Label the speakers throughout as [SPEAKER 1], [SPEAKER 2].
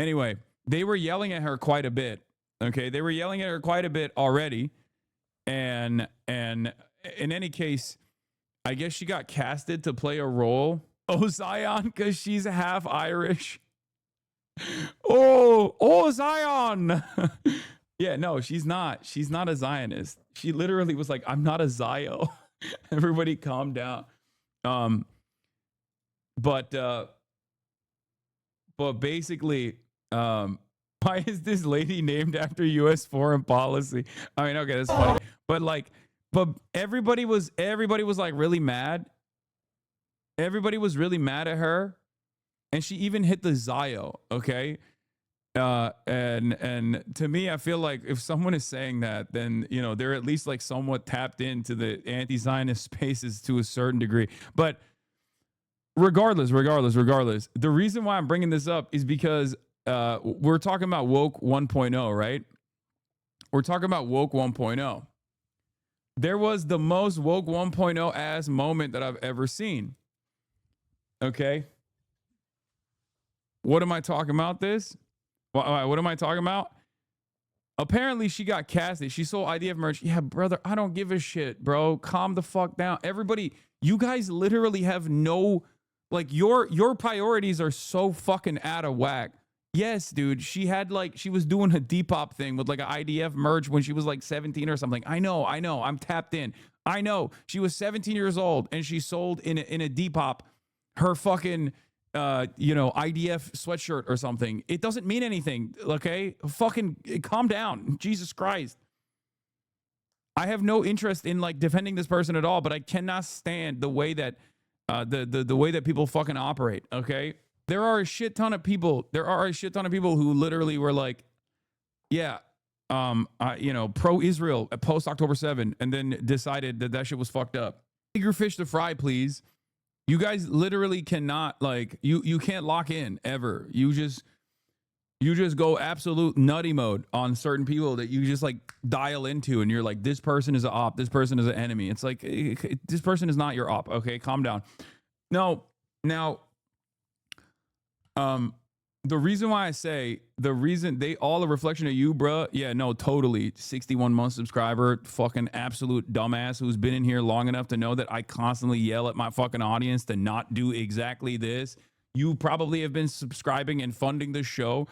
[SPEAKER 1] Anyway, they were yelling at her quite a bit. Okay, they were yelling at her quite a bit already, and in any case, I guess she got casted to play a role. Oh, Zion, because she's half Irish. Oh, Zion. Yeah, no, she's not. She's not a Zionist. She literally was like, I'm not a Zio. Everybody calm down. But basically, why is this lady named after U.S. foreign policy? I mean, okay, that's funny. But everybody was like really mad. Everybody was really mad at her. And she even hit the Zio, okay? And to me, I feel like if someone is saying that, then, you know, they're at least like somewhat tapped into the anti-Zionist spaces to a certain degree. But regardless, the reason why I'm bringing this up is because we're talking about woke 1.0, right? We're talking about woke 1.0. There was the most woke 1.0 ass moment that I've ever seen. Okay? What am I talking about this? What am I talking about? Apparently she got casted. She sold IDF merch. Yeah, brother, I don't give a shit, bro. Calm the fuck down. Everybody, you guys literally have no, like, your priorities are so fucking out of whack. Yes, dude, she was doing a Depop thing with like an IDF merch when she was like 17 or something. I know. I'm tapped in. I know. She was 17 years old and she sold in a Depop her fucking IDF sweatshirt or something. It doesn't mean anything, okay? Fucking calm down. Jesus Christ. I have no interest in like defending this person at all, but I cannot stand the way that the way that people fucking operate, okay? There are a shit ton of people who literally were like, yeah, pro-Israel post October 7, and then decided that shit was fucked up. Bigger fish to fry, please. You guys literally cannot, like, you can't lock in ever. You just go absolute nutty mode on certain people that you just like dial into, and you're like, this person is an op, this person is an enemy. It's like, this person is not your op. Okay, calm down. No, now, the reason why I say they all a reflection of you, bruh. Yeah, no, totally. 61-month subscriber, fucking absolute dumbass who's been in here long enough to know that I constantly yell at my fucking audience to not do exactly this. You probably have been subscribing and funding the show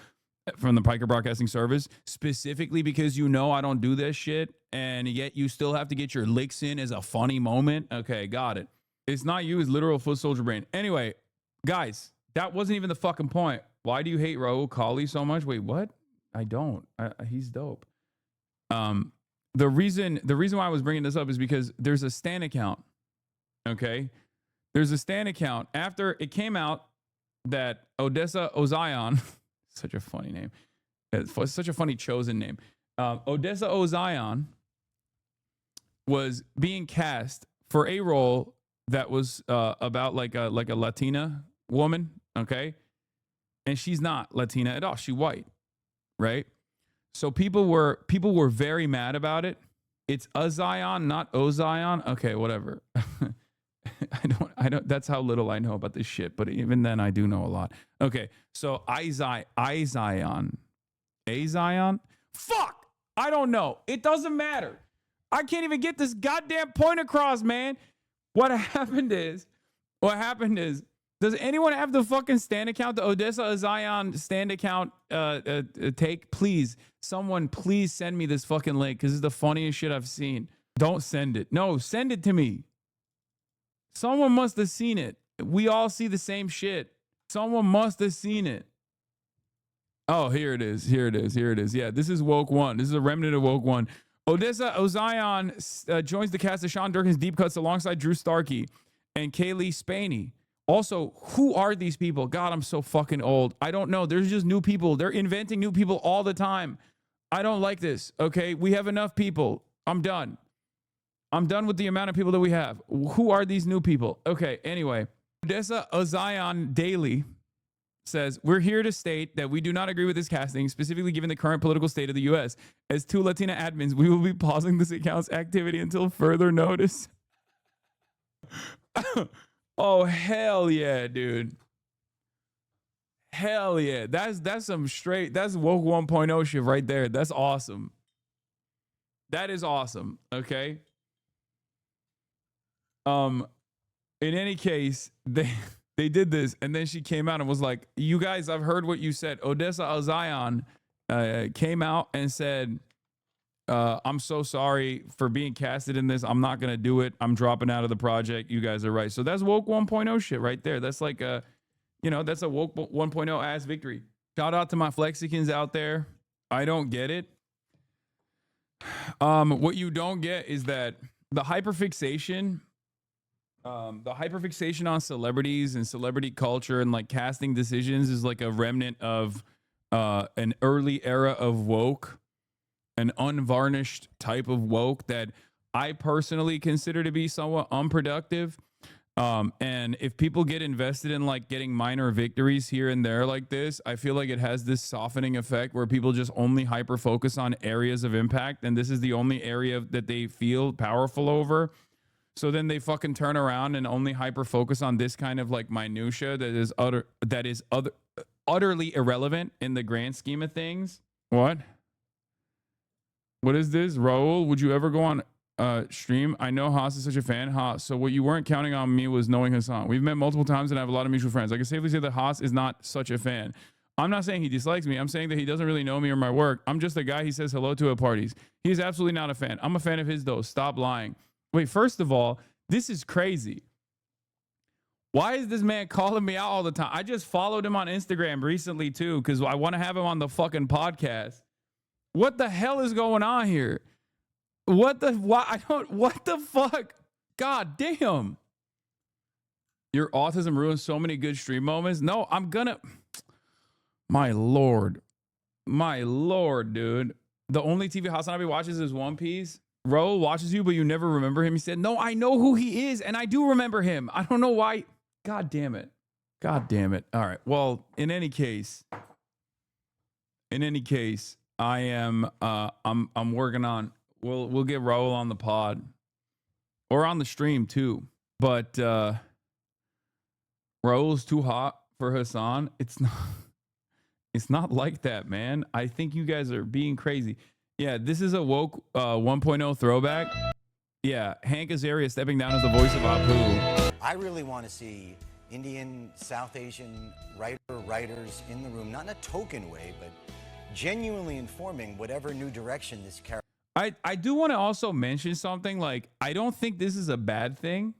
[SPEAKER 1] from the Piker Broadcasting Service specifically because you know I don't do this shit, and yet you still have to get your licks in as a funny moment. Okay, got it. It's not you, it's literal foot soldier brain. Anyway, guys, that wasn't even the fucking point. Why do you hate Raul Kali so much? Wait, what? I don't. He's dope. The reason why I was bringing this up is because there's a Stan account. Okay, there's a Stan account after it came out that Odessa Ozion, such a funny name, it's such a funny chosen name. Odessa Ozion was being cast for a role that was about like a Latina woman. Okay. And she's not Latina at all. She's white, right? So people were very mad about it. It's a Zion, not O Zion. Okay, whatever. I don't. That's how little I know about this shit. But even then, I do know a lot. Okay, so I Zion, a Zion. Fuck, I don't know. It doesn't matter. I can't even get this goddamn point across, man. What happened is. Does anyone have the fucking stand account, the Odessa Zion stand account take? Please, someone please send me this fucking link because this is the funniest shit I've seen. Don't send it. No, send it to me. Someone must have seen it. We all see the same shit. Someone must have seen it. Oh, here it is. Yeah, this is Woke 1. This is a remnant of Woke 1. Odessa Ozion joins the cast of Sean Durkin's Deep Cuts alongside Drew Starkey and Kaylee Spaney. Also, who are these people? God, I'm so fucking old. I don't know. There's just new people. They're inventing new people all the time. I don't like this, okay? We have enough people. I'm done. I'm done with the amount of people that we have. Who are these new people? Okay, anyway. Odessa Ozion Daily says, we're here to state that we do not agree with this casting, specifically given the current political state of the U.S. As two Latina admins, we will be pausing this account's activity until further notice. Oh, hell yeah, dude. Hell yeah. That's some straight, that's woke 1.0 shit right there. That's awesome. That is awesome. Okay. Um, in any case, they did this, and then she came out and was like, "You guys, I've heard what you said." Odessa Alzion came out and said, "I'm so sorry for being casted in this. I'm not gonna do it. I'm dropping out of the project. You guys are right." So that's woke 1.0 shit right there. That's like a, that's a woke 1.0 ass victory. Shout out to my Flexicans out there. I don't get it. What you don't get is that the hyperfixation on celebrities and celebrity culture and like casting decisions is like a remnant of an early era of woke, an unvarnished type of woke that I personally consider to be somewhat unproductive. And if people get invested in like getting minor victories here and there like this, I feel like it has this softening effect where people just only hyper focus on areas of impact, and this is the only area that they feel powerful over. So then they fucking turn around and only hyper focus on this kind of like minutia that is utterly irrelevant in the grand scheme of things. What is this? Raul, would you ever go on stream? I know Haas is such a fan. Haas, so what you weren't counting on me was knowing Hassan. We've met multiple times and I have a lot of mutual friends. I can safely say that Haas is not such a fan. I'm not saying he dislikes me. I'm saying that he doesn't really know me or my work. I'm just a guy he says hello to at parties. He's absolutely not a fan. I'm a fan of his though. Stop lying. Wait, first of all, this is crazy. Why is this man calling me out all the time? I just followed him on Instagram recently too because I want to have him on the fucking podcast. What the hell is going on here? What the fuck? God damn. Your autism ruined so many good stream moments. No, my lord, dude. The only TV Hasanabi watches is One Piece. Ro watches you, but you never remember him. He said, no, I know who he is, and I do remember him. I don't know why. God damn it. All right. Well, in any case, I am I'm working on we'll get Raul on the pod or on the stream too. But Raul's too hot for Hassan. It's not like that, man. I think you guys are being crazy. Yeah, this is a woke 1.0 throwback. Yeah, Hank Azaria stepping down as the voice of Apu.
[SPEAKER 2] I really want to see Indian, South Asian writers in the room, not in a token way, but genuinely informing whatever new direction this character.
[SPEAKER 1] I do want to also mention something. Like, I don't think this is a bad thing,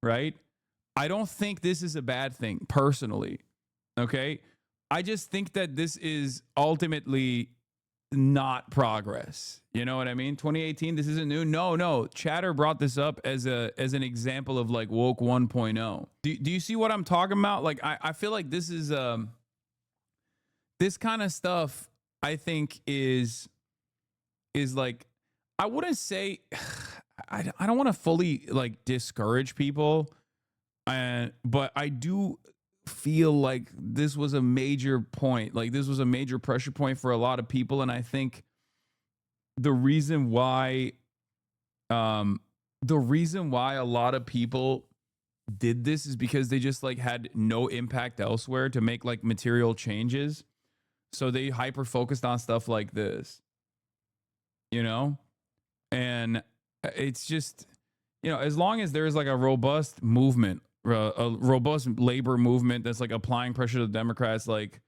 [SPEAKER 1] right? I don't think this is a bad thing, personally. Okay? I just think that this is ultimately not progress. You know what I mean? 2018, this isn't new. No. Chatter brought this up as an example of like woke 1.0. Do you see what I'm talking about? Like, I feel like this is this kind of stuff I think is like, I wouldn't say I don't want to fully like discourage people, but I do feel like this was a major point. Like, this was a major pressure point for a lot of people, and I think the reason why a lot of people did this is because they just like had no impact elsewhere to make like material changes, so they hyper focused on stuff like this, you know. And it's just, as long as there's like a robust movement, a robust labor movement that's like applying pressure to the Democrats, like,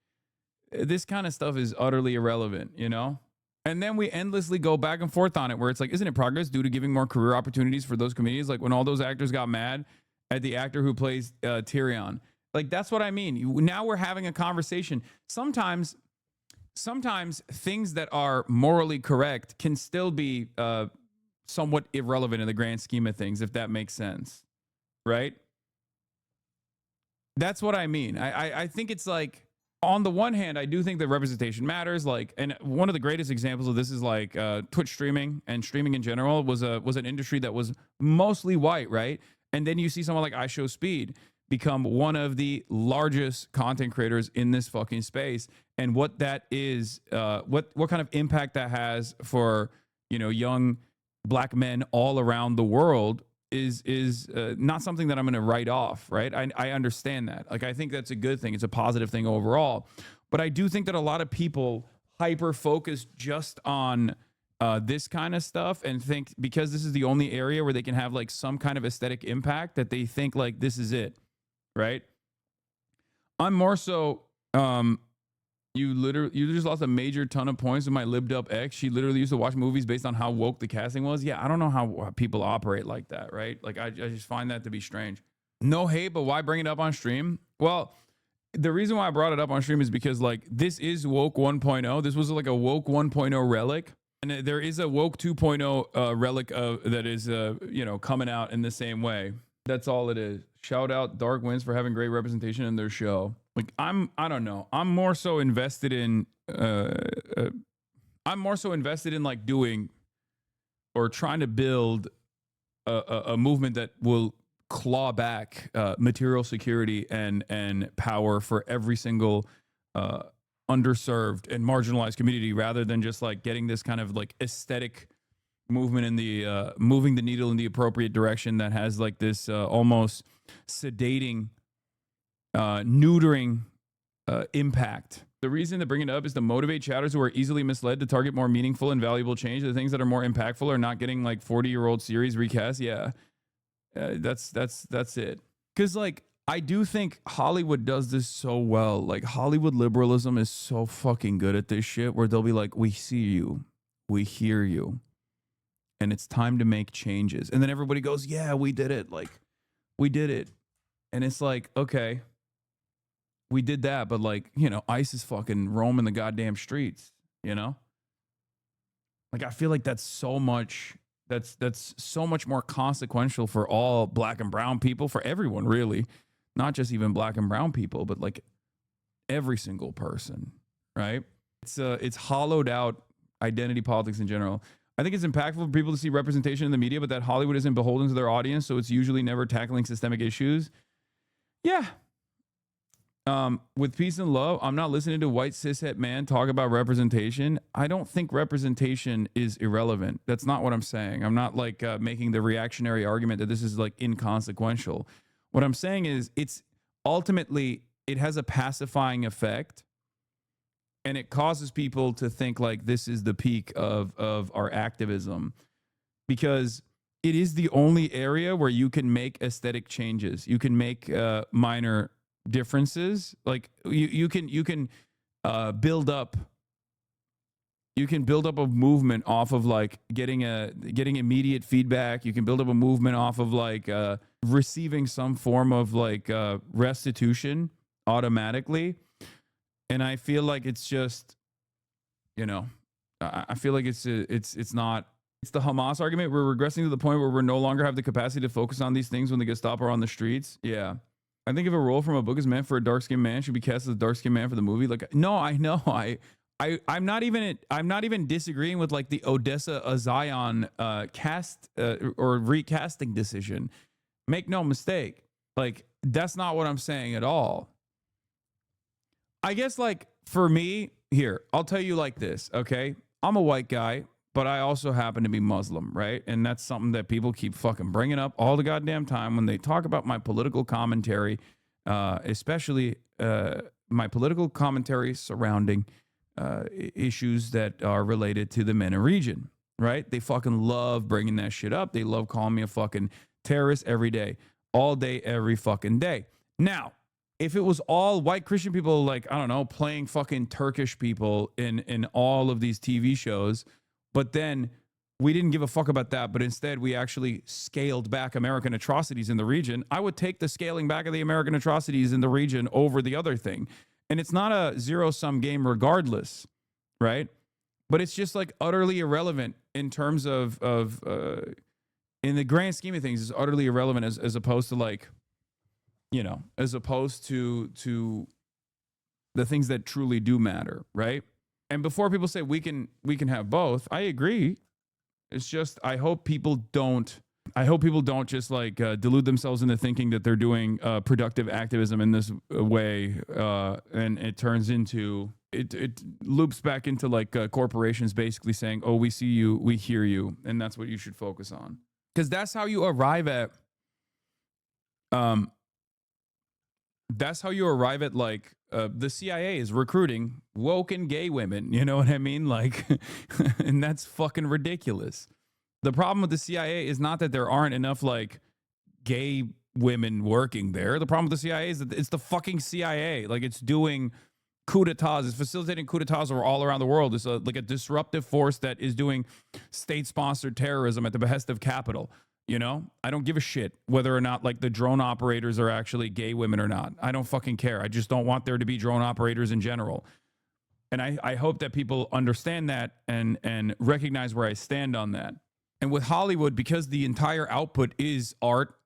[SPEAKER 1] this kind of stuff is utterly irrelevant, And then we endlessly go back and forth on it, where it's like, isn't it progress due to giving more career opportunities for those comedians? Like when all those actors got mad at the actor who plays Tyrion. Like, that's what I mean. Now we're having a conversation. Sometimes things that are morally correct can still be somewhat irrelevant in the grand scheme of things, if that makes sense, right? That's what I mean. I think it's like, on the one hand, I do think that representation matters. Like, and one of the greatest examples of this is like Twitch streaming, and streaming in general was an industry that was mostly white, right? And then you see someone like iShowSpeed become one of the largest content creators in this fucking space, and what that is, what kind of impact that has for young Black men all around the world is not something that I'm going to write off, right? I understand that. Like, I think that's a good thing. It's a positive thing overall. But I do think that a lot of people hyper focus just on this kind of stuff and think because this is the only area where they can have like some kind of aesthetic impact that they think like this is it, right? I'm more so you just lost a major ton of points with my libbed up ex. She literally used to watch movies based on how woke the casting was. Yeah, I don't know how people operate like that, right? Like I just find that to be strange. No hate, but why bring it up on stream? Well, the reason why I brought it up on stream is because like this is woke 1.0. This was like a woke 1.0 relic. And there is a woke 2.0 relic that is coming out in the same way. That's all it is. Shout out Dark Winds for having great representation in their show. Like I don't know. I'm more so invested in like doing or trying to build a movement that will claw back material security and power for every single underserved and marginalized community, rather than just like getting this kind of like aesthetic movement in the moving the needle in the appropriate direction that has like this almost sedating, neutering impact. The reason to bring it up is to motivate chatters who are easily misled to target more meaningful and valuable change. The things that are more impactful are not getting like 40-year-old series recast. Yeah, that's it. Because like I do think Hollywood does this so well. Like Hollywood liberalism is so fucking good at this shit where they'll be like, we see you, we hear you, and it's time to make changes. And then everybody goes, yeah, we did it. Like we did it. And it's like, okay, we did that. But like, ICE is fucking roaming the goddamn streets, Like I feel like that's so much more consequential for all black and brown people, for everyone really. Not just even black and brown people, but like every single person, right? It's hollowed out identity politics in general. I think it's impactful for people to see representation in the media, but that Hollywood isn't beholden to their audience, so it's usually never tackling systemic issues. Yeah. With peace and love, I'm not listening to white cishet man talk about representation. I don't think representation is irrelevant. That's not what I'm saying. I'm not like making the reactionary argument that this is like inconsequential. What I'm saying is it's ultimately, it has a pacifying effect, and it causes people to think like this is the peak of our activism, because it is the only area where you can make aesthetic changes. You can make minor differences. Like you can build up. You can build up a movement off of like getting immediate feedback. You can build up a movement off of like receiving some form of like restitution automatically. And I feel like it's just, I feel like it's not. It's the Hamas argument. We're regressing to the point where we no longer have the capacity to focus on these things when the Gestapo are on the streets. Yeah. I think if a role from a book is meant for a dark-skinned man, should be cast as a dark-skinned man for the movie. Like, no, I know. I'm not even disagreeing with like the Odessa Zion cast or recasting decision. Make no mistake. Like, that's not what I'm saying at all. I guess like for me, here, I'll tell you like this, okay? I'm a white guy, but I also happen to be Muslim, right? And that's something that people keep fucking bringing up all the goddamn time when they talk about my political commentary, especially my political commentary surrounding issues that are related to the MENA region, right? They fucking love bringing that shit up. They love calling me a fucking terrorist every day, all day, every fucking day. Now, if it was all white Christian people, like, I don't know, playing fucking Turkish people in all of these TV shows, but then we didn't give a fuck about that, but instead we actually scaled back American atrocities in the region, I would take the scaling back of the American atrocities in the region over the other thing. And it's not a zero-sum game regardless, right? But it's just like utterly irrelevant in terms of in the grand scheme of things, it's utterly irrelevant as opposed to like, as opposed to the things that truly do matter, right? And before people say we can have both, I agree. It's just I hope people don't just like delude themselves into thinking that they're doing productive activism in this way, and it turns into it loops back into like corporations basically saying, "Oh, we see you, we hear you," and that's what you should focus on. Because that's how you arrive at like the CIA is recruiting woke and gay women. You know what I mean? Like, and that's fucking ridiculous. The problem with the CIA is not that there aren't enough like gay women working there. The problem with the CIA is that it's the fucking CIA. Like, it's doing coup d'etats, it's facilitating coup d'etats all around the world. It's like a disruptive force that is doing state-sponsored terrorism at the behest of capital. You know, I don't give a shit whether or not like the drone operators are actually gay women or not. I don't fucking care. I just don't want there to be drone operators in general. And I hope that people understand that and recognize where I stand on that. And with Hollywood, because the entire output is art,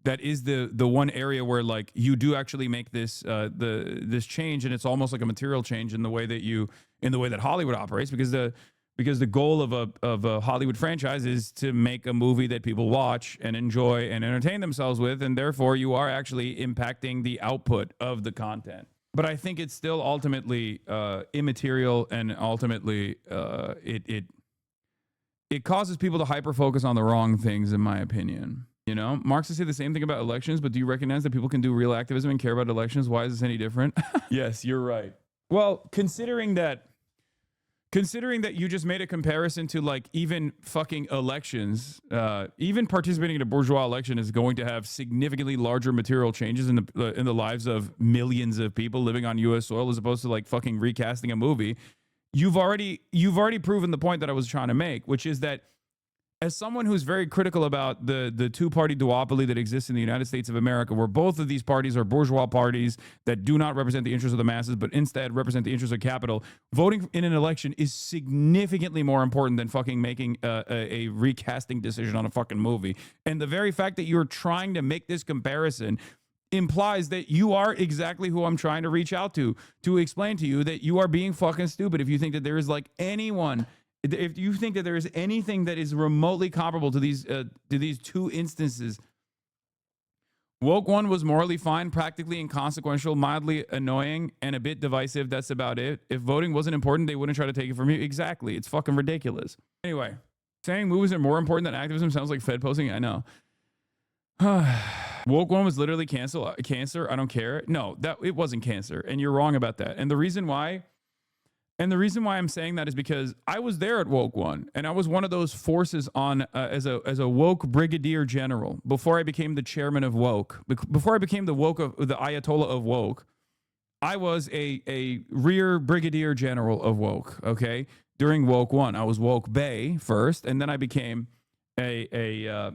[SPEAKER 1] that is the one area where like you do actually make this this change, and it's almost like a material change in the way that Hollywood operates, because the goal of a Hollywood franchise is to make a movie that people watch and enjoy and entertain themselves with, and therefore you are actually impacting the output of the content. But I think it's still ultimately immaterial, and ultimately it causes people to hyper focus on the wrong things, in my opinion. You know, Marxists say the same thing about elections, but do you recognize that people can do real activism and care about elections? Why is this any different? Yes, you're right. Well, considering that you just made a comparison to like even fucking elections, even participating in a bourgeois election is going to have significantly larger material changes in the lives of millions of people living on U.S. soil, as opposed to like fucking recasting a movie. You've already proven the point that I was trying to make, which is that as someone who's very critical about the two-party duopoly that exists in the United States of America, where both of these parties are bourgeois parties that do not represent the interests of the masses, but instead represent the interests of capital, voting in an election is significantly more important than fucking making a recasting decision on a fucking movie. And the very fact that you're trying to make this comparison implies that you are exactly who I'm trying to reach out to explain to you that you are being fucking stupid if you think that there is like anyone... If you think that there is anything that is remotely comparable to these two instances, Woke One was morally fine, practically inconsequential, mildly annoying, and a bit divisive. That's about it. If voting wasn't important, they wouldn't try to take it from you. Exactly. It's fucking ridiculous. Anyway, saying movies are more important than activism sounds like Fed posting. I know. Woke One was literally cancer. I don't care. No, that it wasn't cancer, and you're wrong about that. And the reason why I'm saying that is because I was there at Woke One, and I was one of those forces on as a woke brigadier general before I became the chairman of Woke. Before I became the Ayatollah of Woke, I was a rear brigadier general of Woke. Okay, during Woke One, I was Woke Bay first, and then I became an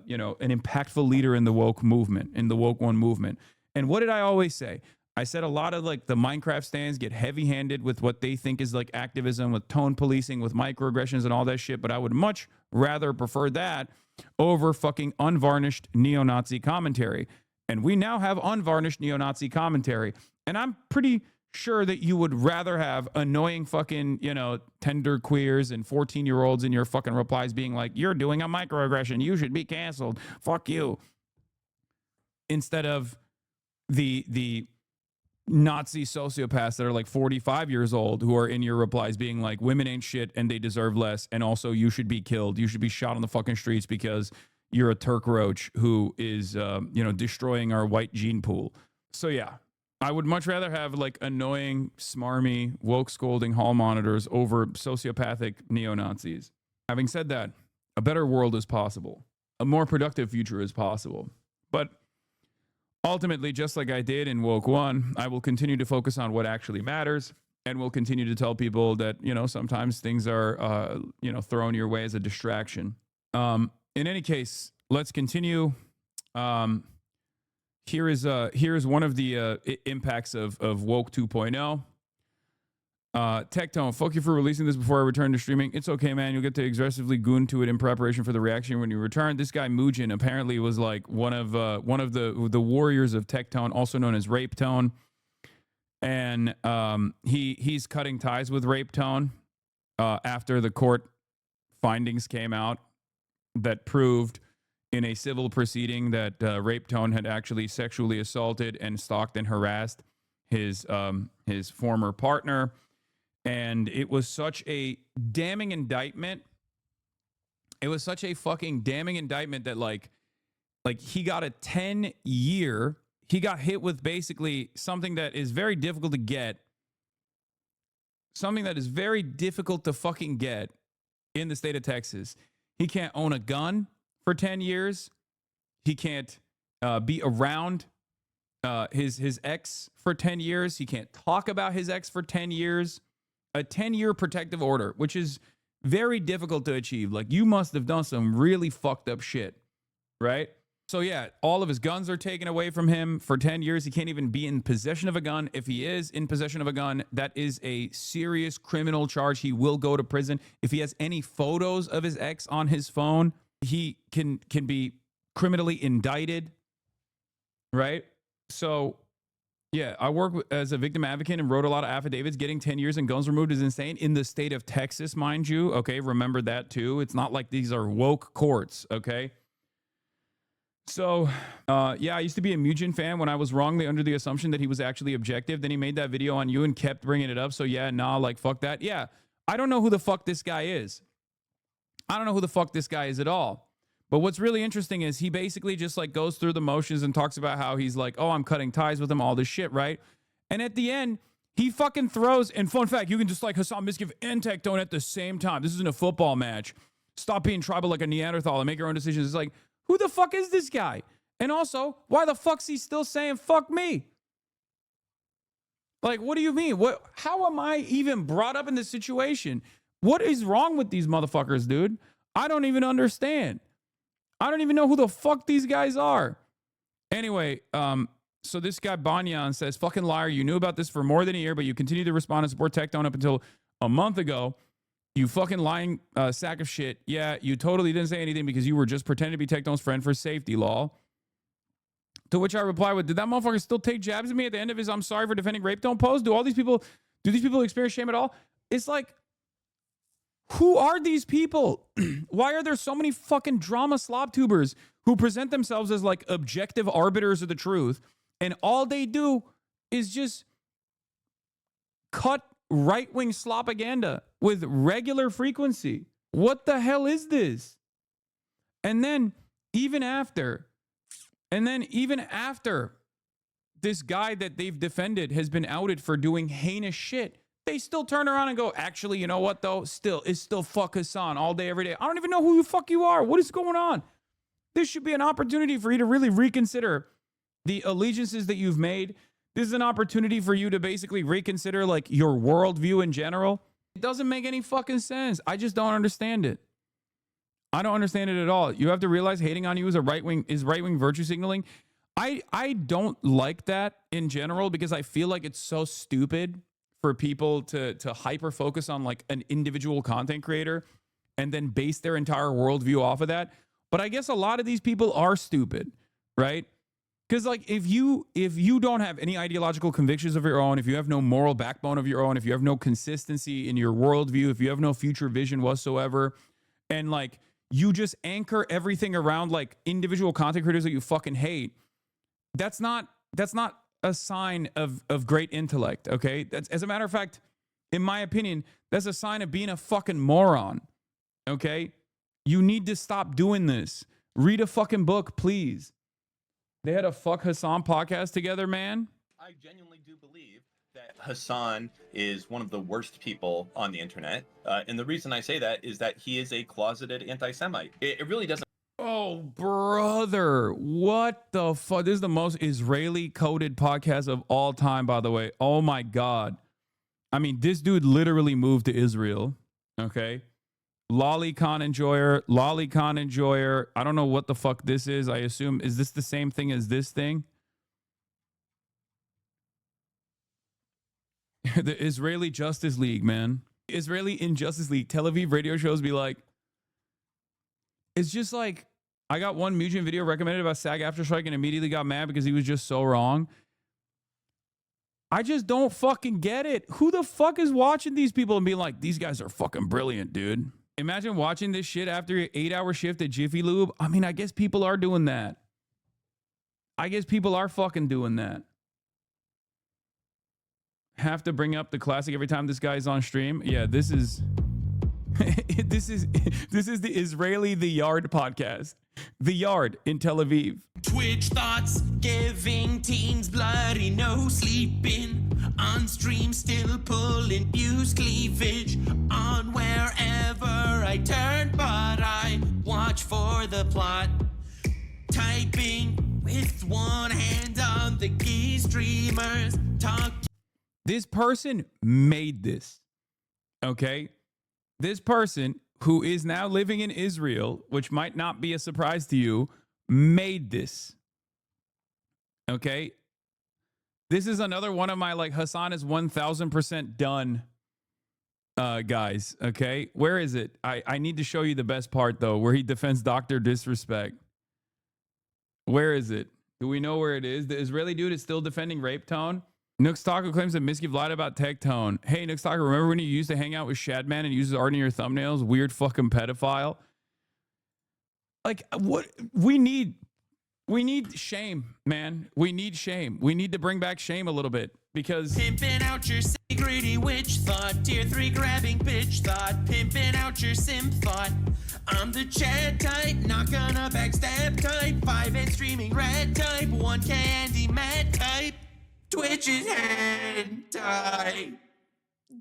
[SPEAKER 1] impactful leader in the woke movement, in the Woke One movement. And what did I always say? I said a lot of like the Minecraft stands get heavy-handed with what they think is like activism, with tone policing, with microaggressions and all that shit, but I would much rather prefer that over fucking unvarnished neo-Nazi commentary. And we now have unvarnished neo-Nazi commentary. And I'm pretty sure that you would rather have annoying fucking, tender queers and 14-year-olds in your fucking replies being like, you're doing a microaggression, you should be canceled, fuck you. Instead of the Nazi sociopaths that are like 45 years old who are in your replies being like, women ain't shit and they deserve less, and also you should be killed. You should be shot on the fucking streets because you're a Turk roach who is, destroying our white gene pool. So yeah, I would much rather have like annoying, smarmy, woke scolding hall monitors over sociopathic neo-Nazis. Having said that, a better world is possible. A more productive future is possible. But ultimately, just like I did in Woke One, I will continue to focus on what actually matters, and will continue to tell people that, sometimes things are, thrown your way as a distraction. In any case, let's continue. Here is one of the impacts of Woke 2.0. Tectone, fuck you for releasing this before I return to streaming. It's okay, man. You'll get to aggressively goon to it in preparation for the reaction when you return. This guy Mujin apparently was like one of the warriors of Tectone, also known as Rape Tone, and he's cutting ties with Rape Tone after the court findings came out that proved in a civil proceeding that Rape Tone had actually sexually assaulted and stalked and harassed his former partner. And it was such a damning indictment It was such a fucking damning indictment that like he got a 10-year. He got hit with basically something that is very difficult to get. Something that is very difficult to fucking get in the state of Texas. He can't own a gun for 10 years. He can't be around his ex for 10 years. He can't talk about his ex for 10 years. A 10-year protective order, which is very difficult to achieve. Like, you must have done some really fucked up shit, right? So yeah, all of his guns are taken away from him for 10 years. He can't even be in possession of a gun. If he is in possession of a gun, that is a serious criminal charge. He will go to prison. If he has any photos of his ex on his phone, he can be criminally indicted, right? So yeah, I work as a victim advocate and wrote a lot of affidavits. Getting 10 years and guns removed is insane in the state of Texas, mind you. Okay, remember that too. It's not like these are woke courts, okay? So, yeah, I used to be a Mugen fan when I was wrongly under the assumption that he was actually objective. Then he made that video on you and kept bringing it up. So, yeah, nah, like, fuck that. Yeah, I don't know who the fuck this guy is. I don't know who the fuck this guy is at all. But what's really interesting is he basically just, like, goes through the motions and talks about how he's like, oh, I'm cutting ties with him, all this shit, right? And at the end, he fucking throws, and fun fact, you can just, like, Hassan Miskiv and Tectone at the same time. This isn't a football match. Stop being tribal like a Neanderthal and make your own decisions. It's like, who the fuck is this guy? And also, why the fuck's he still saying fuck me? Like, what do you mean? How am I even brought up in this situation? What is wrong with these motherfuckers, dude? I don't even understand. I don't even know who the fuck these guys are. Anyway, so this guy Banyan says, fucking liar, you knew about this for more than a year, but you continue to respond and support Tectone up until a month ago. You fucking lying sack of shit. Yeah, you totally didn't say anything because you were just pretending to be Tectone's friend for safety, lol. To which I reply with, did that motherfucker still take jabs at me at the end of his I'm sorry for defending rape don't pose? Do these people experience shame at all? It's like, who are these people? Why are there so many fucking drama slob tubers who present themselves as like objective arbiters of the truth, and all they do is just cut right-wing slopaganda with regular frequency? What the hell is this? And then even after this guy that they've defended has been outed for doing heinous shit, they still turn around and go, actually, you know what though? It's still fuck Hassan all day, every day. I don't even know who the fuck you are. What is going on? This should be an opportunity for you to really reconsider the allegiances that you've made. This is an opportunity for you to basically reconsider like your worldview in general. It doesn't make any fucking sense. I just don't understand it. I don't understand it at all. You have to realize hating on you is right-wing virtue signaling. I don't like that in general because I feel like it's so stupid for people to hyper focus on like an individual content creator and then base their entire worldview off of that. But I guess a lot of these people are stupid, right? Because like if you don't have any ideological convictions of your own, if you have no moral backbone of your own, if you have no consistency in your worldview, if you have no future vision whatsoever, and like you just anchor everything around like individual content creators that you fucking hate, that's not a sign of great intellect, okay? That's, as a matter of fact, in my opinion, that's a sign of being a fucking moron, okay? You need to stop doing this. Read a fucking book, please. They had a Fuck Hassan podcast together, man.
[SPEAKER 3] I genuinely do believe that Hassan is one of the worst people on the internet. And the reason I say that is that he is a closeted anti-Semite. It really doesn't.
[SPEAKER 1] Oh, brother. What the fuck? This is the most Israeli coded podcast of all time, by the way. Oh, my God. I mean, this dude literally moved to Israel. Okay. Lolicon enjoyer. I don't know what the fuck this is. I assume, is this the same thing as this thing? The Israeli Justice League, man. Israeli Injustice League. Tel Aviv radio shows be like, it's just like, I got one Mugen video recommended about SAG After Strike and immediately got mad because he was just so wrong. I just don't fucking get it. Who the fuck is watching these people and being like, these guys are fucking brilliant, dude? Imagine watching this shit after an 8-hour shift at Jiffy Lube. I mean, I guess people are doing that. I guess people are fucking doing that. Have to bring up the classic every time this guy's on stream. Yeah, this is this is the Israeli The Yard podcast. The Yard in Tel Aviv.
[SPEAKER 4] Twitch thoughts, giving teens bloody no sleeping. On stream, still pulling views, cleavage on wherever I turn, but I watch for the plot. Typing with one hand on the key, streamers talk.
[SPEAKER 1] This person made this. Okay? This person who is now living in Israel, which might not be a surprise to you, made this. Okay? This is another one of my, like, Hassan is 1000% done guys. Okay? Where is it? I need to show you the best part, though, where he defends Dr. Disrespect. Where is it? Do we know where it is? The Israeli dude is still defending Rape Tone. Nooks Taco claims that Miski lied about Tech Tone. Hey, Nooks Taco, remember when you used to hang out with Shadman and use art in your thumbnails? Weird fucking pedophile. Like, what? We need shame, man. We need shame. We need to bring back shame a little bit because...
[SPEAKER 4] Pimping out your greedy witch thought. Tier 3 grabbing bitch thought. Pimping out your simp thought. I'm the chat type, not gonna backstab type. 5 streaming red type. 1 candy mad type. Twitch is hentai.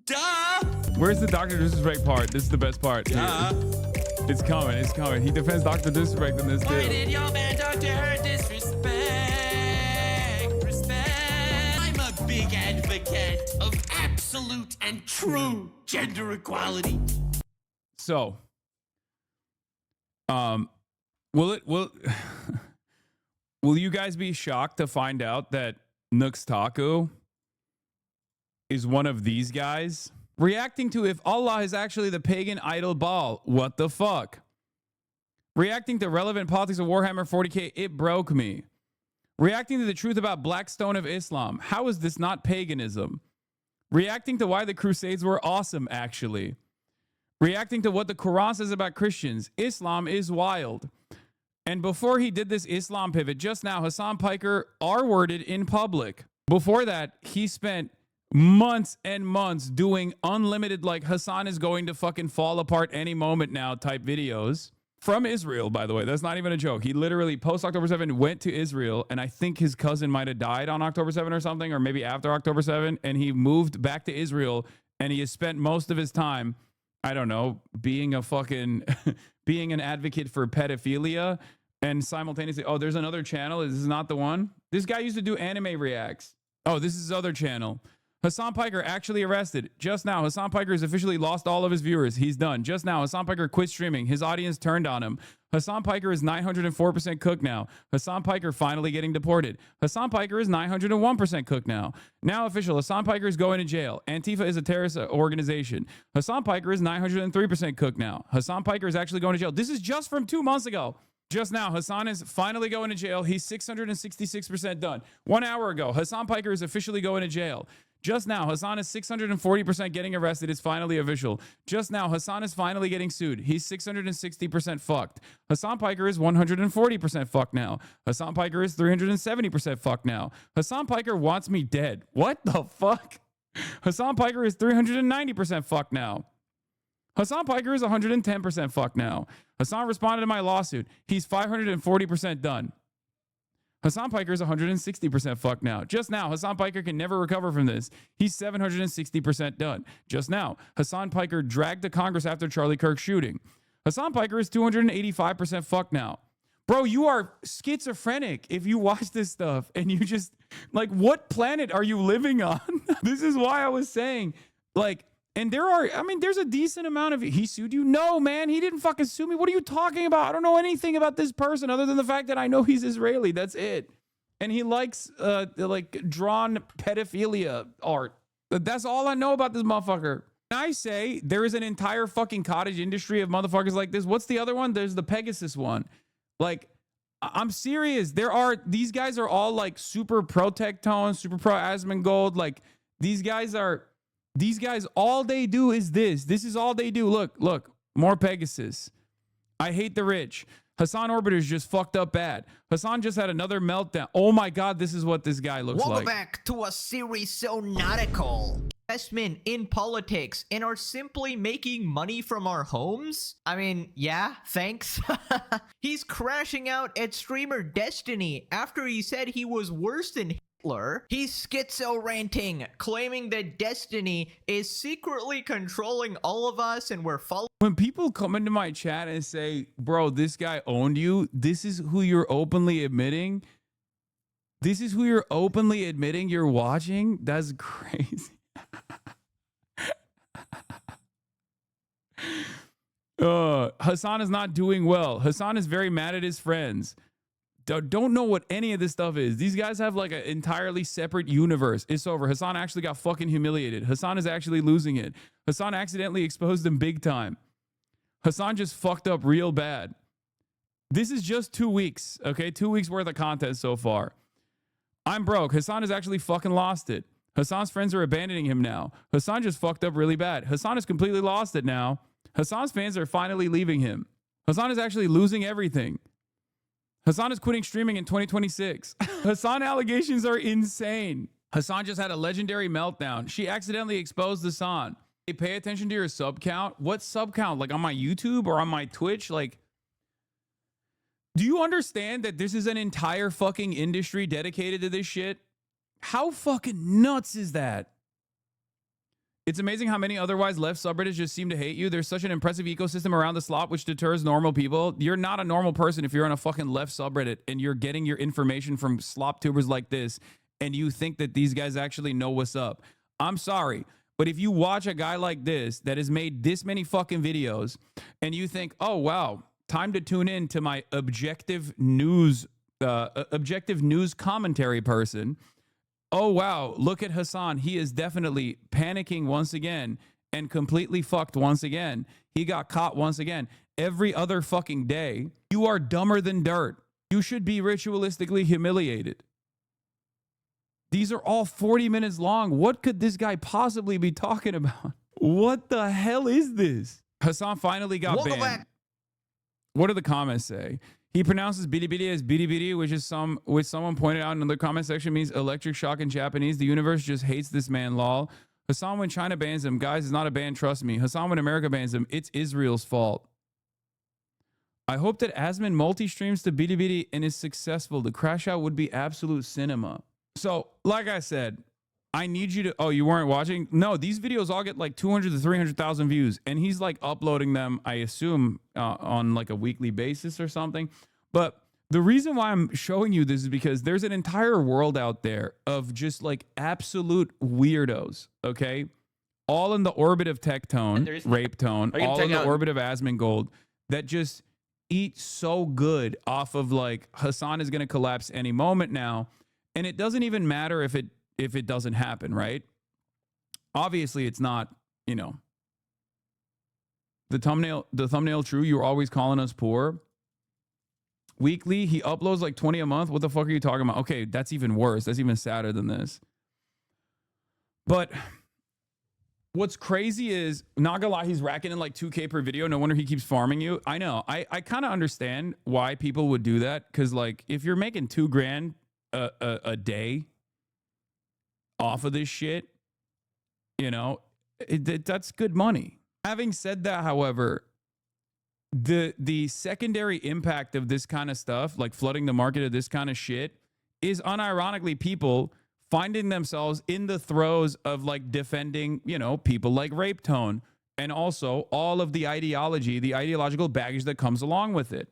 [SPEAKER 4] Duh.
[SPEAKER 1] Where's the Dr. Disrespect part? This is the best part.
[SPEAKER 4] Duh.
[SPEAKER 1] It's coming. It's coming. He defends Dr. Disrespect in this
[SPEAKER 4] Why
[SPEAKER 1] too.
[SPEAKER 4] did y'all ban Dr. Disrespect? Respect. I'm a big advocate of absolute and true gender equality.
[SPEAKER 1] So, will you guys be shocked to find out that Nooks Taku is one of these guys? Reacting to if Allah is actually the pagan idol Baal. What the fuck? Reacting to relevant politics of Warhammer 40k. It broke me. Reacting to the truth about Blackstone of Islam. How is this not paganism? Reacting to why the Crusades were awesome, actually. Reacting to what the Quran says about Christians. Islam is wild. And before he did this Islam pivot, just now, Hassan Piker R-worded in public. Before that, he spent months and months doing unlimited, like, Hassan is going to fucking fall apart any moment now type videos. From Israel, by the way. That's not even a joke. He literally, post-October 7, went to Israel, and I think his cousin might have died on October 7 or something, or maybe after October 7, and he moved back to Israel, and he has spent most of his time, I don't know, being a fucking, being an advocate for pedophilia, and simultaneously, oh, there's another channel. This is not the one. This guy used to do anime reacts. Oh, this is his other channel. Hassan Piker actually arrested. Just now, Hassan Piker has officially lost all of his viewers. He's done. Just now, Hassan Piker quit streaming. His audience turned on him. Hassan Piker is 904% cooked now. Hassan Piker finally getting deported. Hassan Piker is 901% cooked now. Now official, Hassan Piker is going to jail. Antifa is a terrorist organization. Hassan Piker is 903% cooked now. Hassan Piker is actually going to jail. This is just from 2 months ago. Just now, Hassan is finally going to jail. He's 666% done. 1 hour ago, Hassan Piker is officially going to jail. Just now, Hassan is 640% getting arrested. It's finally official. Just now, Hassan is finally getting sued. He's 660% fucked. Hassan Piker is 140% fucked now. Hassan Piker is 370% fucked now. Hassan Piker wants me dead. What the fuck? Hassan Piker is 390% fucked now. Hassan Piker is 110% fucked now. Hassan responded to my lawsuit. He's 540% done. Hassan Piker is 160% fucked now. Just now, Hassan Piker can never recover from this. He's 760% done. Just now, Hassan Piker dragged to Congress after Charlie Kirk shooting. Hassan Piker is 285% fucked now. Bro, you are schizophrenic if you watch this stuff and you just, like, what planet are you living on? This is why I was saying, like, and there's a decent amount of, he sued you? No, man, he didn't fucking sue me. What are you talking about? I don't know anything about this person other than the fact that I know he's Israeli. That's it. And he likes, like, drawn pedophilia art. That's all I know about this motherfucker. When I say there is an entire fucking cottage industry of motherfuckers like this, what's the other one? There's the Pegasus one. Like, I'm serious. These guys are all, like, super pro Tech Tone, super pro Asmongold. Like, these guys, all they do is this. This is all they do. Look, more Pegasus. I hate the rich. Hassan Orbiter's just fucked up bad. Hassan just had another meltdown. Oh my God, this is what this guy looks like.
[SPEAKER 5] Welcome back to a series so nautical. investment in politics and are simply making money from our homes? I mean, yeah, thanks. He's crashing out at streamer Destiny after he said he was worse than Hitler. He's schizo ranting, claiming that Destiny is secretly controlling all of us and we're following.
[SPEAKER 1] When people come into my chat and say, bro, this guy owned you, this is who you're openly admitting. This is who you're openly admitting you're watching? That's crazy. Hassan is not doing well. Hassan is very mad at his friends. Don't know what any of this stuff is. These guys have like an entirely separate universe. It's over. Hassan actually got fucking humiliated. Hassan is actually losing it. Hassan accidentally exposed him big time. Hassan just fucked up real bad. This is just 2 weeks, okay? 2 weeks worth of content so far. I'm broke. Hassan has actually fucking lost it. Hassan's friends are abandoning him now. Hassan just fucked up really bad. Hassan has completely lost it now. Hassan's fans are finally leaving him. Hassan is actually losing everything. Hassan is quitting streaming in 2026. Hassan allegations are insane. Hassan just had a legendary meltdown. She accidentally exposed Hassan. Hey, pay attention to your sub count. What sub count? Like on my YouTube or on my Twitch? Like, do you understand that this is an entire fucking industry dedicated to this shit? How fucking nuts is that? It's amazing how many otherwise left subreddits just seem to hate you. There's such an impressive ecosystem around the slop which deters normal people. You're not a normal person if you're on a fucking left subreddit and you're getting your information from slop tubers like this and you think that these guys actually know what's up. I'm sorry, but if you watch a guy like this that has made this many fucking videos and you think, oh wow, time to tune in to my objective news commentary person. Oh, wow, look at Hassan. He is definitely panicking once again and completely fucked once again. He got caught once again. Every other fucking day, you are dumber than dirt. You should be ritualistically humiliated. These are all 40 minutes long. What could this guy possibly be talking about? What the hell is this? Hassan finally got banned. What do the comments say? He pronounces bitty bitty as bitty bitty, which someone pointed out in the comment section means electric shock in Japanese. The universe just hates this man, lol. Hassan when China bans him. Guys, it's not a ban, trust me. Hassan when America bans him. It's Israel's fault. I hope that Asmin multi-streams to bitty bitty and is successful. The crash out would be absolute cinema. So, like I said, I need you to... Oh, you weren't watching? No, these videos all get like 200 to 300,000 views. And he's like uploading them, I assume, on like a weekly basis or something. But the reason why I'm showing you this is because there's an entire world out there of just like absolute weirdos, okay? All in the orbit of Tech Tone, Rape Tone, all in the orbit of Asmongold that just eat so good off of like Hassan is going to collapse any moment now. And it doesn't even matter if it doesn't happen, right? Obviously, it's not, you know, the thumbnail true. You're always calling us poor. Weekly, he uploads like 20 a month. What the fuck are you talking about? Okay, that's even worse. That's even sadder than this. But what's crazy is, not gonna lie, he's racking in like 2K per video. No wonder he keeps farming you. I know. I kind of understand why people would do that. Because like, if you're making $2,000 a day off of this shit, you know, that's good money. Having said that, however, the secondary impact of this kind of stuff, like flooding the market of this kind of shit, is unironically people finding themselves in the throes of like defending, you know, people like Rape Tone and also all of the ideology, the ideological baggage that comes along with it.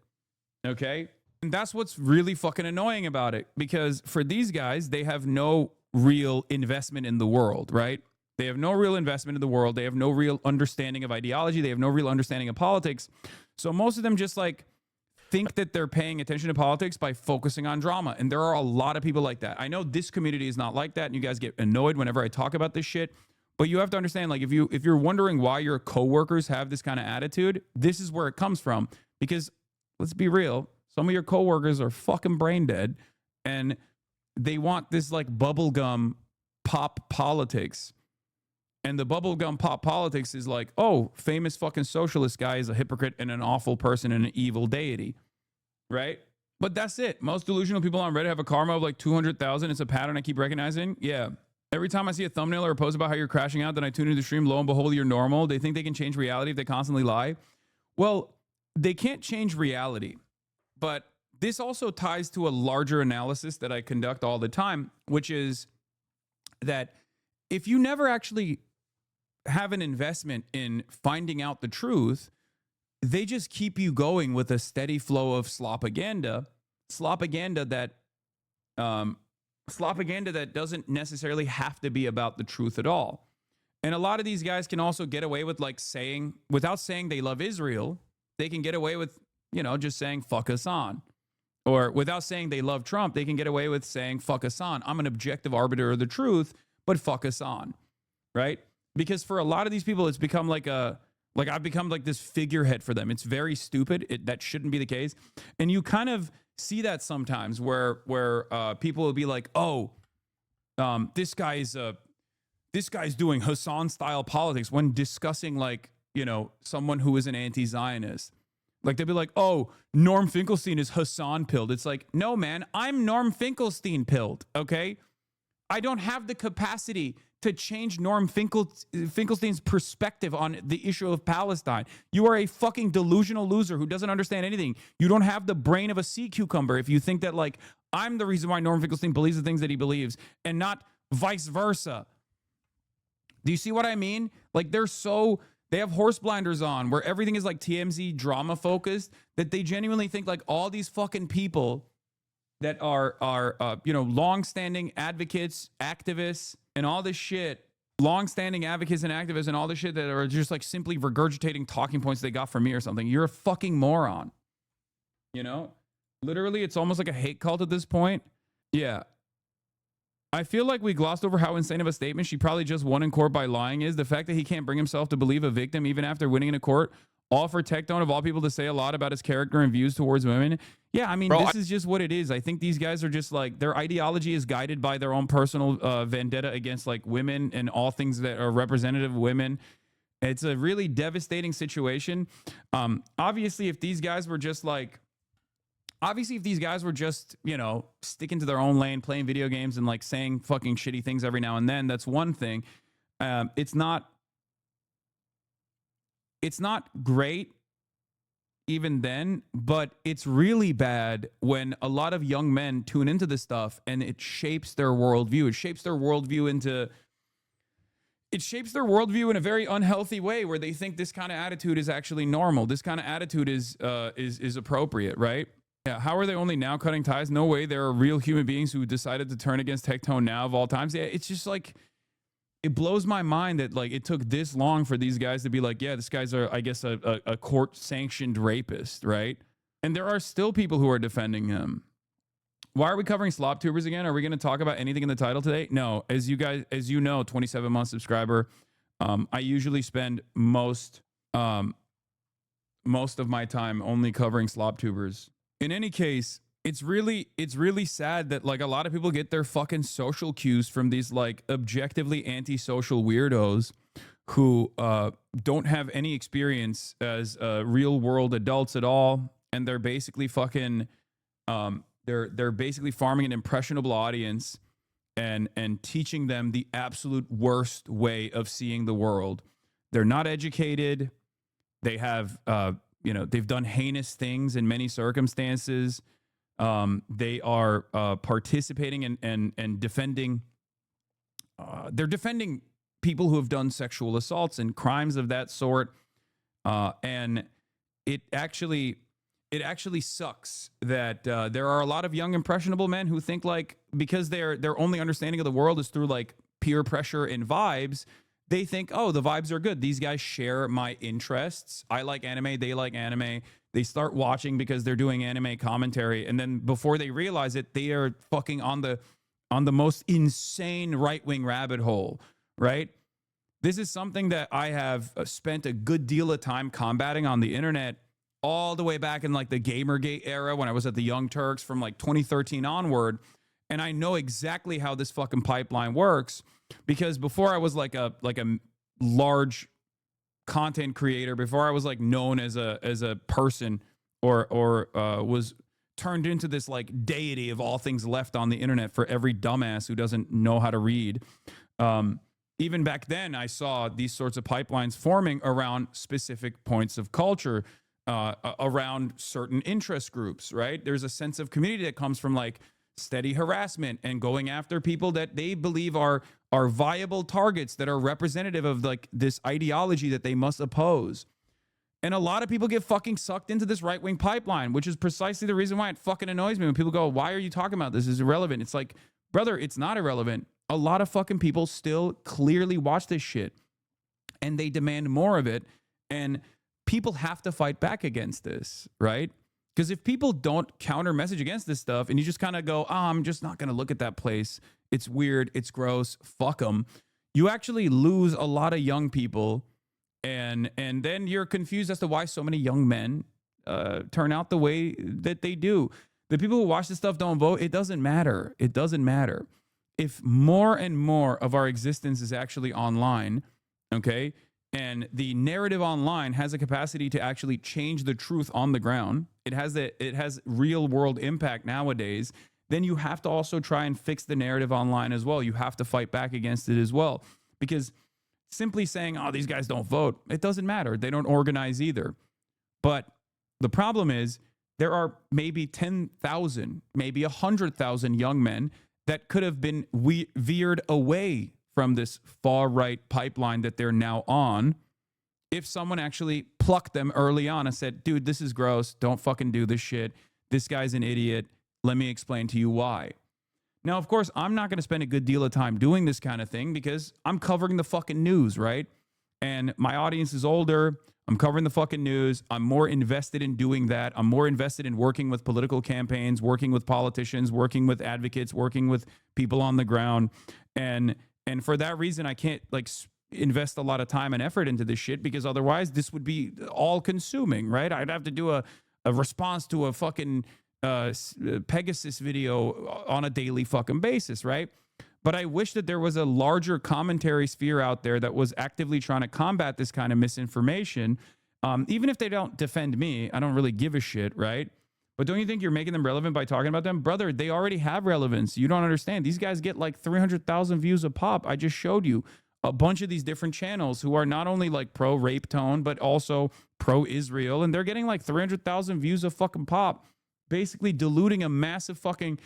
[SPEAKER 1] Okay? And that's what's really fucking annoying about it, because for these guys, they have no real investment in the world, right? They have no real investment in the world. They have no real understanding of ideology. They have no real understanding of politics. So most of them just like think that they're paying attention to politics by focusing on drama. And there are a lot of people like that. I know this community is not like that, and you guys get annoyed whenever I talk about this shit. But you have to understand, like, if you're wondering why your coworkers have this kind of attitude, this is where it comes from. Because let's be real, some of your coworkers are fucking brain dead, and they want this like bubblegum pop politics. And the bubblegum pop politics is like, oh, famous fucking socialist guy is a hypocrite and an awful person and an evil deity, right? But that's it. Most delusional people on Reddit have a karma of like 200,000. It's a pattern I keep recognizing. Yeah. Every time I see a thumbnail or a post about how you're crashing out, then I tune into the stream. Lo and behold, you're normal. They think they can change reality if they constantly lie. Well, they can't change reality. But this also ties to a larger analysis that I conduct all the time, which is that if you never actually have an investment in finding out the truth, they just keep you going with a steady flow of slopaganda that doesn't necessarily have to be about the truth at all. And a lot of these guys can also get away with like saying, without saying they love Israel, they can get away with, just saying fuck Hassan. Or without saying they love Trump, they can get away with saying fuck Hassan. I'm an objective arbiter of the truth, but fuck Hassan, right? Because for a lot of these people, it's become I've become like this figurehead for them. It's very stupid. That shouldn't be the case. And you kind of see that sometimes where people will be like, oh, this guy's doing Hassan style politics when discussing someone who is an anti-Zionist. Like they'll be like, oh, Norm Finkelstein is Hassan pilled. It's like, no, man, I'm Norm Finkelstein pilled. Okay. I don't have the capacity to change Norm Finkelstein's perspective on the issue of Palestine. You are a fucking delusional loser who doesn't understand anything. You don't have the brain of a sea cucumber if you think that I'm the reason why Norm Finkelstein believes the things that he believes and not vice versa. Do you see what I mean? They have horse blinders on where everything is like TMZ drama focused, that they genuinely think all these fucking people that are long-standing advocates, activists, and all this shit, long-standing advocates and activists and all this shit that are just simply regurgitating talking points they got from me or something. You're a fucking moron. Literally, it's almost like a hate cult at this point. Yeah. I feel like we glossed over how insane of a statement she probably just won in court by lying is. The fact that he can't bring himself to believe a victim even after winning in a court, all for Tectone of all people to say a lot about his character and views towards women. Yeah, I mean, this is just what it is. I think these guys are just their ideology is guided by their own personal vendetta against women and all things that are representative of women. It's a really devastating situation. Obviously, if these guys were just sticking to their own lane, playing video games and saying fucking shitty things every now and then, that's one thing. It's not great even then, but it's really bad when a lot of young men tune into this stuff and it shapes their worldview. It shapes their worldview in a very unhealthy way where they think this kind of attitude is actually normal. This kind of attitude is appropriate, right? Yeah, how are they only now cutting ties? No way. There are real human beings who decided to turn against Tectone now of all times. Yeah, it's just it blows my mind that it took this long for these guys to be yeah, this guy's a court-sanctioned rapist, right? And there are still people who are defending him. Why are we covering slop tubers again? Are we going to talk about anything in the title today? No, as you know, 27-month subscriber. I usually spend most of my time only covering slop tubers. In any case, it's really sad that a lot of people get their fucking social cues from these objectively antisocial weirdos who don't have any experience as real world adults at all, and they're basically fucking they're basically farming an impressionable audience and teaching them the absolute worst way of seeing the world. They're not educated. They have they've done heinous things in many circumstances. They are participating and defending. They're defending people who have done sexual assaults and crimes of that sort. And it actually sucks that there are a lot of young impressionable men who think because their only understanding of the world is through peer pressure and vibes. They think, oh, the vibes are good. These guys share my interests. I like anime. They like anime. They start watching because they're doing anime commentary. And then before they realize it, they are fucking on the most insane right-wing rabbit hole, right? This is something that I have spent a good deal of time combating on the internet all the way back in the Gamergate era when I was at the Young Turks from 2013 onward. And I know exactly how this fucking pipeline works. Because before I was a large content creator, before I was known as a person or was turned into this deity of all things left on the internet for every dumbass who doesn't know how to read, Even back then, I saw these sorts of pipelines forming around specific points of culture, around certain interest groups, right? There's a sense of community that comes from like steady harassment and going after people that they believe are viable targets that are representative of like this ideology that they must oppose. And a lot of people get fucking sucked into this right-wing pipeline, which is precisely the reason why it fucking annoys me when people go, why are you talking about this? It's irrelevant. It's like, brother, it's not irrelevant. A lot of fucking people still clearly watch this shit and they demand more of it. And people have to fight back against this, right? Because if people don't counter message against this stuff and you just kind of go, I'm just not going to look at that place. It's weird. It's gross. Fuck them. You actually lose a lot of young people. And then you're confused as to why so many young men turn out the way that they do. The people who watch this stuff don't vote. It doesn't matter. It doesn't matter. If more and more of our existence is actually online, okay, and the narrative online has a capacity to actually change the truth on the ground, it has real world impact nowadays, then you have to also try and fix the narrative online as well. You have to fight back against it as well. Because simply saying, oh, these guys don't vote, it doesn't matter. They don't organize either. But the problem is there are maybe 10,000, maybe 100,000 young men that could have been veered away from this far-right pipeline that they're now on if someone actually plucked them early on and said, dude, this is gross. Don't fucking do this shit. This guy's an idiot. Let me explain to you why. Now, of course, I'm not going to spend a good deal of time doing this kind of thing because I'm covering the fucking news, right? And my audience is older. I'm covering the fucking news. I'm more invested in doing that. I'm more invested in working with political campaigns, working with politicians, working with advocates, working with people on the ground. And for that reason, I can't like invest a lot of time and effort into this shit because otherwise this would be all consuming, right? I'd have to do a response to a fucking Pegasus video on a daily fucking basis, right? But I wish that there was a larger commentary sphere out there that was actively trying to combat this kind of misinformation. Even if they don't defend me, I don't really give a shit, right? But don't you think you're making them relevant by talking about them? Brother, they already have relevance. You don't understand. These guys get like 300,000 views a pop. I just showed you a bunch of these different channels who are not only like pro-rape tone, but also pro-Israel. And they're getting like 300,000 views a fucking pop, basically diluting a massive fucking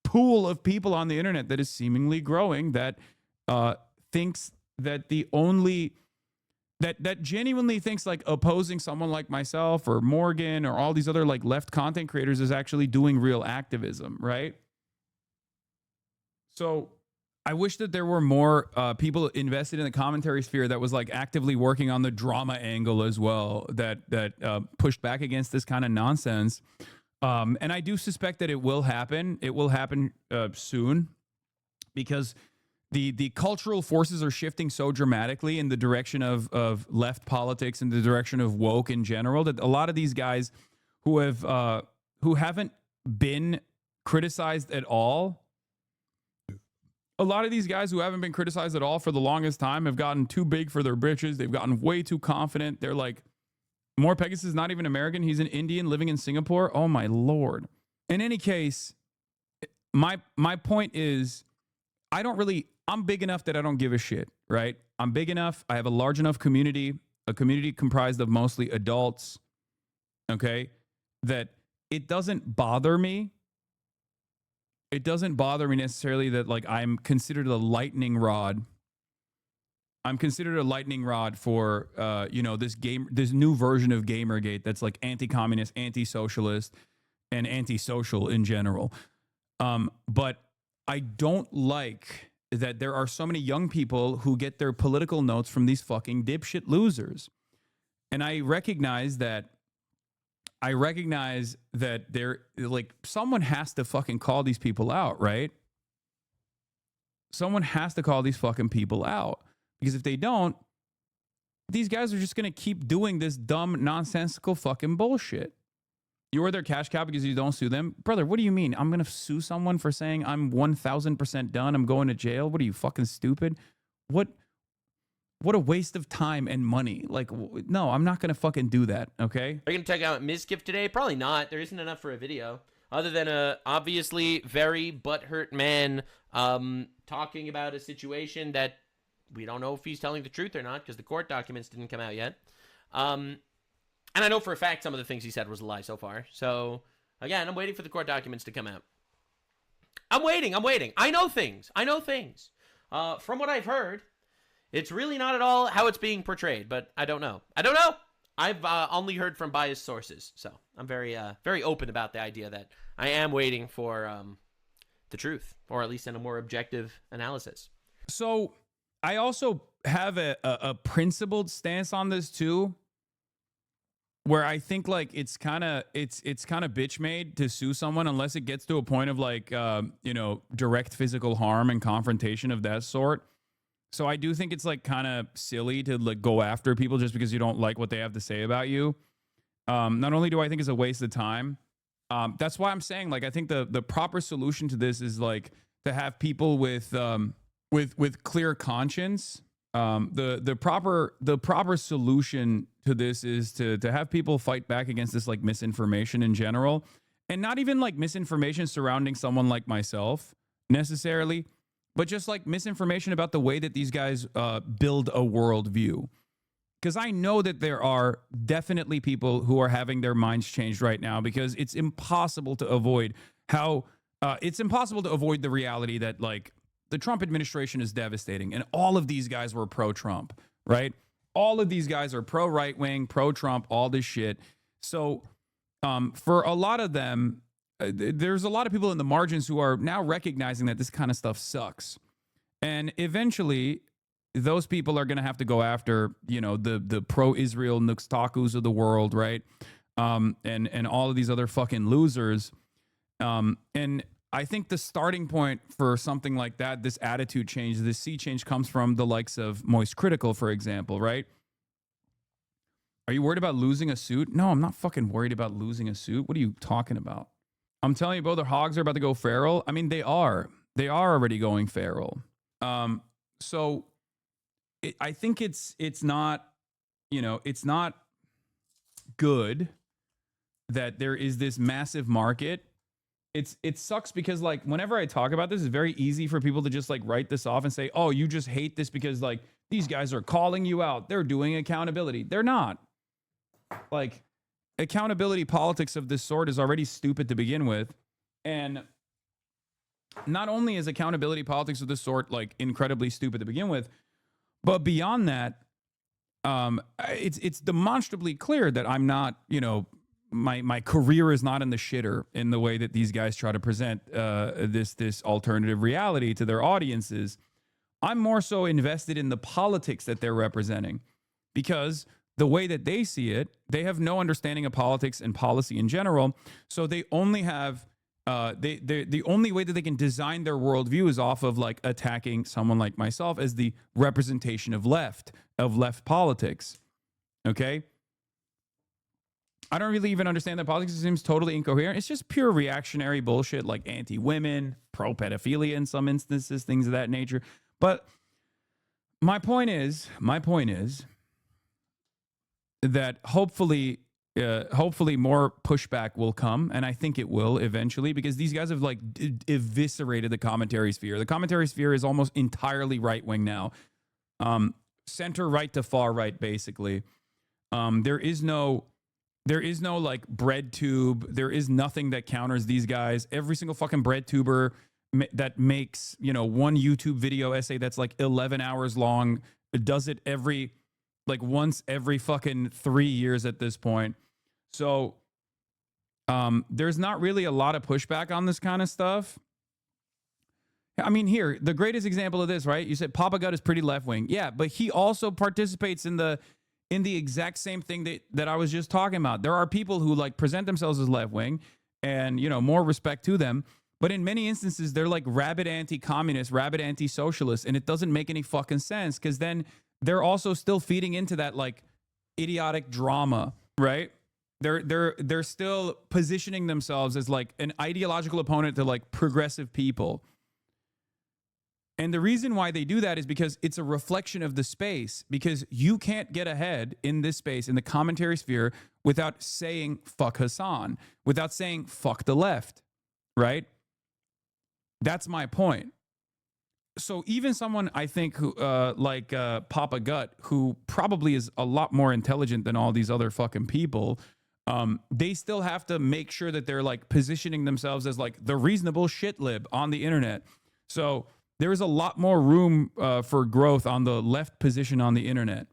[SPEAKER 1] pool of people on the internet that is seemingly growing that thinks that the only that genuinely thinks like opposing someone like myself or Morgan or all these other like left content creators is actually doing real activism, right? So I wish that there were more people invested in the commentary sphere that was like actively working on the drama angle as well, that pushed back against this kind of nonsense. And I do suspect that it will happen. It will happen soon because the cultural forces are shifting so dramatically in the direction of left politics and the direction of woke in general that a lot of these guys who haven't been criticized at all, a lot of these guys who haven't been criticized at all for the longest time have gotten too big for their britches. They've gotten way too confident. They're like, More Pegasus is not even American. He's an Indian living in Singapore. Oh my Lord. In any case, my point is I'm big enough that I don't give a shit, right? I'm big enough. I have a large enough community, a community comprised of mostly adults, okay, that it doesn't bother me. It doesn't bother me necessarily that like I'm considered a lightning rod. I'm considered a lightning rod for, this new version of Gamergate that's like anti-communist, anti-socialist, and anti-social in general. But I don't like that there are so many young people who get their political notes from these fucking dipshit losers. And I recognize that they're like, someone has to fucking call these people out, right? Someone has to call these fucking people out. Because if they don't, these guys are just going to keep doing this dumb, nonsensical fucking bullshit. You're their cash cow because you don't sue them. Brother, what do you mean? I'm going to sue someone for saying I'm 1,000% done. I'm going to jail. What are you, fucking stupid? What a waste of time and money. Like, no, I'm not going to fucking do that, okay?
[SPEAKER 6] Are you going to check out Mizkif today? Probably not. There isn't enough for a video. Other than a obviously very butthurt man talking about a situation that we don't know if he's telling the truth or not because the court documents didn't come out yet. And I know for a fact some of the things he said was a lie so far. So, again, I'm waiting for the court documents to come out. I'm waiting. I know things. From what I've heard, it's really not at all how it's being portrayed, but I don't know. I've only heard from biased sources, so I'm very open about the idea that I am waiting for the truth, or at least in a more objective analysis.
[SPEAKER 1] So I also have a principled stance on this too, where I think like it's kind of bitch made to sue someone unless it gets to a point of like direct physical harm and confrontation of that sort. So I do think it's like kind of silly to like go after people just because you don't like what they have to say about you. Not only do I think it's a waste of time, that's why I'm saying like I think the proper solution to this is like to have people with clear conscience. The proper solution to this is to have people fight back against this like misinformation in general, and not even like misinformation surrounding someone like myself necessarily, but just like misinformation about the way that these guys build a worldview. Because I know that there are definitely people who are having their minds changed right now because it's impossible to avoid the reality that like the Trump administration is devastating and all of these guys were pro-Trump, right? All of these guys are pro-right-wing, pro-Trump, all this shit. So for a lot of them, there's a lot of people in the margins who are now recognizing that this kind of stuff sucks. And eventually, those people are going to have to go after, the pro-Israel Nuxtakus of the world, right? And all of these other fucking losers. And I think the starting point for something like that, this attitude change, this sea change comes from the likes of Moist Critical, for example, right? Are you worried about losing a suit? No, I'm not fucking worried about losing a suit. What are you talking about? I'm telling you, both the hogs are about to go feral. I mean, they are. They are already going feral. So I think it's not, it's not good that there is this massive market. It sucks because like whenever I talk about this, it's very easy for people to just like write this off and say, oh, you just hate this because like these guys are calling you out. They're doing accountability. They're not. Like accountability politics of this sort is already stupid to begin with. And not only is accountability politics of this sort like incredibly stupid to begin with, but beyond that, it's demonstrably clear that I'm not, my career is not in the shitter in the way that these guys try to present this alternative reality to their audiences. I'm more so invested in the politics that they're representing, because the way that they see it, they have no understanding of politics and policy in general. So they only have the only way that they can design their worldview is off of like attacking someone like myself as the representation of left politics. Okay. I don't really even understand that politics seems totally incoherent. It's just pure reactionary bullshit, like anti-women, pro-pedophilia in some instances, things of that nature. But my point is that hopefully more pushback will come, and I think it will eventually, because these guys have like eviscerated the commentary sphere. The commentary sphere is almost entirely right-wing now, center right to far right, basically. There is no like bread tube. There is nothing that counters these guys. Every single fucking bread tuber that makes, one YouTube video essay that's like 11 hours long does it once every fucking 3 years at this point. So there's not really a lot of pushback on this kind of stuff. I mean, here, the greatest example of this, right? You said Papa Gut is pretty left-wing. Yeah, but he also participates in the exact same thing that I was just talking about. There are people who like present themselves as left-wing, and more respect to them, but in many instances they're like rabid anti-communist, rabid anti-socialist, and it doesn't make any fucking sense, because then they're also still feeding into that like idiotic drama, right? They're still positioning themselves as like an ideological opponent to like progressive people. And the reason why they do that is because it's a reflection of the space, because you can't get ahead in this space, in the commentary sphere, without saying fuck Hassan, without saying fuck the left, right? That's my point. so even someone I think who like Papa Gut, who probably is a lot more intelligent than all these other fucking people, they still have to make sure that they're like positioning themselves as like the reasonable shit lib on the internet. So there is a lot more room for growth on the left position on the internet.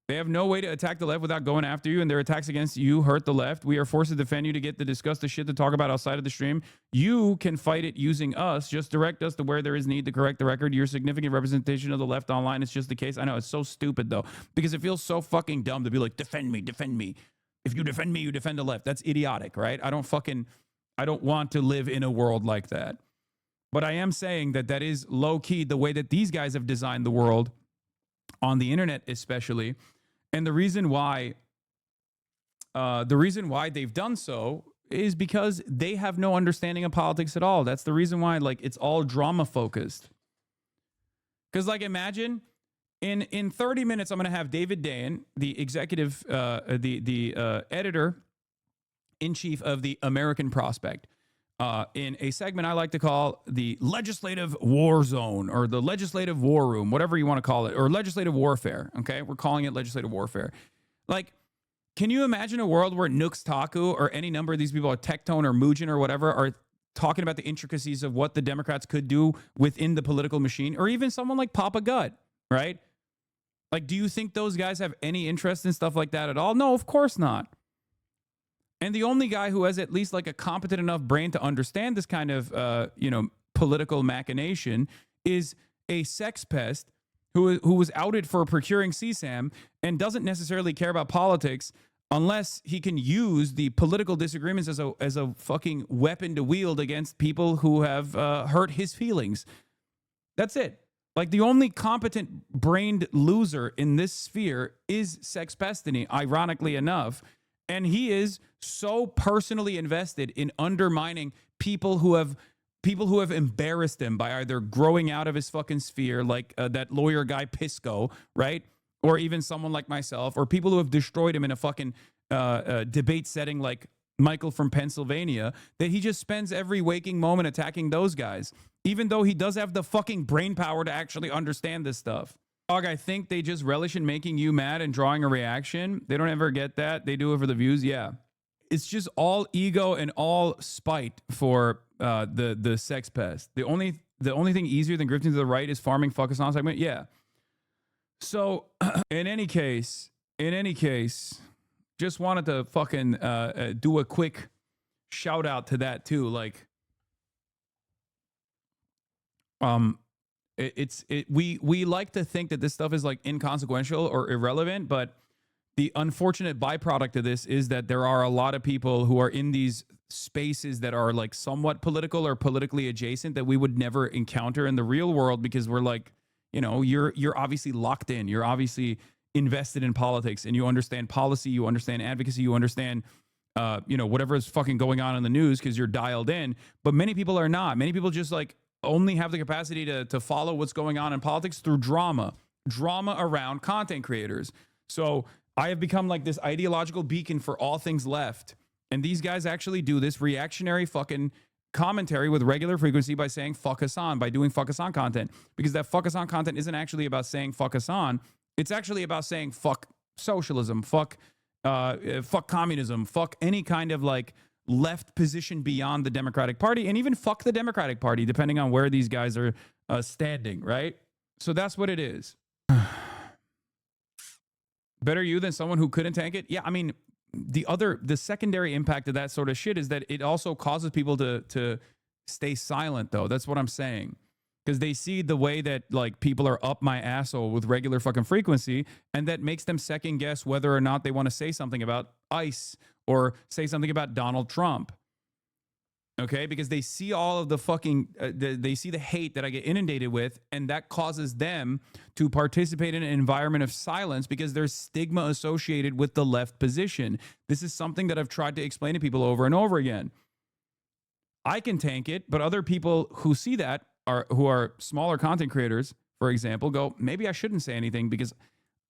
[SPEAKER 1] They have no way to attack the left without going after you, and their attacks against you hurt the left. We are forced to defend you to get to discuss the shit to talk about outside of the stream. You can fight it using us. Just direct us to where there is need to correct the record. Your significant representation of the left online is just the case. I know, it's so stupid, though, because it feels so fucking dumb to be like, defend me, defend me. If you defend me, you defend the left. That's idiotic, right? I don't want to live in a world like that. But I am saying that that is low-key the way that these guys have designed the world on the internet, especially. And the reason why they've done so is because they have no understanding of politics at all. That's the reason why, like, it's all drama focused. Because, like, imagine in 30 minutes, I'm going to have David Dayen, the executive, the editor in chief of the American Prospect, in a segment I like to call the Legislative War Zone or the Legislative War Room, whatever you want to call it, or Legislative Warfare. Okay, we're calling it Legislative Warfare. Like, can you imagine a world where Nux Taku or any number of these people, or Tectone or Mujin or whatever, are talking about the intricacies of what the Democrats could do within the political machine, or even someone like Papa Gut, right? Like, do you think those guys have any interest in stuff like that at all? No, of course not. And the only guy who has at least like a competent enough brain to understand this kind of, political machination is a sex pest who was outed for procuring CSAM and doesn't necessarily care about politics unless he can use the political disagreements as a fucking weapon to wield against people who have hurt his feelings. That's it. Like, the only competent brained loser in this sphere is Sex Pestiny, ironically enough. And he is so personally invested in undermining people who have embarrassed him by either growing out of his fucking sphere, like that lawyer guy Pisco, right? Or even someone like myself, or people who have destroyed him in a fucking debate setting like Michael from Pennsylvania, that he just spends every waking moment attacking those guys, even though he does have the fucking brain power to actually understand this stuff. Dog, I think they just relish in making you mad and drawing a reaction. They don't ever get that. They do it for the views. Yeah. It's just all ego and all spite for the sex pest. The only thing easier than grifting to the right is farming fuck us on segment. Yeah. So in any case, just wanted to fucking do a quick shout out to that too. Like, we like to think that this stuff is like inconsequential or irrelevant, but the unfortunate byproduct of this is that there are a lot of people who are in these spaces that are like somewhat political or politically adjacent that we would never encounter in the real world, because we're like, you're obviously locked in, you're obviously invested in politics, and you understand policy, you understand advocacy, you understand whatever is fucking going on in the news because you're dialed in. But many people are not. Many people just like only have the capacity to follow what's going on in politics through drama around content creators. So I have become like this ideological beacon for all things left. And these guys actually do this reactionary fucking commentary with regular frequency by saying fuck Hassan, by doing fuck Hassan content. Because that fuck Hassan content isn't actually about saying fuck Hassan. It's actually about saying fuck socialism, fuck communism, fuck any kind of like left position beyond the Democratic Party, and even fuck the Democratic Party, depending on where these guys are standing, right? So that's what it is. Better you than someone who couldn't tank it? Yeah, I mean, the secondary impact of that sort of shit is that it also causes people to stay silent, though. That's what I'm saying. Because they see the way that like people are up my asshole with regular fucking frequency, and that makes them second guess whether or not they want to say something about ICE or say something about Donald Trump. Okay, because they see all of the fucking, they see the hate that I get inundated with, and that causes them to participate in an environment of silence because there's stigma associated with the left position. This is something that I've tried to explain to people over and over again. I can tank it, but other people who see that, who are smaller content creators, for example, go, maybe I shouldn't say anything because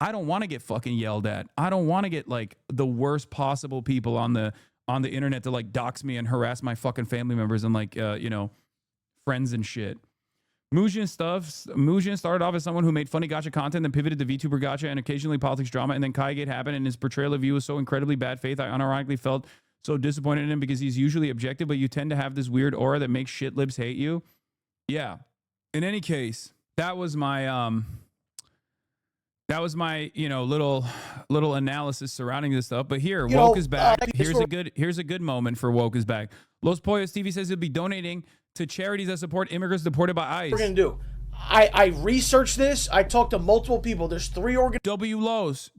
[SPEAKER 1] I don't want to get fucking yelled at. I don't want to get like the worst possible people on the internet to like dox me and harass my fucking family members and like, friends and shit. Mujin started off as someone who made funny gacha content, then pivoted to VTuber gacha and occasionally politics drama, and then Kaigate happened, and his portrayal of you was so incredibly bad faith. I unironically felt so disappointed in him because he's usually objective, but you tend to have this weird aura that makes shit libs hate you. Yeah. In any case, that was my little analysis surrounding this stuff. But here, Woke is back. Here's a good moment for Woke is back. Los Pollos TV says he'll be donating to charities that support immigrants deported by ICE.
[SPEAKER 7] We're gonna do. I researched this. I talked to multiple people. There's 3
[SPEAKER 1] W. Los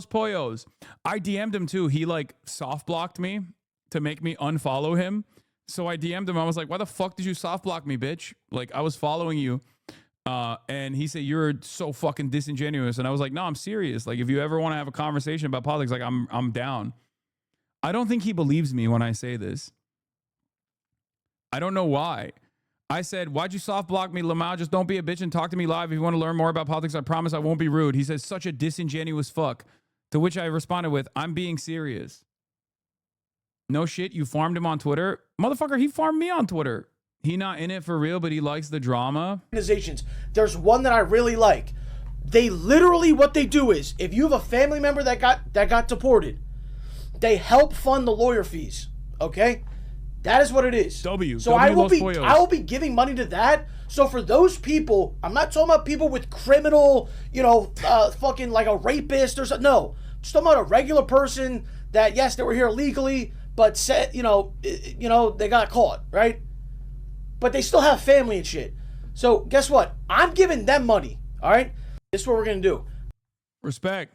[SPEAKER 1] Pollos. I DM'd him too. He like soft blocked me to make me unfollow him. So I DM'd him. I was like, why the fuck did you soft block me, bitch? Like, I was following you. And he said, you're so fucking disingenuous. And I was like, no, I'm serious. Like, if you ever want to have a conversation about politics, like, I'm down. I don't think he believes me when I say this. I don't know why. I said, why'd you soft block me, Lamau? Just don't be a bitch and talk to me live. If you want to learn more about politics, I promise I won't be rude. He says, such a disingenuous fuck. To which I responded with, I'm being serious. No shit, you farmed him on Twitter? Motherfucker, he farmed me on Twitter. He not in it for real, but he likes the drama.
[SPEAKER 7] Organizations. There's one that I really like. They literally, what they do is, if you have a family member that got deported, they help fund the lawyer fees. Okay? That is what it is. So I will be giving money to that. So for those people, I'm not talking about people with criminal, fucking like a rapist or something. No. Just talking about a regular person that, yes, they were here illegally, but said, they got caught, right? But they still have family and shit. So guess what? I'm giving them money. All right? This is what we're going to do.
[SPEAKER 1] Respect.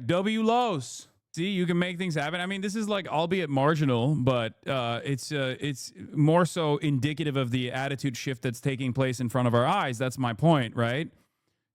[SPEAKER 1] W. Los. See, you can make things happen. I mean, this is like, albeit marginal, but it's more so indicative of the attitude shift that's taking place in front of our eyes. That's my point, right?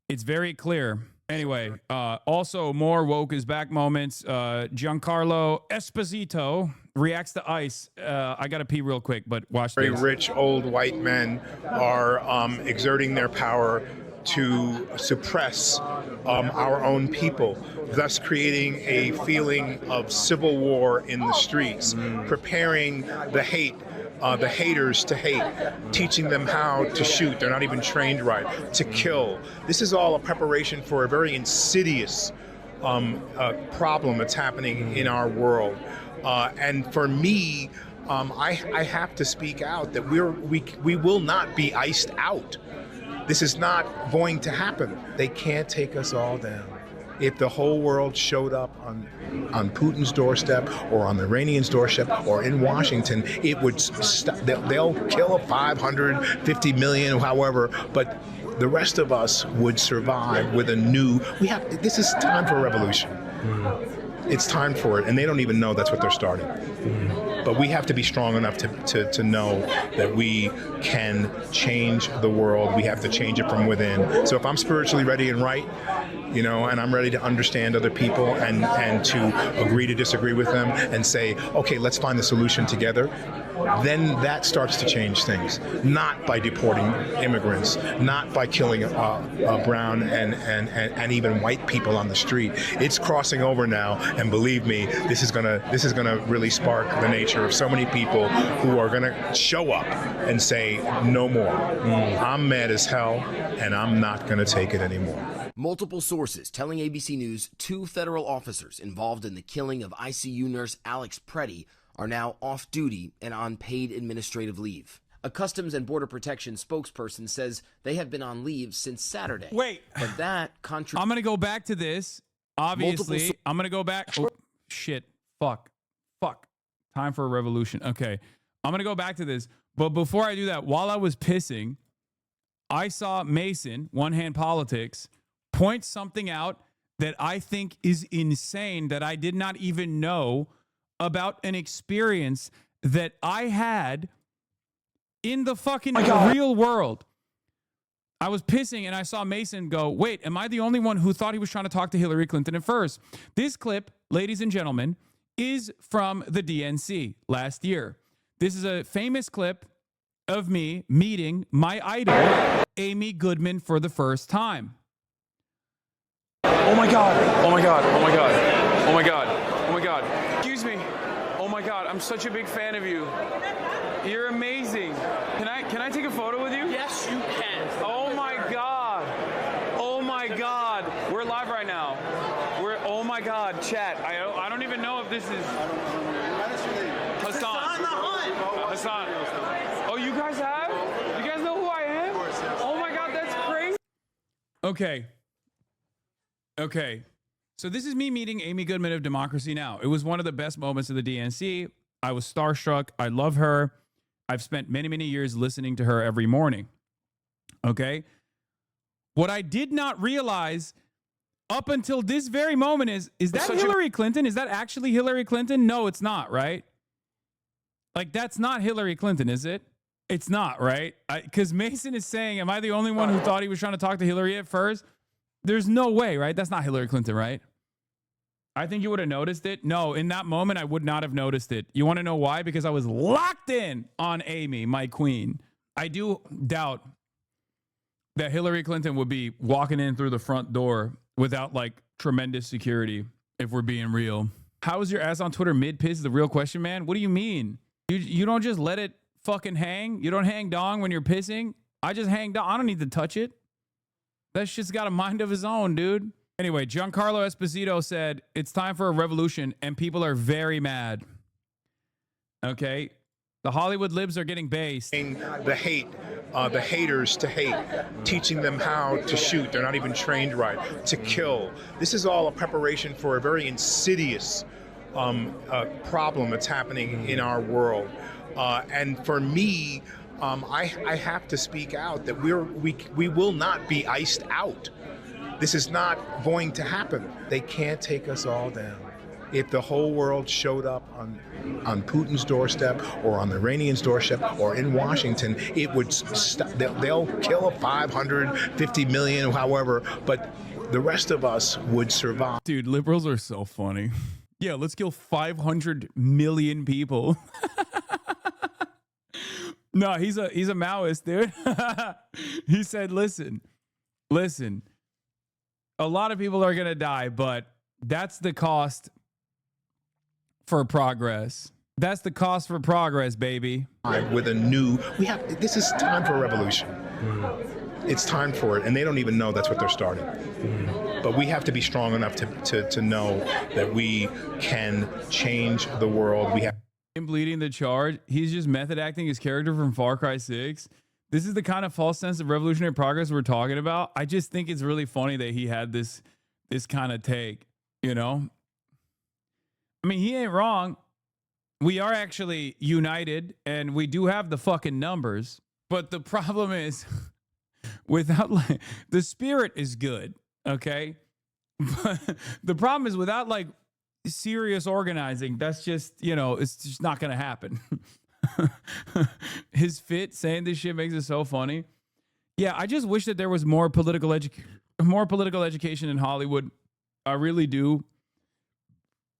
[SPEAKER 1] It's very clear. Anyway, also more Woke is back moments. Giancarlo Esposito reacts to ICE. I got to pee real quick, but watch this.
[SPEAKER 8] Very rich old white men are exerting their power to suppress our own people, thus creating a feeling of civil war in the streets, preparing the haters to hate, teaching them how to shoot. They're not even trained right, to kill. This is all a preparation for a very insidious problem that's happening in our world. And for me, I have to speak out that we will not be iced out. This is not going to happen. They can't take us all down. If the whole world showed up on Putin's doorstep or on the Iranians' doorstep or in Washington, it would stop. They'll kill 550 million, however, but the rest of us would survive with a new. This is time for a revolution. It's time for it, and they don't even know that's what they're starting. But we have to be strong enough to know that we can change the world. We have to change it from within. So if I'm spiritually ready and right, and I'm ready to understand other people and to agree to disagree with them and say, okay, let's find the solution together, then that starts to change things. Not by deporting immigrants, not by killing brown and even white people on the street. It's crossing over now, and believe me, this is gonna really spark the nature of so many people who are gonna show up and say, no more. I'm mad as hell, and I'm not gonna take it anymore.
[SPEAKER 9] Multiple sources telling ABC News 2 federal officers involved in the killing of ICU nurse Alex Preddy are now off duty and on paid administrative leave. A Customs and Border Protection spokesperson says they have been on leave since Saturday.
[SPEAKER 1] Wait.
[SPEAKER 9] But that
[SPEAKER 1] I'm going to go back to this. Obviously, I'm going to go back. Oh, shit. Fuck. Time for a revolution. Okay. I'm going to go back to this. But before I do that, while I was pissing, I saw Mason, One Hand Politics, point something out that I think is insane that I did not even know about an experience that I had in the fucking real world. I was pissing and I saw Mason go, wait, am I the only one who thought he was trying to talk to Hillary Clinton at first? This clip, ladies and gentlemen, is from the DNC last year. This is a famous clip of me meeting my idol, Amy Goodman, for the first time.
[SPEAKER 10] Oh my God. Oh my God. Oh my God. Oh my God. Oh my God. Excuse me. Oh my God.
[SPEAKER 1] God, I'm such a big fan of you. You're amazing. Can I take a photo with you?
[SPEAKER 6] Yes, you can.
[SPEAKER 1] Oh my God. Oh my God. We're live right now. Oh my God, chat. I don't even know if this is Hassan.
[SPEAKER 6] Hassan the Hunt.
[SPEAKER 1] Hassan. Oh, you guys have? You guys know who I am? Oh my God, that's crazy. Okay. So this is me meeting Amy Goodman of Democracy Now! It was one of the best moments of the DNC. I was starstruck. I love her. I've spent many, many years listening to her every morning. Okay. What I did not realize up until this very moment is that Hillary Clinton? Is that actually Hillary Clinton? No, it's not, right? Like, that's not Hillary Clinton, is it? It's not, right? Because Mason is saying, am I the only one who thought he was trying to talk to Hillary at first? There's no way, right? That's not Hillary Clinton, right? I think you would have noticed it. No, in that moment, I would not have noticed it. You want to know why? Because I was locked in on Amy, my queen. I do doubt that Hillary Clinton would be walking in through the front door without like tremendous security, if we're being real. How is your ass on Twitter mid-piss is the real question, man? What do you mean? You don't just let it fucking hang? You don't hang dong when you're pissing? I just hang dong. I don't need to touch it. That shit's got a mind of his own, dude. Anyway, Giancarlo Esposito said, it's time for a revolution, and people are very mad. Okay? The Hollywood libs are getting based.
[SPEAKER 8] The haters to hate, teaching them how to shoot. They're not even trained right, to kill. This is all a preparation for a very insidious problem that's happening in our world. And for me, I have to speak out that we will not be iced out. This is not going to happen. They can't take us all down. If the whole world showed up on Putin's doorstep or on the Iranians' doorstep or in Washington, it would stop. They'll kill 550 million, however, but the rest of us would survive.
[SPEAKER 1] Dude, liberals are so funny. Yeah, let's kill 500 million people. No, he's a Maoist, dude. He said, listen, a lot of people are going to die, but that's the cost for progress. That's the cost for progress, baby.
[SPEAKER 8] With this is time for a revolution. It's time for it, and they don't even know that's what they're starting. But we have to be strong enough to know that we can change the world. We have
[SPEAKER 1] him bleeding the charge. He's just method acting his character from Far Cry 6. This is the kind of false sense of revolutionary progress we're talking about. I just think it's really funny that he had this kind of take, you know? I mean, he ain't wrong. We are actually united and we do have the fucking numbers. But the problem is without like the spirit is good, okay? But the problem is without like serious organizing, that's just, you know, it's just not going to happen. His fit saying this shit makes it so funny. Yeah, I just wish that there was more political education in Hollywood. I really do.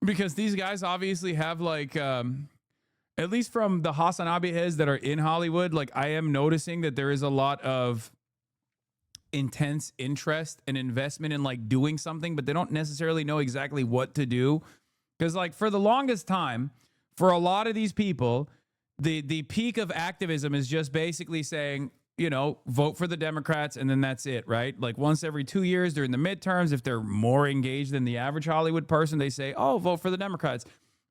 [SPEAKER 1] Because these guys obviously have like, at least from the Hasanabi heads that are in Hollywood, like I am noticing that there is a lot of intense interest and investment in like doing something, but they don't necessarily know exactly what to do. Because like for the longest time, for a lot of these people, the peak of activism is just basically saying, you know, vote for the Democrats and then that's it, right? Like once every 2 years during the midterms, if they're more engaged than the average Hollywood person, they say, oh, vote for the Democrats.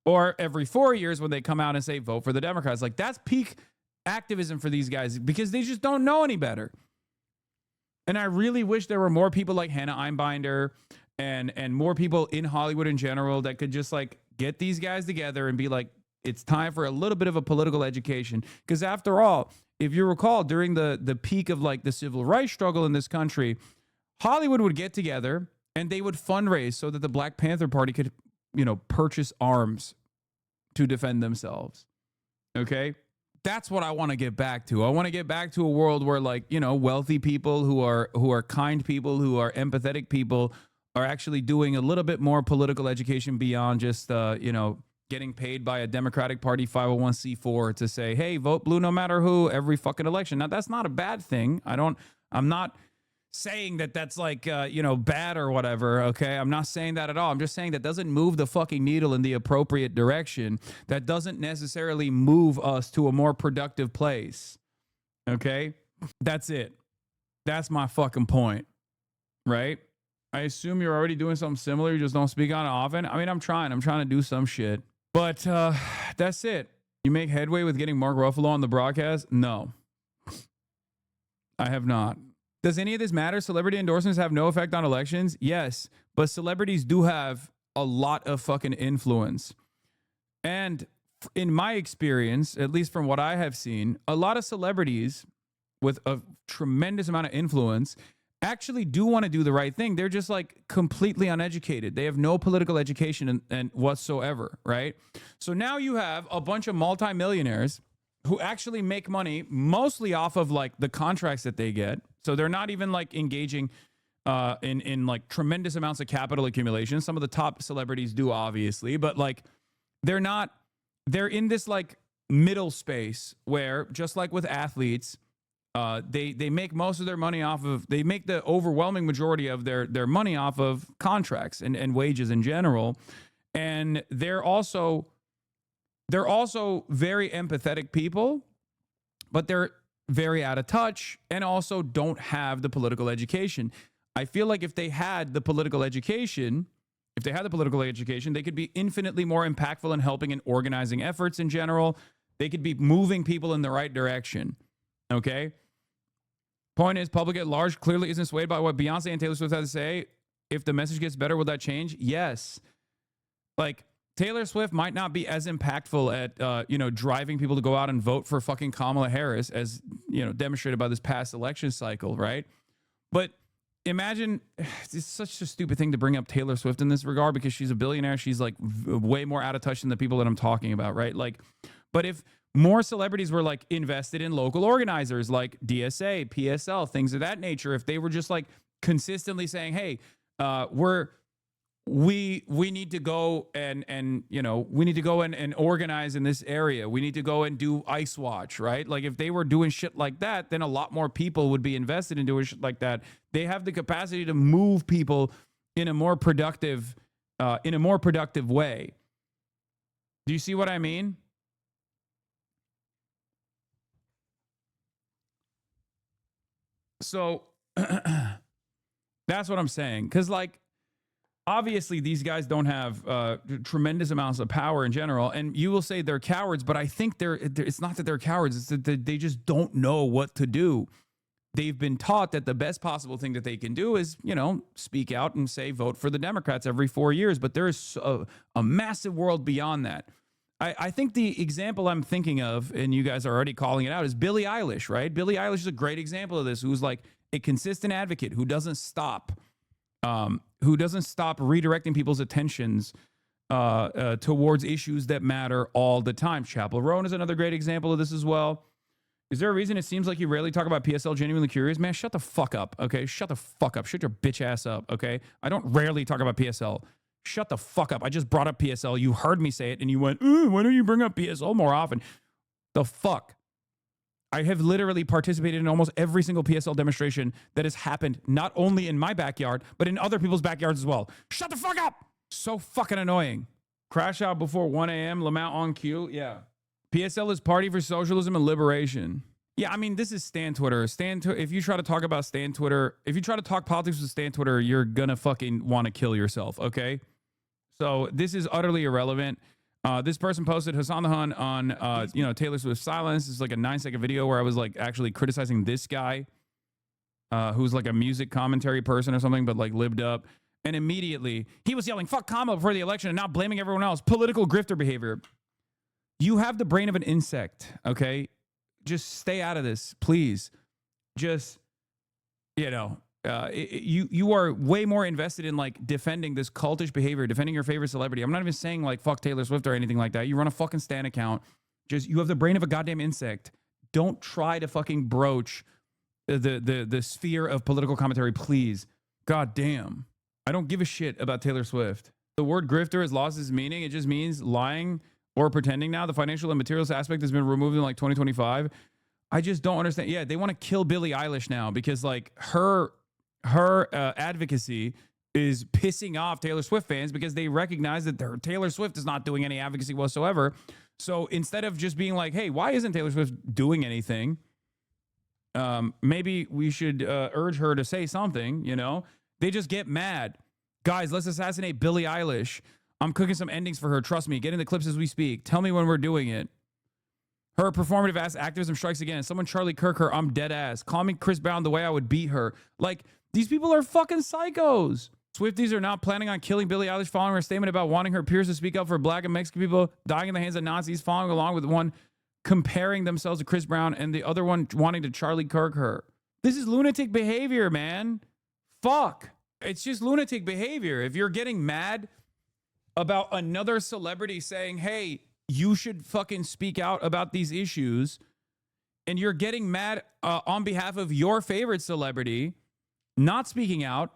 [SPEAKER 1] Or every 4 years when they come out and say, vote for the Democrats. Like that's peak activism for these guys because they just don't know any better. And I really wish there were more people like Hannah Einbinder and more people in Hollywood in general that could just like get these guys together and be like, it's time for a little bit of a political education. Because after all, if you recall, during the peak of like the civil rights struggle in this country, Hollywood would get together and they would fundraise so that the Black Panther Party could, you know, purchase arms to defend themselves. Okay? That's what I want to get back to. I want to get back to a world where like, you know, wealthy people who are kind people, who are empathetic people are actually doing a little bit more political education beyond just, you know, getting paid by a Democratic Party 501c4 to say, hey, vote blue no matter who every fucking election. Now, that's not a bad thing. I'm not saying that that's like, bad or whatever. Okay. I'm not saying that at all. I'm just saying that doesn't move the fucking needle in the appropriate direction. That doesn't necessarily move us to a more productive place. Okay. That's it. That's my fucking point. Right. I assume you're already doing something similar. You just don't speak on it often. I mean, I'm trying to do some shit, but that's it. You make headway with getting Mark Ruffalo on the broadcast? No, I have not. Does any of this matter? Celebrity endorsements have no effect on elections? Yes, but celebrities do have a lot of fucking influence. And in my experience, at least from what I have seen, a lot of celebrities with a tremendous amount of influence actually do want to do the right thing. They're just like completely uneducated. They have no political education and whatsoever, right? So now you have a bunch of multimillionaires who actually make money mostly off of like the contracts that they get. So they're not even like engaging in like tremendous amounts of capital accumulation. Some of the top celebrities do, obviously, but like they're in this like middle space where, just like with athletes, they make most of their money they make the overwhelming majority of their money off of contracts and wages in general. And they're also very empathetic people, but they're very out of touch and also don't have the political education. I feel like if they had the political education, they could be infinitely more impactful in helping and organizing efforts in general. They could be moving people in the right direction. Okay? Point is, public at large clearly isn't swayed by what Beyonce and Taylor Swift have to say. If the message gets better, will that change? Yes. Like, Taylor Swift might not be as impactful at, driving people to go out and vote for fucking Kamala Harris as, demonstrated by this past election cycle, right? But imagine, it's such a stupid thing to bring up Taylor Swift in this regard because she's a billionaire. She's like way more out of touch than the people that I'm talking about, right? Like, but if more celebrities were like invested in local organizers like DSA, PSL, things of that nature, if they were just like consistently saying, hey, we need to go and we need to go and organize in this area. We need to go and do Ice Watch, right? Like if they were doing shit like that, then a lot more people would be invested in doing shit like that. They have the capacity to move people in a more productive way. Do you see what I mean? So that's what I'm saying. Because like, obviously, these guys don't have tremendous amounts of power in general, and you will say they're cowards, but I think it's not that they're cowards, it's that they just don't know what to do. They've been taught that the best possible thing that they can do is, speak out and say, vote for the Democrats every 4 years, but there is a massive world beyond that. I think the example I'm thinking of, and you guys are already calling it out, is Billie Eilish, right? Billie Eilish is a great example of this, who's like a consistent advocate who doesn't stop redirecting people's attentions towards issues that matter all the time. Chappell Roan is another great example of this as well. Is there a reason it seems like you rarely talk about PSL Genuinely Curious? Man, shut the fuck up, okay? Shut the fuck up. Shut your bitch ass up, okay? I don't rarely talk about PSL. Shut the fuck up. I just brought up PSL. You heard me say it, and you went, why don't you bring up PSL more often? The fuck? I have literally participated in almost every single PSL demonstration that has happened, not only in my backyard, but in other people's backyards as well. Shut the fuck up! So fucking annoying. Crash out before 1 a.m., Lamont on cue. Yeah. PSL is Party for Socialism and Liberation. Yeah, I mean, this is Stan Twitter. If you try to talk about Stan Twitter, if you try to talk politics with Stan Twitter, you're gonna fucking want to kill yourself, okay? So this is utterly irrelevant. This person posted Hassan the Hun on, Taylor Swift's silence. It's like a 9-second video where I was like actually criticizing this guy, who's like a music commentary person or something, but like lived up. And immediately he was yelling, fuck Kamala before the election and now blaming everyone else. Political grifter behavior. You have the brain of an insect, okay? Just stay out of this, please. Just, you are way more invested in like defending this cultish behavior, defending your favorite celebrity. I'm not even saying like fuck Taylor Swift or anything like that. You run a fucking Stan account. You have the brain of a goddamn insect. Don't try to fucking broach the sphere of political commentary, please. God damn. I don't give a shit about Taylor Swift. The word grifter has lost its meaning. It just means lying or pretending now. The financial and materials aspect has been removed in like 2025. I just don't understand. Yeah, they want to kill Billie Eilish now because like her her advocacy is pissing off Taylor Swift fans because they recognize that Taylor Swift is not doing any advocacy whatsoever. So instead of just being like, hey, why isn't Taylor Swift doing anything? Maybe we should urge her to say something, you know? They just get mad. Guys, let's assassinate Billie Eilish. I'm cooking some endings for her. Trust me. Get in the clips as we speak. Tell me when we're doing it. Her performative ass activism strikes again. Someone Charlie Kirk her. I'm dead ass. Call me Chris Brown the way I would beat her. Like, these people are fucking psychos. Swifties are not planning on killing Billie Eilish following her statement about wanting her peers to speak up for black and Mexican people dying in the hands of Nazis, following along with one comparing themselves to Chris Brown and the other one wanting to Charlie Kirk her. This is lunatic behavior, man. Fuck. It's just lunatic behavior. If you're getting mad about another celebrity saying, hey, you should fucking speak out about these issues, and you're getting mad on behalf of your favorite celebrity not speaking out,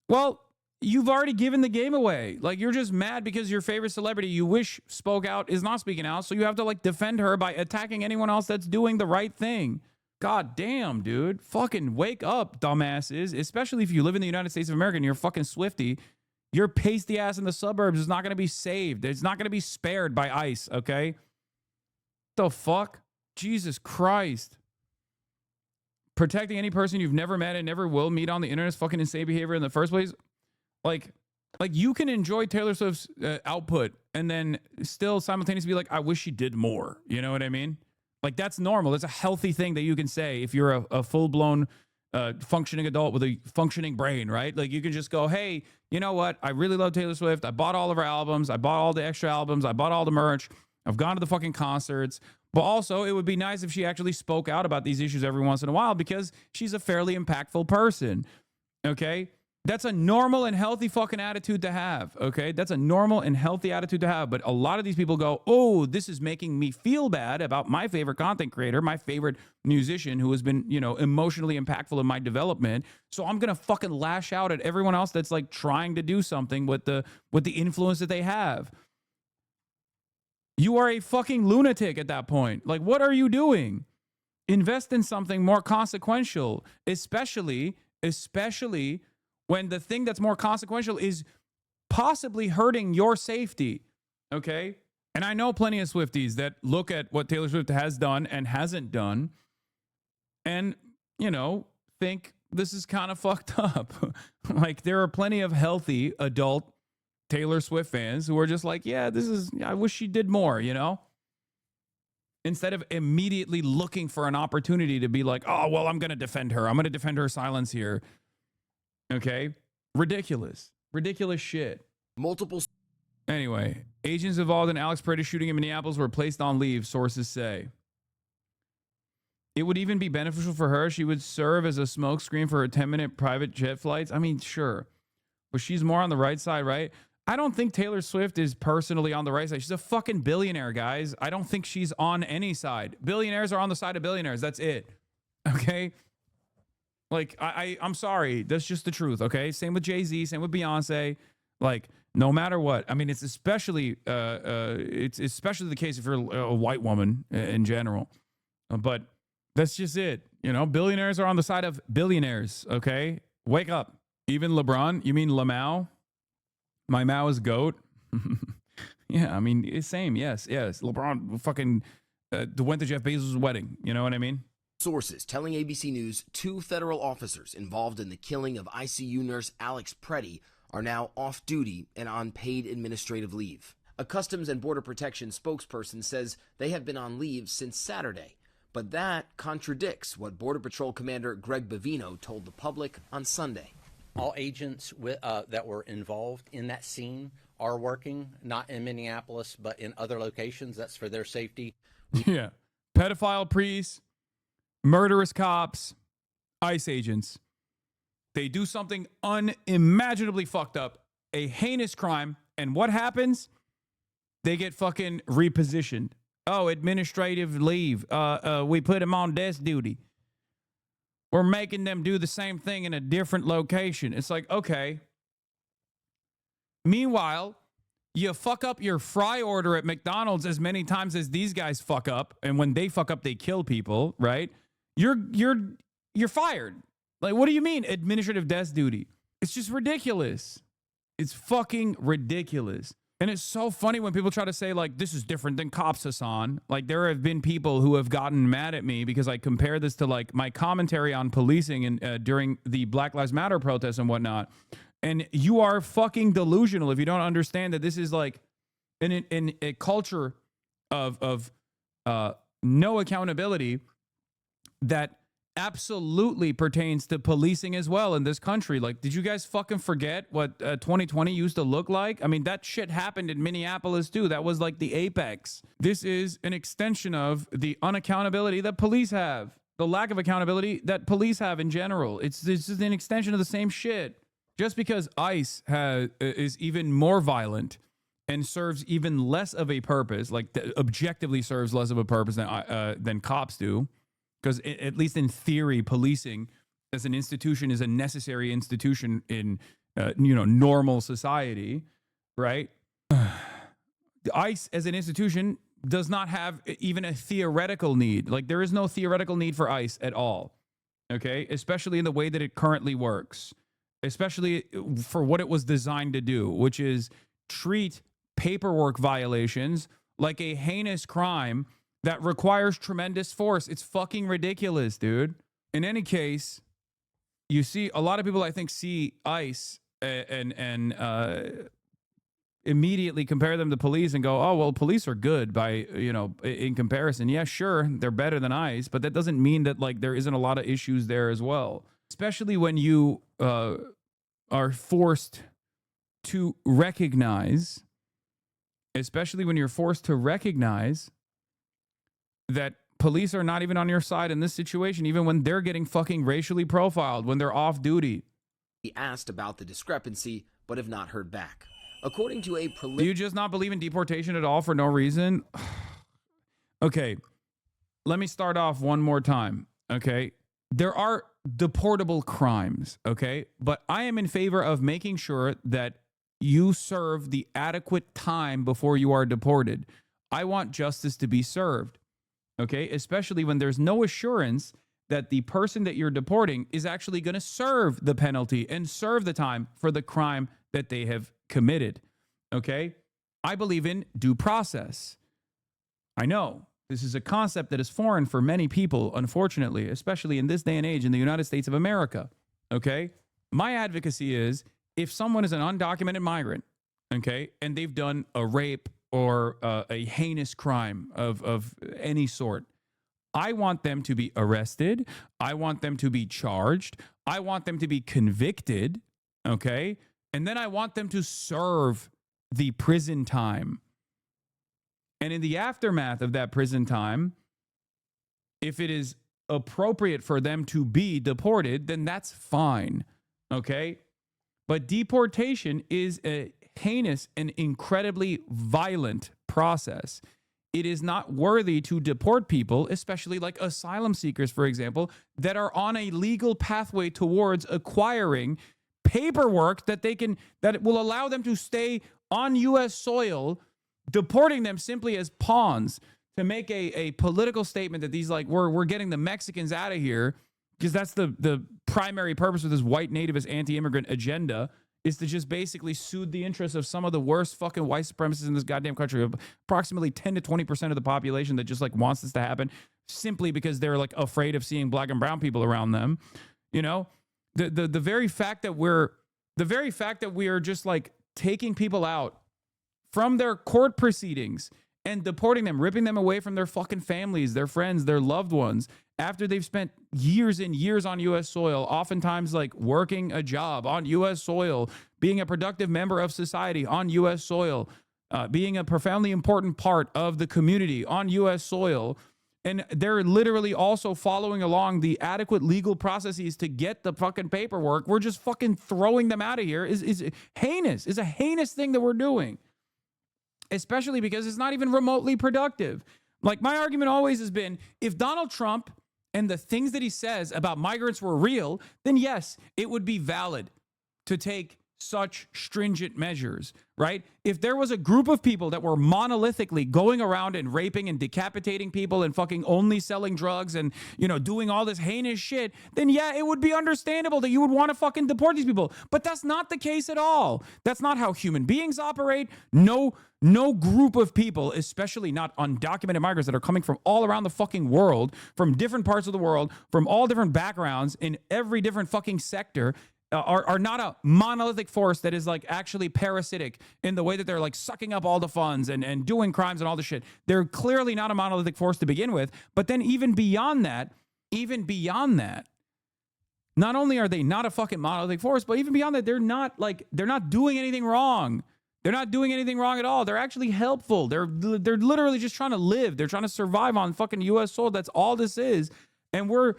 [SPEAKER 1] well, you've already given the game away. Like, you're just mad because your favorite celebrity you wish spoke out is not speaking out, so you have to, like, defend her by attacking anyone else that's doing the right thing. God damn, dude. Fucking wake up, dumbasses. Especially if you live in the United States of America and you're fucking Swifty. Your pasty ass in the suburbs is not going to be saved. It's not going to be spared by ICE, okay? The fuck? Jesus Christ. Protecting any person you've never met and never will meet on the internet is fucking insane behavior in the first place. Like you can enjoy Taylor Swift's output and then still simultaneously be like, I wish she did more. You know what I mean? Like, that's normal. That's a healthy thing that you can say if you're a full-blown functioning adult with a functioning brain, right? Like, you can just go, hey, you know what? I really love Taylor Swift. I bought all of her albums. I bought all the extra albums. I bought all the merch. I've gone to the fucking concerts. But also, it would be nice if she actually spoke out about these issues every once in a while because she's a fairly impactful person, okay? That's a normal and healthy fucking attitude to have, okay? That's a normal and healthy attitude to have. But a lot of these people go, oh, this is making me feel bad about my favorite content creator, my favorite musician who has been, you know, emotionally impactful in my development. So I'm going to fucking lash out at everyone else that's like trying to do something with the influence that they have. You are a fucking lunatic at that point. Like, what are you doing? Invest in something more consequential, especially when the thing that's more consequential is possibly hurting your safety, okay? And I know plenty of Swifties that look at what Taylor Swift has done and hasn't done and, you know, think this is kind of fucked up. Like, there are plenty of healthy adult Taylor Swift fans who are just like, yeah, I wish she did more, you know? Instead of immediately looking for an opportunity to be like, oh, well, I'm going to defend her. I'm going to defend her silence here. Okay? Ridiculous shit. Anyway, agents involved in Alex Paredes shooting in Minneapolis were placed on leave, sources say. It would even be beneficial for her. She would serve as a smokescreen for her 10-minute private jet flights. I mean, sure. But she's more on the right side, right? I don't think Taylor Swift is personally on the right side. She's a fucking billionaire, guys. I don't think she's on any side. Billionaires are on the side of billionaires. That's it. Okay? Like, I'm sorry. That's just the truth, okay? Same with Jay-Z, same with Beyonce. Like, no matter what. I mean, it's especially the case if you're a white woman in general. But that's just it. You know, billionaires are on the side of billionaires, okay? Wake up. Even LeBron, you mean Lamau? My Mao is GOAT? Yeah, I mean, it's same. Yes. LeBron fucking went to Jeff Bezos' wedding. You know what I mean?
[SPEAKER 9] Sources telling ABC News 2 federal officers involved in the killing of ICU nurse Alex Preddy are now off duty and on paid administrative leave. A Customs and Border Protection spokesperson says they have been on leave since Saturday, but that contradicts what Border Patrol Commander Greg Bavino told the public on Sunday.
[SPEAKER 10] All agents that were involved in that scene are working, not in Minneapolis, but in other locations. That's for their safety.
[SPEAKER 1] Yeah. Pedophile priests, murderous cops, ICE agents. They do something unimaginably fucked up, a heinous crime, and what happens? They get fucking repositioned. Oh, administrative leave. We put them on desk duty. We're making them do the same thing in a different location. It's like, okay. Meanwhile, you fuck up your fry order at McDonald's as many times as these guys fuck up, and when they fuck up, they kill people, right? You're fired. Like, what do you mean administrative desk duty? It's just ridiculous. It's fucking ridiculous. And it's so funny when people try to say, like, this is different than cops, Hassan. Like, there have been people who have gotten mad at me because I compare this to, like, my commentary on policing and during the Black Lives Matter protests and whatnot. And you are fucking delusional if you don't understand that this is, like, in a culture of no accountability that absolutely pertains to policing as well in this country. Like, did you guys fucking forget what 2020 used to look like? I mean, that shit happened in Minneapolis too. That was like the apex. This is an extension of the unaccountability that police have, the lack of accountability that police have in general. It's just an extension of the same shit. Just because ICE is even more violent and serves even less of a purpose, like objectively serves less of a purpose than cops do, because at least in theory, policing as an institution is a necessary institution in normal society, right? The ICE as an institution does not have even a theoretical need. Like, there is no theoretical need for ICE at all, okay? Especially in the way that it currently works, especially for what it was designed to do, which is treat paperwork violations like a heinous crime that requires tremendous force. It's fucking ridiculous, dude. In any case, you see a lot of people, I think, see ICE and immediately compare them to police and go, oh, well, police are good by, in comparison. Yeah, sure, they're better than ICE, but that doesn't mean that, like, there isn't a lot of issues there as well. Especially when you are forced to recognize, that police are not even on your side in this situation, even when they're getting fucking racially profiled, when they're off duty.
[SPEAKER 9] He asked about the discrepancy, but have not heard back. According to a
[SPEAKER 1] Do you just not believe in deportation at all for no reason? Okay, let me start off one more time, okay? There are deportable crimes, okay? But I am in favor of making sure that you serve the adequate time before you are deported. I want justice to be served. Okay, especially when there's no assurance that the person that you're deporting is actually going to serve the penalty and serve the time for the crime that they have committed. Okay, I believe in due process. I know this is a concept that is foreign for many people, unfortunately, especially in this day and age in the United States of America. Okay, my advocacy is if someone is an undocumented migrant, okay, and they've done a rape or a heinous crime of any sort, I want them to be arrested. I want them to be charged. I want them to be convicted, okay? And then I want them to serve the prison time. And in the aftermath of that prison time, if it is appropriate for them to be deported, then that's fine, okay? But deportation is a heinous and incredibly violent process. It is not worthy to deport people, especially like asylum seekers, for example, that are on a legal pathway towards acquiring paperwork that will allow them to stay on U.S. soil, deporting them simply as pawns to make a political statement that these, like, we're getting the Mexicans out of here, because that's the primary purpose of this white nativist anti-immigrant agenda, is to just basically soothe the interests of some of the worst fucking white supremacists in this goddamn country, approximately 10 to 20% of the population that just, like, wants this to happen simply because they're, like, afraid of seeing black and brown people around them. You know, the very fact that we are just, like, taking people out from their court proceedings and deporting them, ripping them away from their fucking families, their friends, their loved ones, after they've spent years and years on U.S. soil, oftentimes, like, working a job on U.S. soil, being a productive member of society on U.S. soil, being a profoundly important part of the community on U.S. soil. And they're literally also following along the adequate legal processes to get the fucking paperwork. We're just fucking throwing them out of here is heinous. It's a heinous thing that we're doing, especially because it's not even remotely productive. Like, my argument always has been, if Donald Trump and the things that he says about migrants were real, then yes, it would be valid to take such stringent measures, right? If there was a group of people that were monolithically going around and raping and decapitating people and fucking only selling drugs and, you know, doing all this heinous shit, then yeah, it would be understandable that you would want to fucking deport these people. But that's not the case at all. That's not how human beings operate. No group of people, especially not undocumented migrants that are coming from all around the fucking world, from different parts of the world, from all different backgrounds in every different fucking sector, are not a monolithic force that is like actually parasitic in the way that they're like sucking up all the funds and doing crimes and all the shit. They're clearly not a monolithic force to begin with. But then even beyond that, not only are they not a fucking monolithic force, but even beyond that, they're not doing anything wrong. They're not doing anything wrong at all. They're actually helpful. They're literally just trying to live. They're trying to survive on fucking U.S. soil. That's all this is. And we're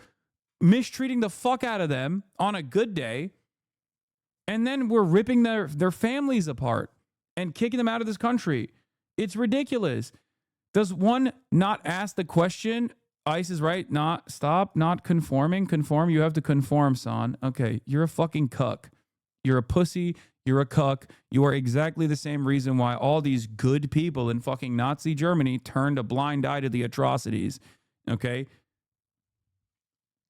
[SPEAKER 1] mistreating the fuck out of them on a good day. And then we're ripping their families apart and kicking them out of this country. It's ridiculous. Does one not ask the question? ICE is right. Not conforming. Conform. You have to conform, son. Okay, you're a fucking cuck. You're a pussy. You're a cuck. You are exactly the same reason why all these good people in fucking Nazi Germany turned a blind eye to the atrocities. Okay?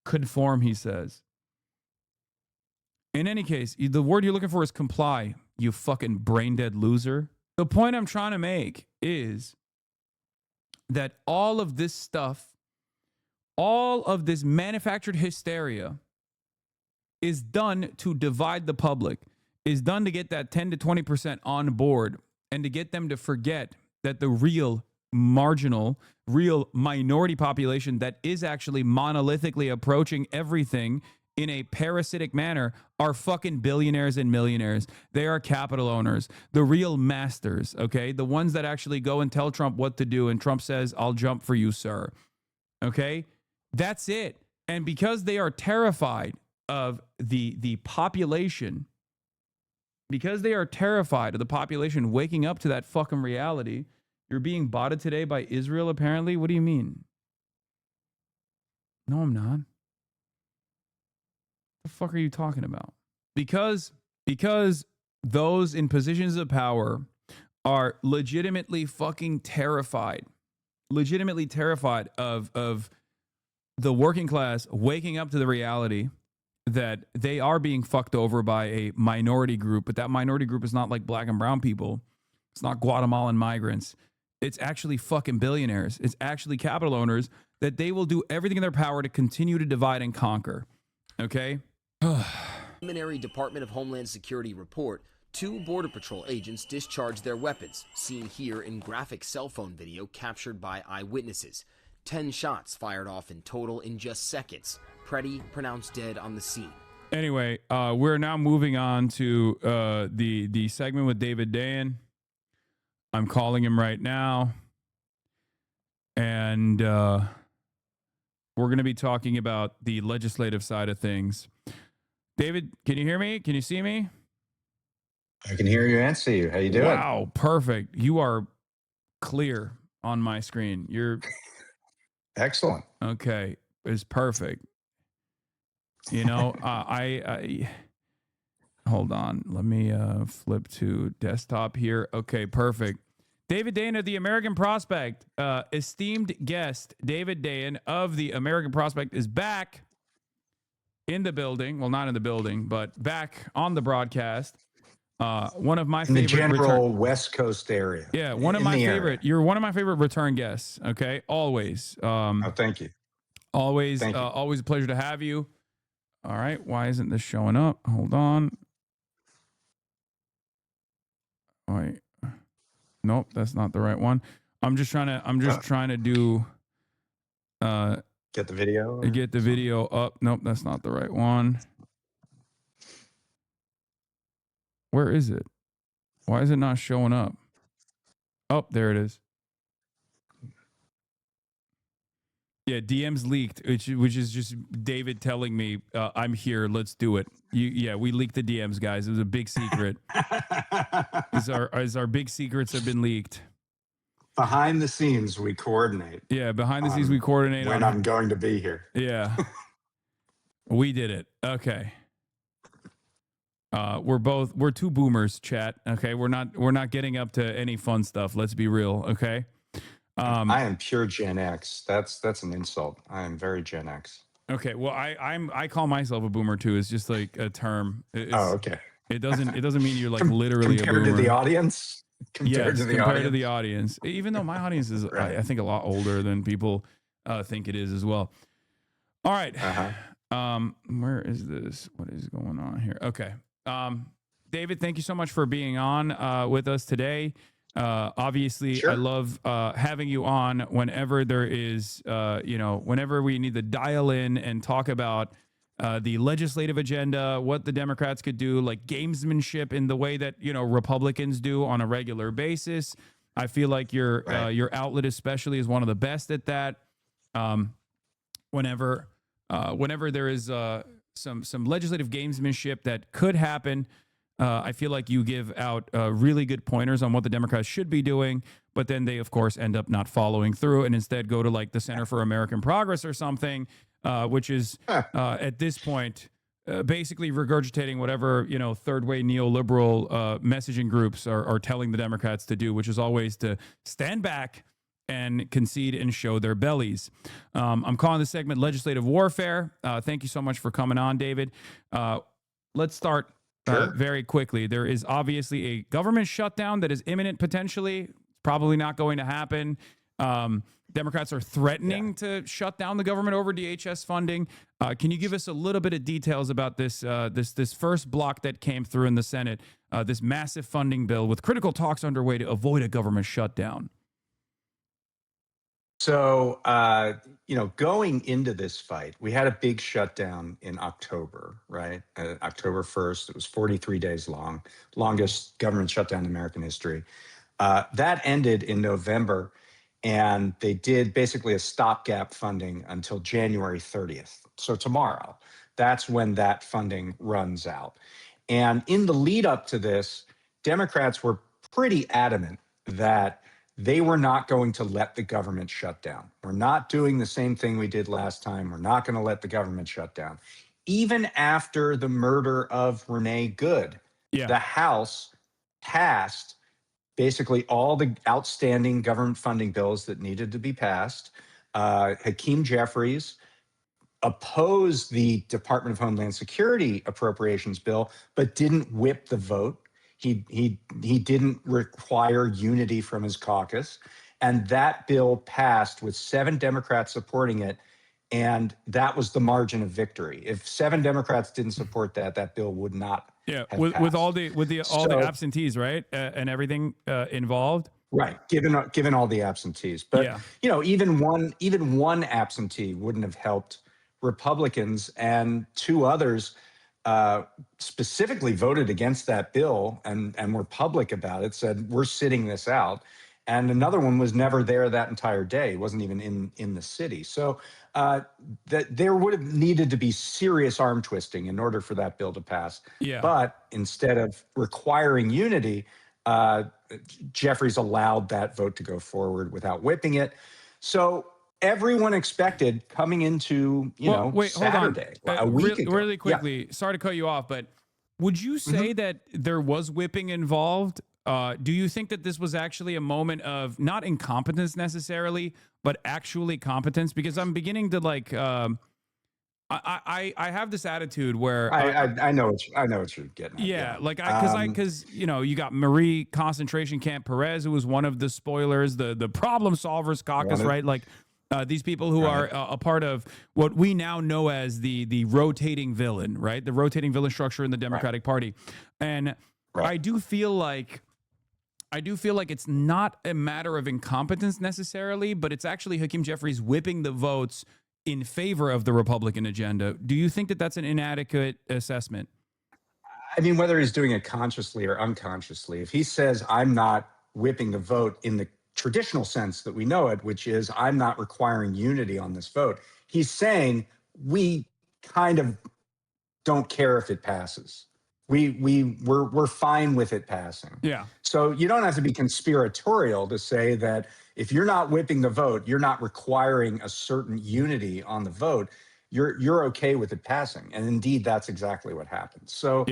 [SPEAKER 1] Conform, he says. In any case, the word you're looking for is comply, you fucking brain-dead loser. The point I'm trying to make is that all of this stuff, all of this manufactured hysteria is done to divide the public, is done to get that 10 to 20% on board and to get them to forget that the real marginal, real minority population that is actually monolithically approaching everything in a parasitic manner are fucking billionaires and millionaires. They are capital owners, the real masters, okay? The ones that actually go and tell Trump what to do, and Trump says, I'll jump for you, sir. Okay? That's it. And because they are terrified of the population, because they are terrified of the population waking up to that fucking reality, you're being botted today by Israel, apparently? What do you mean? No, I'm not. The fuck are you talking about? Because those in positions of power are legitimately fucking terrified of the working class waking up to the reality that they are being fucked over by a minority group, but that minority group is not like black and brown people. It's not Guatemalan migrants. It's actually fucking billionaires. It's actually capital owners that they will do everything in their power to continue to divide and conquer. Okay?
[SPEAKER 9] Preliminary Department of Homeland Security report, 2 Border Patrol agents discharged their weapons, seen here in graphic cell phone video captured by eyewitnesses. 10 shots fired off in total in just seconds. Preddy pronounced dead on the scene.
[SPEAKER 1] Anyway, we're now moving on to the segment with David Dayen. I'm calling him right now. And we're going to be talking about the legislative side of things. David, can you hear me? Can you see me?
[SPEAKER 11] I can hear you and see you. How you doing?
[SPEAKER 1] Wow, perfect. You are clear on my screen. You're
[SPEAKER 11] excellent.
[SPEAKER 1] Okay, it's perfect. You know, I hold on. Let me flip to desktop here. Okay, perfect. David Dayen of the American Prospect, esteemed guest David Dayen of the American Prospect is back in the building. Well, not in the building, but back on the broadcast. One of my
[SPEAKER 11] in the
[SPEAKER 1] favorite
[SPEAKER 11] general West Coast area.
[SPEAKER 1] Yeah, one of my favorite. You're one of my favorite return guests. Okay, always.
[SPEAKER 11] Oh, thank you.
[SPEAKER 1] Always,
[SPEAKER 11] Thank you.
[SPEAKER 1] Always a pleasure to have you. All right, why isn't this showing up? Hold on. Wait. Nope, that's not the right one. I'm just trying to do
[SPEAKER 11] get the video.
[SPEAKER 1] Get the video up. Nope, that's not the right one. Where is it? Why is it not showing up? Oh, there it is. Yeah, DMs leaked, which is just David telling me, I'm here, let's do it. Yeah, we leaked the DMs, guys. It was a big secret. As our big secrets have been leaked.
[SPEAKER 11] Behind the scenes, we coordinate.
[SPEAKER 1] Yeah, behind the scenes, we coordinate.
[SPEAKER 11] When I'm going to be here.
[SPEAKER 1] Yeah. We did it. Okay. We're two boomers, chat. Okay, we're not getting up to any fun stuff. Let's be real. Okay.
[SPEAKER 11] I am pure Gen X. That's an insult. I am very Gen X.
[SPEAKER 1] Okay. Well, I call myself a boomer too. It's just like a term.
[SPEAKER 11] Oh, okay.
[SPEAKER 1] It doesn't mean you're like literally a boomer.
[SPEAKER 11] Compared to the audience. Compared
[SPEAKER 1] to the audience. Even though my audience is,
[SPEAKER 11] Right.
[SPEAKER 1] I think, a lot older than people think it is as well. All right. Where is this? What is going on here? Okay. David, thank you so much for being on with us today. Obviously,
[SPEAKER 11] Sure.
[SPEAKER 1] I love having you on whenever there is, whenever we need to dial in and talk about the legislative agenda, what the Democrats could do, like gamesmanship in the way that, Republicans do on a regular basis. I feel like your outlet especially is one of the best at that. Whenever there is some legislative gamesmanship that could happen, I feel like you give out really good pointers on what the Democrats should be doing, but then they, of course, end up not following through and instead go to like the Center for American Progress or something, which is at this point basically regurgitating whatever, third way neoliberal messaging groups are telling the Democrats to do, which is always to stand back and concede and show their bellies. I'm calling this segment Legislative Warfare. Thank you so much for coming on, David. Let's start very quickly. There is obviously a government shutdown that is imminent potentially. Probably not going to happen. Democrats are threatening to shut down the government over DHS funding. Can you give us a little bit of details about this this first block that came through in the Senate, this massive funding bill with critical talks underway to avoid a government shutdown?
[SPEAKER 11] So, going into this fight, we had a big shutdown in October, right? October 1st. It was 43 days long, longest government shutdown in American history. That ended in November, and they did basically a stopgap funding until January 30th. So tomorrow, that's when that funding runs out. And in the lead up to this, Democrats were pretty adamant that they were not going to let the government shut down. We're not doing the same thing we did last time. We're not going to let the government shut down. Even after the murder of Renee Good, the House passed basically all the outstanding government funding bills that needed to be passed. Hakeem Jeffries opposed the Department of Homeland Security appropriations bill, but didn't whip the vote. He didn't require unity from his caucus, and that bill passed with 7 Democrats supporting it, and that was the margin of victory. If 7 Democrats didn't support that, that bill would not. Have
[SPEAKER 1] with
[SPEAKER 11] passed.
[SPEAKER 1] all the absentees, right, and everything involved.
[SPEAKER 11] Right, given all the absentees, but even one absentee wouldn't have helped Republicans, and 2 others specifically voted against that bill and were public about it, said we're sitting this out. And another one was never there that entire day, wasn't even in the city. So that there would have needed to be serious arm twisting in order for that bill to pass. But instead of requiring unity, Jeffries allowed that vote to go forward without whipping it. So everyone expected coming into, Saturday, a week ago.
[SPEAKER 1] Really quickly, sorry to cut you off, but would you say that there was whipping involved? Do you think that this was actually a moment of not incompetence necessarily, but actually competence? Because I'm beginning to like, I have this attitude where
[SPEAKER 11] I know what you're getting at.
[SPEAKER 1] Yeah, like because you got Marie Concentration Camp Perez, who was one of the spoilers, the problem solvers caucus, right? Like these people who are a part of what we now know as the rotating villain, right? The rotating villain structure in the Democratic Party, and I do feel like it's not a matter of incompetence necessarily, but it's actually Hakeem Jeffries whipping the votes in favor of the Republican agenda. Do you think that that's an inadequate assessment?
[SPEAKER 11] I mean, whether he's doing it consciously or unconsciously, if he says, I'm not whipping the vote in the traditional sense that we know it, which is I'm not requiring unity on this vote, he's saying we kind of don't care if it passes. We're fine with it passing.
[SPEAKER 1] Yeah.
[SPEAKER 11] So you don't have to be conspiratorial to say that if you're not whipping the vote, you're not requiring a certain unity on the vote. You're okay with it passing, and indeed, that's exactly what happened. So,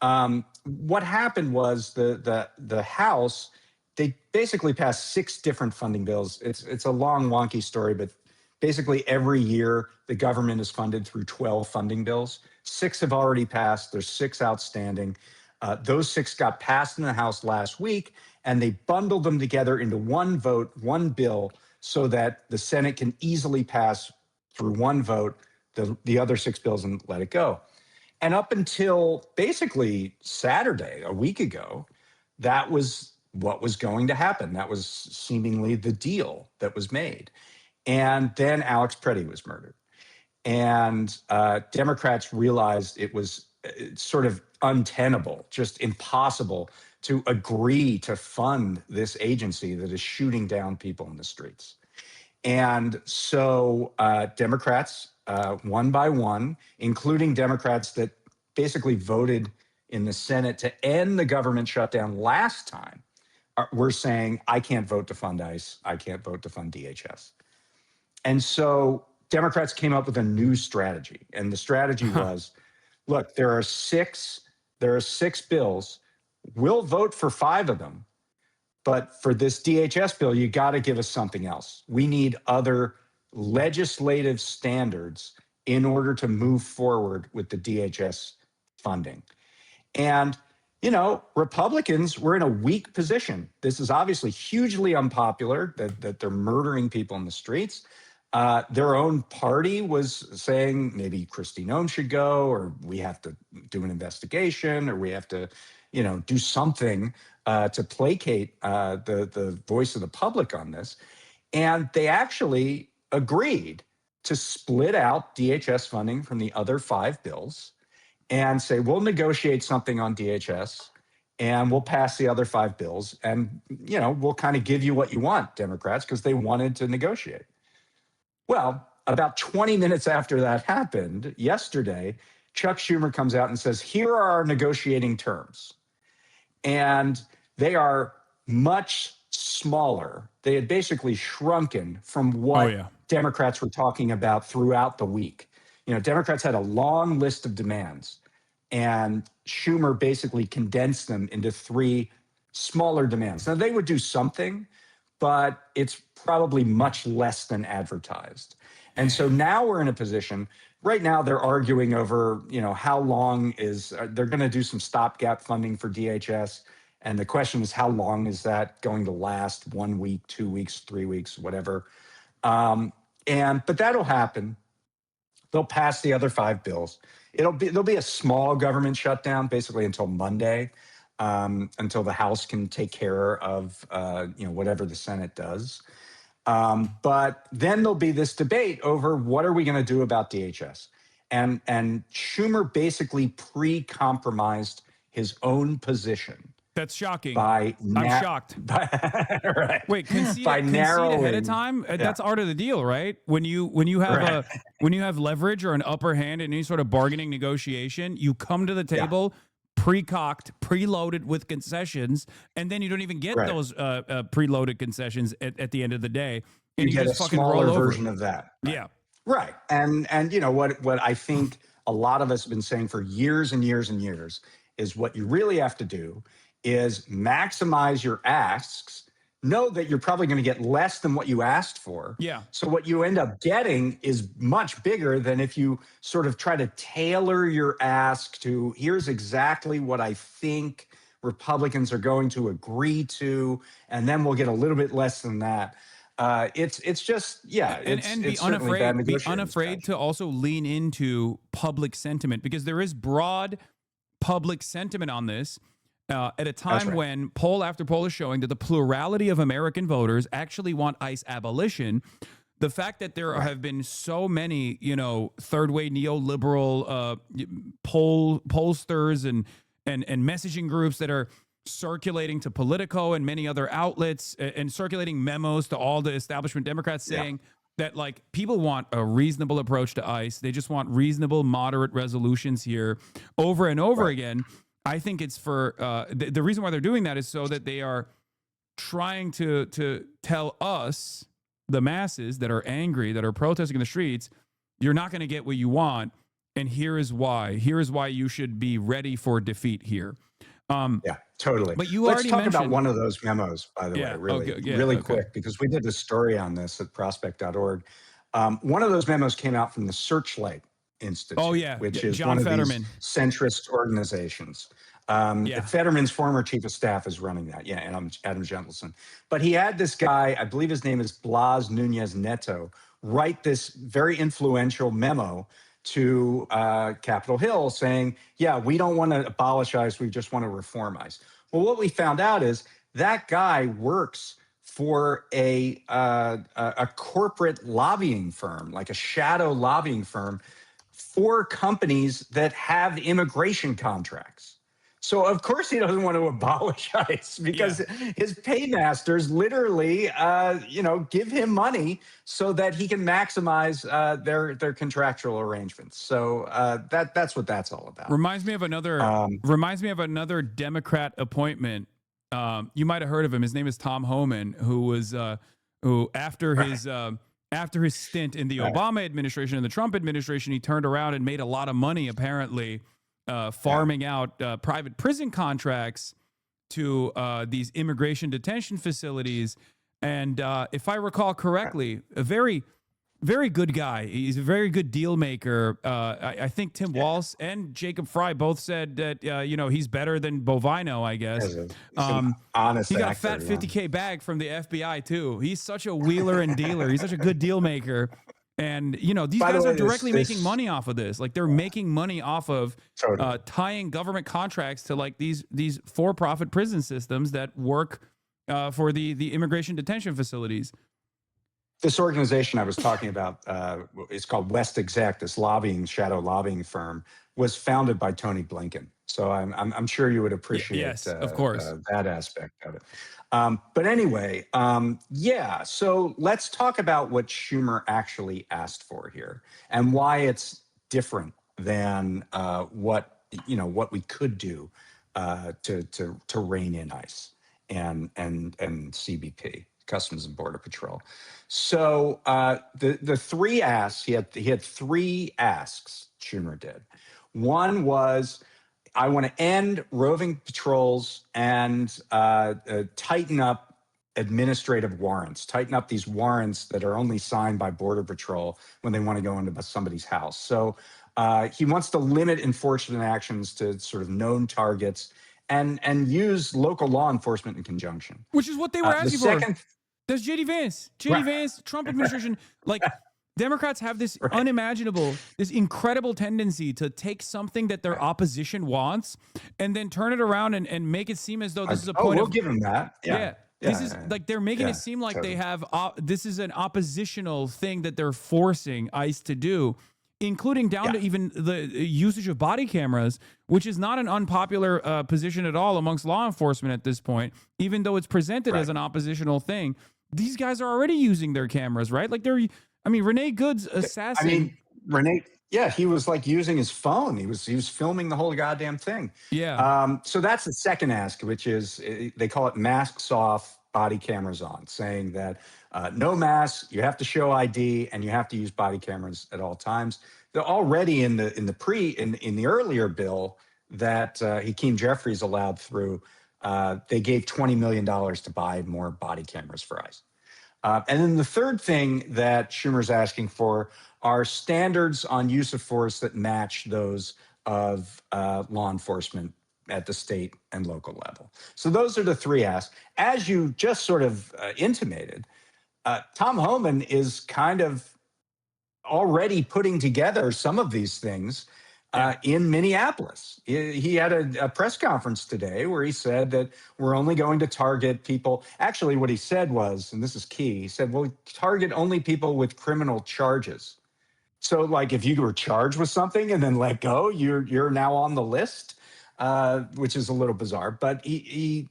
[SPEAKER 11] What happened was the House, they basically passed 6 different funding bills. It's a long, wonky story, but basically every year the government is funded through 12 funding bills. 6 have already passed. There's 6 outstanding. Those 6 got passed in the House last week, and they bundled them together into one vote, one bill, so that the Senate can easily pass through one vote the other 6 bills and let it go. And up until basically Saturday, a week ago, that was what was going to happen. That was seemingly the deal that was made. And then Alex Preddy was murdered. And Democrats realized it was sort of untenable, just impossible to agree to fund this agency that is shooting down people in the streets. And so Democrats, one by one, including Democrats that basically voted in the Senate to end the government shutdown last time, were saying, I can't vote to fund ICE. I can't vote to fund DHS. And so Democrats came up with a new strategy. And the strategy was, look, there are six bills. We'll vote for 5 of them. But for this DHS bill, you got to give us something else. We need other legislative standards in order to move forward with the DHS funding. And, Republicans were in a weak position. This is obviously hugely unpopular that they're murdering people in the streets. Their own party was saying maybe Kristi Noem should go, or we have to do an investigation, or we have to, do something to placate the voice of the public on this. And they actually agreed to split out DHS funding from the other 5 bills and say, we'll negotiate something on DHS and we'll pass the other 5 bills. And, we'll kind of give you what you want, Democrats, because they wanted to negotiate. Well, about 20 minutes after that happened, yesterday, Chuck Schumer comes out and says, here are our negotiating terms. And they are much smaller. They had basically shrunken from what Democrats were talking about throughout the week. Democrats had a long list of demands, and Schumer basically condensed them into 3 smaller demands. Now, they would do something, but it's probably much less than advertised. And so now we're in a position, right now they're arguing over, how long they're going to do some stopgap funding for DHS. And the question is, how long is that going to last? 1 week, 2 weeks, 3 weeks, whatever. But that'll happen. They'll pass the other 5 bills. There'll be a small government shutdown basically until Monday, until the House can take care of whatever the Senate does. But then there'll be this debate over what are we going to do about DHS. And Schumer basically pre-compromised his own position.
[SPEAKER 1] That's shocking.
[SPEAKER 11] I'm
[SPEAKER 1] shocked.
[SPEAKER 11] Right.
[SPEAKER 1] Wait, concede ahead of time? That's art of the deal, right? When you have when you have leverage or an upper hand in any sort of bargaining negotiation, you come to the table pre-cocked, preloaded with concessions, and then you don't even get those preloaded concessions at the end of the day. And
[SPEAKER 11] you get
[SPEAKER 1] just
[SPEAKER 11] a
[SPEAKER 1] fucking
[SPEAKER 11] smaller
[SPEAKER 1] roll over.
[SPEAKER 11] version of that. Right?
[SPEAKER 1] Yeah.
[SPEAKER 11] Right. And what I think a lot of us have been saying for years and years and years is what you really have to do is maximize your asks. Know that you're probably going to get less than what you asked for.
[SPEAKER 1] Yeah.
[SPEAKER 11] So what you end up getting is much bigger than if you sort of try to tailor your ask to here's exactly what I think Republicans are going to agree to, and then we'll get a little bit less than that. It's just be
[SPEAKER 1] unafraid to also lean into public sentiment, because there is broad public sentiment on this. At a time when poll after poll is showing that the plurality of American voters actually want ICE abolition, the fact that there have been so many, third-way neoliberal pollsters and messaging groups that are circulating to Politico and many other outlets and circulating memos to all the establishment Democrats saying that, like, people want a reasonable approach to ICE. They just want reasonable, moderate resolutions here over and over again. I think it's for the reason why they're doing that is so that they are trying to tell us, the masses that are angry, that are protesting in the streets, you're not going to get what you want and here is why. Here is why you should be ready for defeat here.
[SPEAKER 11] Yeah, totally.
[SPEAKER 1] But you
[SPEAKER 11] Let's
[SPEAKER 1] already
[SPEAKER 11] talk about
[SPEAKER 1] mentioned
[SPEAKER 11] one of those memos, by the way,
[SPEAKER 1] yeah.
[SPEAKER 11] really,
[SPEAKER 1] Okay. Yeah.
[SPEAKER 11] really
[SPEAKER 1] Okay.
[SPEAKER 11] quick, because we did a story on this at prospect.org. One of those memos came out from the Searchlight Institute,
[SPEAKER 1] Oh yeah.
[SPEAKER 11] which is
[SPEAKER 1] John
[SPEAKER 11] one of
[SPEAKER 1] Fetterman.
[SPEAKER 11] these centrist organizations.
[SPEAKER 1] Yeah.
[SPEAKER 11] Fetterman's former chief of staff is running that. Yeah, and I'm Adam Gentleson. But he had this guy, I believe his name is Blas Nunez Neto, write this very influential memo to Capitol Hill saying, yeah, we don't want to abolish ICE, we just want to reform ICE. Well, what we found out is that guy works for a corporate lobbying firm, like a shadow lobbying firm for companies that have immigration contracts. So of course he doesn't want to abolish ICE because his paymasters literally, give him money so that he can maximize their contractual arrangements. So that's what that's all about.
[SPEAKER 1] Reminds me of another Democrat appointment. You might have heard of him. His name is Tom Homan, who after his stint in the Obama administration and the Trump administration, he turned around and made a lot of money apparently. Farming out private prison contracts to these immigration detention facilities. And if I recall correctly, a very, very good guy. He's a very good deal maker. I think Tim Walz and Jacob Fry both said that, he's better than Bovino, I guess.
[SPEAKER 11] He's an honest
[SPEAKER 1] he got
[SPEAKER 11] actor,
[SPEAKER 1] a fat 50K bag from the FBI too. He's such a wheeler and dealer. He's such a good deal maker. And, these guys are directly making money off of this. Like they're making money off of tying government contracts to like these for-profit prison systems that work for the immigration detention facilities.
[SPEAKER 11] This organization I was talking about, it's called West Exec, this shadow lobbying firm, was founded by Tony Blinken. So I'm sure you would appreciate
[SPEAKER 1] yes, of course.
[SPEAKER 11] That aspect of it. But anyway, so let's talk about what Schumer actually asked for here and why it's different than what we could do to rein in ICE and CBP, Customs and Border Patrol. So the three asks, he had three asks, Schumer did. One was, I want to end roving patrols and tighten up administrative warrants, tighten up these warrants that are only signed by Border Patrol when they want to go into somebody's house. So he wants to limit enforcement actions to sort of known targets and use local law enforcement in conjunction.
[SPEAKER 1] Which is what they were asking for. That's JD Vance. JD Vance, Trump administration, like Democrats have this unimaginable, this incredible tendency to take something that their opposition wants and then turn it around and make it seem as though this is a point
[SPEAKER 11] we'll give them that.
[SPEAKER 1] This is like they're making it seem like they have this is an oppositional thing that they're forcing ICE to do, including down to even the usage of body cameras, which is not an unpopular position at all amongst law enforcement at this point, even though it's presented as an oppositional thing. These guys are already using their cameras, right? Like Renee Good's assassin.
[SPEAKER 11] Renee, he was like using his phone. He was filming the whole goddamn thing.
[SPEAKER 1] Yeah.
[SPEAKER 11] So that's the second ask, which is they call it masks off, body cameras on, saying that no masks, you have to show ID, and you have to use body cameras at all times. They're already in the earlier bill that Hakeem Jeffries allowed through. They gave $20 million to buy more body cameras for ICE. And then the third thing that Schumer's asking for are standards on use of force that match those of law enforcement at the state and local level. So those are the three asks. As you just sort of intimated, Tom Homan is kind of already putting together some of these things in Minneapolis. He had a press conference today where he said that we're only going to target people. Actually, what he said was, and this is key, he said, well, target only people with criminal charges. So like if you were charged with something and then let go, you're now on the list, which is a little bizarre. But he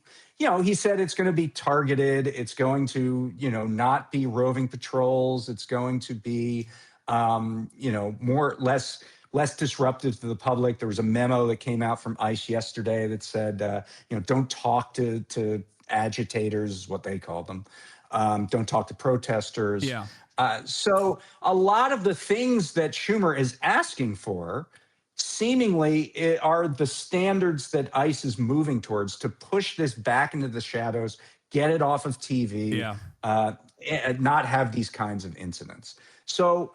[SPEAKER 11] said it's going to be targeted. It's going to, not be roving patrols. It's going to be, less disruptive to the public. There was a memo that came out from ICE yesterday that said, don't talk to agitators, is what they call them. Don't talk to protesters.
[SPEAKER 1] Yeah.
[SPEAKER 11] So a lot of the things that Schumer is asking for seemingly are the standards that ICE is moving towards to push this back into the shadows, get it off of TV,
[SPEAKER 1] Yeah.
[SPEAKER 11] and not have these kinds of incidents. So,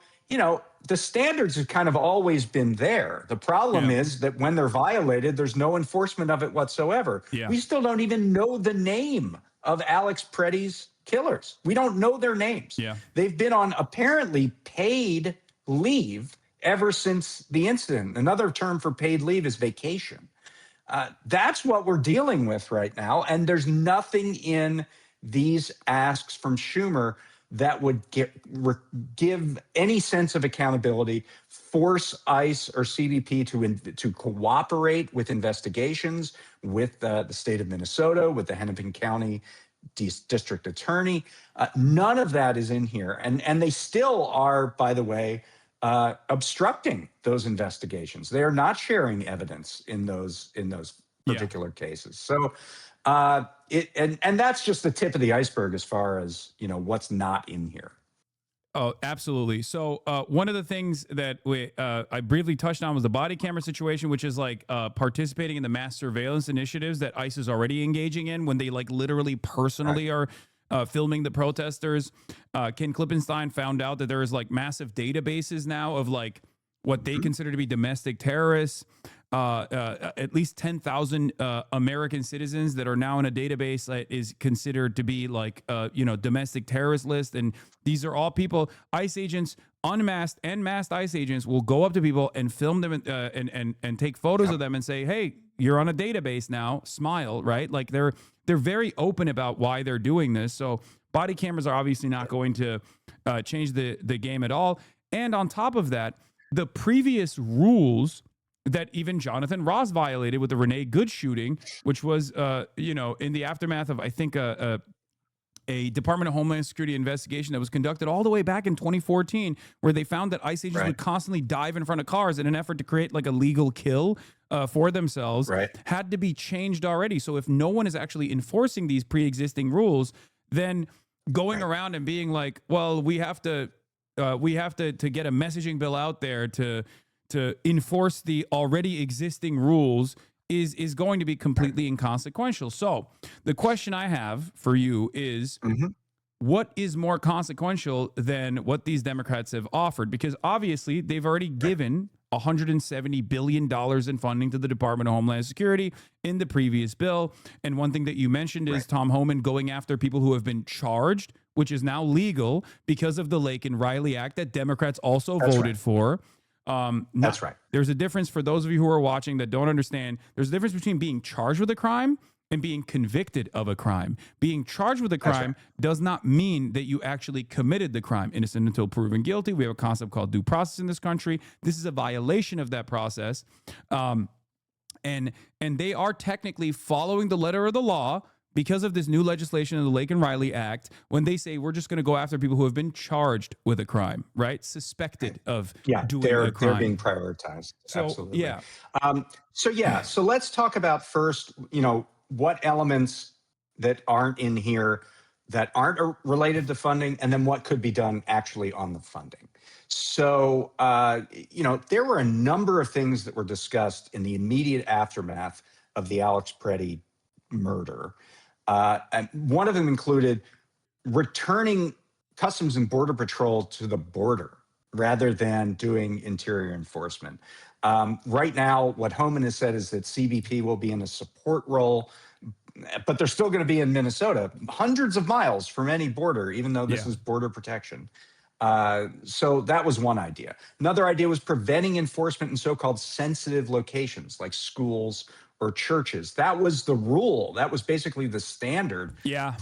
[SPEAKER 11] the standards have kind of always been there. The problem
[SPEAKER 1] Yeah.
[SPEAKER 11] is that when they're violated, there's no enforcement of it whatsoever.
[SPEAKER 1] Yeah.
[SPEAKER 11] We still don't even know the name of Alex Preddy's killers. We don't know their names.
[SPEAKER 1] Yeah.
[SPEAKER 11] They've been on apparently paid leave ever since the incident. Another term for paid leave is vacation. That's what we're dealing with right now. And there's nothing in these asks from Schumer that would give any sense of accountability, force ICE or CBP to cooperate with investigations with the state of Minnesota, with the Hennepin County district attorney. None of that is in here. And they still are, by the way, obstructing those investigations. They are not sharing evidence in those particular cases. So and that's just the tip of the iceberg as far as what's not in here.
[SPEAKER 1] Oh, absolutely. So one of the things that I briefly touched on was the body camera situation, which is like participating in the mass surveillance initiatives that ICE is already engaging in when they like literally personally are filming the protesters. Ken Klippenstein found out that there is like massive databases now of like what they consider to be domestic terrorists. At least 10,000 American citizens that are now in a database that is considered to be like, domestic terrorist list. And these are all people, ICE agents, unmasked and masked ICE agents will go up to people and film them and take photos of them and say, hey, you're on a database now, smile, right? Like they're very open about why they're doing this. So body cameras are obviously not going to change the game at all. And on top of that, the previous rules that even Jonathan Ross violated with the Renee Good shooting, which was, in the aftermath of, I think, a Department of Homeland Security investigation that was conducted all the way back in 2014, where they found that ICE agents would constantly dive in front of cars in an effort to create like a legal kill for themselves, had to be changed already. So if no one is actually enforcing these pre-existing rules, then going around and being like, well, we have to get a messaging bill out there to enforce the already existing rules is going to be completely inconsequential. So the question I have for you is, what is more consequential than what these Democrats have offered? Because obviously they've already given $170 billion in funding to the Department of Homeland Security in the previous bill. And one thing that you mentioned is Tom Homan going after people who have been charged, which is now legal because of the Laken Riley Act that Democrats also voted for.
[SPEAKER 11] That's right.
[SPEAKER 1] There's a difference for those of you who are watching that don't understand. There's a difference between being charged with a crime and being convicted of a crime. Being charged with a crime does not mean that you actually committed the crime. Innocent until proven guilty. We have a concept called due process in this country. This is a violation of that process. And they are technically following the letter of the law because of this new legislation of the Laken Riley Act, when they say we're just going to go after people who have been charged with a crime, right? Suspected of doing a crime.
[SPEAKER 11] They're being prioritized.
[SPEAKER 1] So,
[SPEAKER 11] absolutely. So let's talk about first, what elements that aren't in here that aren't related to funding, and then what could be done actually on the funding. So, there were a number of things that were discussed in the immediate aftermath of the Alex Preddy murder. And one of them included returning Customs and Border Patrol to the border rather than doing interior enforcement. Right now, what Homan has said is that CBP will be in a support role, but they're still going to be in Minnesota, hundreds of miles from any border, even though this is border protection. So that was one idea. Another idea was preventing enforcement in so-called sensitive locations like schools or churches. That was the rule. That was basically the standard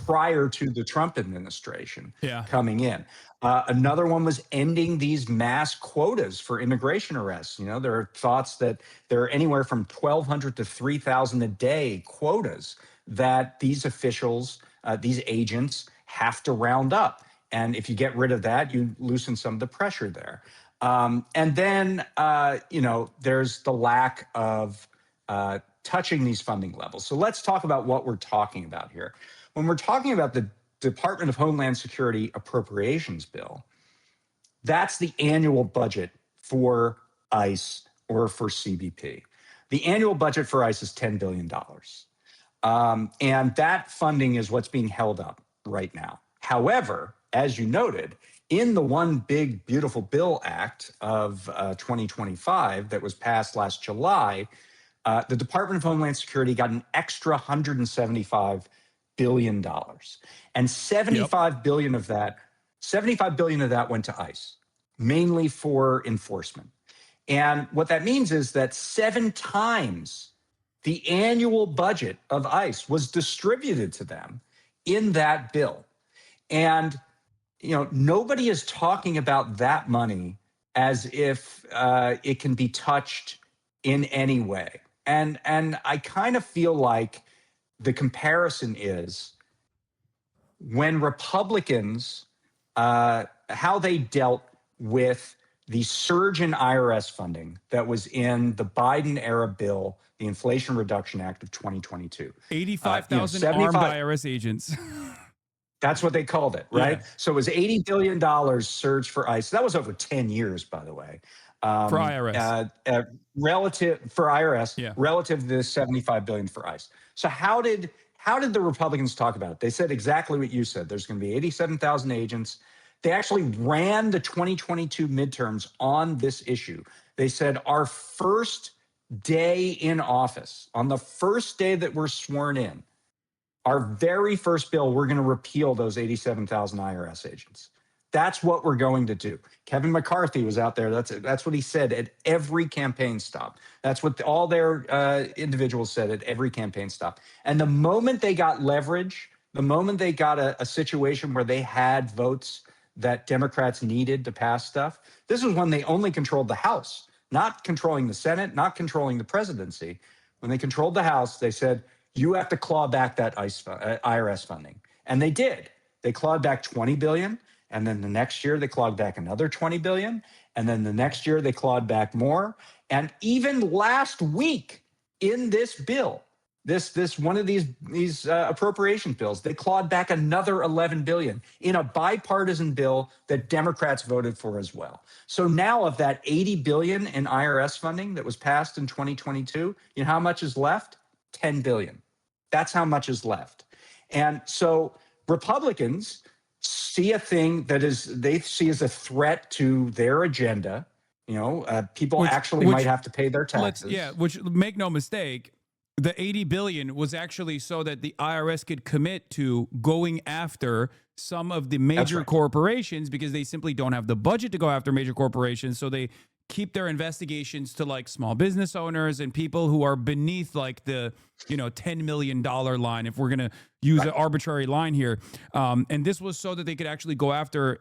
[SPEAKER 11] prior to the Trump administration coming in. Another one was ending these mass quotas for immigration arrests. There are thoughts that there are anywhere from 1,200 to 3,000 a day quotas that these officials, these agents have to round up. And if you get rid of that, you loosen some of the pressure there. And then, there's the lack of touching these funding levels. So let's talk about what we're talking about here. When we're talking about the Department of Homeland Security appropriations bill, That's the annual budget for ICE or for CBP. The annual budget for ICE is $10 billion. And that funding is what's being held up right now. However, as you noted, in the One Big Beautiful Bill Act of 2025 that was passed last July, the Department of Homeland Security got an extra $175 billion. And 75 billion of that, 75 billion of that went to ICE, mainly for enforcement. And what that means is that 7 times the annual budget of ICE was distributed to them in that bill. And, nobody is talking about that money as if it can be touched in any way. And I kind of feel like the comparison is when Republicans, how they dealt with the surge in IRS funding that was in the Biden era bill, the Inflation Reduction Act of 2022.
[SPEAKER 1] 85,000 armed IRS agents.
[SPEAKER 11] That's what they called it, right?
[SPEAKER 1] Yeah.
[SPEAKER 11] So it was $80 billion surge for ICE. That was over 10 years, by the way.
[SPEAKER 1] For IRS.
[SPEAKER 11] Relative for IRS,
[SPEAKER 1] Yeah.
[SPEAKER 11] relative to the $75 billion for ICE. So how did the Republicans talk about it? They said exactly what you said. There's going to be 87,000 agents. They actually ran the 2022 midterms on this issue. They said our first day in office, on the first day that we're sworn in, our very first bill, we're going to repeal those 87,000 IRS agents. That's what we're going to do. Kevin McCarthy was out there. That's what he said at every campaign stop. That's what all their individuals said at every campaign stop. And the moment they got leverage, the moment they got a situation where they had votes that Democrats needed to pass stuff, this was when they only controlled the House, not controlling the Senate, not controlling the presidency. When they controlled the House, they said, you have to claw back that IRS funding. And they did. They clawed back $20 billion. And then the next year, they clawed back another $20 billion. And then the next year, they clawed back more. And even last week in this bill, this one of these appropriation bills, they clawed back another $11 billion in a bipartisan bill that Democrats voted for as well. So now of that $80 billion in IRS funding that was passed in 2022, you know how much is left? $10 billion. That's how much is left. And so Republicans see a thing that they see as a threat to their agenda. People actually might have to pay their taxes.
[SPEAKER 1] Which, make no mistake, the 80 billion was actually so that the IRS could commit to going after some of the major corporations, because they simply don't have the budget to go after major corporations. So they keep their investigations to like small business owners and people who are beneath like the, $10 million line, if we're going to use an arbitrary line here. And this was so that they could actually go after,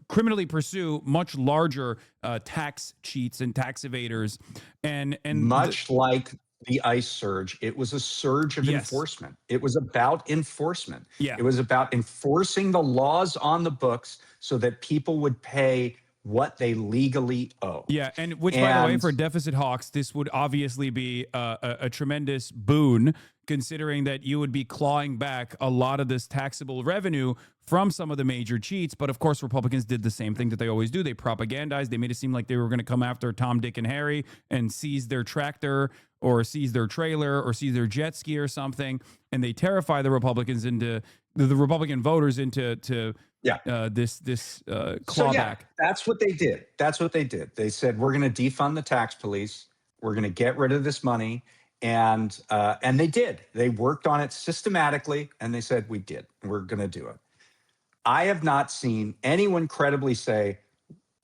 [SPEAKER 1] criminally pursue much larger tax cheats and tax evaders. And
[SPEAKER 11] much like the ICE surge, it was a surge of enforcement. It was about enforcement.
[SPEAKER 1] Yeah.
[SPEAKER 11] It was about enforcing the laws on the books so that people would pay what they legally owe.
[SPEAKER 1] Yeah, and by the way, for deficit hawks, this would obviously be a tremendous boon, considering that you would be clawing back a lot of this taxable revenue from some of the major cheats. But of course, Republicans did the same thing that they always do. They propagandized. They made it seem like they were going to come after Tom, Dick, and Harry and seize their tractor or seize their trailer or seize their jet ski or something. And they terrify the Republicans into the Republican voters into this clawback.
[SPEAKER 11] That's what they did. That's what they did. They said, we're going to defund the tax police. We're going to get rid of this money. And they did. They worked on it systematically, and they said, we did. We're going to do it. I have not seen anyone credibly say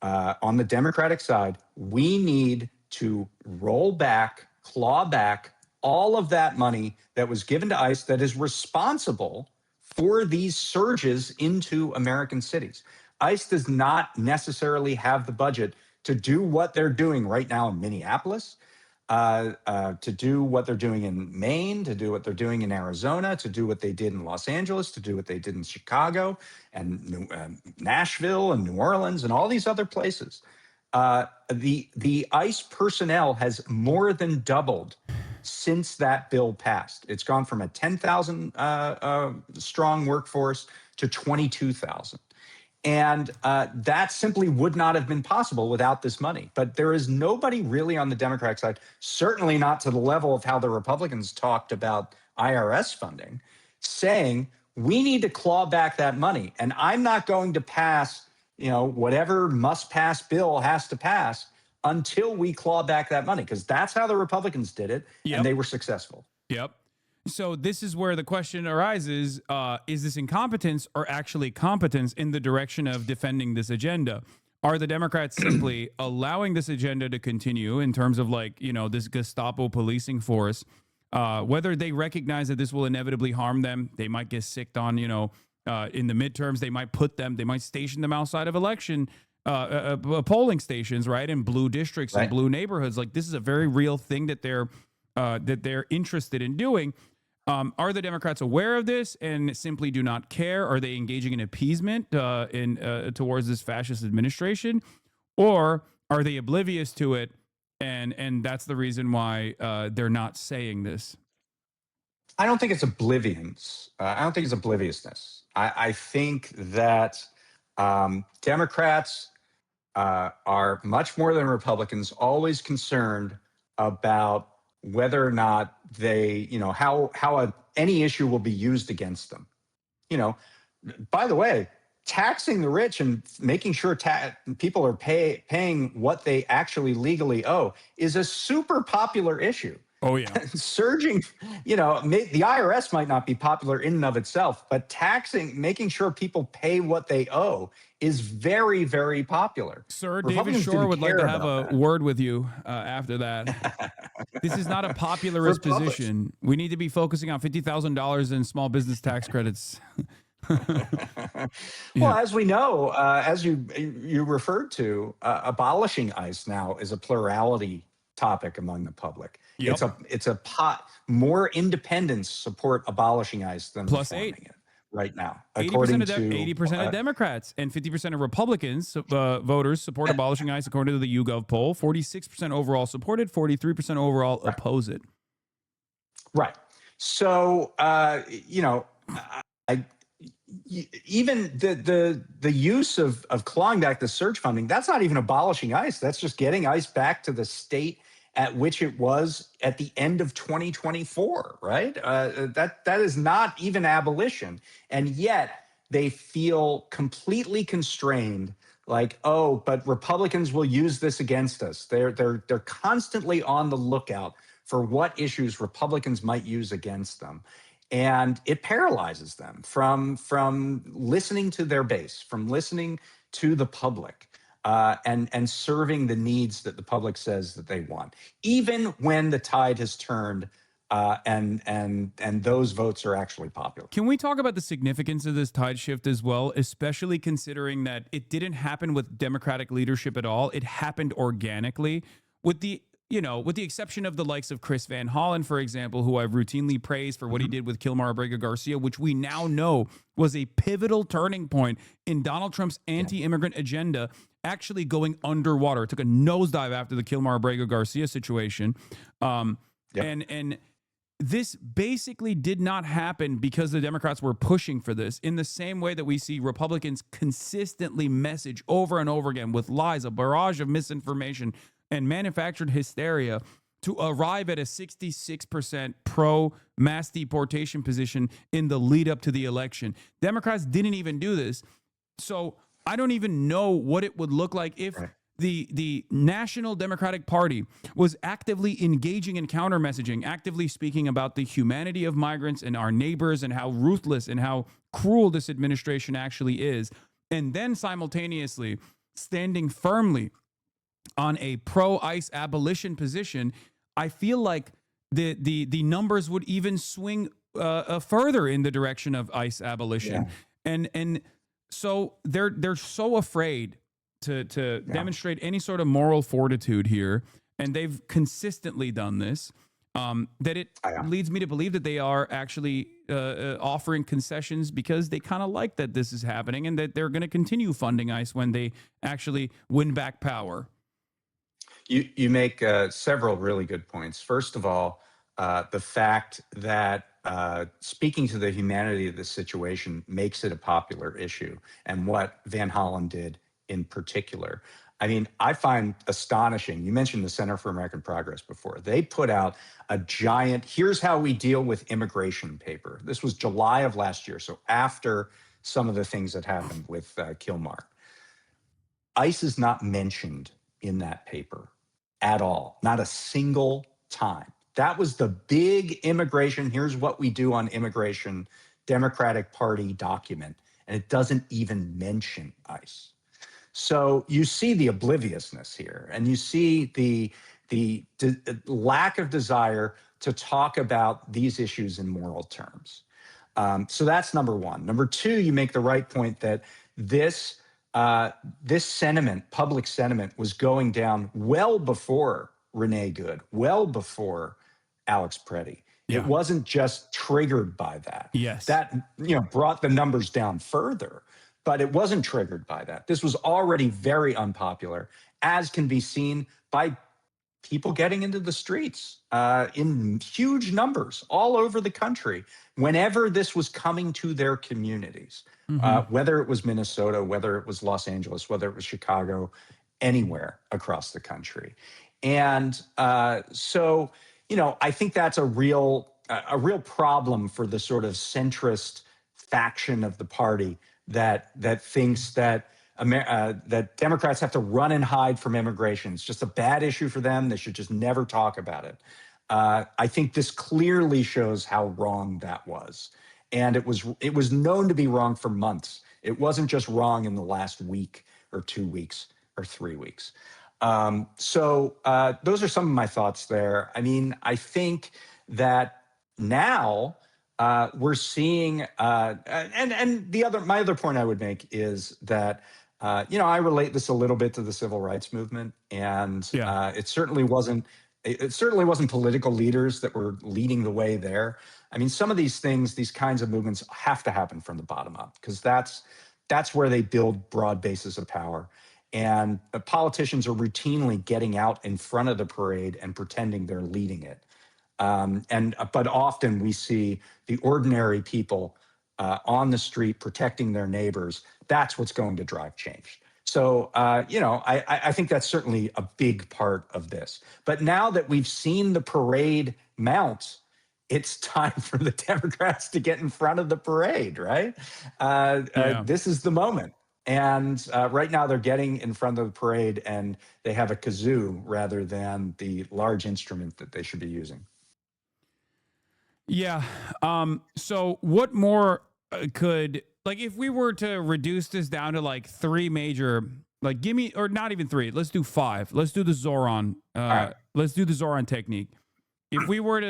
[SPEAKER 11] on the Democratic side, we need to roll back, claw back all of that money that was given to ICE that is responsible for these surges into American cities. ICE does not necessarily have the budget to do what they're doing right now in Minneapolis, to do what they're doing in Maine, to do what they're doing in Arizona, to do what they did in Los Angeles, to do what they did in Chicago and Nashville and New Orleans and all these other places. The ICE personnel has more than doubled since that bill passed. It's gone from a 10,000 strong workforce to 22,000. And that simply would not have been possible without this money. But there is nobody really on the Democratic side, certainly not to the level of how the Republicans talked about IRS funding, saying we need to claw back that money. And I'm not going to pass, whatever must pass bill has to pass until we claw back that money, because that's how the Republicans did it,
[SPEAKER 1] Yep.
[SPEAKER 11] and they were successful.
[SPEAKER 1] Yep. So this is where the question arises, is this incompetence or actually competence in the direction of defending this agenda? Are the Democrats simply allowing this agenda to continue in terms of this Gestapo policing force? Whether they recognize that this will inevitably harm them, they might get sicked on, in the midterms, they might station them outside of election polling stations, right? In blue districts and blue neighborhoods. Like, this is a very real thing that they're interested in doing. Are the Democrats aware of this and simply do not care? Are they engaging in appeasement towards this fascist administration, or are they oblivious to it? And that's the reason why they're not saying this.
[SPEAKER 11] I don't think it's oblivions. I don't think it's obliviousness. I think that Democrats are much more than Republicans always concerned about whether or not they, how any issue will be used against them. By the way, taxing the rich and making sure people are paying what they actually legally owe is a super popular issue.
[SPEAKER 1] Oh, yeah.
[SPEAKER 11] Surging, the IRS might not be popular in and of itself, but making sure people pay what they owe is very, very popular.
[SPEAKER 1] Sir, David Shore would like to have a word with you after that. This is not a popularist position. We need to be focusing on $50,000 in small business tax credits.
[SPEAKER 11] Well, as we know, as you referred to, abolishing ICE now is a plurality topic among the public.
[SPEAKER 1] Yep.
[SPEAKER 11] It's a more independents support abolishing ICE than
[SPEAKER 1] Plus
[SPEAKER 11] reforming
[SPEAKER 1] 8
[SPEAKER 11] it right now.
[SPEAKER 1] 80% of Democrats and 50% of Republicans voters support abolishing ICE, according to the YouGov poll. 46% overall support it, 43% overall oppose it.
[SPEAKER 11] Right. So even the use of clawing back the surge funding, that's not even abolishing ICE. That's just getting ICE back to the state at which it was at the end of 2024, right? That is not even abolition. And yet they feel completely constrained, like, oh, but Republicans will use this against us. They're constantly on the lookout for what issues Republicans might use against them. And it paralyzes them from listening to their base, from listening to the public, and serving the needs that the public says that they want, even when the tide has turned and those votes are actually popular.
[SPEAKER 1] Can we talk about the significance of this tide shift as well, especially considering that it didn't happen with Democratic leadership at all? It happened organically with the exception of the likes of Chris Van Hollen, for example, who I've routinely praised for what he did with Kilmar Abrego Garcia, which we now know was a pivotal turning point in Donald Trump's anti-immigrant agenda actually going underwater. It took a nosedive after the Kilmar Abrego Garcia situation. And this basically did not happen because the Democrats were pushing for this, in the same way that we see Republicans consistently message over and over again with lies, a barrage of misinformation and manufactured hysteria to arrive at a 66% pro-mass deportation position in the lead up to the election. Democrats didn't even do this. So I don't even know what it would look like if the National Democratic Party was actively engaging in counter messaging, actively speaking about the humanity of migrants and our neighbors and how ruthless and how cruel this administration actually is, and then simultaneously standing firmly on a pro-ICE abolition position. I feel like the numbers would even swing further in the direction of ICE abolition. And so they're so afraid to demonstrate any sort of moral fortitude here, and they've consistently done this, that it leads me to believe that they are actually offering concessions because they kind of like that this is happening, and that they're going to continue funding ICE when they actually win back power.
[SPEAKER 11] You make several really good points. First of all, the fact that speaking to the humanity of this situation makes it a popular issue, and what Van Hollen did in particular. I mean, I find astonishing. You mentioned the Center for American Progress before. They put out a giant, here's how we deal with immigration paper. This was July of last year, so after some of the things that happened with Kilmark. ICE is not mentioned in that paper at all, not a single time. That was the big immigration, here's what we do on immigration, Democratic Party document, and it doesn't even mention ICE. So you see the obliviousness here, and you see the lack of desire to talk about these issues in moral terms. So that's number one. Number two, you make the right point that this sentiment, public sentiment, was going down well before Renee Good, well before Alex Preddy.
[SPEAKER 1] Yeah.
[SPEAKER 11] It wasn't just triggered by that.
[SPEAKER 1] Yes.
[SPEAKER 11] That brought the numbers down further, but it wasn't triggered by that. This was already very unpopular, as can be seen by people getting into the streets in huge numbers all over the country whenever this was coming to their communities, whether it was Minnesota, whether it was Los Angeles, whether it was Chicago, anywhere across the country. And so, I think that's a real problem for the sort of centrist faction of the party that thinks that that Democrats have to run and hide from immigration. It's just a bad issue for them. They should just never talk about it. I think this clearly shows how wrong that was. And it was known to be wrong for months. It wasn't just wrong in the last week or 2 weeks or 3 weeks. So those are some of my thoughts there. I mean, I think that now we're seeing, and my other point I would make is that, I relate this a little bit to the civil rights movement, and it certainly wasn't political leaders that were leading the way there. I mean, some of these things, these kinds of movements have to happen from the bottom up, because that's where they build broad bases of power. And politicians are routinely getting out in front of the parade and pretending they're leading it. But often we see the ordinary people on the street protecting their neighbors. That's what's going to drive change. So, I think that's certainly a big part of this. But now that we've seen the parade mount, it's time for the Democrats to get in front of the parade, right? This is the moment. And right now they're getting in front of the parade, and they have a kazoo rather than the large instrument that they should be using.
[SPEAKER 1] Yeah. So what more could, like, if we were to reduce this down to like three major, like, give me, or not even three, let's do five. Let's do the Zoran.
[SPEAKER 11] Right.
[SPEAKER 1] Let's do the Zoran technique. If we were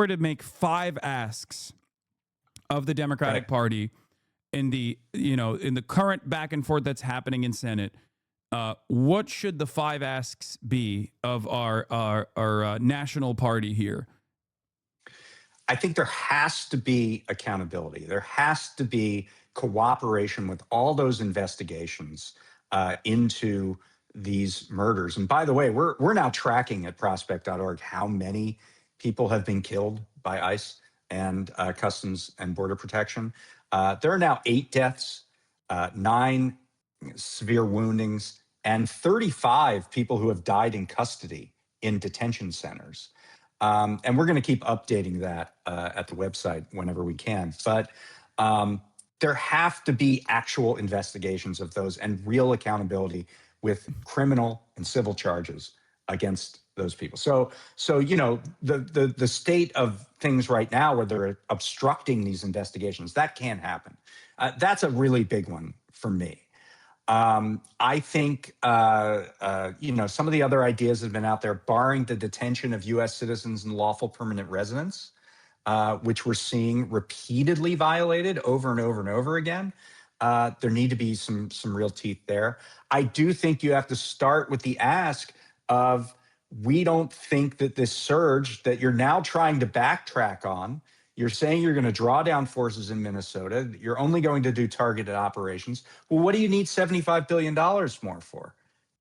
[SPEAKER 1] to make 5 asks of the Democratic Party in the, in the current back and forth that's happening in Senate, what should the 5 asks be of our national party here?
[SPEAKER 11] I think there has to be accountability. There has to be cooperation with all those investigations into these murders. And by the way, we're now tracking at prospect.org how many people have been killed by ICE and Customs and Border Protection. There are now 8 deaths, 9 severe woundings, and 35 people who have died in custody in detention centers. And we're going to keep updating that at the website whenever we can. But there have to be actual investigations of those and real accountability with criminal and civil charges against those people. So the state of things right now, where they're obstructing these investigations, that can't happen. That's a really big one for me. I think, some of the other ideas have been out there, barring the detention of U.S. citizens and lawful permanent residents, which we're seeing repeatedly violated over and over and over again. There need to be some real teeth there. I do think you have to start with the ask of, we don't think that this surge that you're now trying to backtrack on, you're saying you're going to draw down forces in Minnesota, you're only going to do targeted operations. Well, what do you need $75 billion more for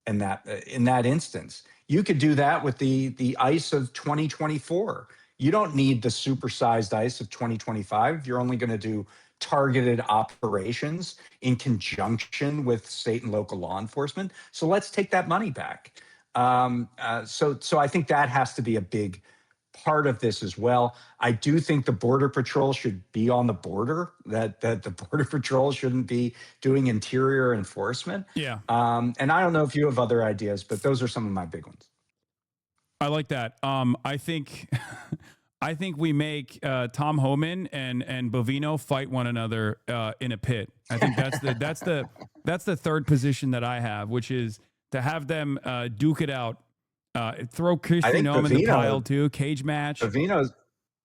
[SPEAKER 11] in that instance? You could do that with the ICE of 2024. You don't need the supersized ICE of 2025. You're only going to do targeted operations in conjunction with state and local law enforcement. So let's take that money back. So I think that has to be a big part of this as well. I do think the Border Patrol should be on the border, that the Border Patrol shouldn't be doing interior enforcement.
[SPEAKER 1] Yeah.
[SPEAKER 11] And I don't know if you have other ideas, but those are some of my big ones.
[SPEAKER 1] I like that. I think I think we make Tom Homan and Bovino fight one another in a pit. I think that's the third position that I have, which is to have them duke it out. Throw Christian Nome in the pile too. Cage match.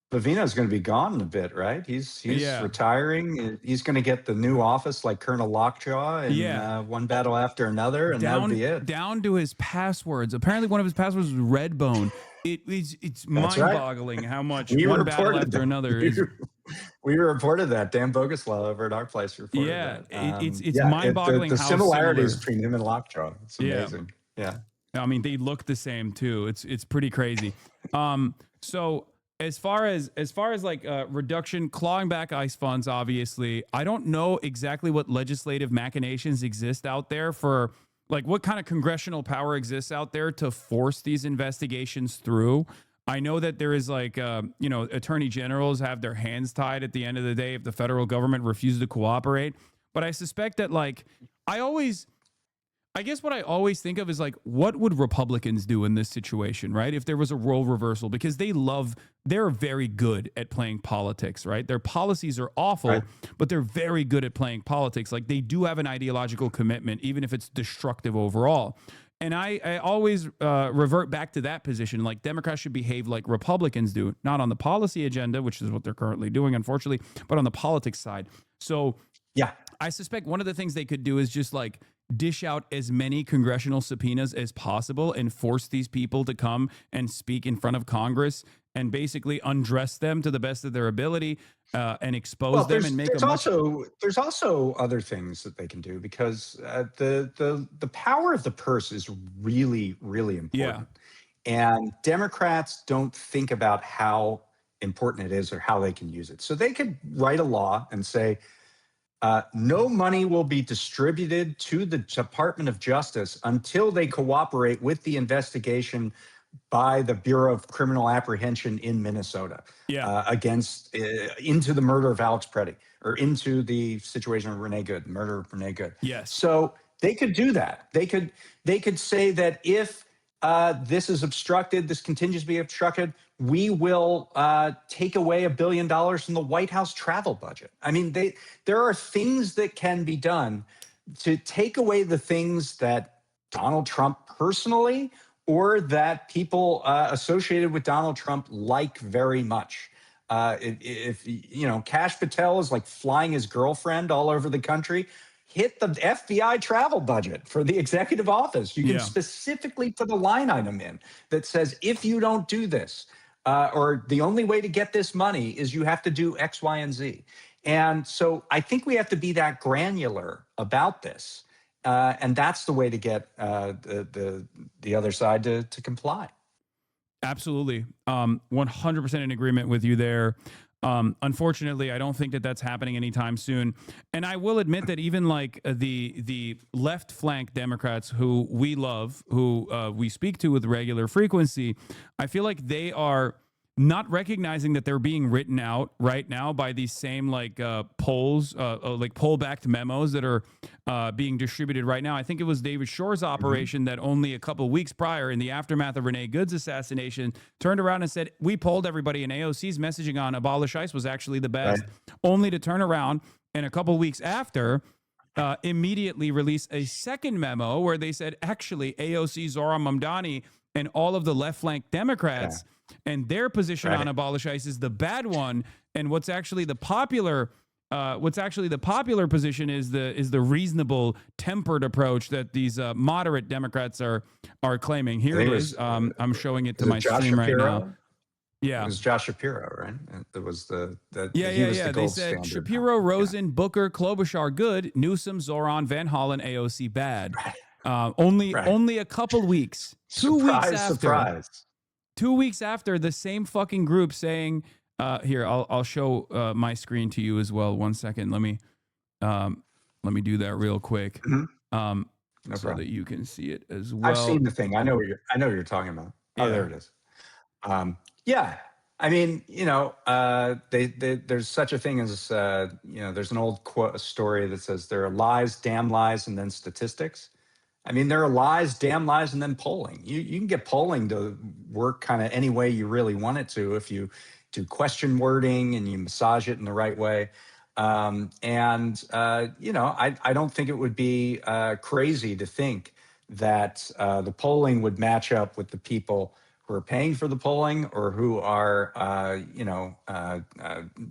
[SPEAKER 11] Bovino's going to be gone in a bit, right? He's retiring. He's going to get the new office like Colonel Lockjaw and one battle after another, and that'll be it.
[SPEAKER 1] Down to his passwords. Apparently, one of his passwords was Redbone. It's mind-boggling how much one battle after another is.
[SPEAKER 11] We reported that. Dan Boguslaw over at our place reported that.
[SPEAKER 1] It's mind-boggling
[SPEAKER 11] the
[SPEAKER 1] how
[SPEAKER 11] similarities
[SPEAKER 1] similar.
[SPEAKER 11] between him and Lockjaw. It's amazing. Yeah.
[SPEAKER 1] I mean, they look the same too. It's pretty crazy. So as far as like reduction, clawing back ICE funds, obviously, I don't know exactly what legislative machinations exist out there for, like, what kind of congressional power exists out there to force these investigations through. I know that there is like, attorney generals have their hands tied at the end of the day if the federal government refuses to cooperate. But I suspect that, like, I guess what I always think of is, like, what would Republicans do in this situation, right? If there was a role reversal, because they're very good at playing politics, right? Their policies are awful, right, but they're very good at playing politics. Like, they do have an ideological commitment, even if it's destructive overall. And I always revert back to that position. Like, Democrats should behave like Republicans do, not on the policy agenda, which is what they're currently doing, unfortunately, but on the politics side. So
[SPEAKER 11] yeah,
[SPEAKER 1] I suspect one of the things they could do is just, like, dish out as many congressional subpoenas as possible and force these people to come and speak in front of Congress and basically undress them to the best of their ability and expose them and make them.
[SPEAKER 11] There's also other things that they can do, because the power of the purse is really, really important. Yeah. And Democrats don't think about how important it is or how they can use it. So they could write a law and say, no money will be distributed to the Department of Justice until they cooperate with the investigation by the Bureau of Criminal Apprehension in Minnesota into the murder of Alex Preddy, or into the situation of Renee Good, murder of Renee Good.
[SPEAKER 1] Yes.
[SPEAKER 11] So they could do that. They could say that if this is obstructed, this continues to be obstructed, we will take away $1 billion from the White House travel budget. I mean, there are things that can be done to take away the things that Donald Trump personally or that people associated with Donald Trump like very much. If Kash Patel is like flying his girlfriend all over the country, hit the FBI travel budget for the executive office. You can specifically put a line item in that says, if you don't do this, or the only way to get this money is you have to do X, Y, and Z. And so I think we have to be that granular about this. And that's the way to get the other side to comply.
[SPEAKER 1] Absolutely. 100% in agreement with you there. Unfortunately, I don't think that that's happening anytime soon. And I will admit that even like the left flank Democrats who we love, who we speak to with regular frequency, I feel like they are not recognizing that they're being written out right now by these same like polls, like poll-backed memos that are being distributed right now. I think it was David Shore's operation that only a couple of weeks prior, in the aftermath of Renee Good's assassination, turned around and said, we polled everybody, and AOC's messaging on abolish ICE was actually the best, only to turn around and a couple of weeks after immediately release a second memo where they said, actually, AOC, Zohran Mamdani, and all of the left flank Democrats and their position on abolish ICE is the bad one, and what's actually the popular position is the reasonable, tempered approach that these moderate Democrats are claiming. Here it is. I'm showing it to my stream right now. Yeah,
[SPEAKER 11] it was Josh Shapiro, right? It was the
[SPEAKER 1] yeah. They said Shapiro, Rosen, Booker, Klobuchar good, Newsom, Zoran, Van Hollen, AOC bad. Only a couple weeks, 2 weeks after.
[SPEAKER 11] Surprise.
[SPEAKER 1] 2 weeks after, the same fucking group saying, here, I'll show my screen to you as well. 1 second. Let me do that real quick.
[SPEAKER 11] No
[SPEAKER 1] so
[SPEAKER 11] problem.
[SPEAKER 1] that you can see it as well.
[SPEAKER 11] I've seen the thing. I know what you're talking about. Oh,
[SPEAKER 1] Yeah.
[SPEAKER 11] there it is. Yeah. I mean, there's such a thing as, there's an old story that says there are lies, damn lies, and then statistics. I mean, there are lies, damn lies, and then polling. You can get polling to work kind of any way you really want it to if you do question wording and you massage it in the right way. I don't think it would be crazy to think that the polling would match up with the people who are paying for the polling or who are,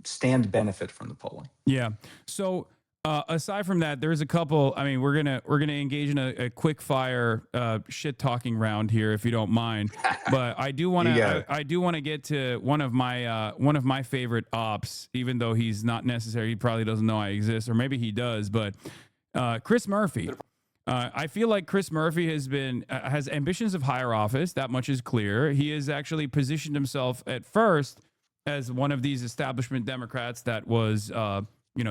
[SPEAKER 11] stand to benefit from the polling.
[SPEAKER 1] Yeah. So aside from that, there's a couple. I mean, we're gonna engage in a quick fire shit talking round here, if you don't mind. But I do want to get to one of my favorite ops, even though he's not necessary. He probably doesn't know I exist, or maybe he does. But Chris Murphy. I feel like Chris Murphy has ambitions of higher office. That much is clear. He has actually positioned himself at first as one of these establishment Democrats that was,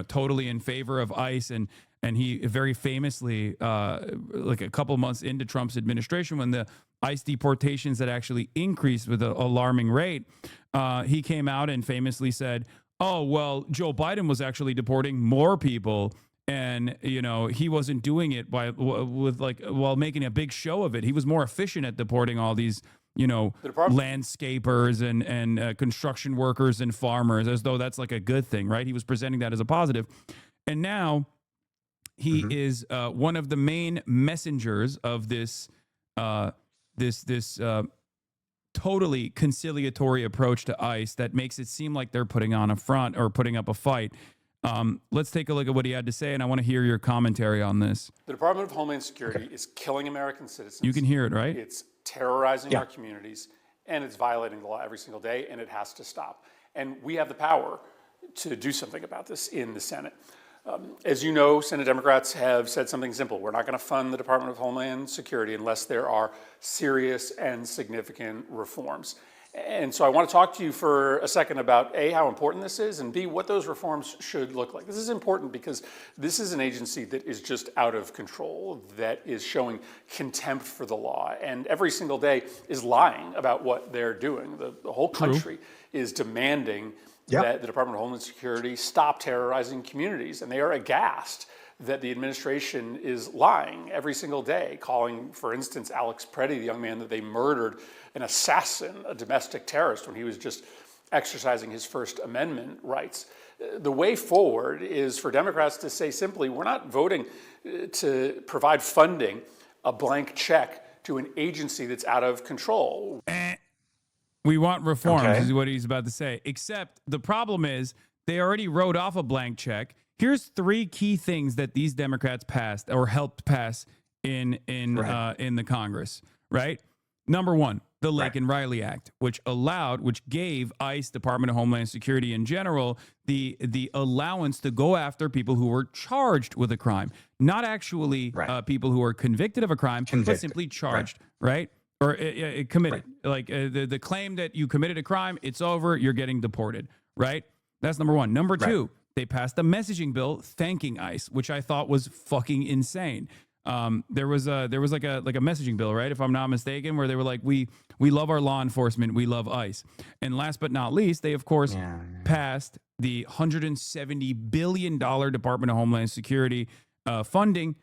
[SPEAKER 1] totally in favor of ICE, and he very famously, like a couple months into Trump's administration, when the ICE deportations had actually increased with an alarming rate, he came out and famously said, "Oh well, Joe Biden was actually deporting more people." And he wasn't doing it while making a big show of it. He was more efficient at deporting all these landscapers and construction workers and farmers, as though that's like a good thing, right? He was presenting that as a positive, and now he is one of the main messengers of this totally conciliatory approach to ICE that makes it seem like they're putting on a front or putting up a fight. Let's take a look at what he had to say, and I want to hear your commentary on this.
[SPEAKER 12] The Department of Homeland Security is killing American citizens.
[SPEAKER 1] You can hear it, right?
[SPEAKER 12] It's terrorizing our communities, and it's violating the law every single day, and it has to stop. And we have the power to do something about this in the Senate. As you know, Senate Democrats have said something simple. We're not going to fund the Department of Homeland Security unless there are serious and significant reforms. And so I want to talk to you for a second about A, how important this is, and B, what those reforms should look like. This is important because this is an agency that is just out of control, that is showing contempt for the law, and every single day is lying about what they're doing. The whole country is demanding that the Department of Homeland Security stop terrorizing communities, and they are aghast that the administration is lying every single day, calling, for instance, Alex Preddy, the young man that they murdered, an assassin, a domestic terrorist, when he was just exercising his First Amendment rights. The way forward is for Democrats to say simply, we're not voting to provide funding, a blank check to an agency that's out of control.
[SPEAKER 1] We want reforms, is what he's about to say. Except the problem is they already wrote off a blank check. Here's 3 key things that these Democrats passed or helped pass in the Congress, right? Number 1, the Laken Riley Act, which gave ICE, Department of Homeland Security in general, the allowance to go after people who were charged with a crime, not actually people who are convicted of a crime, but simply charged, right? Or committed. Like the claim that you committed a crime, it's over, you're getting deported, right? That's number 1. Number 2. They passed a messaging bill thanking ICE, which I thought was fucking insane. There was like a messaging bill, right? If I'm not mistaken, where they were like, we love our law enforcement, we love ICE. And last but not least, they of course passed the $170 billion Department of Homeland Security funding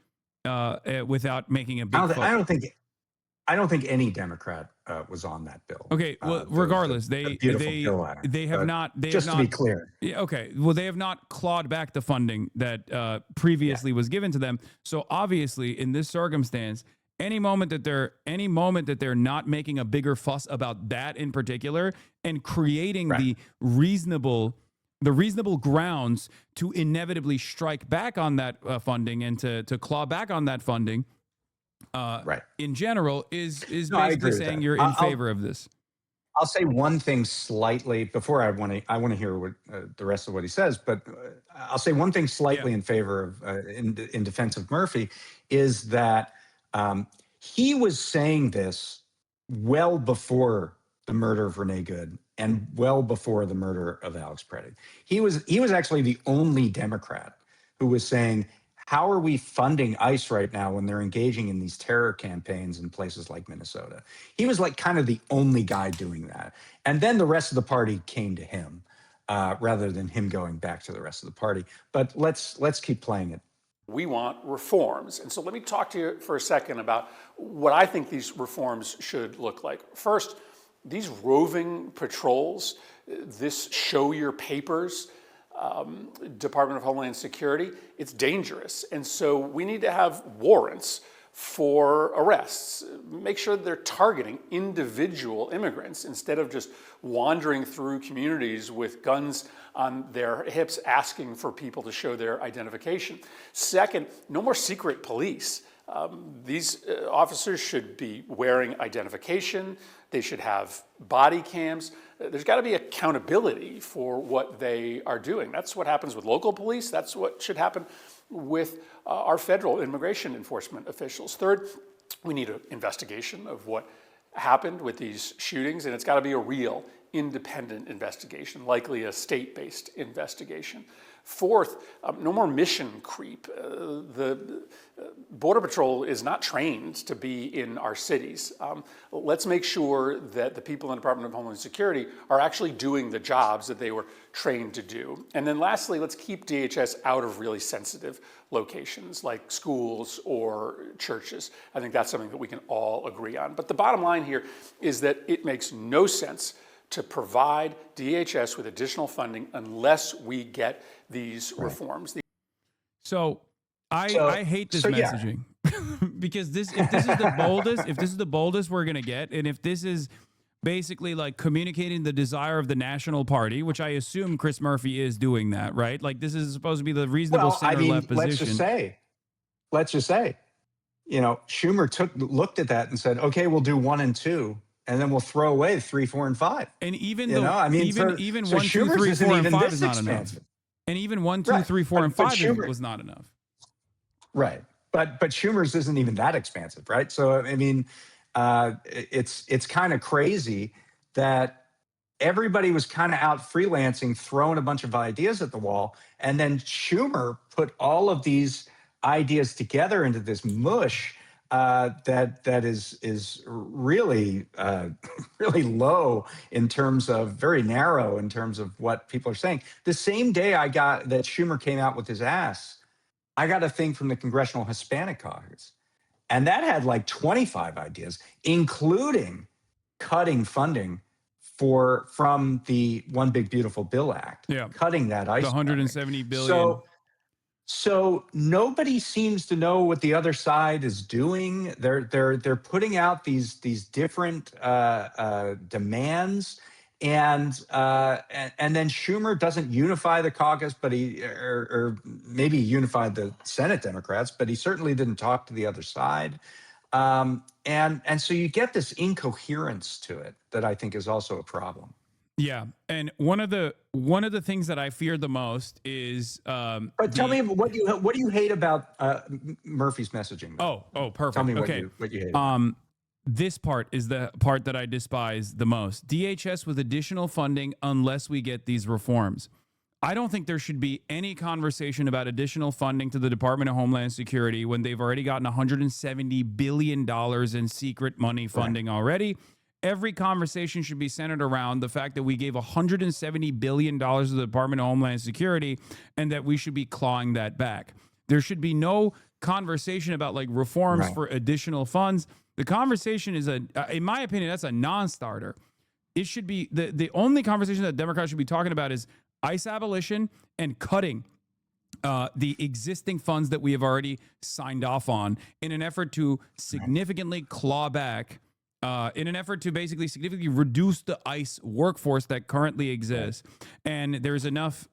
[SPEAKER 1] without making a big.
[SPEAKER 11] I don't think any Democrat was on that bill.
[SPEAKER 1] Okay, well, regardless, they have not.
[SPEAKER 11] To be clear.
[SPEAKER 1] Yeah, okay, well, they have not clawed back the funding that previously was given to them. So obviously, in this circumstance, any moment that they're not making a bigger fuss about that in particular and creating the reasonable grounds to inevitably strike back on that funding and to claw back on that funding. In general, is basically saying you're in favor of this.
[SPEAKER 11] I'll say one thing slightly before I want to hear what the rest of what he says, but I'll say one thing slightly in favor of in defense of Murphy is that he was saying this well before the murder of Renee Good and well before the murder of Alex Preddy. He was actually the only Democrat who was saying, how are we funding ICE right now when they're engaging in these terror campaigns in places like Minnesota? He was like kind of the only guy doing that. And then the rest of the party came to him rather than him going back to the rest of the party. But let's keep playing it.
[SPEAKER 12] We want reforms. And so let me talk to you for a second about what I think these reforms should look like. First, these roving patrols, this show your papers, Department of Homeland Security, it's dangerous. And so we need to have warrants for arrests. Make sure they're targeting individual immigrants instead of just wandering through communities with guns on their hips asking for people to show their identification. Second, no more secret police. These officers should be wearing identification. They should have body cams. There's got to be accountability for what they are doing. That's what happens with local police. That's what should happen with our federal immigration enforcement officials. Third, we need an investigation of what happened with these shootings, and it's got to be a real independent investigation, likely a state-based investigation. Fourth, no more mission creep. The Border Patrol is not trained to be in our cities. Let's make sure that the people in the Department of Homeland Security are actually doing the jobs that they were trained to do. And then lastly, let's keep DHS out of really sensitive locations like schools or churches. I think that's something that we can all agree on. But the bottom line here is that it makes no sense to provide DHS with additional funding unless we get these reforms.
[SPEAKER 1] So I hate this messaging because if this is the boldest we're gonna get, and if this is basically like communicating the desire of the national party, which I assume Chris Murphy is doing that, right? Like this is supposed to be the reasonable center-left position.
[SPEAKER 11] Let's just say, Schumer looked at that and said, okay, we'll do 1 and 2. And then we'll throw away 3, 4, and 5.
[SPEAKER 1] And even
[SPEAKER 11] even 1, 2, 3, 4, and 5 is not enough.
[SPEAKER 1] And even 1, 2, 3, 4, and 5 was not enough.
[SPEAKER 11] Right. But Schumer's isn't even that expansive, right? So I mean, it's kind of crazy that everybody was kind of out freelancing, throwing a bunch of ideas at the wall, and then Schumer put all of these ideas together into this mush. That is really really low in terms of very narrow in terms of what people are saying. The same day I got that Schumer came out with his ass, I got a thing from the Congressional Hispanic Caucus, and that had like 25 ideas, including cutting funding from the One Big Beautiful Bill Act, cutting that ICE,
[SPEAKER 1] the $170 billion.
[SPEAKER 11] So nobody seems to know what the other side is doing. They're putting out these different demands, and then Schumer doesn't unify the caucus, but or maybe unified the Senate Democrats, but he certainly didn't talk to the other side. And so you get this incoherence to it that I think is also a problem.
[SPEAKER 1] Yeah, and one of the things that I fear the most is.
[SPEAKER 11] But tell me what do you hate about Murphy's messaging?
[SPEAKER 1] Though? Oh, perfect.
[SPEAKER 11] Tell me
[SPEAKER 1] okay.
[SPEAKER 11] what you hate. About.
[SPEAKER 1] This part is the part that I despise the most. DHS with additional funding unless we get these reforms. I don't think there should be any conversation about additional funding to the Department of Homeland Security when they've already gotten $170 billion in secret money funding already. Every conversation should be centered around the fact that we gave $170 billion to the Department of Homeland Security and that we should be clawing that back. There should be no conversation about like reforms for additional funds. The conversation is in my opinion, that's a non-starter. It should be the only conversation that Democrats should be talking about is ICE abolition and cutting the existing funds that we have already signed off on in an effort to significantly claw back in an effort to basically significantly reduce the ICE workforce that currently exists. And there is enough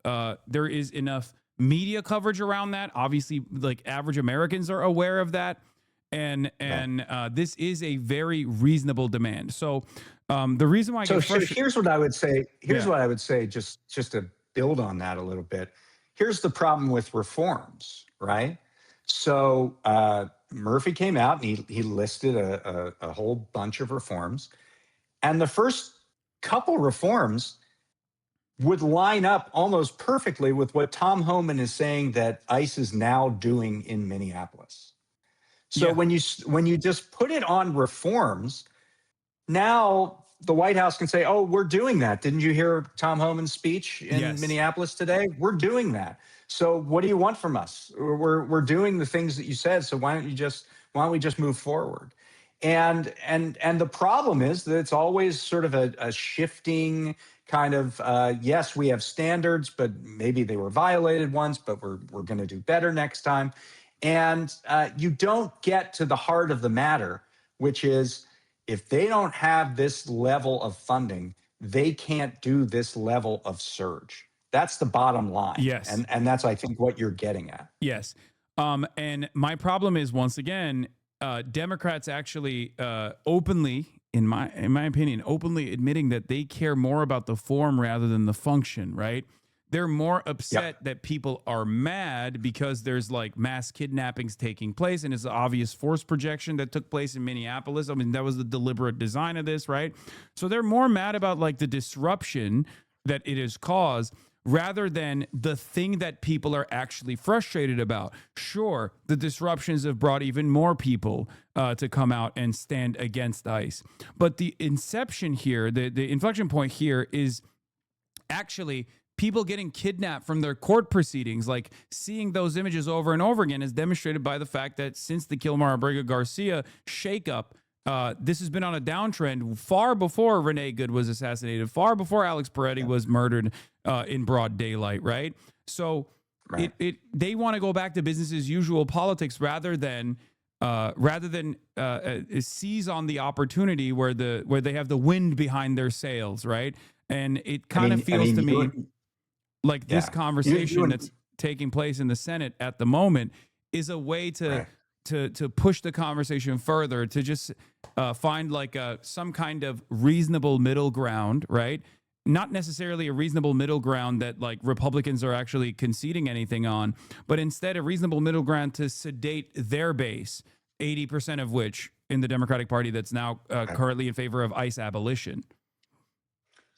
[SPEAKER 1] media coverage around that. Obviously, like average Americans are aware of that. And this is a very reasonable demand. So the reason why
[SPEAKER 11] here's what I would say. What I would say, just to build on that a little bit. Here's the problem with reforms, right? So Murphy came out and he listed a whole bunch of reforms. And the first couple reforms would line up almost perfectly with what Tom Homan is saying that ICE is now doing in Minneapolis. So
[SPEAKER 1] Yeah.
[SPEAKER 11] when you just put it on reforms, now the White House can say, "Oh, we're doing that. Didn't you hear Tom Homan's speech in
[SPEAKER 1] Yes.
[SPEAKER 11] Minneapolis today? We're doing that. So what do you want from us? We're doing the things that you said. So why don't we just move forward?" And the problem is that it's always sort of a shifting kind of yes, we have standards, but maybe they were violated once, but we're going to do better next time. And you don't get to the heart of the matter, which is if they don't have this level of funding, they can't do this level of surge. That's the bottom line.
[SPEAKER 1] Yes.
[SPEAKER 11] And that's, I think, what you're getting at.
[SPEAKER 1] Yes. And my problem is, once again, Democrats actually openly, in my opinion, openly admitting that they care more about the form rather than the function, right? They're more upset that people are mad because there's like mass kidnappings taking place, and it's an obvious force projection that took place in Minneapolis. I mean, that was the deliberate design of this, right? So they're more mad about like the disruption that it has caused rather than the thing that people are actually frustrated about. Sure, the disruptions have brought even more people to come out and stand against ICE. But the inception here, the inflection point here is actually people getting kidnapped from their court proceedings. Like seeing those images over and over again is demonstrated by the fact that since the Kilmar Abrego Garcia shakeup, this has been on a downtrend far before Renee Good was assassinated, far before Alex Peretti was murdered in broad daylight, right? So they want to go back to business as usual politics rather than seize on the opportunity where they have the wind behind their sails, right? And it kind of feels to me like this conversation that's taking place in the Senate at the moment is a way to push the conversation further, to just find like some kind of reasonable middle ground, right? Not necessarily a reasonable middle ground that like Republicans are actually conceding anything on, but instead a reasonable middle ground to sedate their base, 80% of which in the Democratic Party that's now currently in favor of ICE abolition.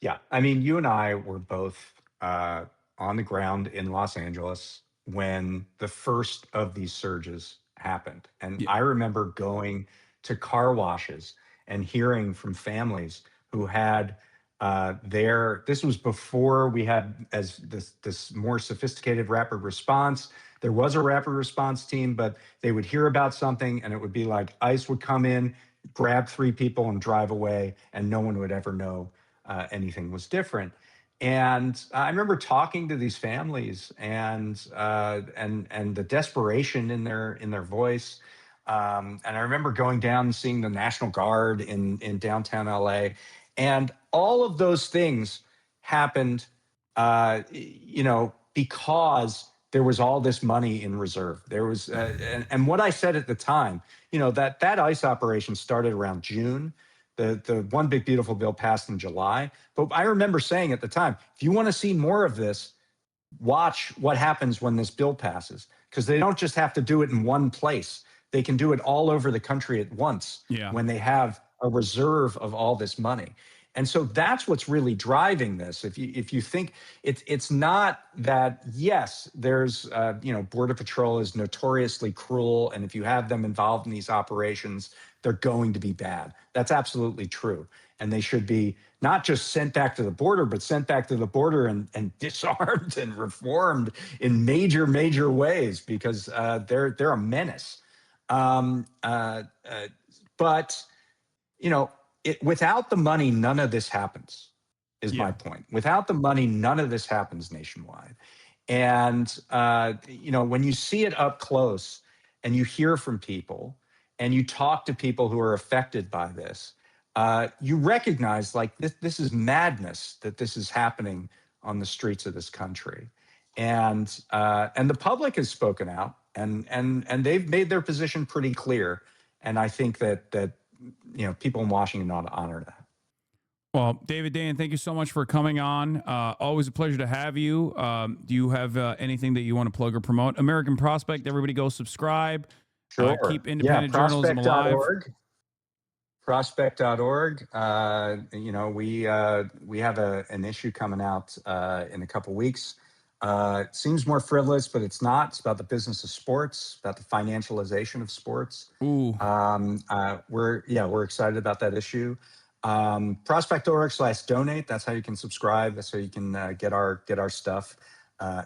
[SPEAKER 11] Yeah, I mean, you and I were both on the ground in Los Angeles when the first of these surges happened. And I remember going to car washes and hearing from families who had this was before we had as this more sophisticated rapid response. There was a rapid response team, but they would hear about something and it would be like ICE would come in, grab 3 people and drive away, and no one would ever know anything was different. And I remember talking to these families and the desperation in their voice. And I remember going down and seeing the National Guard in downtown LA, and all of those things happened, because there was all this money in reserve. There was, and what I said at the time, that ICE operation started around June. The One Big Beautiful Bill passed in July. But I remember saying at the time, if you want to see more of this, watch what happens when this bill passes, because they don't just have to do it in one place. They can do it all over the country at once when they have a reserve of all this money. And so that's what's really driving this. If you think it's not that, yes, there's Border Patrol is notoriously cruel, and if you have them involved in these operations, they're going to be bad. That's absolutely true. And they should be not just sent back to the border, but sent back to the border and disarmed and reformed in major, major ways, because they're a menace. But without the money, none of this happens, is my point. Without the money, none of this happens nationwide. And, when you see it up close and you hear from people and you talk to people who are affected by this, you recognize like this is madness that this is happening on the streets of this country. And the public has spoken out and they've made their position pretty clear. And I think that people in Washington ought to honor that.
[SPEAKER 1] Well, David Dayen, thank you so much for coming on. Always a pleasure to have you. Do you have anything that you want to plug or promote? American Prospect, everybody go subscribe.
[SPEAKER 11] Sure.
[SPEAKER 1] Keep independent journalism alive.
[SPEAKER 11] Prospect.org. Prospect.org. We have an issue coming out in a couple weeks. It seems more frivolous, but it's not. It's about the business of sports, about the financialization of sports.
[SPEAKER 1] Ooh.
[SPEAKER 11] We're excited about that issue. Prospect.org/donate. That's how you can subscribe. That's how you can get our stuff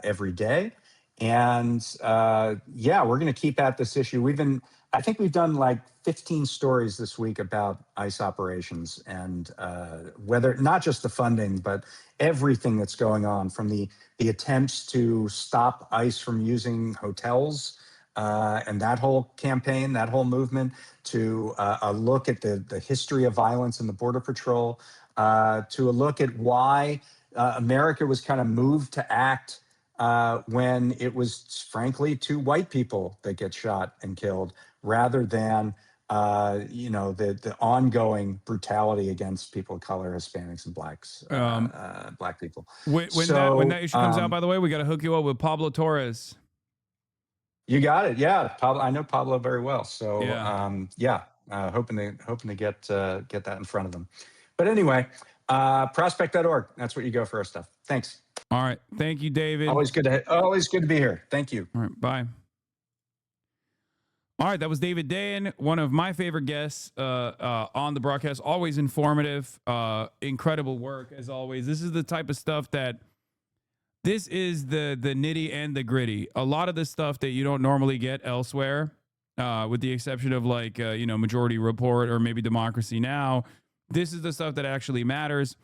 [SPEAKER 11] every day. And we're going to keep at this issue. I think we've done like 15 stories this week about ICE operations and whether not just the funding, but everything that's going on, from the attempts to stop ICE from using hotels and that whole campaign, that whole movement, to a look at the history of violence in the Border Patrol, to a look at why America was kind of moved to act when it was frankly two white people that get shot and killed, rather than the ongoing brutality against people of color, Hispanics, and blacks, black people.
[SPEAKER 1] When that issue comes out, by the way, we got to hook you up with Pablo Torres.
[SPEAKER 11] You got it. Yeah, Pablo. I know Pablo very well. So hoping to get that in front of them. But anyway, prospect.org. That's what you go for our stuff. Thanks.
[SPEAKER 1] All right. Thank you, David.
[SPEAKER 11] Always good to be here. Thank you.
[SPEAKER 1] All right. Bye. All right. That was David Dayen, one of my favorite guests on the broadcast. Always informative. Incredible work, as always. This is the type of stuff this is the nitty and the gritty. A lot of the stuff that you don't normally get elsewhere, with the exception of Majority Report or maybe Democracy Now! This is the stuff that actually matters.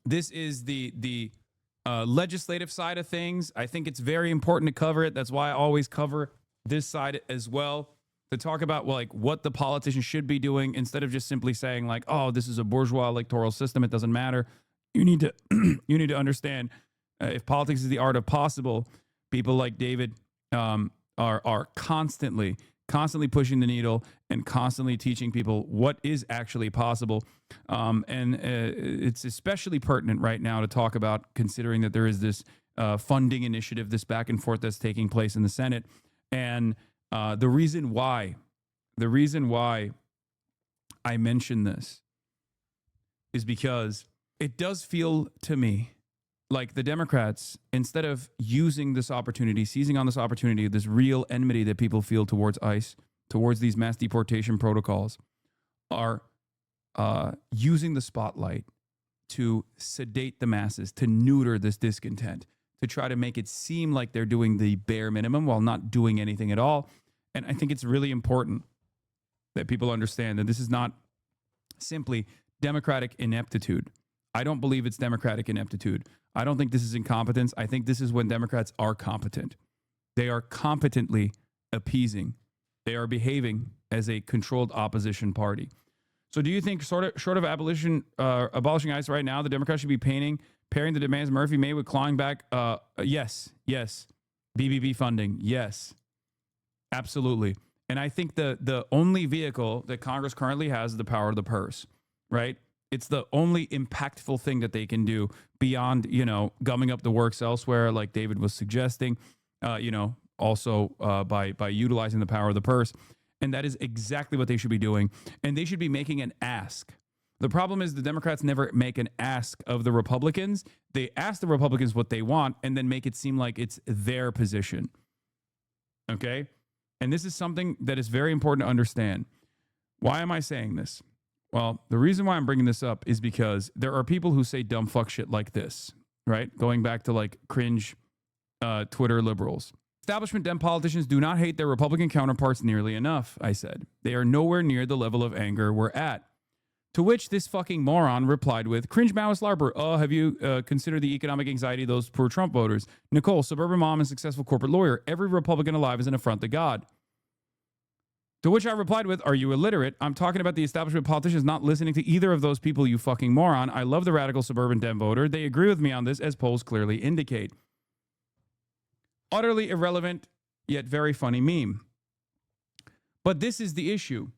[SPEAKER 1] This is the legislative side of things. I think it's very important to cover it. That's why I always cover this side as well, to talk about what the politicians should be doing, instead of just simply saying oh, this is a bourgeois electoral system, it doesn't matter. You need to understand, if politics is the art of possible, people like David are constantly pushing the needle and constantly teaching people what is actually possible. It's especially pertinent right now to talk about, considering that there is this funding initiative, this back and forth that's taking place in the Senate. And the reason why I mention this is because it does feel to me like the Democrats, instead of using this opportunity, seizing on this opportunity, this real enmity that people feel towards ICE, towards these mass deportation protocols, are using the spotlight to sedate the masses, to neuter this discontent, to try to make it seem like they're doing the bare minimum while not doing anything at all. And I think it's really important that people understand that this is not simply Democratic ineptitude. I don't believe it's Democratic ineptitude. I don't think this is incompetence. I think this is when Democrats are competent. They are competently appeasing. They are behaving as a controlled opposition party. So do you think, short of abolishing ICE right now, the Democrats should be pairing the demands Murphy made with clawing back? Yes. BBB funding, yes. Absolutely. And I think the only vehicle that Congress currently has is the power of the purse, right? It's the only impactful thing that they can do beyond, gumming up the works elsewhere, like David was suggesting, also by utilizing the power of the purse. And that is exactly what they should be doing. And they should be making an ask. The problem is the Democrats never make an ask of the Republicans. They ask the Republicans what they want and then make it seem like it's their position. Okay? And this is something that is very important to understand. Why am I saying this? Well, the reason why I'm bringing this up is because there are people who say dumb fuck shit like this, right? Going back to cringe Twitter liberals. Establishment Dem politicians do not hate their Republican counterparts nearly enough, I said. They are nowhere near the level of anger we're at. To which this fucking moron replied with, cringe Maoist LARPer, have you considered the economic anxiety of those poor Trump voters? Nicole, suburban mom and successful corporate lawyer. Every Republican alive is an affront to God. To which I replied with, are you illiterate? I'm talking about the establishment politicians not listening to either of those people, you fucking moron. I love the radical suburban Dem voter. They agree with me on this, as polls clearly indicate. Utterly irrelevant, yet very funny meme. But this is the issue.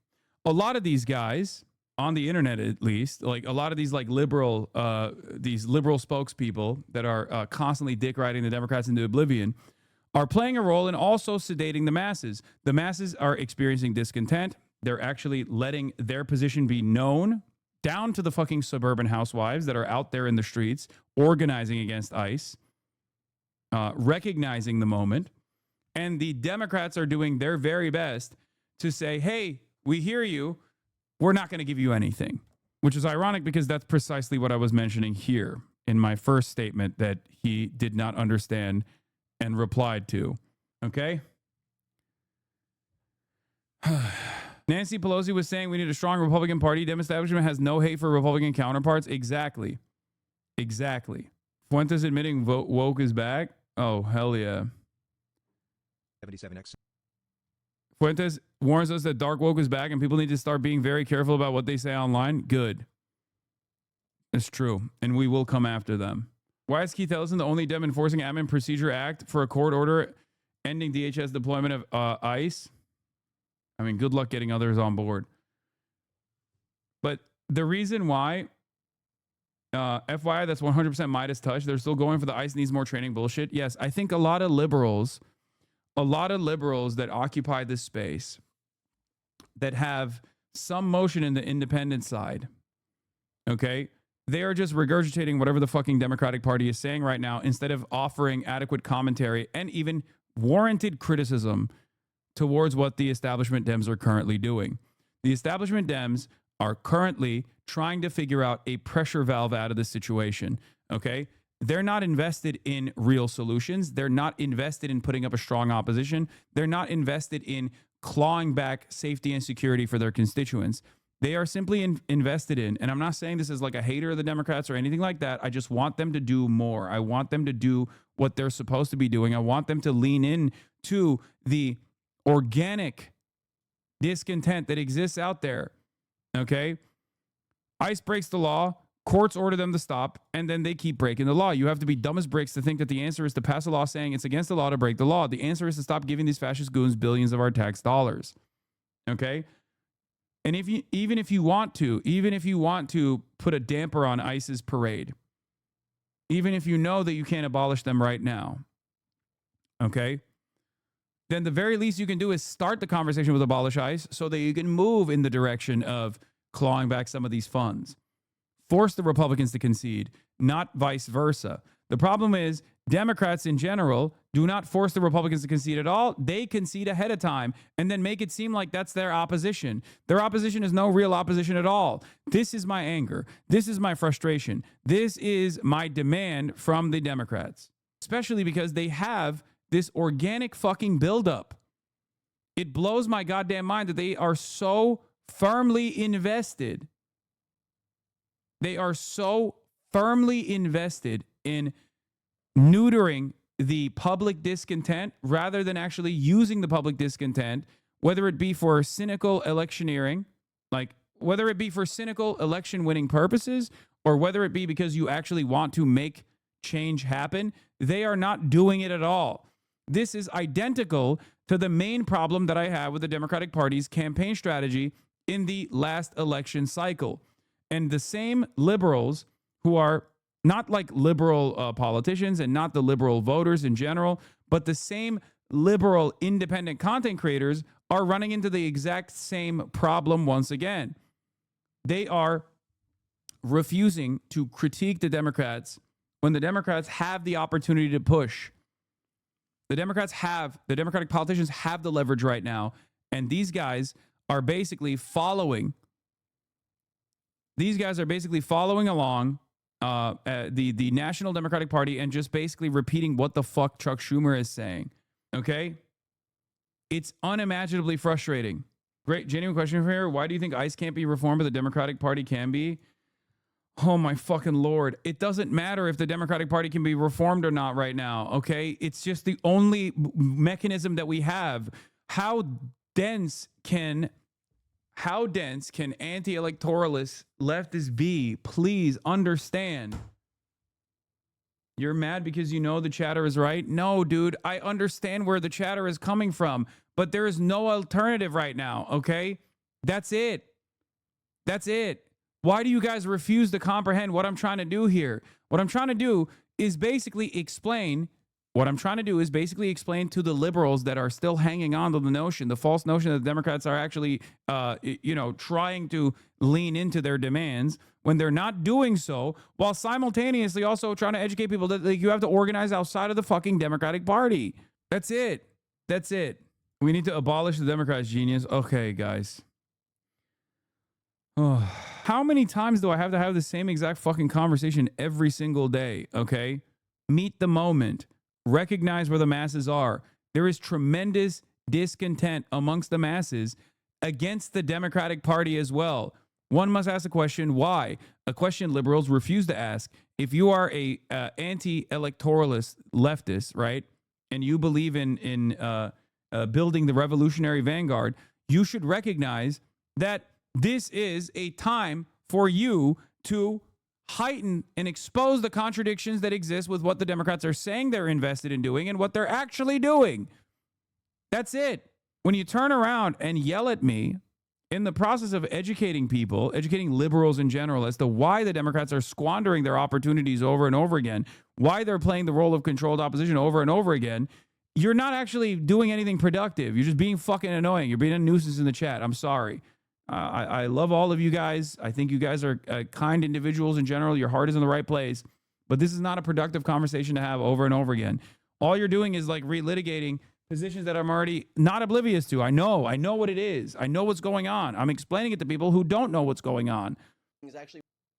[SPEAKER 1] A lot of these guys, on the internet at least, a lot of these liberal spokespeople that are constantly dick riding the Democrats into oblivion, are playing a role in also sedating the masses. The masses are experiencing discontent. They're actually letting their position be known down to the fucking suburban housewives that are out there in the streets organizing against ICE, recognizing the moment. And the Democrats are doing their very best to say, hey, we hear you. We're not going to give you anything, which is ironic because that's precisely what I was mentioning here in my first statement that he did not understand and replied to. Okay? Nancy Pelosi was saying we need a strong Republican Party. Dem establishment has no hate for Republican counterparts. Exactly. Exactly. Fuentes admitting woke is back. Oh, hell yeah.
[SPEAKER 13] 77X.
[SPEAKER 1] Fuentes warns us that dark woke is back and people need to start being very careful about what they say online. Good. It's true. And we will come after them. Why is Keith Ellison the only Dem enforcing Admin Procedure Act for a court order ending DHS deployment of ICE? I mean, good luck getting others on board. But the reason why, FYI, that's 100% Midas touch. They're still going for the ICE needs more training bullshit. Yes, I think a lot of liberals that occupy this space that have some motion in the independent side, okay, they are just regurgitating whatever the fucking Democratic Party is saying right now instead of offering adequate commentary and even warranted criticism towards what the establishment Dems are currently doing. The establishment Dems are currently trying to figure out a pressure valve out of the situation, okay? They're not invested in real solutions. They're not invested in putting up a strong opposition. They're not invested in clawing back safety and security for their constituents. They are simply invested in, and I'm not saying this is like a hater of the Democrats or anything like that. I just want them to do more. I want them to do what they're supposed to be doing. I want them to lean in to the organic discontent that exists out there, okay? ICE breaks the law, courts order them to stop, and then they keep breaking the law. You have to be dumb as bricks to think that the answer is to pass a law saying it's against the law to break the law. The answer is to stop giving these fascist goons billions of our tax dollars, okay? And even if you want to put a damper on ICE's parade, even if you know that you can't abolish them right now, okay, then the very least you can do is start the conversation with abolish ICE so that you can move in the direction of clawing back some of these funds. Force the Republicans to concede, not vice versa. The problem is Democrats in general do not force the Republicans to concede at all. They concede ahead of time and then make it seem like that's their opposition. Their opposition is no real opposition at all. This is my anger. This is my frustration. This is my demand from the Democrats, especially because they have this organic fucking buildup. It blows my goddamn mind that they are so firmly invested. They are so firmly invested in neutering the public discontent rather than actually using the public discontent, whether it be for cynical electioneering, like whether it be for cynical election winning purposes, or whether it be because you actually want to make change happen. They are not doing it at all. This is identical to the main problem that I have with the Democratic Party's campaign strategy in the last election cycle. And the same liberals who are not like liberal politicians and not the liberal voters in general, but the same liberal independent content creators are running into the exact same problem once again. They are refusing to critique the Democrats when the Democrats have the opportunity to push. The Democratic politicians have the leverage right now, and these guys are basically following. These guys are basically following along the National Democratic Party and just basically repeating what the fuck Chuck Schumer is saying. Okay? It's unimaginably frustrating. Great, genuine question from here. Why do you think ICE can't be reformed, but the Democratic Party can be? Oh my fucking Lord. It doesn't matter if the Democratic Party can be reformed or not right now, okay? It's just the only mechanism that we have. How dense can anti-electoralist leftists be? Please understand. You're mad because you know the chatter is right? No, dude, I understand where the chatter is coming from, but there is no alternative right now, okay? That's it. That's it. Why do you guys refuse to comprehend what I'm trying to do here? What I'm trying to do is basically explain What I'm trying to do is basically explain to the liberals that are still hanging on to the notion, the false notion that the Democrats are actually, trying to lean into their demands when they're not doing so, while simultaneously also trying to educate people that you have to organize outside of the fucking Democratic Party. That's it. That's it. We need to abolish the Democrats, genius. Okay, guys. Oh, how many times do I have to have the same exact fucking conversation every single day? Okay. Meet the moment. Recognize where the masses are. There is tremendous discontent amongst the masses against the Democratic Party as well. One must ask the question, why? A question liberals refuse to ask. If you are a anti-electoralist leftist, right, and you believe in building the revolutionary vanguard, you should recognize that this is a time for you to heighten and expose the contradictions that exist with what the Democrats are saying they're invested in doing and what they're actually doing. That's it. When you turn around and yell at me in the process of educating people, educating liberals in general as to why the Democrats are squandering their opportunities over and over again, why they're playing the role of controlled opposition over and over again, you're not actually doing anything productive. You're just being fucking annoying. You're being a nuisance in the chat. I'm sorry. I love all of you guys. I think you guys are kind individuals in general. Your heart is in the right place. But this is not a productive conversation to have over and over again. All you're doing is like relitigating positions that I'm already not oblivious to. I know what it is. I know what's going on. I'm explaining it to people who don't know what's going on.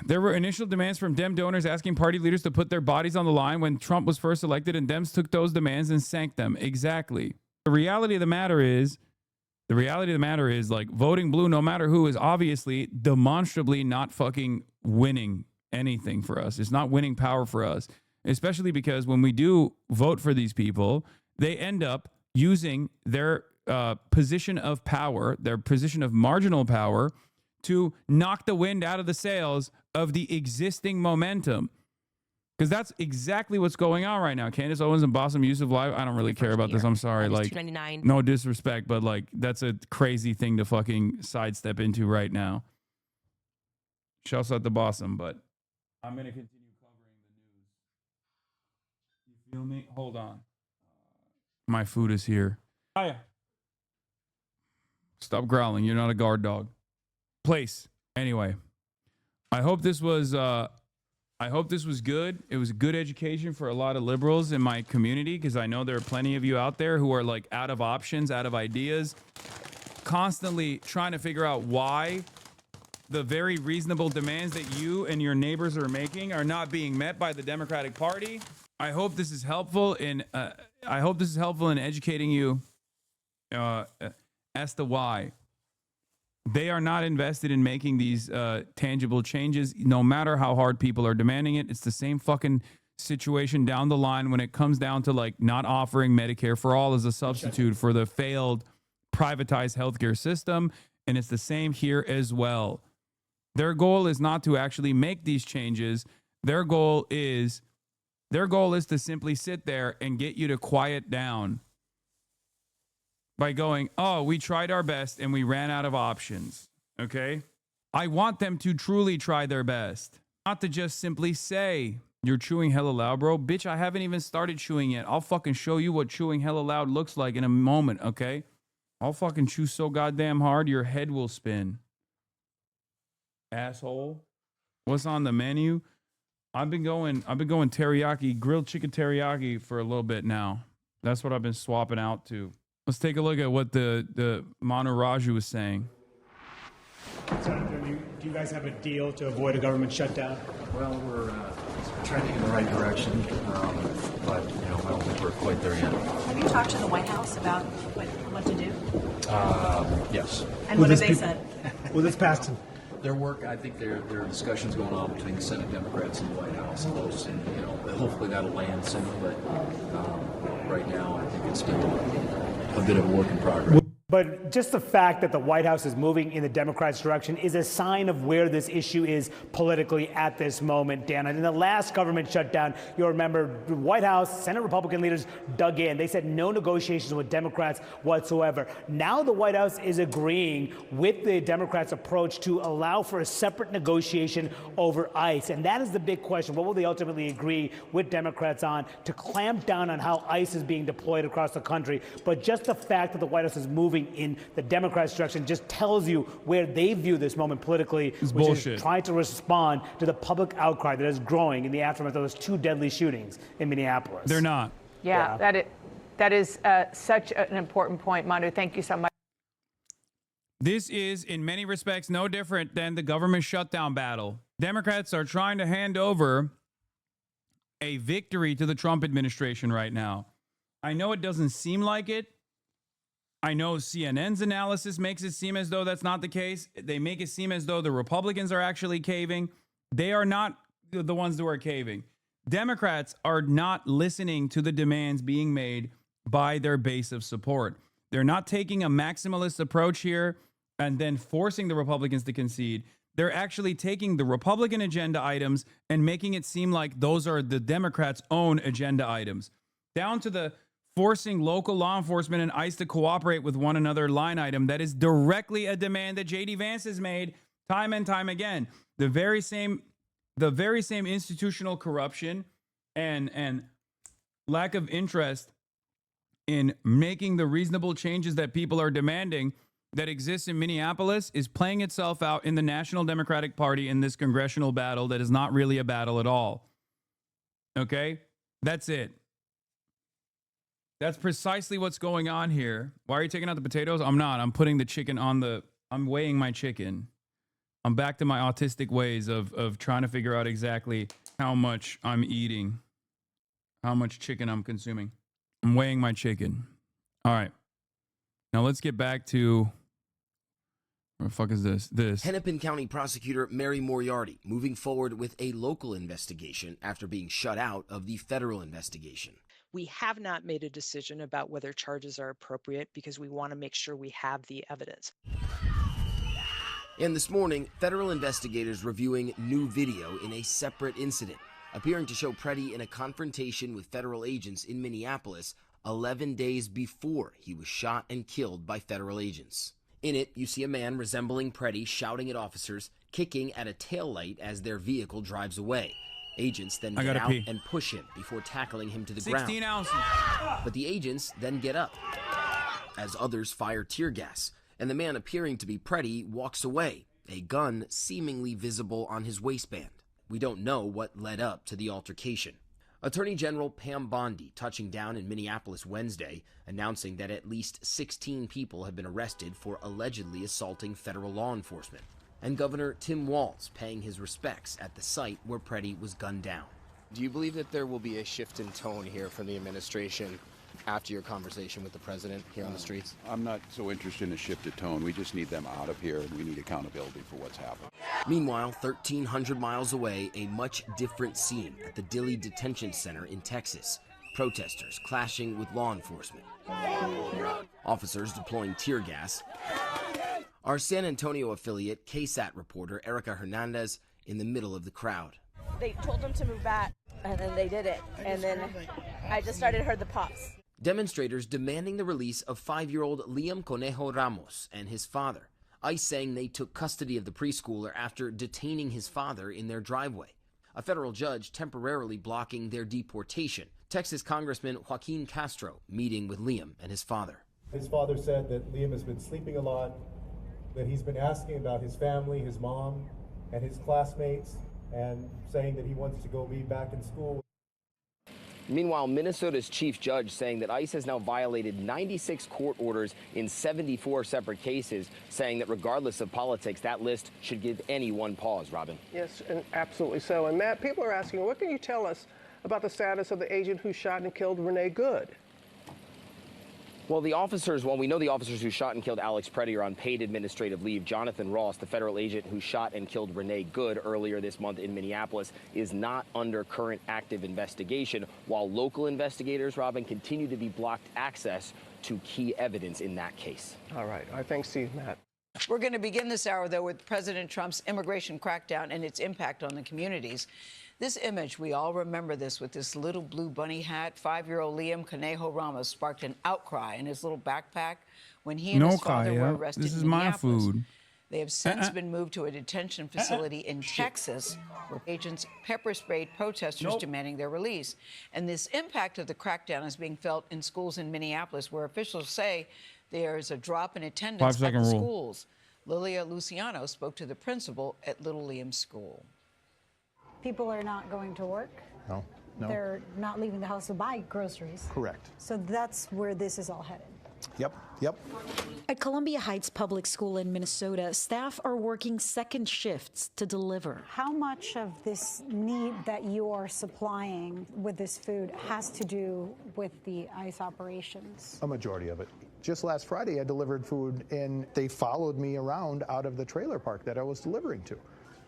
[SPEAKER 1] There were initial demands from Dem donors asking party leaders to put their bodies on the line when Trump was first elected, and Dems took those demands and sank them. Exactly. The reality of the matter is, like, voting blue, no matter who, is obviously demonstrably not fucking winning anything for us. It's not winning power for us, especially because when we do vote for these people, they end up using their position of power, their position of marginal power, to knock the wind out of the sails of the existing momentum. Because that's exactly what's going on right now. Candace Owens and Bassem Youssef live. I don't really care about this. I'm sorry. Like, no disrespect, but like, that's a crazy thing to fucking sidestep into right now. Shouts out to Bassem, but I'm going to continue covering the news. You feel me? Hold on. My food is here. Hiya. Stop growling. You're not a guard dog. Place. Anyway, I hope this was good. It was a good education for a lot of liberals in my community, because I know there are plenty of you out there who are like out of options, out of ideas, constantly trying to figure out why the very reasonable demands that you and your neighbors are making are not being met by the Democratic Party. I hope this is helpful in educating you as to why they are not invested in making these tangible changes, no matter how hard people are demanding it. It's the same fucking situation down the line when it comes down to like not offering Medicare for all as a substitute for the failed privatized healthcare system. And it's the same here as well. Their goal is not to actually make these changes. Their goal is to simply sit there and get you to quiet down by going, oh, we tried our best and we ran out of options. Okay? I want them to truly try their best, not to just simply say, you're chewing hella loud, bro. Bitch, I haven't even started chewing yet. I'll fucking show you what chewing hella loud looks like in a moment, okay? I'll fucking chew so goddamn hard, your head will spin. Asshole. What's on the menu? I've been going teriyaki, grilled chicken teriyaki for a little bit now. That's what I've been swapping out to. Let's take a look at what the Manu Raju was saying.
[SPEAKER 13] Senator, do you guys have a deal to avoid a government shutdown?
[SPEAKER 14] Well, we're trending in the right direction, but I don't think we're quite there yet.
[SPEAKER 15] Have you talked to the White House about what to do?
[SPEAKER 14] Yes.
[SPEAKER 15] And what have they said?
[SPEAKER 13] Will this pass?
[SPEAKER 14] Their work, I think there are discussions going on between the Senate Democrats and the White House, and hopefully that'll land soon. But right now, I think it's still a bit of a work in progress.
[SPEAKER 13] But just the fact that the White House is moving in the Democrats' direction is a sign of where this issue is politically at this moment, Dan. In the last government shutdown, you'll remember the White House, Senate Republican leaders dug in. They said no negotiations with Democrats whatsoever. Now the White House is agreeing with the Democrats' approach to allow for a separate negotiation over ICE. And that is the big question. What will they ultimately agree with Democrats on to clamp down on how ICE is being deployed across the country? But just the fact that the White House is moving in the Democrats' direction just tells you where they view this moment politically, which
[SPEAKER 1] bullshit.
[SPEAKER 13] is trying to respond to the public outcry that is growing in the aftermath of those 2 deadly shootings in Minneapolis.
[SPEAKER 1] They're not.
[SPEAKER 16] Yeah. That is such an important point, Manu. Thank you so much.
[SPEAKER 1] This is, in many respects, no different than the government shutdown battle. Democrats are trying to hand over a victory to the Trump administration right now. I know it doesn't seem like it. I know CNN's analysis makes it seem as though that's not the case. They make it seem as though the Republicans are actually caving. They are not the ones who are caving. Democrats are not listening to the demands being made by their base of support. They're not taking a maximalist approach here and then forcing the Republicans to concede. They're actually taking the Republican agenda items and making it seem like those are the Democrats' own agenda items, down to the forcing local law enforcement and ICE to cooperate with one another line item that is directly a demand that J.D. Vance has made time and time again. The very same institutional corruption and lack of interest in making the reasonable changes that people are demanding that exists in Minneapolis is playing itself out in the National Democratic Party in this congressional battle that is not really a battle at all. Okay? That's it. That's precisely what's going on here. Why are you taking out the potatoes? I'm not. I'm putting the chicken on the... I'm weighing my chicken. I'm back to my autistic ways of trying to figure out exactly how much I'm eating, how much chicken I'm consuming. I'm weighing my chicken. All right. Now let's get back to... Where the fuck is this?
[SPEAKER 9] Hennepin County Prosecutor Mary Moriarty moving forward with a local investigation after being shut out of the federal investigation.
[SPEAKER 17] We have not made a decision about whether charges are appropriate because we want to make sure we have the evidence.
[SPEAKER 9] And this morning, federal investigators reviewing new video in a separate incident, appearing to show Preddy in a confrontation with federal agents in Minneapolis 11 days before he was shot and killed by federal agents. In it, you see a man resembling Preddy shouting at officers, kicking at a taillight as their vehicle drives away. Agents then get out and push him before tackling him to the
[SPEAKER 1] 16
[SPEAKER 9] ground.
[SPEAKER 1] ounces.
[SPEAKER 9] But the agents then get up as others fire tear gas, and the man appearing to be Preddy walks away, a gun seemingly visible on his waistband. We don't know what led up to the altercation. Attorney General Pam Bondi touching down in Minneapolis Wednesday, announcing that at least 16 people have been arrested for allegedly assaulting federal law enforcement. And Governor Tim Walz paying his respects at the site where Preddy was gunned down.
[SPEAKER 18] Do you believe that there will be a shift in tone here from the administration after your conversation with the president here on the streets?
[SPEAKER 19] I'm not so interested in a shift of tone. We just need them out of here, and we need accountability for what's happened.
[SPEAKER 9] Meanwhile, 1,300 miles away, a much different scene at the Dilley Detention Center in Texas. Protesters clashing with law enforcement. Officers deploying tear gas. Our San Antonio affiliate, KSAT reporter Erica Hernandez, in the middle of the crowd.
[SPEAKER 20] They told them to move back, and then they did it. And then I just heard the pops.
[SPEAKER 9] Demonstrators demanding the release of 5-year-old Liam Conejo Ramos and his father. ICE saying they took custody of the preschooler after detaining his father in their driveway. A federal judge temporarily blocking their deportation. Texas Congressman Joaquin Castro meeting with Liam and his father.
[SPEAKER 21] His father said that Liam has been sleeping a lot, that he's been asking about his family, his mom, and his classmates, and saying that he wants to go be back in school.
[SPEAKER 18] Meanwhile, Minnesota's chief judge saying that ICE has now violated 96 court orders in 74 separate cases, saying that regardless of politics, that list should give anyone pause, Robin.
[SPEAKER 22] Yes, and absolutely so. And Matt, people are asking, what can you tell us about the status of the agent who shot and killed Renee Good?
[SPEAKER 18] Well, we know the officers who shot and killed Alex Preddy are on paid administrative leave. Jonathan Ross, the federal agent who shot and killed Renee Good earlier this month in Minneapolis, is not under current active investigation, while local investigators, Robin, continue to be blocked access to key evidence in that case.
[SPEAKER 22] All right. Thanks to you, Matt.
[SPEAKER 2] We're going to begin this hour, though, with President Trump's immigration crackdown and its impact on the communities. This image, we all remember this, with this little blue bunny hat. 5-year-old Liam Conejo Ramos sparked an outcry in his little backpack when he and his father were arrested
[SPEAKER 1] This is
[SPEAKER 2] in
[SPEAKER 1] my
[SPEAKER 2] Minneapolis.
[SPEAKER 1] food.
[SPEAKER 2] They have since been moved to a detention facility in Texas, where agents pepper sprayed protesters demanding their release. And this impact of the crackdown is being felt in schools in Minneapolis, where officials say there's a drop in attendance at
[SPEAKER 1] 5-second
[SPEAKER 2] the
[SPEAKER 1] rule.
[SPEAKER 2] schools. Lilia Luciano spoke to the principal at Little Liam's school.
[SPEAKER 3] People are not going to work.
[SPEAKER 21] No, no.
[SPEAKER 3] They're not leaving the house to buy groceries.
[SPEAKER 21] Correct.
[SPEAKER 3] So that's where this is all headed.
[SPEAKER 21] Yep, yep.
[SPEAKER 23] At Columbia Heights Public School in Minnesota, staff are working second shifts to deliver.
[SPEAKER 3] How much of this need that you are supplying with this food has to do with the ICE operations?
[SPEAKER 21] A majority of it. Just last Friday, I delivered food, and they followed me around out of the trailer park that I was delivering to.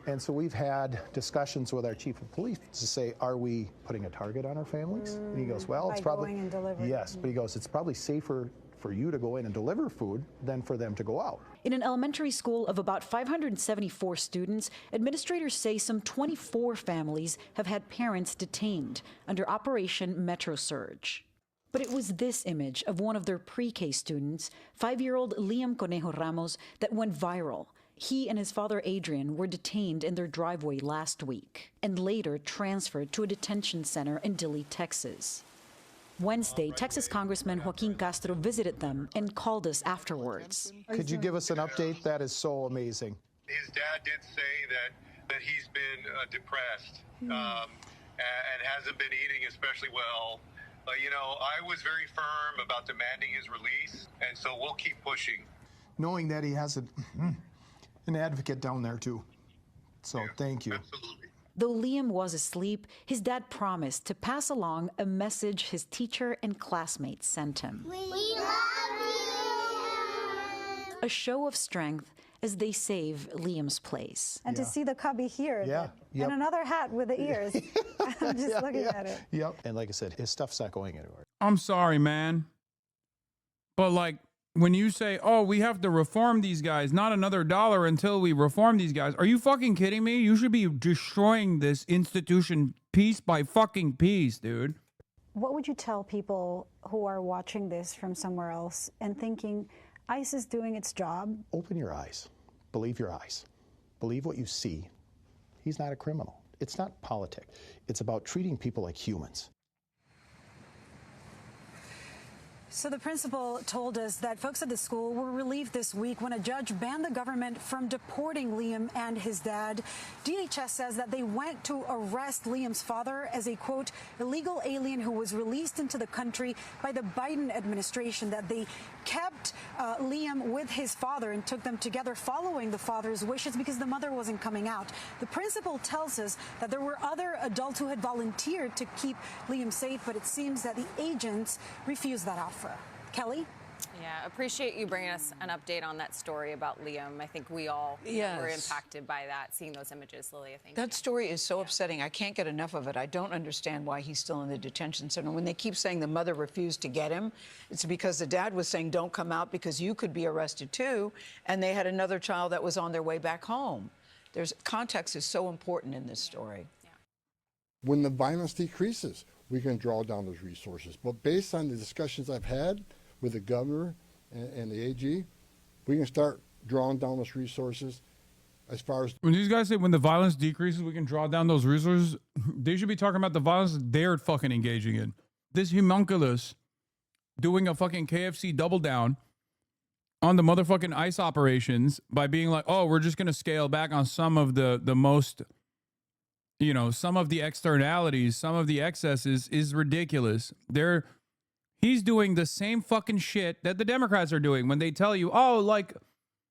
[SPEAKER 21] And so we've had discussions with our chief of police to say, are we putting a target on our families? And he goes, well, it's probably...
[SPEAKER 3] By going and delivering.
[SPEAKER 21] Yes, but he goes, it's probably safer for you to go in and deliver food than for them to go out.
[SPEAKER 23] In an elementary school of about 574 students, administrators say some 24 families have had parents detained under Operation Metro Surge. But it was this image of one of their pre-K students, 5-year-old Liam Conejo Ramos, that went viral. He and his father Adrian were detained in their driveway last week and later transferred to a detention center in Dilley, Texas. Wednesday, Texas Congressman Joaquin Castro visited them and called us afterwards.
[SPEAKER 21] Could you give us an update? That is so amazing.
[SPEAKER 24] His dad did say that he's been depressed and hasn't been eating especially well. You know, I was very firm about demanding his release, and so we'll keep pushing.
[SPEAKER 21] Knowing that he has an advocate down there, too. So thank you.
[SPEAKER 24] Absolutely.
[SPEAKER 23] Though Liam was asleep, his dad promised to pass along a message his teacher and classmates sent him.
[SPEAKER 25] We love you!
[SPEAKER 23] A show of strength as they save Liam's place.
[SPEAKER 3] And to see the cubby here.
[SPEAKER 21] Yeah. Yep.
[SPEAKER 3] And another hat with the ears. I'm just looking at it.
[SPEAKER 21] Yep. And like I said, his stuff's not going anywhere.
[SPEAKER 1] I'm sorry, man. But like, when you say, oh, we have to reform these guys, not another dollar until we reform these guys. Are you fucking kidding me? You should be destroying this institution piece by fucking piece, dude.
[SPEAKER 3] What would you tell people who are watching this from somewhere else and thinking ICE is doing its job?
[SPEAKER 21] Open your eyes. Believe your eyes. Believe what you see. He's not a criminal. It's not politics. It's about treating people like humans.
[SPEAKER 3] So the principal told us that folks at the school were relieved this week when a judge banned the government from deporting Liam and his dad. DHS says that they went to arrest Liam's father as a, quote, illegal alien who was released into the country by the Biden administration, that they kept Liam with his father and took them together following the father's wishes because the mother wasn't coming out. The principal tells us that there were other adults who had volunteered to keep Liam safe, but it seems that the agents refused that offer. Kelly?
[SPEAKER 26] Yeah, appreciate you bringing us an update on that story about Liam. I think we all were impacted by that, seeing those images. Lilia, thank you.
[SPEAKER 2] That story is so upsetting. I can't get enough of it. I don't understand why he's still in the detention center. When they keep saying the mother refused to get him, it's because the dad was saying, don't come out because you could be arrested too. And they had another child that was on their way back home. Context is so important in this story.
[SPEAKER 27] When the violence decreases, we can draw down those resources. But based on the discussions I've had with the governor and the AG, we can start drawing down those resources. As far as
[SPEAKER 1] when these guys say when the violence decreases, we can draw down those resources, they should be talking about the violence they're fucking engaging in. This homunculus doing a fucking KFC double down on the motherfucking ICE operations by being like, oh, we're just going to scale back on some of the most, you know, some of the externalities, some of the excesses is ridiculous. He's doing the same fucking shit that the Democrats are doing when they tell you, oh, like,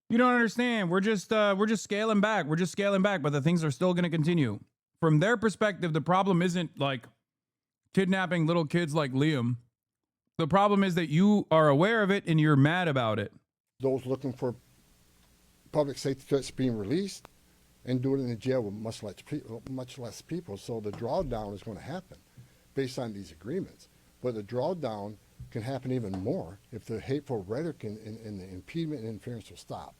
[SPEAKER 1] you don't understand. We're just scaling back. We're just scaling back, but the things are still going to continue. From their perspective, the problem isn't like kidnapping little kids like Liam. The problem is that you are aware of it and you're mad about it.
[SPEAKER 27] those looking for public safety threats being released and do it in the jail with much less people. So the drawdown is going to happen based on these agreements. But the drawdown can happen even more if the hateful rhetoric and the impediment and interference will stop.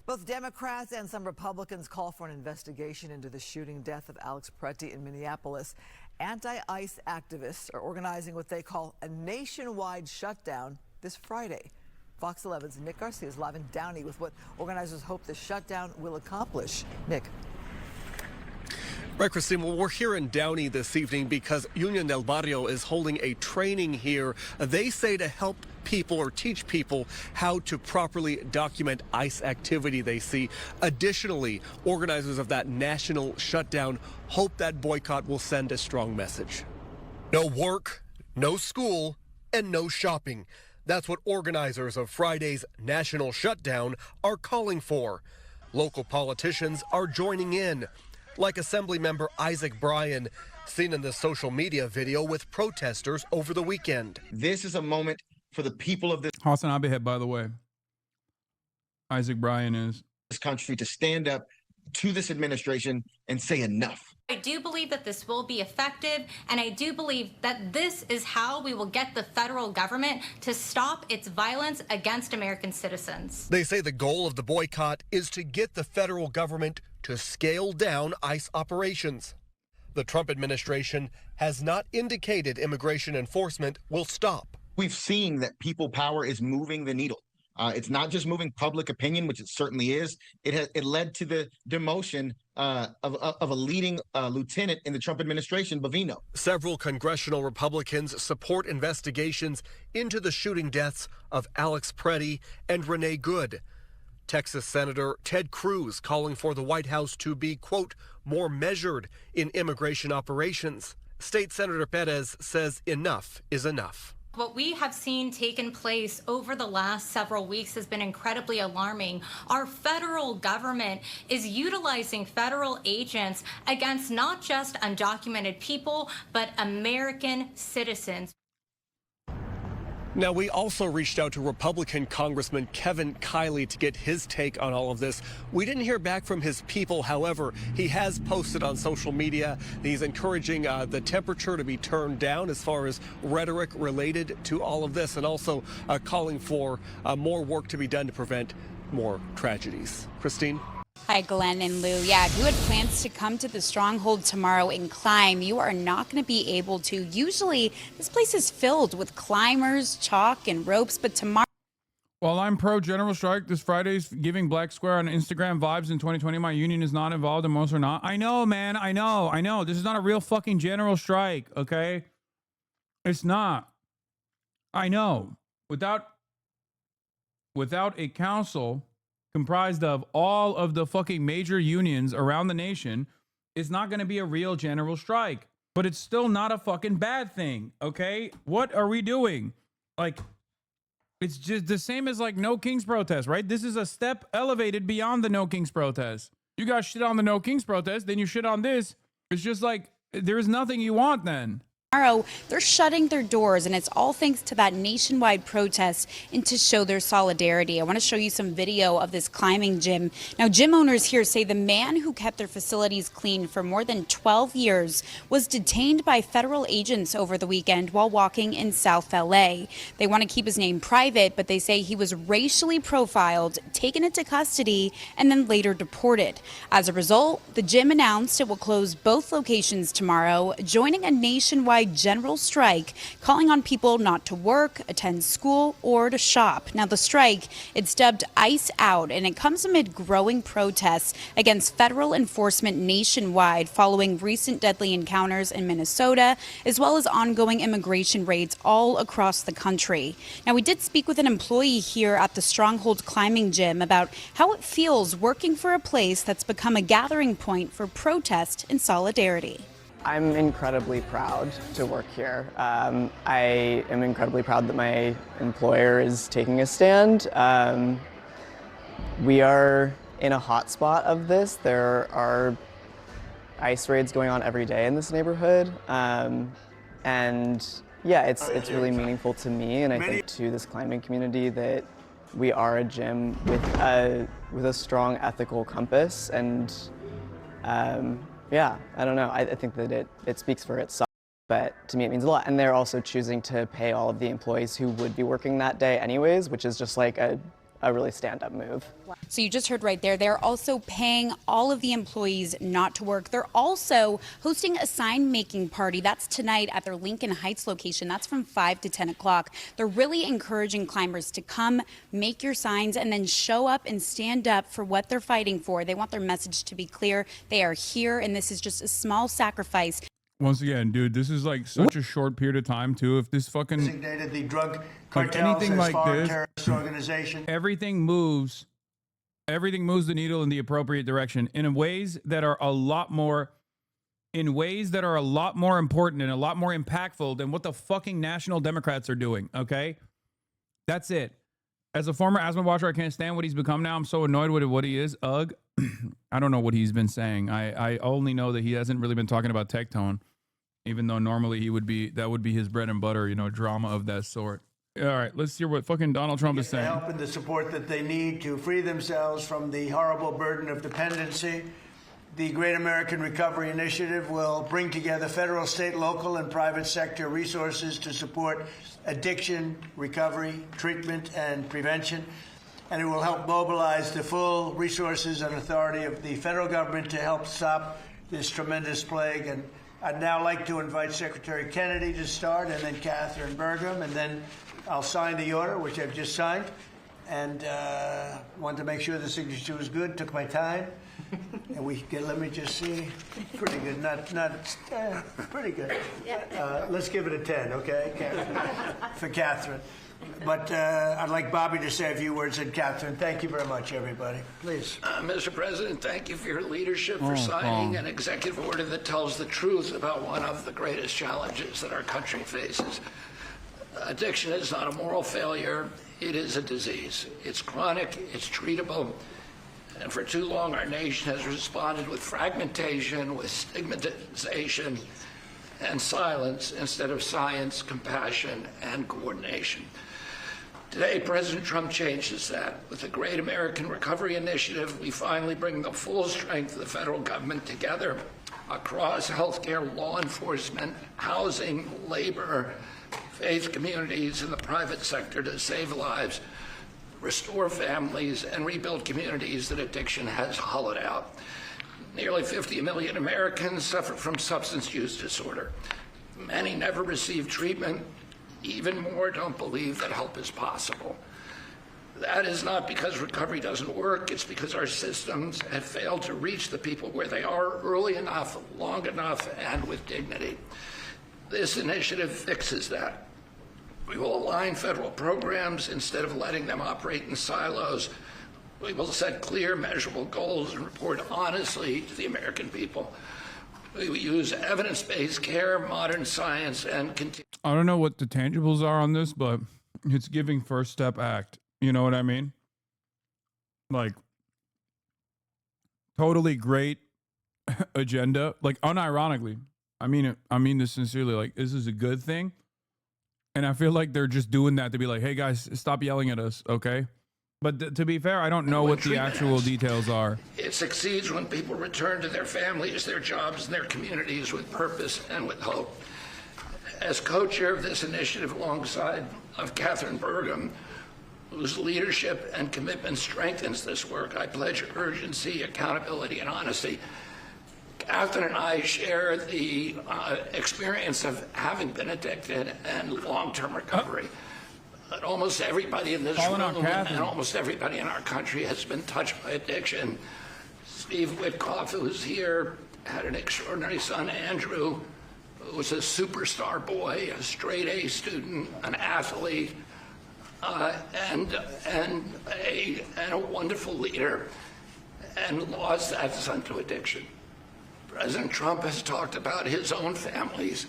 [SPEAKER 4] Both Democrats and some Republicans call for an investigation into the shooting death of Alex Preti in Minneapolis. Anti-ICE activists are organizing what they call a nationwide shutdown this Friday. Fox 11's Nick Garcia is live in Downey with what organizers hope the shutdown will accomplish. Nick.
[SPEAKER 5] Right, Christine. Well, we're here in Downey this evening because Union del Barrio is holding a training here. They say to help people or teach people how to properly document ICE activity they see. Additionally, organizers of that national shutdown hope that boycott will send a strong message. No work, no school, and no shopping. That's what organizers of Friday's national shutdown are calling for. Local politicians are joining in, like Assemblymember Isaac Bryan, seen in the social media video with protesters over the weekend.
[SPEAKER 6] This is a moment for the people of
[SPEAKER 1] Hasanabi head, by the way. Isaac Bryan is.
[SPEAKER 6] this country to stand up to this administration and say enough.
[SPEAKER 7] I do believe that this will be effective, and I do believe that this is how we will get the federal government to stop its violence against American citizens.
[SPEAKER 5] They say the goal of the boycott is to get the federal government to scale down ICE operations. The Trump administration has not indicated immigration enforcement will stop.
[SPEAKER 6] We've seen that people power is moving the needle. It's not just moving public opinion, which it certainly is. It led to the demotion of a leading lieutenant in the Trump administration, Bovino.
[SPEAKER 5] Several congressional Republicans support investigations into the shooting deaths of Alex Preti and Renee Good. Texas Senator Ted Cruz calling for the White House to be, quote, more measured in immigration operations. State Senator Perez says enough is enough.
[SPEAKER 7] What we have seen taken place over the last several weeks has been incredibly alarming. Our federal government is utilizing federal agents against not just undocumented people, but American citizens.
[SPEAKER 5] Now, we also reached out to Republican Congressman Kevin Kiley to get his take on all of this. We didn't hear back from his people. However, he has posted on social media. He's encouraging the temperature to be turned down as far as rhetoric related to all of this, and also calling for more work to be done to prevent more tragedies. Christine?
[SPEAKER 8] Hi, Glenn and Lou. Yeah, if you had plans to come to the Stronghold tomorrow and climb, you are not going to be able to. Usually, this place is filled with climbers, chalk, and ropes, but tomorrow...
[SPEAKER 1] While I'm pro general strike, this Friday's giving Black Square on Instagram vibes in 2020. My union is not involved and most are not. I know, man. I know. This is not a real fucking general strike, okay? It's not. I know. Without a council comprised of all of the fucking major unions around the nation, it's not going to be a real general strike. But it's still not a fucking bad thing, okay? What are we doing? Like, it's just the same as like No Kings protest, right? This is a step elevated beyond the No Kings protest. You guys shit on the No Kings protest, then you shit on this. It's just like, there's nothing you want then.
[SPEAKER 8] Tomorrow, they're shutting their doors, and it's all thanks to that nationwide protest and to show their solidarity. I want to show you some video of this climbing gym. Now, gym owners here say the man who kept their facilities clean for more than 12 years was detained by federal agents over the weekend while walking in South LA. They want to keep his name private, but they say he was racially profiled, taken into custody, and then later deported. As a result, the gym announced it will close both locations tomorrow, joining a nationwide general strike, calling on people not to work, attend school, or to shop. Now, the strike, it's dubbed ICE Out, and it comes amid growing protests against federal enforcement nationwide following recent deadly encounters in Minnesota, as well as ongoing immigration raids all across the country. Now, we did speak with an employee here at the Stronghold Climbing Gym about how it feels working for a place that's become a gathering point for protest and solidarity.
[SPEAKER 10] I'm incredibly proud to work here. I am incredibly proud that my employer is taking a stand. We are in a hot spot of this. There are ICE raids going on every day in this neighborhood. And yeah, it's really meaningful to me, and I think to this climbing community, that we are a gym with a strong ethical compass, and yeah, I don't know. I think that it speaks for itself. but to me it means a lot. And they're also choosing to pay all of the employees who would be working that day anyways, which is just like a really stand-up move.
[SPEAKER 8] So you just heard right there, they're also paying all of the employees not to work. They're also hosting a sign-making party. That's tonight at their Lincoln Heights location. That's from 5 to 10 o'clock. They're really encouraging climbers to come, make your signs, and then show up and stand up for what they're fighting for. They want their message to be clear. They are here, and this is just a small sacrifice.
[SPEAKER 1] Once again, dude, this is like such a short period of time too. If this fucking
[SPEAKER 11] designated the drug
[SPEAKER 1] like
[SPEAKER 11] cartels
[SPEAKER 1] anything
[SPEAKER 11] as
[SPEAKER 1] like
[SPEAKER 11] foreign
[SPEAKER 1] this,
[SPEAKER 11] terrorist organization.
[SPEAKER 1] everything moves the needle in the appropriate direction in ways that are a lot more important and a lot more impactful than what the fucking National Democrats are doing. Okay, that's it. As a former asthma watcher, I can't stand what he's become now. I'm so annoyed with what he is. Ugh. I don't know what he's been saying. I only know that he hasn't really been talking about Tectone, even though normally that would be his bread and butter, drama of that sort. All right, let's hear what fucking Donald Trump is saying.
[SPEAKER 11] Help and the support that they need to free themselves from the horrible burden of dependency. The Great American Recovery Initiative will bring together federal, state, local, and private sector resources to support addiction, recovery, treatment, and prevention. And it will help mobilize the full resources and authority of the federal government to help stop this tremendous plague. And I'd now like to invite Secretary Kennedy to start, and then Catherine Burgum, and then I'll sign the order, which I've just signed, and wanted to make sure the signature was good. Took my time, and let me just see. Pretty good, pretty good. Let's give it a 10, okay, for Catherine. But I'd like Bobby to say a few words, and Catherine, thank you very much, everybody. Please.
[SPEAKER 12] Mr. President, thank you for your leadership, for signing an executive order that tells the truth about one of the greatest challenges that our country faces. Addiction is not a moral failure. It is a disease. It's chronic. It's treatable. And for too long, our nation has responded with fragmentation, with stigmatization, and silence instead of science, compassion, and coordination. Today, President Trump changes that. With the Great American Recovery Initiative, we finally bring the full strength of the federal government together across healthcare, law enforcement, housing, labor, faith communities, and the private sector to save lives, restore families, and rebuild communities that addiction has hollowed out. Nearly 50 million Americans suffer from substance use disorder. Many never receive treatment. Even more don't believe that help is possible. That is not because recovery doesn't work. It's because our systems have failed to reach the people where they are early enough, long enough, and with dignity. This initiative fixes that. We will align federal programs instead of letting them operate in silos. We will set clear, measurable goals and report honestly to the American people. We will use evidence-based care, modern science, and continue.
[SPEAKER 1] I don't know what the tangibles are on this, but it's giving First Step Act. You know what I mean? Like, totally great agenda. Like, unironically, I mean this sincerely. Like, this is a good thing. And I feel like they're just doing that to be like, hey, guys, stop yelling at us, okay? But to be fair, I don't know what the actual details are.
[SPEAKER 12] It succeeds when people return to their families, their jobs, and their communities with purpose and with hope. As co-chair of this initiative alongside of Catherine Burgum, whose leadership and commitment strengthens this work, I pledge urgency, accountability, and honesty. Catherine and I share the experience of having been addicted and long-term recovery. But almost everybody in this room and almost everybody in our country has been touched by addiction. Steve Witkoff, who's here, had an extraordinary son, Andrew, who was a superstar boy, a straight A student, an athlete, and a wonderful leader, and lost that son to addiction. President Trump has talked about his own family's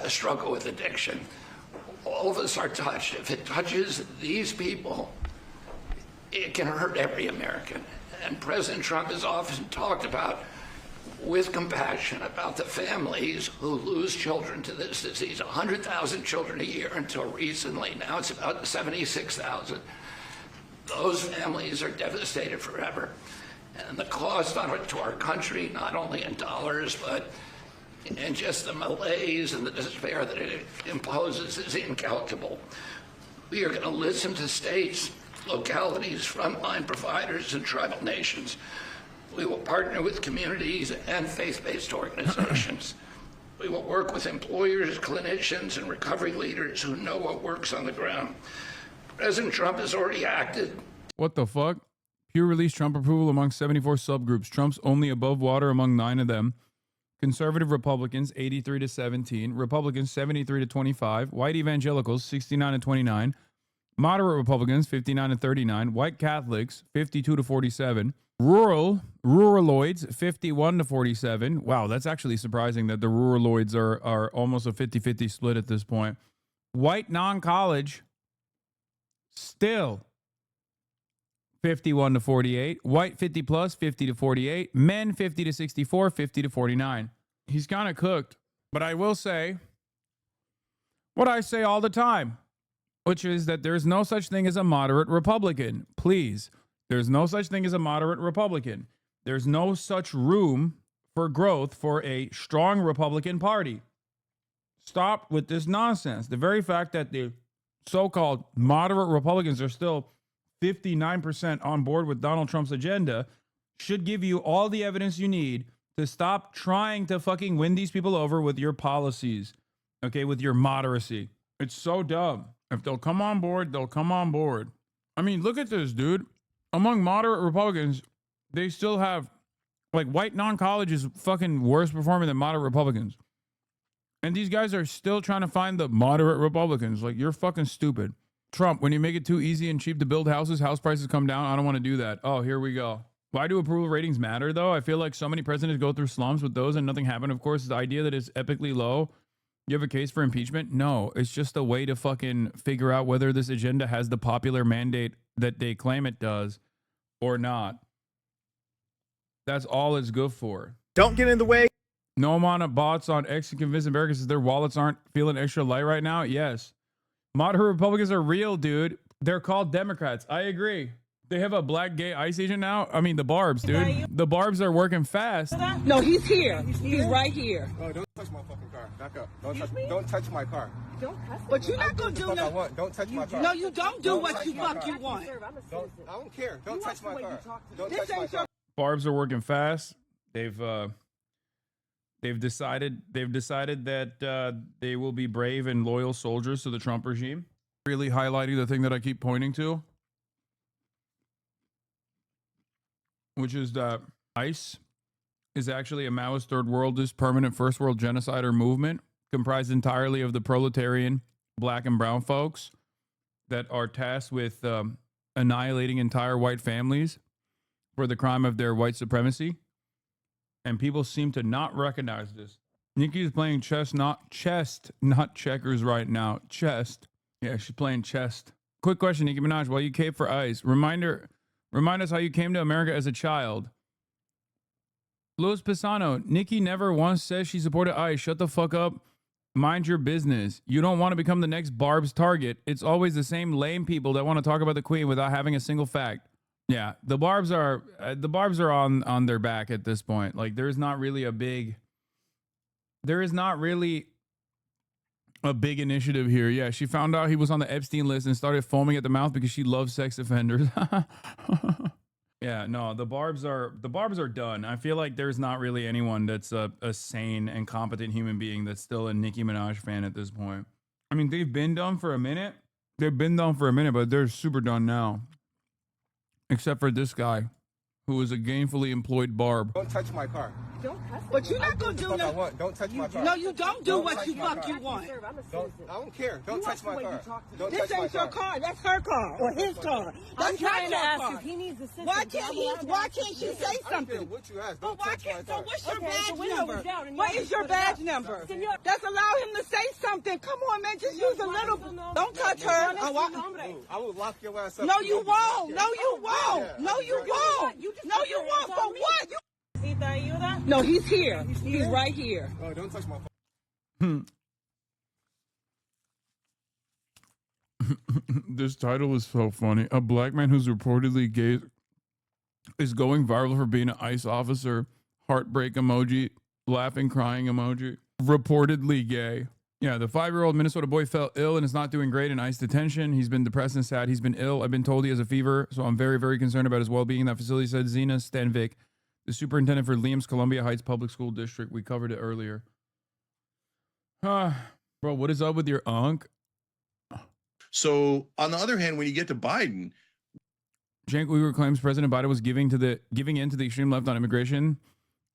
[SPEAKER 12] struggle with addiction. All of us are touched. If it touches these people, it can hurt every American. And President Trump has often talked about, with compassion, about the families who lose children to this disease. 100,000 children a year until recently. Now it's about 76,000. Those families are devastated forever. And the cost to our country, not only in dollars, but And just the malaise and the despair that it imposes is incalculable. We are going to listen to states, localities, frontline providers, and tribal nations. We will partner with communities and faith-based organizations. We will work with employers, clinicians, and recovery leaders who know what works on the ground. President Trump has already acted.
[SPEAKER 1] What the fuck? Pure release Trump approval among 74 subgroups. Trump's only above water among 9 of them. Conservative Republicans, 83 to 17. Republicans, 73 to 25. White evangelicals, 69 to 29. Moderate Republicans, 59 to 39. White Catholics, 52 to 47. Ruraloids, 51 to 47. Wow, that's actually surprising that the ruraloids are almost a 50-50 split at this point. White non-college, still 51 to 48. White 50 plus, 50 to 48. Men 50 to 64, 50 to 49. He's kind of cooked. But I will say what I say all the time, which is that there's no such thing as a moderate Republican. Please, there's no such thing as a moderate Republican. There's no such room for growth for a strong Republican Party. Stop with this nonsense. The very fact that the so-called moderate Republicans are still 59% on board with Donald Trump's agenda should give you all the evidence you need to stop trying to fucking win these people over with your policies, okay, with your moderacy. It's so dumb. If they'll come on board, they'll come on board. I mean, look at this, dude. Among moderate Republicans, they still have, like, white non-college is fucking worse performing than moderate Republicans. And these guys are still trying to find the moderate Republicans. Like, you're fucking stupid. Trump, when you make it too easy and cheap to build houses, house prices come down. I don't want to do that. Oh, here we go. Why do approval ratings matter, though? I feel like so many presidents go through slumps with those and nothing happened. Of course, the idea that it's epically low, you have a case for impeachment? No, it's just a way to fucking figure out whether this agenda has the popular mandate that they claim it does or not. That's all it's good for.
[SPEAKER 13] Don't get in the way.
[SPEAKER 1] No amount of bots on X can convince Americans their wallets aren't feeling extra light right now. Yes. Moderate Republicans are real, dude. They're called Democrats. I agree. They have a black gay ICE agent now. I mean, the Barbs, dude. The Barbs are working fast.
[SPEAKER 14] No, he's here. He's right here.
[SPEAKER 13] Oh, don't touch my fucking car. Back up. Don't touch my car.
[SPEAKER 14] But you're not going to do
[SPEAKER 13] nothing. Don't touch my car.
[SPEAKER 14] No, you don't do what you fucking want.
[SPEAKER 13] I don't care. Don't touch my car. Don't touch my car.
[SPEAKER 1] Barbs are working fast. They've decided that they will be brave and loyal soldiers to the Trump regime. Really highlighting the thing that I keep pointing to, which is that ICE is actually a Maoist third worldist permanent first world genocider movement comprised entirely of the proletarian black and brown folks that are tasked with annihilating entire white families for the crime of their white supremacy. And people seem to not recognize this. Nikki is playing chess, not checkers right now. Chest. Yeah, she's playing chess. Quick question, Nicki Minaj, while you cape for ICE, remind us how you came to America as a child. Louis Pisano, Nikki never once says she supported ICE. Shut the fuck up. Mind your business. You don't want to become the next Barb's target. It's always the same lame people that want to talk about the Queen without having a single fact. Yeah, the Barbs are on their back at this point. Like, there is not really a big initiative here. Yeah, she found out he was on the Epstein list and started foaming at the mouth because she loves sex offenders. Yeah, no, the Barbs are done. I feel like there's not really anyone that's a sane and competent human being that's still a Nicki Minaj fan at this point. I mean, they've been done for a minute, but they're super done now. Except for this guy, who is a gainfully employed Barb.
[SPEAKER 13] Don't touch my car.
[SPEAKER 14] But you're not going to do nothing.
[SPEAKER 13] Don't touch my car.
[SPEAKER 14] No, you don't do what you fucking want.
[SPEAKER 13] I don't care. Don't touch my car.
[SPEAKER 14] This ain't your car. That's her car or his car. That's not your car. If he needs assistance. Why can't she say something?
[SPEAKER 13] What you ask?
[SPEAKER 14] But why can't? So what's your badge number? What is your badge number? Just allow him to say something. Come on, man. Just use a little. Don't touch her.
[SPEAKER 13] I will lock your ass up.
[SPEAKER 14] No, you won't. No, you won't. No, you won't. No, you won't. For what? No, he's here. He's right here.
[SPEAKER 13] Oh, don't touch my phone.
[SPEAKER 1] This title is so funny. A black man who's reportedly gay is going viral for being an ICE officer. Heartbreak emoji. Laughing, crying emoji. Reportedly gay. Yeah, the 5-year-old Minnesota boy fell ill and is not doing great in ICE detention. He's been depressed and sad. He's been ill. I've been told he has a fever, so I'm very, very concerned about his well-being. That facility said Zena Stanvik, the superintendent for Liam's Columbia Heights Public School District. We covered it earlier. Bro, what is up with your unk?
[SPEAKER 9] So, on the other hand, when you get to Biden,
[SPEAKER 1] Cenk Uygur claims President Biden was giving in to the extreme left on immigration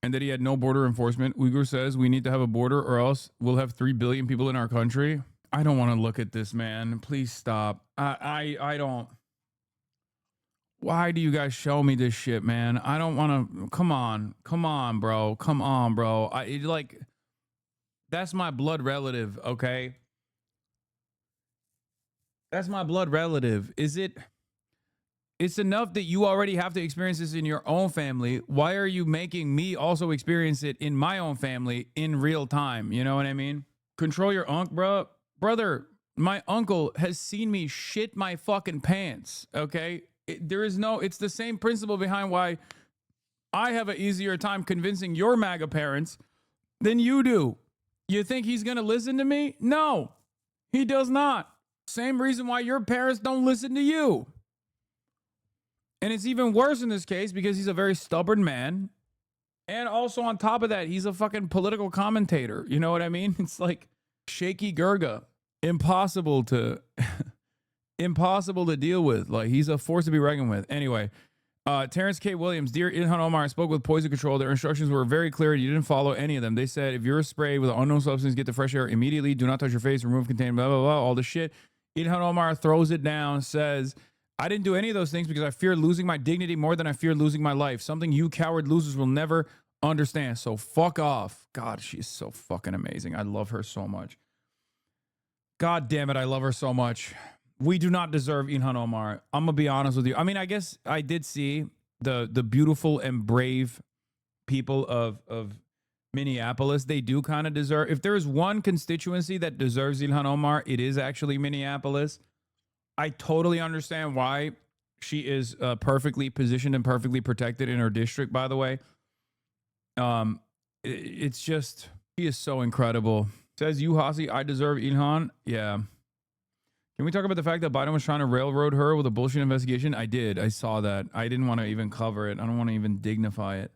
[SPEAKER 1] and that he had no border enforcement. Uygur says we need to have a border or else we'll have 3 billion people in our country. I don't want to look at this, man. Please stop. I don't. Why do you guys show me this shit, man? I don't want to. Come on, bro. Come on, bro. That's my blood relative, okay? That's my blood relative. It's enough that you already have to experience this in your own family. Why are you making me also experience it in my own family in real time? You know what I mean? Control your unk, bro. Brother, my uncle has seen me shit my fucking pants, okay? It's the same principle behind why I have an easier time convincing your MAGA parents than you do. You think he's going to listen to me? No, he does not. Same reason why your parents don't listen to you. And it's even worse in this case because he's a very stubborn man. And also on top of that, he's a fucking political commentator. You know what I mean? It's like shaky Gurga. Impossible to deal with. Like, he's a force to be reckoned with. Anyway, Terrence K. Williams, dear Ilhan Omar, I spoke with Poison Control. Their instructions were very clear. You didn't follow any of them. They said, if you're sprayed with an unknown substance, get the fresh air immediately. Do not touch your face. Remove containment, blah, blah, blah, all the shit. Ilhan Omar throws it down, says, I didn't do any of those things because I fear losing my dignity more than I fear losing my life. Something you coward losers will never understand. So fuck off. God, she's so fucking amazing. I love her so much. God damn it, I love her so much. We do not deserve Ilhan Omar. I'm gonna be honest with you. I mean, I guess I did see the beautiful and brave people of Minneapolis. They do kind of deserve. If there is one constituency that deserves Ilhan Omar, it is actually Minneapolis. I totally understand why she is perfectly positioned and perfectly protected in her district. By the way, it's just she is so incredible. Says you, Hasi, I deserve Ilhan. Yeah. Can we talk about the fact that Biden was trying to railroad her with a bullshit investigation? I did. I saw that. I didn't want to even cover it. I don't want to even dignify it.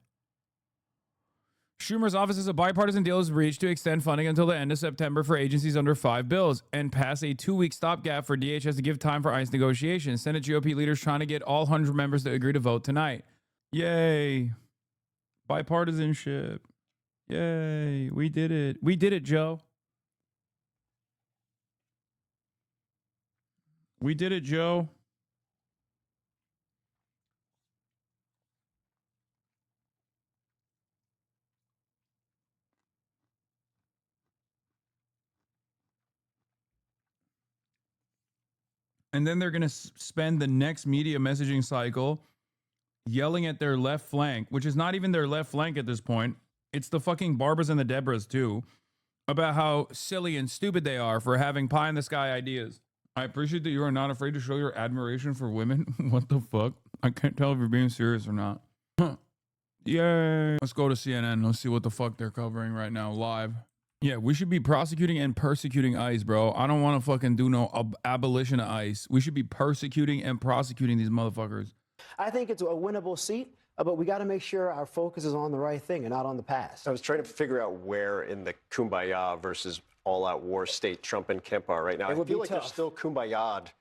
[SPEAKER 1] Schumer's office has a bipartisan deal is reached to extend funding until the end of September for agencies under 5 bills and pass a 2-week stopgap for DHS to give time for ICE negotiations. Senate GOP leaders trying to get all 100 members to agree to vote tonight. Yay. Bipartisanship. Yay. We did it. We did it, Joe. We did it, Joe. And then they're going to spend the next media messaging cycle yelling at their left flank, which is not even their left flank at this point. It's the fucking Barbaras and the Debras, too, about how silly and stupid they are for having pie in the sky ideas. I appreciate that you are not afraid to show your admiration for women. What the fuck? I can't tell if you're being serious or not. Yay. Let's go to CNN. Let's see what the fuck they're covering right now live. Yeah, we should be prosecuting and persecuting ICE, bro. I don't want to fucking do no abolition of ICE. We should be persecuting and prosecuting these motherfuckers.
[SPEAKER 15] I think it's a winnable seat, but we got to make sure our focus is on the right thing and not on the past.
[SPEAKER 16] I was trying to figure out where in the kumbaya versus all-out war state Trump and Kemp are right now. I feel like they're still kumbaya'd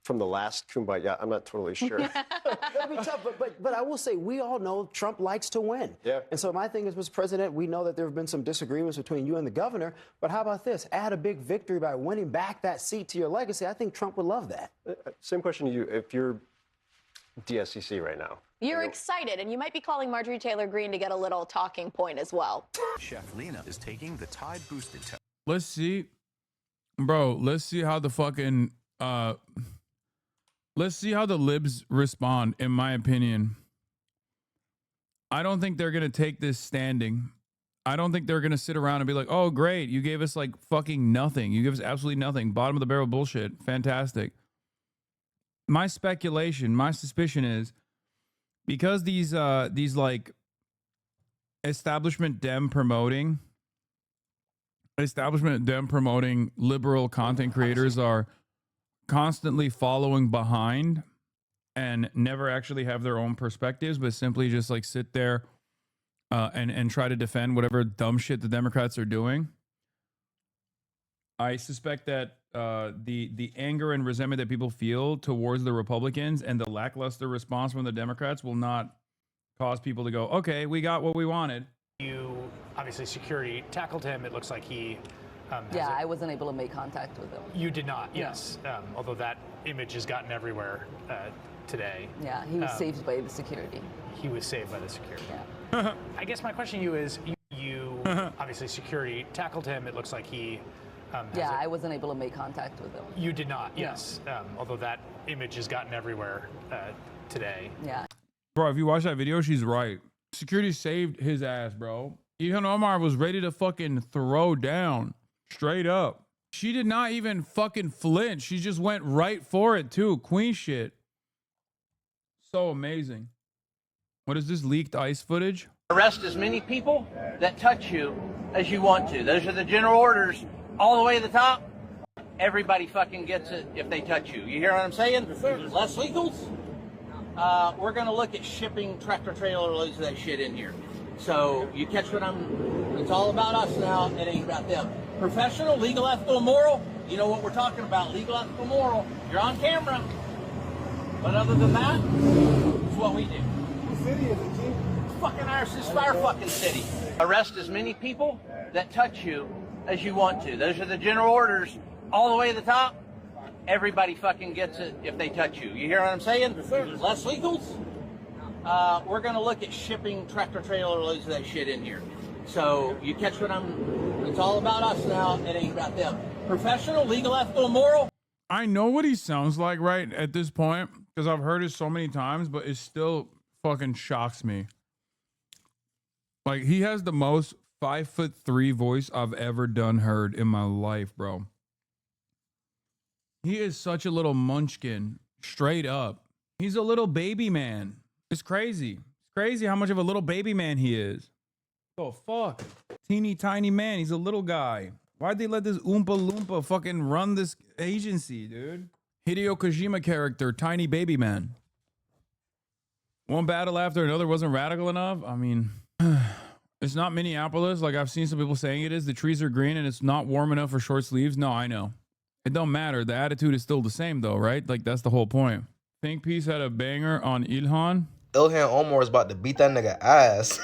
[SPEAKER 16] from the last kumbaya. I'm not totally sure.
[SPEAKER 15] It'll be tough, but I will say we all know Trump likes to win. Yeah. And so my thing is, Mr. President, we know that there have been some disagreements between you and the governor, but how about this? Add a big victory by winning back that seat to your legacy. I think Trump would love that.
[SPEAKER 16] Same question to you. If you're DSCC right now.
[SPEAKER 17] You're excited, and you might be calling Marjorie Taylor Greene to get a little talking point as well.
[SPEAKER 18] Chef Lena is taking the Tide Boosted test.
[SPEAKER 1] Let's see. Bro, let's see how the fucking let's see how the libs respond, in my opinion. I don't think they're going to take this standing. I don't think they're going to sit around and be like, oh, great, you gave us like fucking nothing. You gave us absolutely nothing. Bottom of the barrel bullshit. Fantastic. My speculation, my suspicion is because these like establishment Dem promoting liberal content creators are constantly following behind and never actually have their own perspectives, but simply just like sit there and try to defend whatever dumb shit the Democrats are doing. I suspect that the anger and resentment that people feel towards the Republicans and the lackluster response from the Democrats will not cause people to go, okay, we got what we wanted.
[SPEAKER 19] You, obviously, security tackled him. It looks like he...
[SPEAKER 20] I wasn't able to make contact with him.
[SPEAKER 19] You did not, yes. Although that image has gotten everywhere today.
[SPEAKER 20] Yeah, he was saved by the security.
[SPEAKER 19] He was saved by the security. Yeah. I guess my question to you is, you obviously, security tackled him. It looks like he...
[SPEAKER 20] I wasn't able to make contact with him.
[SPEAKER 19] You did not, yes. Although that image has gotten everywhere today.
[SPEAKER 20] Yeah.
[SPEAKER 1] Bro, if you watch that video, she's right. Security saved his ass, bro. Ilhan Omar was ready to fucking throw down. Straight up. She did not even fucking flinch. She just went right for it, too. Queen shit. So amazing. What is this leaked ICE footage?
[SPEAKER 21] Arrest as many people that touch you as you want to. Those are the general orders all the way to the top. Everybody fucking gets it if they touch you. You hear what I'm saying? Less legals. We're going to look at shipping tractor trailer loads of that shit in here. So you catch what it's all about us now. It ain't about them. Professional, legal, ethical, moral. You know what we're talking about. Legal, ethical, moral. You're on camera. But other than that, it's what we do.
[SPEAKER 13] What city is it, Chief?
[SPEAKER 21] Fucking ours is our fucking city. Arrest as many people that touch you as you want to. Those are the general orders all the way to the top. Everybody fucking gets it if they touch you. You hear what I'm saying? Less legals. We're going to look at shipping tractor trailer loads of that shit in here. So you catch what it's all about us now. It ain't about them. Professional, legal, ethical, moral.
[SPEAKER 1] I know what he sounds like right at this point because I've heard it so many times, but it still fucking shocks me. Like, he has the most 5'3" voice I've ever heard in my life, bro. He is such a little munchkin, straight up. He's a little baby man. It's crazy. It's crazy how much of a little baby man he is. Oh, fuck. Teeny tiny man. He's a little guy. Why'd they let this Oompa Loompa fucking run this agency, dude? Hideo Kojima character, tiny baby man. One battle after another wasn't radical enough? I mean, it's not Minneapolis like I've seen some people saying it is. The trees are green and it's not warm enough for short sleeves. No, I know. It don't matter. The attitude is still the same though, right? Like, that's the whole point. Think Peace had a banger on Ilhan.
[SPEAKER 22] Ilhan Omar is about to beat that nigga ass.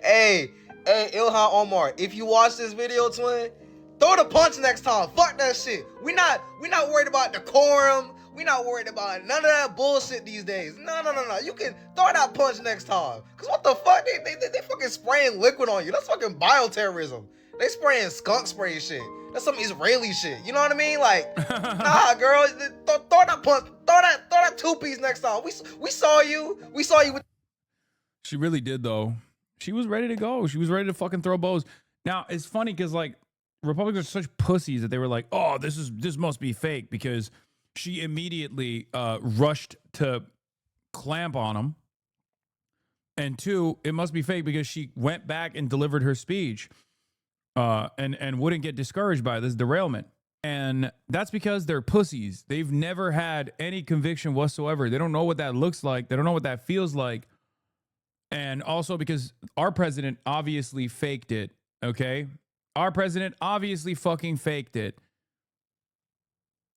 [SPEAKER 22] Hey, Ilhan Omar, if you watch this video, twin, throw the punch next time. Fuck that shit. We not worried about decorum. We not worried about none of that bullshit these days. No. You can throw that punch next time. Cause what the fuck? They fucking spraying liquid on you. That's fucking bioterrorism. They spraying skunk spray and shit. That's some Israeli shit. You know what I mean? Like, nah, girl. Throw that punch. Throw that two-piece next time. We saw you. We saw you with.
[SPEAKER 1] She really did though. She was ready to go. She was ready to fucking throw bows. Now it's funny because like Republicans are such pussies that they were like, oh, this must be fake because she immediately rushed to clamp on him. And two, it must be fake because she went back and delivered her speech and wouldn't get discouraged by this derailment. And that's because they're pussies. They've never had any conviction whatsoever. They don't know what that looks like. They don't know what that feels like. And also because our president obviously faked it, okay? Our president obviously fucking faked it.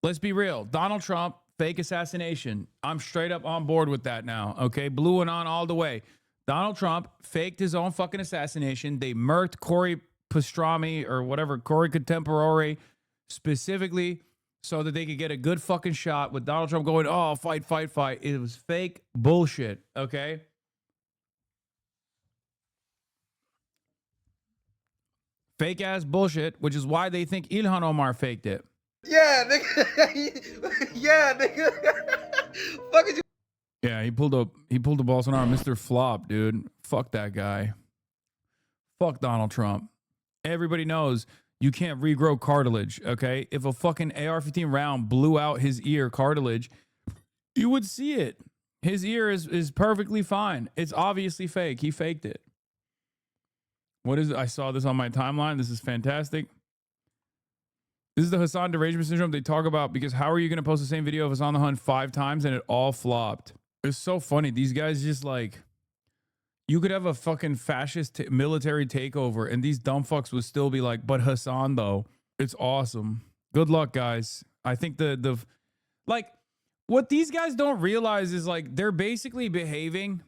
[SPEAKER 1] Let's be real. Donald Trump, fake assassination. I'm straight up on board with that now, okay? Blue and on all the way. Donald Trump faked his own fucking assassination. They murked Corey Pastrami or whatever, Corey Contemporary, specifically so that they could get a good fucking shot with Donald Trump going, oh, fight. It was fake bullshit, okay? Fake ass bullshit, which is why they think Ilhan Omar faked it.
[SPEAKER 22] Yeah, nigga. Yeah, nigga. Fuck is you.
[SPEAKER 1] Yeah, he pulled the Bolsonaro, Mr. Flop, dude. Fuck that guy. Fuck Donald Trump. Everybody knows you can't regrow cartilage, okay? If a fucking AR-15 round blew out his ear cartilage, you would see it. His ear is perfectly fine. It's obviously fake. He faked it. What is it? I saw this on my timeline. This is fantastic. This is the Hassan derangement syndrome they talk about, because how are you going to post the same video of Hassan the Hun 5 times and it all flopped? It's so funny. These guys just like, you could have a fucking fascist military takeover and these dumb fucks would still be like, but Hassan though. It's awesome. Good luck, guys. I think the like, what these guys don't realize is like, they're basically behaving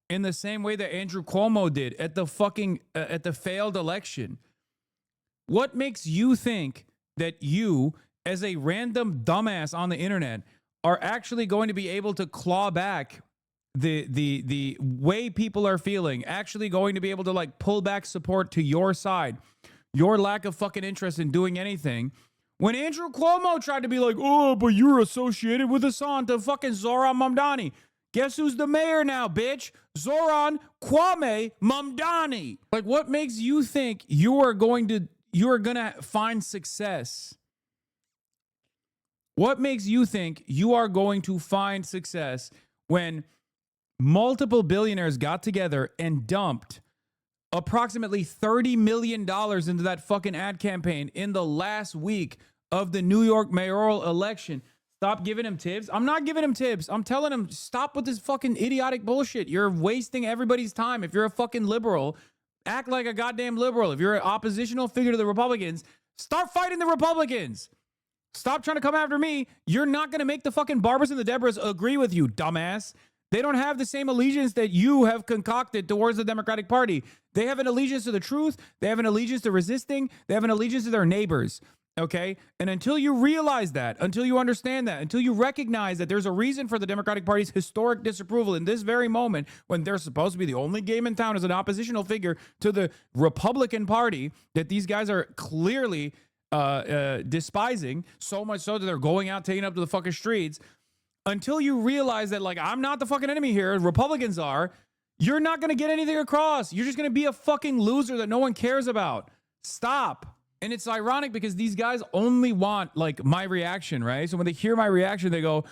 [SPEAKER 1] in the same way that Andrew Cuomo did at the fucking, at the failed election. What makes you think that you, as a random dumbass on the internet, are actually going to be able to claw back the way people are feeling, actually going to be able to like pull back support to your side, your lack of fucking interest in doing anything? When Andrew Cuomo tried to be like, oh, but you're associated with Hassan to fucking Zoran Mamdani. Guess who's the mayor now, bitch? Zoran Kwame Mamdani. Like, what makes you think you're gonna find success? What makes you think you are going to find success when multiple billionaires got together and dumped approximately $30 million into that fucking ad campaign in the last week of the New York mayoral election? Stop giving him tips. I'm not giving him tips. I'm telling him, stop with this fucking idiotic bullshit. You're wasting everybody's time. If you're a fucking liberal, act like a goddamn liberal. If you're an oppositional figure to the Republicans, start fighting the Republicans. Stop trying to come after me. You're not going to make the fucking Barbers and the Deborahs agree with you, dumbass. They don't have the same allegiance that you have concocted towards the Democratic Party. They have an allegiance to the truth. They have an allegiance to resisting. They have an allegiance to their neighbors. Okay? And until you realize that, until you understand that, until you recognize that there's a reason for the Democratic Party's historic disapproval in this very moment, when they're supposed to be the only game in town as an oppositional figure to the Republican Party that these guys are clearly despising, so much so that they're going out, taking up to the fucking streets. Until you realize that, like, I'm not the fucking enemy here, Republicans are, you're not going to get anything across. You're just going to be a fucking loser that no one cares about. Stop. And it's ironic because these guys only want, like, my reaction, right? So when they hear my reaction, they go,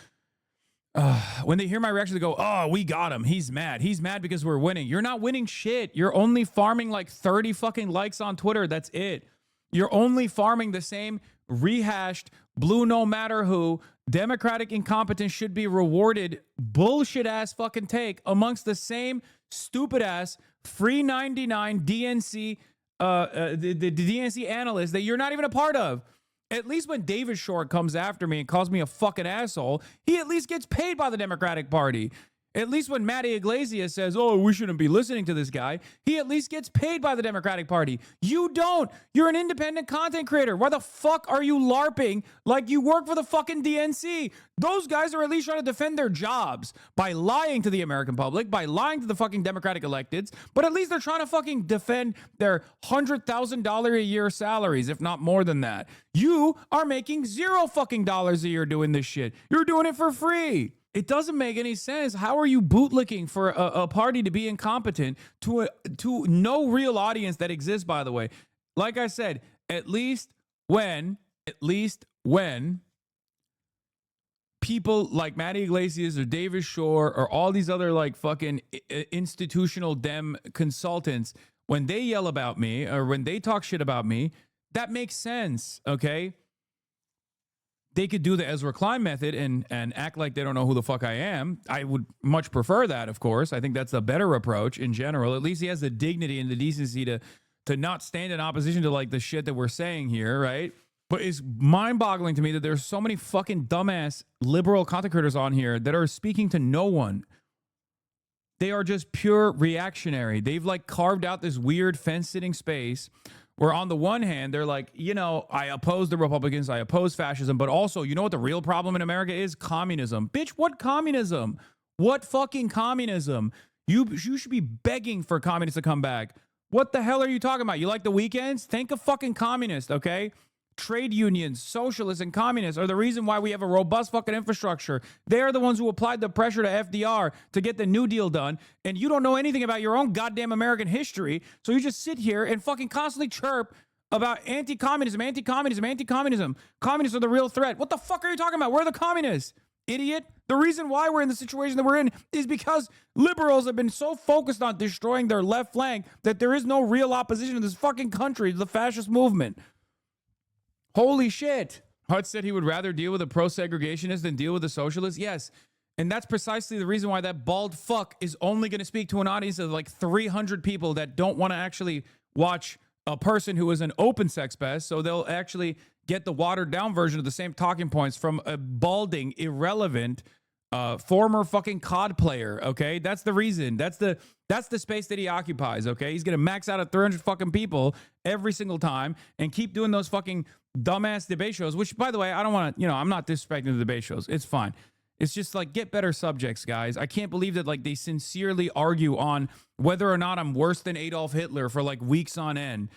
[SPEAKER 1] oh, we got him. He's mad. He's mad because we're winning. You're not winning shit. You're only farming like 30 fucking likes on Twitter. That's it. You're only farming the same rehashed, blue no matter who, Democratic incompetence should be rewarded bullshit ass fucking take amongst the same stupid ass free 99 DNC, the DNC analysts that you're not even a part of. At least when David Short comes after me and calls me a fucking asshole, he at least gets paid by the Democratic Party. At least when Matty Iglesias says, oh, we shouldn't be listening to this guy, he at least gets paid by the Democratic Party. You don't. You're an independent content creator. Why the fuck are you LARPing like you work for the fucking DNC? Those guys are at least trying to defend their jobs by lying to the American public, by lying to the fucking Democratic electeds, but at least they're trying to fucking defend their $100,000 a year salaries, if not more than that. You are making $0 fucking dollars a year doing this shit. You're doing it for free. It doesn't make any sense. How are you bootlicking for a party to be incompetent to no real audience that exists, by the way? Like I said, at least when people like Matty Iglesias or David Shore or all these other like fucking institutional Dem consultants, when they yell about me or when they talk shit about me, that makes sense, okay? They could do the Ezra Klein method and act like they don't know who the fuck I am. I would much prefer that, of course. I think that's a better approach in general. At least he has the dignity and the decency to not stand in opposition to like the shit that we're saying here, right? But it's mind-boggling to me that there's so many fucking dumbass liberal content creators on here that are speaking to no one. They are just pure reactionary. They've like carved out this weird fence-sitting space where on the one hand, they're like, you know, I oppose the Republicans, I oppose fascism, but also, you know what the real problem in America is? Communism. Bitch, what communism? What fucking communism? You should be begging for communists to come back. What the hell are you talking about? You like the weekends? Think of fucking communists, okay? Trade unions, socialists, and communists are the reason why we have a robust fucking infrastructure. They're the ones who applied the pressure to FDR to get the New Deal done, and you don't know anything about your own goddamn American history, so you just sit here and fucking constantly chirp about anti-communism, anti-communism, anti-communism. Communists are the real threat. What the fuck are you talking about? Where are the communists? idiot. The reason why we're in the situation that we're in is because liberals have been so focused on destroying their left flank that there is no real opposition in this fucking country to the fascist movement. Holy shit. Hutch said he would rather deal with a pro-segregationist than deal with a socialist. Yes. And that's precisely the reason why that bald fuck is only going to speak to an audience of like 300 people that don't want to actually watch a person who is an open sex pest. So they'll actually get the watered down version of the same talking points from a balding, irrelevant, former fucking COD player. Okay. That's the reason. That's the space that he occupies. Okay. He's going to max out at 300 fucking people every single time and keep doing those fucking dumbass debate shows, which, by the way, I don't want to, I'm not disrespecting the debate shows. It's fine. It's just like, get better subjects, guys. I can't believe that like they sincerely argue on whether or not I'm worse than Adolf Hitler for like weeks on end.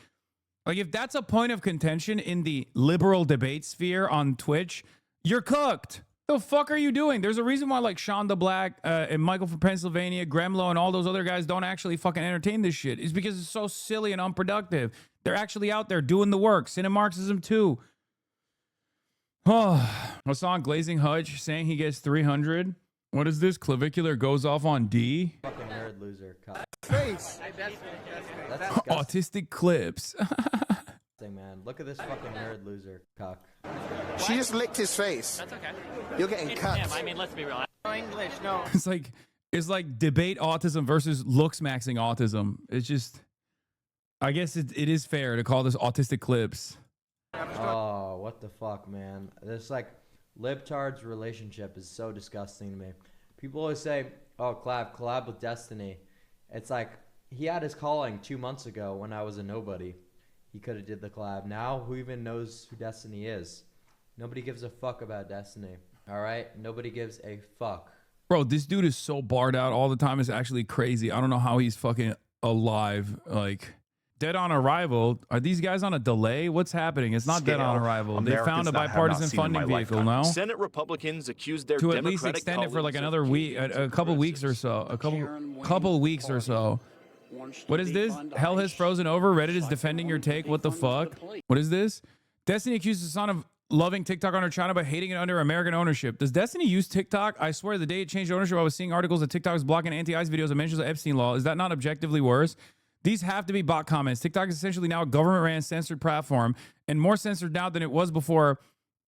[SPEAKER 1] Like, if that's a point of contention in the liberal debate sphere on Twitch, you're cooked. The fuck are you doing? There's a reason why like Shonda Black and Michael from Pennsylvania, Gremlo, and all those other guys don't actually fucking entertain this shit. It's because it's so silly and unproductive. They're actually out there doing the work. Cinemarxism too. Oh, Hassan glazing Hutch saying he gets 300. What is this? Clavicular goes off on D.
[SPEAKER 2] Fucking nerd loser.
[SPEAKER 13] Face.
[SPEAKER 2] That's
[SPEAKER 1] autistic clips.
[SPEAKER 2] Man, look at this fucking nerd loser cock.
[SPEAKER 13] She just licked his face.
[SPEAKER 3] That's okay.
[SPEAKER 13] You're getting cut.
[SPEAKER 3] I mean, let's be real.
[SPEAKER 21] English, no.
[SPEAKER 1] It's like debate autism versus looks maxing autism. It's just, I guess it is fair to call this autistic clips.
[SPEAKER 2] Oh, what the fuck, man. This like libtard's relationship is so disgusting to me. People always say, oh, collab with Destiny. It's like, he had his calling 2 months ago when I was a nobody. He could have did the collab. Now, who even knows who Destiny is? Nobody gives a fuck about Destiny. All right? Nobody gives a fuck.
[SPEAKER 1] Bro, this dude is so barred out all the time. It's actually crazy. I don't know how he's fucking alive. Like, Dead on Arrival. Are these guys on a delay? What's happening? It's not Dead on Arrival. They found a bipartisan funding vehicle now.
[SPEAKER 23] Senate Republicans accused their
[SPEAKER 1] to at least extend it for like another week, a couple weeks or so. A couple weeks or so. What is this? Hell has frozen over. Reddit is defending your take. What the fuck? What is this? Destiny accuses the son of loving TikTok under China but hating it under American ownership. Does Destiny use TikTok? I swear the day it changed ownership, I was seeing articles that TikTok is blocking anti-ICE videos and mentions of Epstein law. Is that not objectively worse? These have to be bot comments. TikTok is essentially now a government-ran censored platform and more censored now than it was before.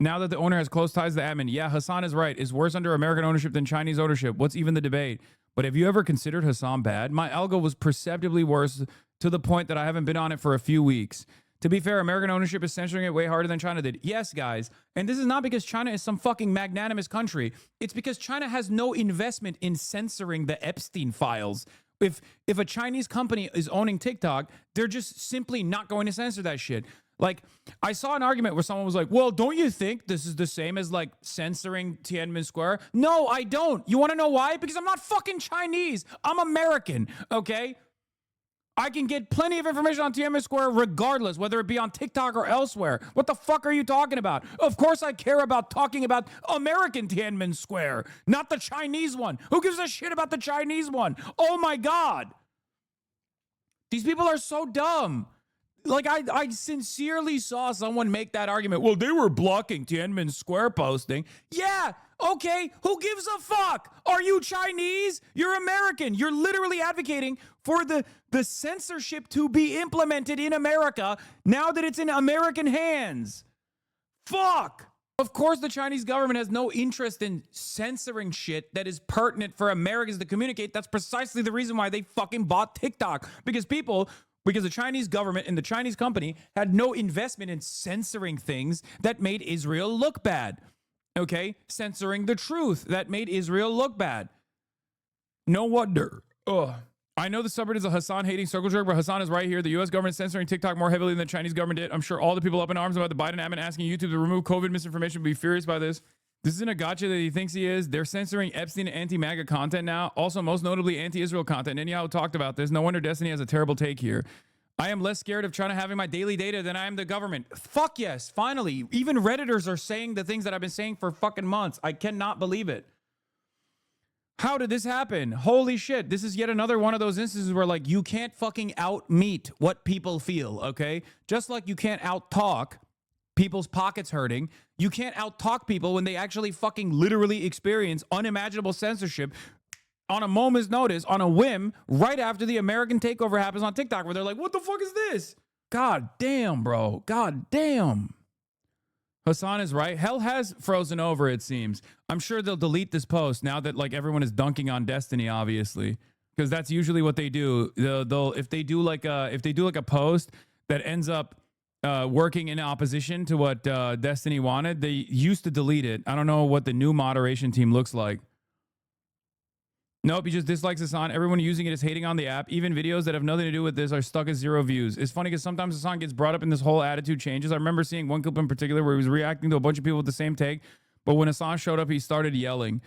[SPEAKER 1] Now that the owner has close ties to the admin. Yeah, Hassan is right. It's worse under American ownership than Chinese ownership. What's even the debate? But have you ever considered Hassan bad? My algo was perceptibly worse to the point that I haven't been on it for a few weeks. To be fair, American ownership is censoring it way harder than China did. Yes, guys. And this is not because China is some fucking magnanimous country. It's because China has no investment in censoring the Epstein files. If a Chinese company is owning TikTok, they're just simply not going to censor that shit. Like, I saw an argument where someone was like, well, don't you think this is the same as like censoring Tiananmen Square? No, I don't. You want to know why? Because I'm not fucking Chinese. I'm American, okay? I can get plenty of information on Tiananmen Square regardless, whether it be on TikTok or elsewhere. What the fuck are you talking about? Of course I care about talking about American Tiananmen Square, not the Chinese one. Who gives a shit about the Chinese one? Oh my God. These people are so dumb. Like, I sincerely saw someone make that argument. Well, they were blocking Tiananmen Square posting. Yeah, okay, who gives a fuck? Are you Chinese? You're American. You're literally advocating for the censorship to be implemented in America now that it's in American hands. Fuck. Of course, the Chinese government has no interest in censoring shit that is pertinent for Americans to communicate. That's precisely the reason why they fucking bought TikTok. Because the Chinese government and the Chinese company had no investment in censoring things that made Israel look bad. Okay? Censoring the truth that made Israel look bad. No wonder. Ugh. I know the subreddit is a Hassan hating circle jerk, but Hassan is right here. The U.S. government censoring TikTok more heavily than the Chinese government did. I'm sure all the people up in arms about the Biden admin asking YouTube to remove COVID misinformation will be furious by this. This isn't a gotcha that he thinks he is. They're censoring Epstein and anti-MAGA content now. Also, most notably, anti-Israel content. Netanyahu talked about this. No wonder Destiny has a terrible take here. I am less scared of China having my daily data than I am the government. Fuck yes, finally. Even Redditors are saying the things that I've been saying for fucking months. I cannot believe it. How did this happen? Holy shit. This is yet another one of those instances where, like, you can't fucking out-meet what people feel, okay? Just like you can't out-talk people's pockets hurting. You can't out-talk people when they actually fucking literally experience unimaginable censorship on a moment's notice, on a whim, right after the American takeover happens on TikTok, where they're like, what the fuck is this? God damn, bro. God damn. Hassan is right. Hell has frozen over, it seems. I'm sure they'll delete this post now that like everyone is dunking on Destiny, obviously, because that's usually what they do. They'll if they do like a post that ends up working in opposition to what Destiny wanted, they used to delete it. I don't know what the new moderation team looks like. Nope, he just dislikes Hassan. Everyone using it is hating on the app. Even videos that have nothing to do with this are stuck at 0 views. It's funny because sometimes Hassan gets brought up in this whole attitude changes. I remember seeing one clip in particular where he was reacting to a bunch of people with the same take, but when Hassan showed up, he started yelling.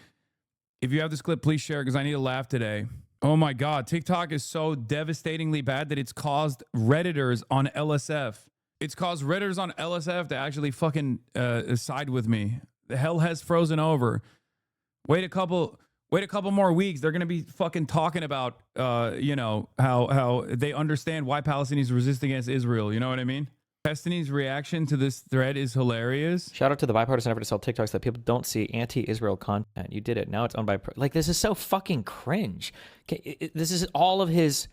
[SPEAKER 1] If you have this clip, please share it because I need to laugh today. Oh my God, TikTok is so devastatingly bad that it's caused Redditors on LSF. It's caused Redditors on LSF to actually fucking side with me. The hell has frozen over. Wait a couple more weeks. They're going to be fucking talking about, you know, how they understand why Palestinians resist against Israel. You know what I mean? Destiny's reaction to this thread is hilarious.
[SPEAKER 3] Shout out to the bipartisan effort to sell TikToks that people don't see anti-Israel content. You did it. Now it's owned by like this is so fucking cringe. This is all of his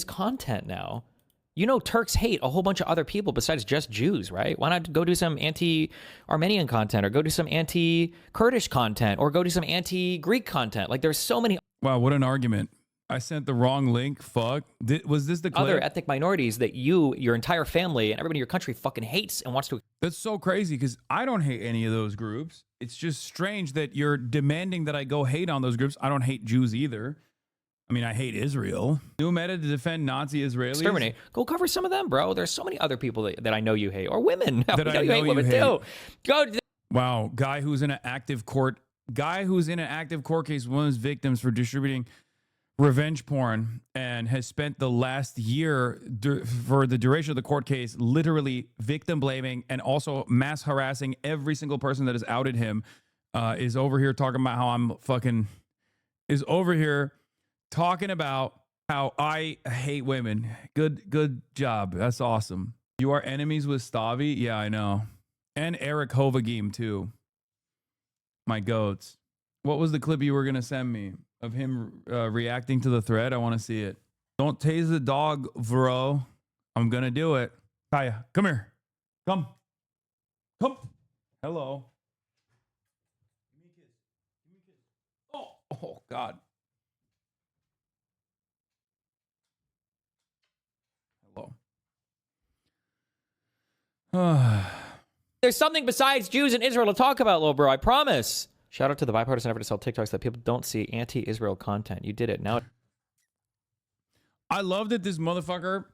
[SPEAKER 3] content now. You know, Turks hate a whole bunch of other people besides just Jews, right? Why not go do some anti-Armenian content or go do some anti-Kurdish content or go do some anti-Greek content? Like there's so many.
[SPEAKER 1] Wow, what an argument. I sent the wrong link. Fuck. Was this the clip?
[SPEAKER 3] Other ethnic minorities that your entire family and everybody in your country fucking hates and wants to.
[SPEAKER 1] That's so crazy because I don't hate any of those groups. It's just strange that you're demanding that I go hate on those groups. I don't hate Jews either. I mean, I hate Israel. New meta to defend Nazi Israelis.
[SPEAKER 3] Exterminate. Go cover some of them, bro. There's so many other people that I know you hate. Or women.
[SPEAKER 1] That I know
[SPEAKER 3] you hate women too. Go.
[SPEAKER 1] Wow. Guy who's in an active court case, one of his victims for distributing revenge porn and has spent the last year for the duration of the court case literally victim blaming and also mass harassing every single person that has outed him, is over here talking about talking about how I hate women. Good job. That's awesome. You are enemies with Stavi? Yeah, I know. And Eric Hovagim too. My goats. What was the clip you were going to send me of him reacting to the thread? I want to see it. Don't tase the dog, bro. I'm going to do it. Kaya, come here. Come. Hello. Oh, God.
[SPEAKER 3] There's something besides Jews and Israel to talk about, little bro. I promise. Shout out to the bipartisan effort to sell TikToks that people don't see anti-Israel content. You did it. Now.
[SPEAKER 1] I love that this motherfucker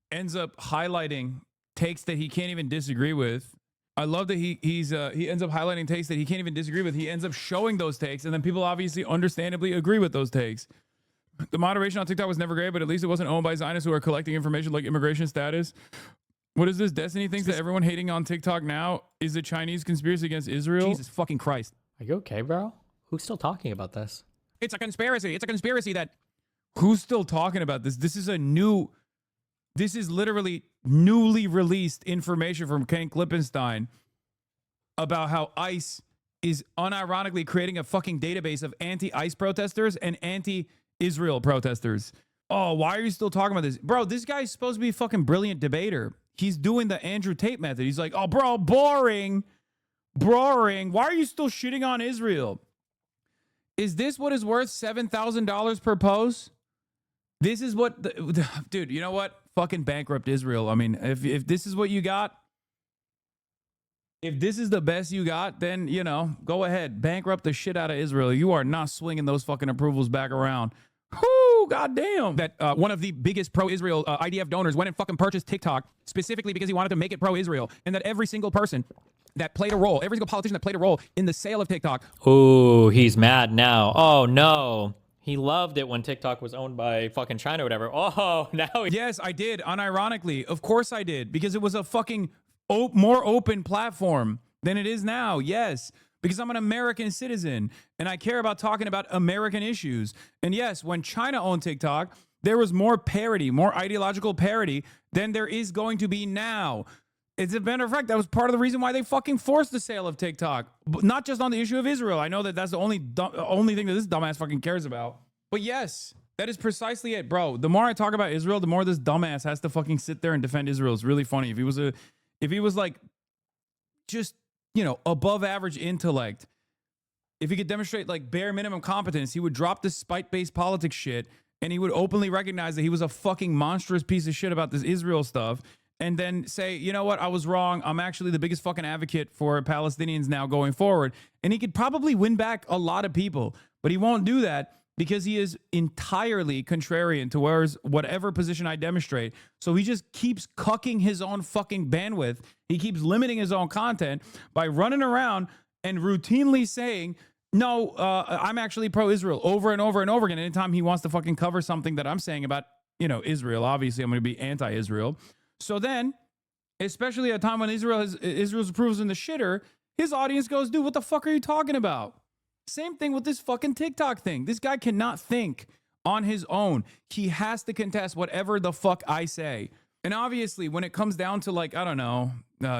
[SPEAKER 1] ends up highlighting takes that he can't even disagree with. I love that he ends up highlighting takes that he can't even disagree with. He ends up showing those takes, and then people obviously understandably agree with those takes. The moderation on TikTok was never great, but at least it wasn't owned by Zionists who are collecting information like immigration status. What is this? Destiny thinks that everyone hating on TikTok now is a Chinese conspiracy against Israel? Jesus fucking Christ.
[SPEAKER 3] Are you okay, bro? Who's still talking about this?
[SPEAKER 1] It's a conspiracy. It's a conspiracy that... Who's still talking about this? This is literally newly released information from Ken Klippenstein about how ICE is unironically creating a fucking database of anti-ICE protesters and anti-Israel protesters. Oh, why are you still talking about this? Bro, this guy's supposed to be a fucking brilliant debater. He's doing the Andrew Tate method. He's like, oh, bro, boring. Why are you still shitting on Israel? Is this what is worth $7,000 per post? This is what... Dude, you know what? Fucking bankrupt Israel. I mean, if this is what you got, if this is the best you got, then, you know, go ahead. Bankrupt the shit out of Israel. You are not swinging those fucking approvals back around. Whoo, goddamn. That one of the biggest pro-Israel IDF donors went and fucking purchased TikTok specifically because he wanted to make it pro-Israel. And that every single person that played a role, every single politician that played a role in the sale of TikTok.
[SPEAKER 3] Ooh, he's mad now. Oh, no. He loved it when TikTok was owned by fucking China or whatever. Oh, now.
[SPEAKER 1] Yes, I did. Unironically. Of course I did. Because it was a fucking more open platform than it is now. Yes. Because I'm an American citizen and I care about talking about American issues. And yes, when China owned TikTok, there was more parity, more ideological parity than there is going to be now. It's a matter of fact, that was part of the reason why they fucking forced the sale of TikTok. But not just on the issue of Israel. I know that that's the only thing that this dumbass fucking cares about. But yes, that is precisely it, bro. The more I talk about Israel, the more this dumbass has to fucking sit there and defend Israel. It's really funny. If he was like just, you know, above average intellect, if he could demonstrate like bare minimum competence, he would drop this spite-based politics shit and he would openly recognize that he was a fucking monstrous piece of shit about this Israel stuff. And then say, you know what, I was wrong. I'm actually the biggest fucking advocate for Palestinians now going forward. And he could probably win back a lot of people, but he won't do that because he is entirely contrarian to whatever position I demonstrate. So he just keeps cucking his own fucking bandwidth. He keeps limiting his own content by running around and routinely saying, no, I'm actually pro-Israel over and over and over again. Anytime he wants to fucking cover something that I'm saying about, you know, Israel, obviously I'm going to be anti-Israel. So then, especially at a time when Israel's approval in the shitter, his audience goes, dude, what the fuck are you talking about? Same thing with this fucking TikTok thing. This guy cannot think on his own. He has to contest whatever the fuck I say. And obviously, when it comes down to like, I don't know,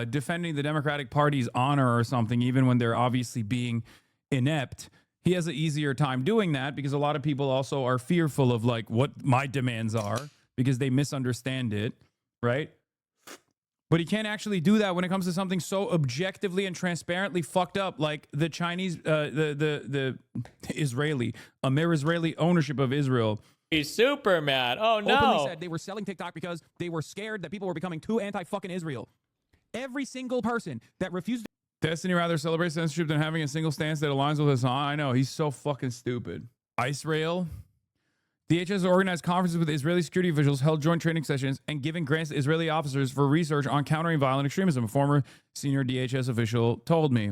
[SPEAKER 1] defending the Democratic Party's honor or something, even when they're obviously being inept, he has an easier time doing that because a lot of people also are fearful of like what my demands are because they misunderstand it. Right? But he can't actually do that when it comes to something so objectively and transparently fucked up like the Chinese, the Israeli, Israeli ownership of Israel.
[SPEAKER 3] He's super mad. Oh, no.
[SPEAKER 1] Openly said they were selling TikTok because they were scared that people were becoming too anti-fucking Israel. Every single person that refused Destiny rather celebrates censorship than having a single stance that aligns with Hassan. I know, he's so fucking stupid. Israel. DHS organized conferences with Israeli security officials, held joint training sessions, and given grants to Israeli officers for research on countering violent extremism. A former senior DHS official told me.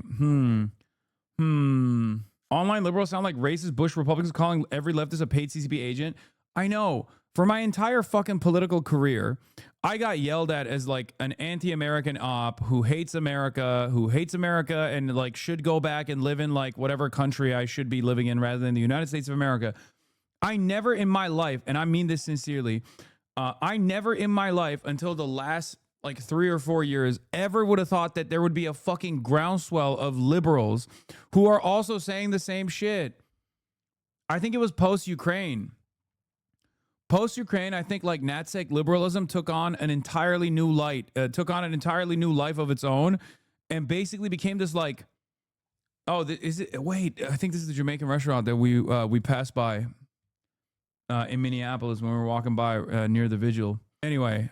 [SPEAKER 1] Online liberals sound like racist Bush Republicans calling every leftist a paid CCP agent. I know. For my entire fucking political career, I got yelled at as like an anti-American op who hates America and like should go back and live in like whatever country I should be living in rather than the United States of America. I never in my life, and I mean this sincerely, I never in my life until the last like 3 or 4 years ever would have thought that there would be a fucking groundswell of liberals who are also saying the same shit. I think it was post-Ukraine. Post-Ukraine, I think like Natsec liberalism took on an entirely new light, took on an entirely new life of its own, and basically became this like, oh, is it? Wait, I think this is the Jamaican restaurant that we passed by. In Minneapolis when we were walking by near the vigil. Anyway,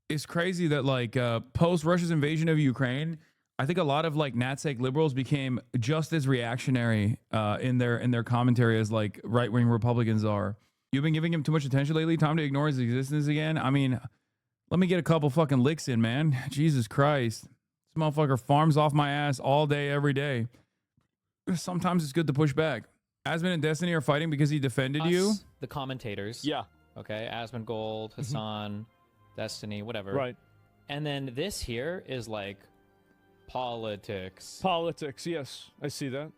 [SPEAKER 1] it's crazy that like post Russia's invasion of Ukraine, I think a lot of like Natsec liberals became just as reactionary in their commentary as like right-wing Republicans are. You've been giving him too much attention lately. Time to ignore his existence again. I mean, let me get a couple fucking licks in, man. Jesus Christ. This motherfucker farms off my ass all day, every day. Sometimes it's good to push back. Asmund and Destiny are fighting because he defended you?
[SPEAKER 3] The commentators.
[SPEAKER 4] Yeah.
[SPEAKER 3] Okay, Asmund Gold, Hassan, Destiny, whatever.
[SPEAKER 4] Right.
[SPEAKER 3] And then this here is like politics.
[SPEAKER 4] Politics, yes. I see that.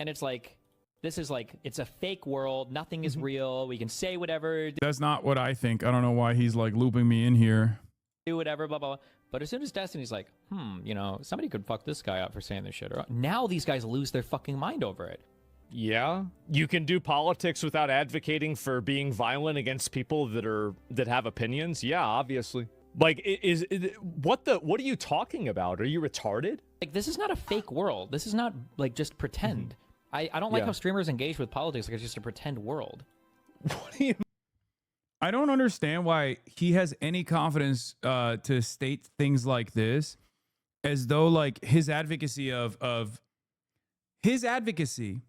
[SPEAKER 3] And it's like, this is like, it's a fake world. Nothing is real. We can say whatever.
[SPEAKER 1] That's not what I think. I don't know why he's like looping me in here.
[SPEAKER 3] Do whatever, blah, blah, blah. But as soon as Destiny's like, you know, somebody could fuck this guy up for saying this shit. Now these guys lose their fucking mind over it.
[SPEAKER 4] Yeah, you can do politics without advocating for being violent against people that have opinions. Yeah, obviously. Like, what are you talking about? Are you retarded?
[SPEAKER 3] Like, this is not a fake world. This is not like just pretend. I don't like how streamers engage with politics like it's just a pretend world.
[SPEAKER 4] What do you mean?
[SPEAKER 1] I don't understand why he has any confidence to state things like this, as though like his advocacy of his advocacy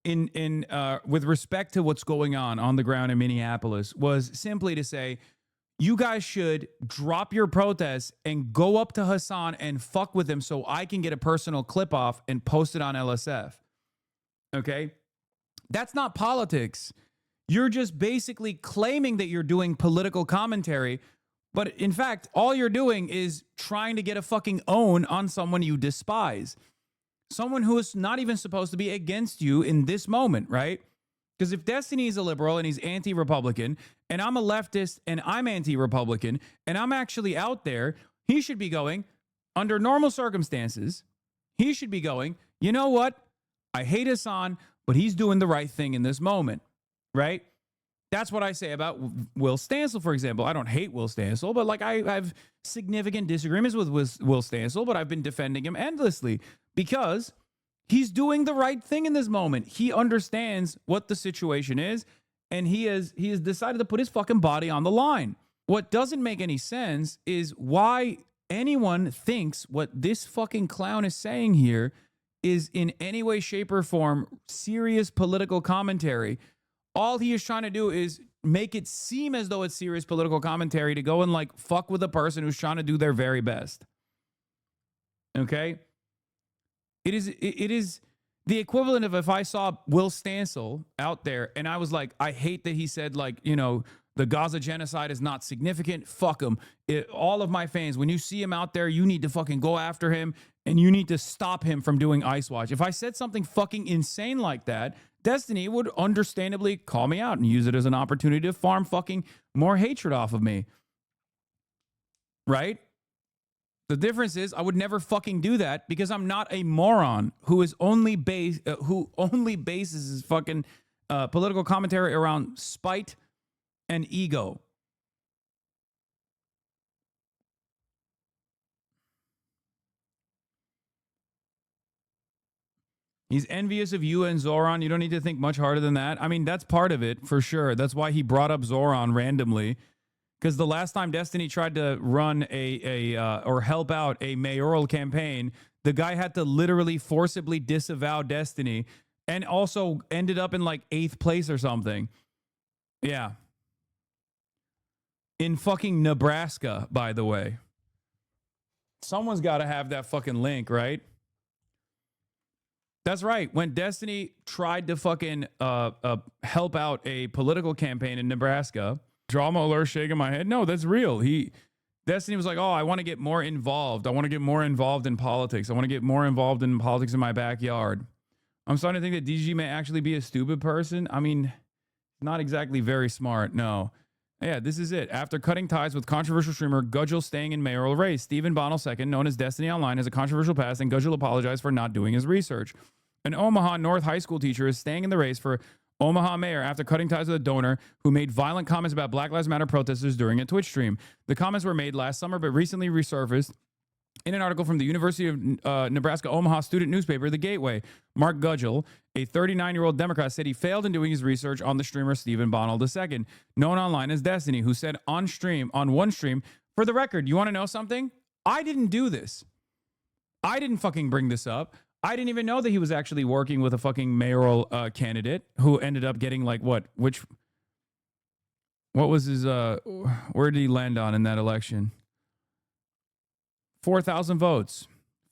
[SPEAKER 1] in with respect to what's going on the ground in Minneapolis was simply to say, you guys should drop your protests and go up to Hassan and fuck with him so I can get a personal clip off and post it on LSF. Okay? That's not politics. You're just basically claiming that you're doing political commentary, but in fact, all you're doing is trying to get a fucking own on someone you despise. Someone who is not even supposed to be against you in this moment, right? Because if Destiny is a liberal and he's anti-Republican, and I'm a leftist and I'm anti-Republican, and I'm actually out there, he should be going, under normal circumstances, he should be going, you know what? I hate Hassan, but he's doing the right thing in this moment, right? That's what I say about Will Stancil, for example. I don't hate Will Stancil, but like I have significant disagreements with Will Stancil, but I've been defending him endlessly because he's doing the right thing in this moment. He understands what the situation is, and he has decided to put his fucking body on the line. What doesn't make any sense is why anyone thinks what this fucking clown is saying here is in any way, shape, or form serious political commentary. All he is trying to do is make it seem as though it's serious political commentary to go and like fuck with a person who's trying to do their very best. Okay? It is the equivalent of if I saw Will Stancil out there and I was like, I hate that he said, like, you know, the Gaza genocide is not significant. Fuck him. All of my fans, when you see him out there, you need to fucking go after him and you need to stop him from doing Ice Watch. If I said something fucking insane like that, Destiny would understandably call me out and use it as an opportunity to farm fucking more hatred off of me. Right? The difference is I would never fucking do that because I'm not a moron who only bases his fucking political commentary around spite and ego. He's envious of you and Zoran. You don't need to think much harder than that. I mean, that's part of it for sure. That's why he brought up Zoran randomly. Because the last time Destiny tried to run or help out a mayoral campaign, the guy had to literally forcibly disavow Destiny and also ended up in like 8th place or something. Yeah. In fucking Nebraska, by the way. Someone's got to have that fucking link, right? That's right. When Destiny tried to fucking help out a political campaign in Nebraska, drama alert, shaking my head. No, that's real. Destiny was like, oh, I want to get more involved. I want to get more involved in politics. I want to get more involved in politics in my backyard. I'm starting to think that DG may actually be a stupid person. I mean, not exactly very smart. No. Yeah, this is it. After cutting ties with controversial streamer Gudgel staying in mayoral race, Stephen Bonnell II, known as Destiny Online, has a controversial past, and Gudgel apologized for not doing his research. An Omaha North high school teacher is staying in the race for Omaha mayor after cutting ties with a donor who made violent comments about Black Lives Matter protesters during a Twitch stream. The comments were made last summer, but recently resurfaced in an article from the University of Nebraska Omaha student newspaper, The Gateway. Mark Gudgel, a 39-year-old Democrat, said he failed in doing his research on the streamer Stephen Bonnell II, known online as Destiny, who said on one stream, for the record, you want to know something? I didn't do this. I didn't fucking bring this up. I didn't even know that he was actually working with a fucking mayoral candidate who ended up getting like what was his, where did he land on in that election? 4,000 votes,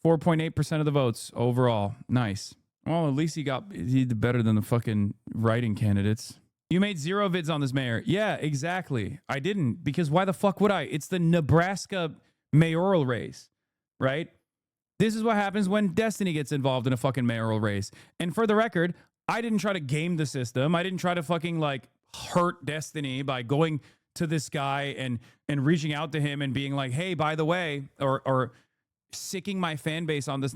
[SPEAKER 1] 4.8% of the votes overall. Nice. Well, at least he did better than the fucking writing candidates. You made 0 vids on this mayor. Yeah, exactly. I didn't, because why the fuck would I? It's the Nebraska mayoral race, right? This is what happens when Destiny gets involved in a fucking mayoral race. And for the record, I didn't try to game the system. I didn't try to fucking like hurt Destiny by going to this guy and reaching out to him and being like, hey, by the way, or sicking my fan base on this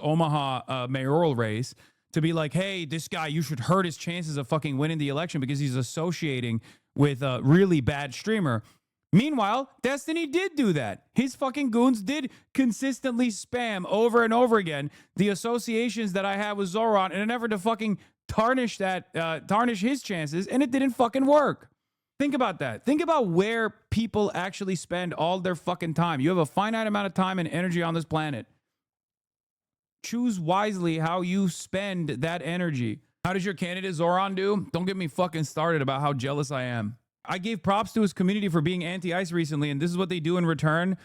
[SPEAKER 1] Omaha mayoral race to be like, hey, this guy, you should hurt his chances of fucking winning the election because he's associating with a really bad streamer. Meanwhile, Destiny did do that. His fucking goons did consistently spam over and over again the associations that I had with Zoran in an effort to fucking tarnish his chances, and it didn't fucking work. Think about that. Think about where people actually spend all their fucking time. You have a finite amount of time and energy on this planet. Choose wisely how you spend that energy. How does your candidate Zoran do? Don't get me fucking started about how jealous I am. I gave props to his community for being anti-ICE recently, and this is what they do in return.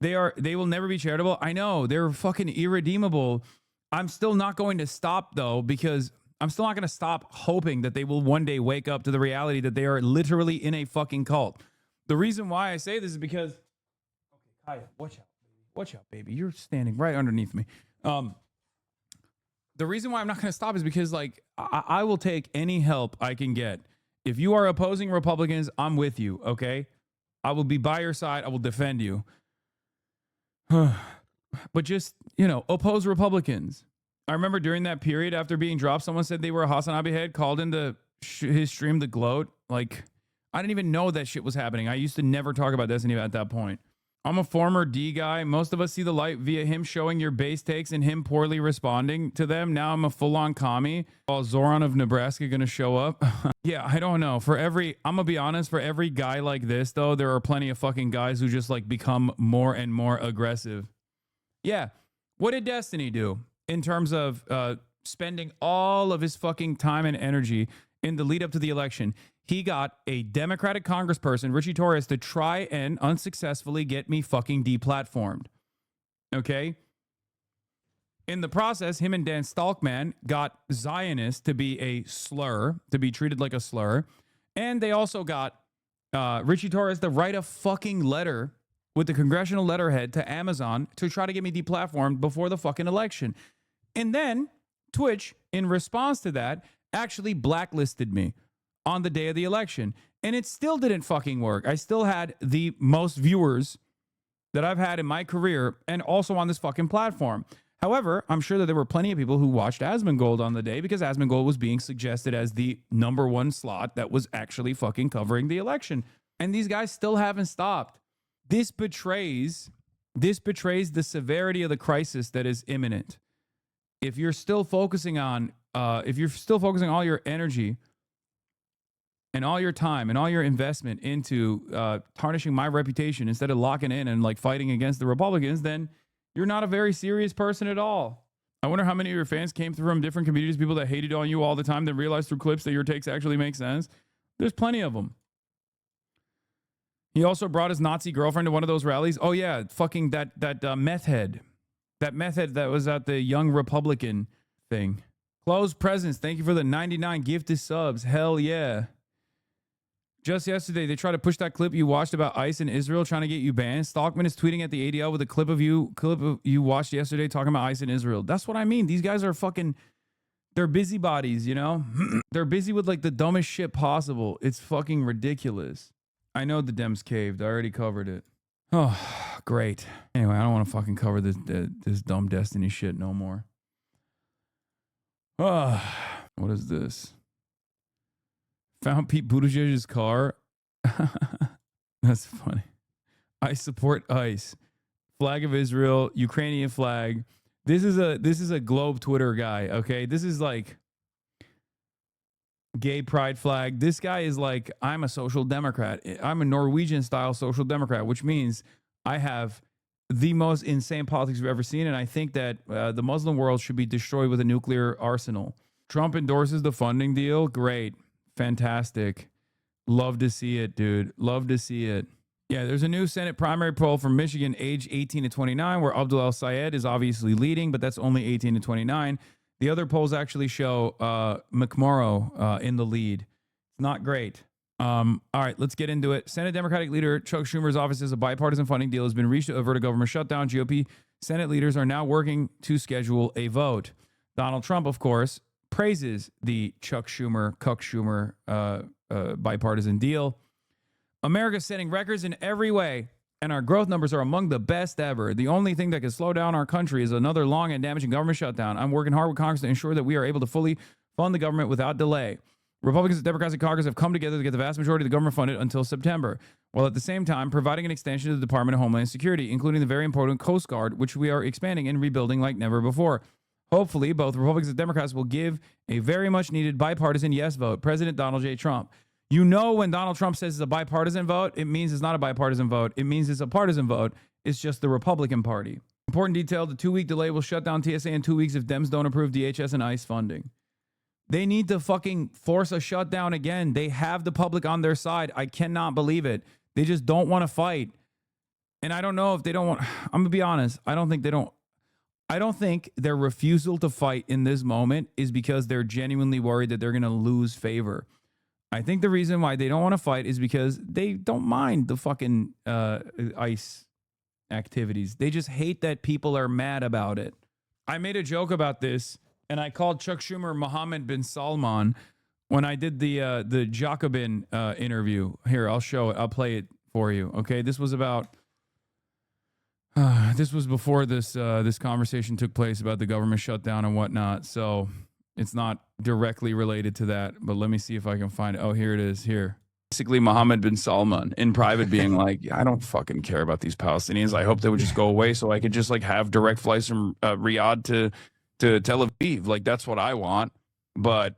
[SPEAKER 1] They will never be charitable. I know, they're fucking irredeemable. I'm still not going to stop, though, because I'm still not going to stop hoping that they will one day wake up to the reality that they are literally in a fucking cult. The reason why I say this is because... Okay, Kaya, watch out. Watch out, baby. You're standing right underneath me. The The reason why I'm not going to stop is because, like, I will take any help I can get. If you are opposing Republicans, I'm with you, okay? I will be by your side. I will defend you. But just, you know, oppose Republicans. I remember during that period after being dropped, someone said they were a Hasanabi head, called into his stream to gloat. Like, I didn't even know that shit was happening. I used to never talk about Destiny at that point. I'm a former D guy. Most of us see the light via him showing your base takes and him poorly responding to them. Now I'm a full-on commie. All Zoran of Nebraska gonna show up. Yeah, I don't know. I'm gonna be honest, for every guy like this, though, there are plenty of fucking guys who just like become more and more aggressive. Yeah. What did Destiny do in terms of spending all of his fucking time and energy in the lead up to the election? He got a Democratic congressperson, Richie Torres, to try and unsuccessfully get me fucking deplatformed. Okay? In the process, him and Dan Stalkman got Zionist to be a slur, to be treated like a slur. And they also got Richie Torres to write a fucking letter with the congressional letterhead to Amazon to try to get me deplatformed before the fucking election. And then Twitch, in response to that, actually blacklisted me on the day of the election. And it still didn't fucking work. I still had the most viewers that I've had in my career and also on this fucking platform. However, I'm sure that there were plenty of people who watched Asmongold on the day because Asmongold was being suggested as the #1 slot that was actually fucking covering the election. And these guys still haven't stopped. This betrays the severity of the crisis that is imminent. If you're still focusing all your energy and all your time and all your investment into tarnishing my reputation instead of locking in and like fighting against the Republicans, then you're not a very serious person at all. I wonder how many of your fans came through from different communities, people that hated on you all the time, that realized through clips that your takes actually make sense. There's plenty of them. He also brought his Nazi girlfriend to one of those rallies. Oh yeah, fucking that meth head. That meth head that was at the Young Republican thing. Closed presents. Thank you for the 99 gifted subs. Hell yeah. Just yesterday, they tried to push that clip you watched about ICE in Israel trying to get you banned. Stalkman is tweeting at the ADL with a clip of you watched yesterday talking about ICE in Israel. That's what I mean. These guys are fucking, they're busybodies, you know? They're busy with like the dumbest shit possible. It's fucking ridiculous. I know the Dems caved. I already covered it. Oh, great. Anyway, I don't want to fucking cover this dumb Destiny shit no more. Oh, what is this? Found Pete Buttigieg's car. That's funny. I support ICE. Flag of Israel, Ukrainian flag. This is a Globe Twitter guy, okay? This is like gay pride flag. This guy is like, I'm a social democrat. I'm a Norwegian style social democrat, which means I have the most insane politics we've ever seen. And I think that the Muslim world should be destroyed with a nuclear arsenal. Trump endorses the funding deal. Great. Fantastic. Love to see it, dude. Love to see it. Yeah, there's a new Senate primary poll from Michigan, age 18 to 29, where Abdul El-Sayed is obviously leading, but that's only 18 to 29. The other polls actually show McMorrow in the lead. It's not great. All right, let's get into it. Senate Democratic leader Chuck Schumer's office says a bipartisan funding deal has been reached to avert a government shutdown. GOP Senate leaders are now working to schedule a vote. Donald Trump, of course, praises the Chuck Schumer bipartisan deal. America's setting records in every way, and our growth numbers are among the best ever. The only thing that can slow down our country is another long and damaging government shutdown. I'm working hard with Congress to ensure that we are able to fully fund the government without delay. Republicans and Democrats in Congress have come together to get the vast majority of the government funded until September, while at the same time providing an extension to the Department of Homeland Security, including the very important Coast Guard, which we are expanding and rebuilding like never before. Hopefully, both Republicans and Democrats will give a very much needed bipartisan yes vote. President Donald J. Trump. You know, when Donald Trump says it's a bipartisan vote, it means it's not a bipartisan vote. It means it's a partisan vote. It's just the Republican Party. Important detail, the 2-week delay will shut down TSA in 2 weeks if Dems don't approve DHS and ICE funding. They need to fucking force a shutdown again. They have the public on their side. I cannot believe it. They just don't want to fight. And I don't know if they don't want, I'm going to be honest. I don't think their refusal to fight in this moment is because they're genuinely worried that they're going to lose favor. I think the reason why they don't want to fight is because they don't mind the fucking ICE activities. They just hate that people are mad about it. I made a joke about this, and I called Chuck Schumer Mohammed bin Salman when I did the Jacobin interview. Here, I'll show it. I'll play it for you. Okay, this was about. This was before this conversation took place about the government shutdown and whatnot. So it's not directly related to that. But let me see if I can find it. Oh, here it is. Here. Basically, Mohammed bin Salman in private being like, I don't fucking care about these Palestinians. I hope they would just go away so I could just like have direct flights from Riyadh to Tel Aviv. Like, that's what I want. But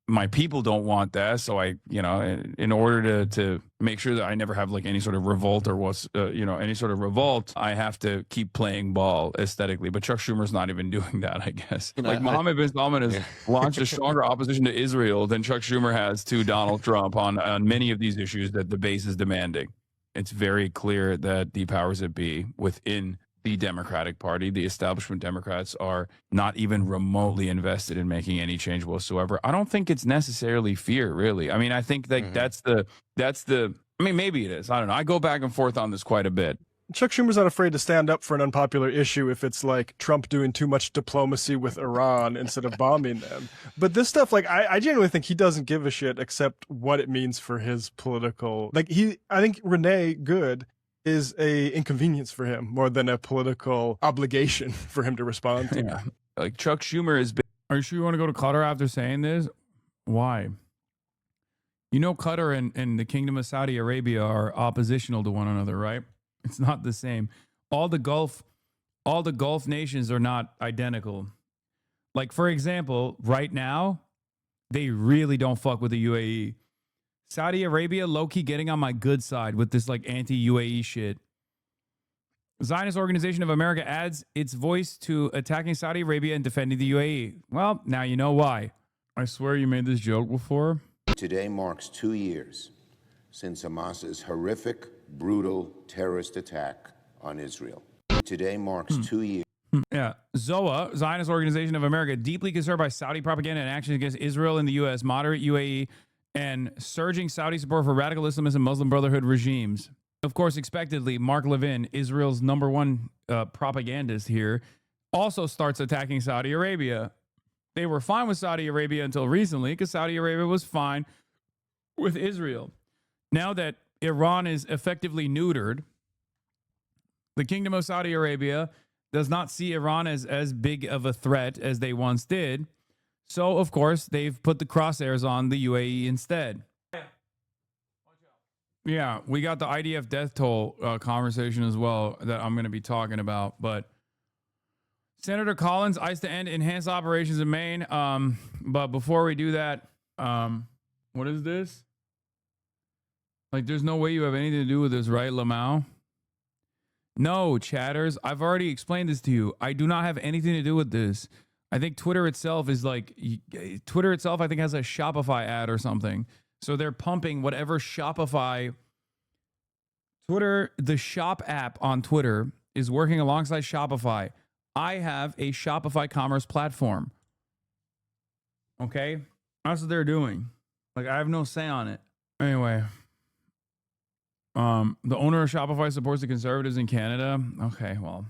[SPEAKER 1] my people don't want that. So I, in order to make sure that I never have like any sort of revolt or any sort of revolt, I have to keep playing ball aesthetically. But Chuck Schumer's not even doing that, I guess. Mohammed bin Salman has launched a stronger opposition to Israel than Chuck Schumer has to Donald Trump on many of these issues that the base is demanding. It's very clear that the powers that be within the Democratic Party, the establishment Democrats, are not even remotely invested in making any change whatsoever. I don't think it's necessarily fear, really. I mean, I think that that's the. I mean, maybe it is. I don't know. I go back and forth on this quite a bit.
[SPEAKER 5] Chuck Schumer's not afraid to stand up for an unpopular issue if it's like Trump doing too much diplomacy with Iran instead of bombing them. But this stuff, like, I genuinely think he doesn't give a shit except what it means for his political. Like, I think Renee Good is a inconvenience for him more than a political obligation for him to respond to.
[SPEAKER 1] Yeah. Like Chuck Schumer has been. Are you sure you want to go to Qatar after saying this? Why? Qatar and the Kingdom of Saudi Arabia are oppositional to one another, right? It's not the same. All the Gulf nations are not identical. Like, for example, right now, they really don't fuck with the UAE. Saudi Arabia, low-key getting on my good side with this like anti-UAE shit. Zionist Organization of America adds its voice to attacking Saudi Arabia and defending the UAE. Well, now you know why. I swear you made this joke before.
[SPEAKER 6] Today marks 2 years since Hamas's horrific, brutal terrorist attack on Israel. Today marks 2 years.
[SPEAKER 1] Yeah. ZOA, Zionist Organization of America, deeply concerned by Saudi propaganda and actions against Israel and the U.S., moderate UAE, and surging Saudi support for radical Islamist and Muslim Brotherhood regimes. Of course, expectedly, Mark Levin, Israel's #1 propagandist here, also starts attacking Saudi Arabia. They were fine with Saudi Arabia until recently because Saudi Arabia was fine with Israel. Now that Iran is effectively neutered, the Kingdom of Saudi Arabia does not see Iran as big of a threat as they once did. So, of course, they've put the crosshairs on the UAE instead. Yeah, we got the IDF death toll conversation as well that I'm going to be talking about. But Senator Collins, ICE to end enhanced operations in Maine. But before we do that, what is this? Like, there's no way you have anything to do with this, right, Lamau? No, chatters. I've already explained this to you. I do not have anything to do with this. I think Twitter itself is like, Twitter itself, I think, has a Shopify ad or something. So they're pumping whatever Shopify. Twitter, the shop app on Twitter is working alongside Shopify. I have a Shopify commerce platform. Okay? That's what they're doing. Like, I have no say on it. Anyway. The owner of Shopify supports the conservatives in Canada. Okay, well,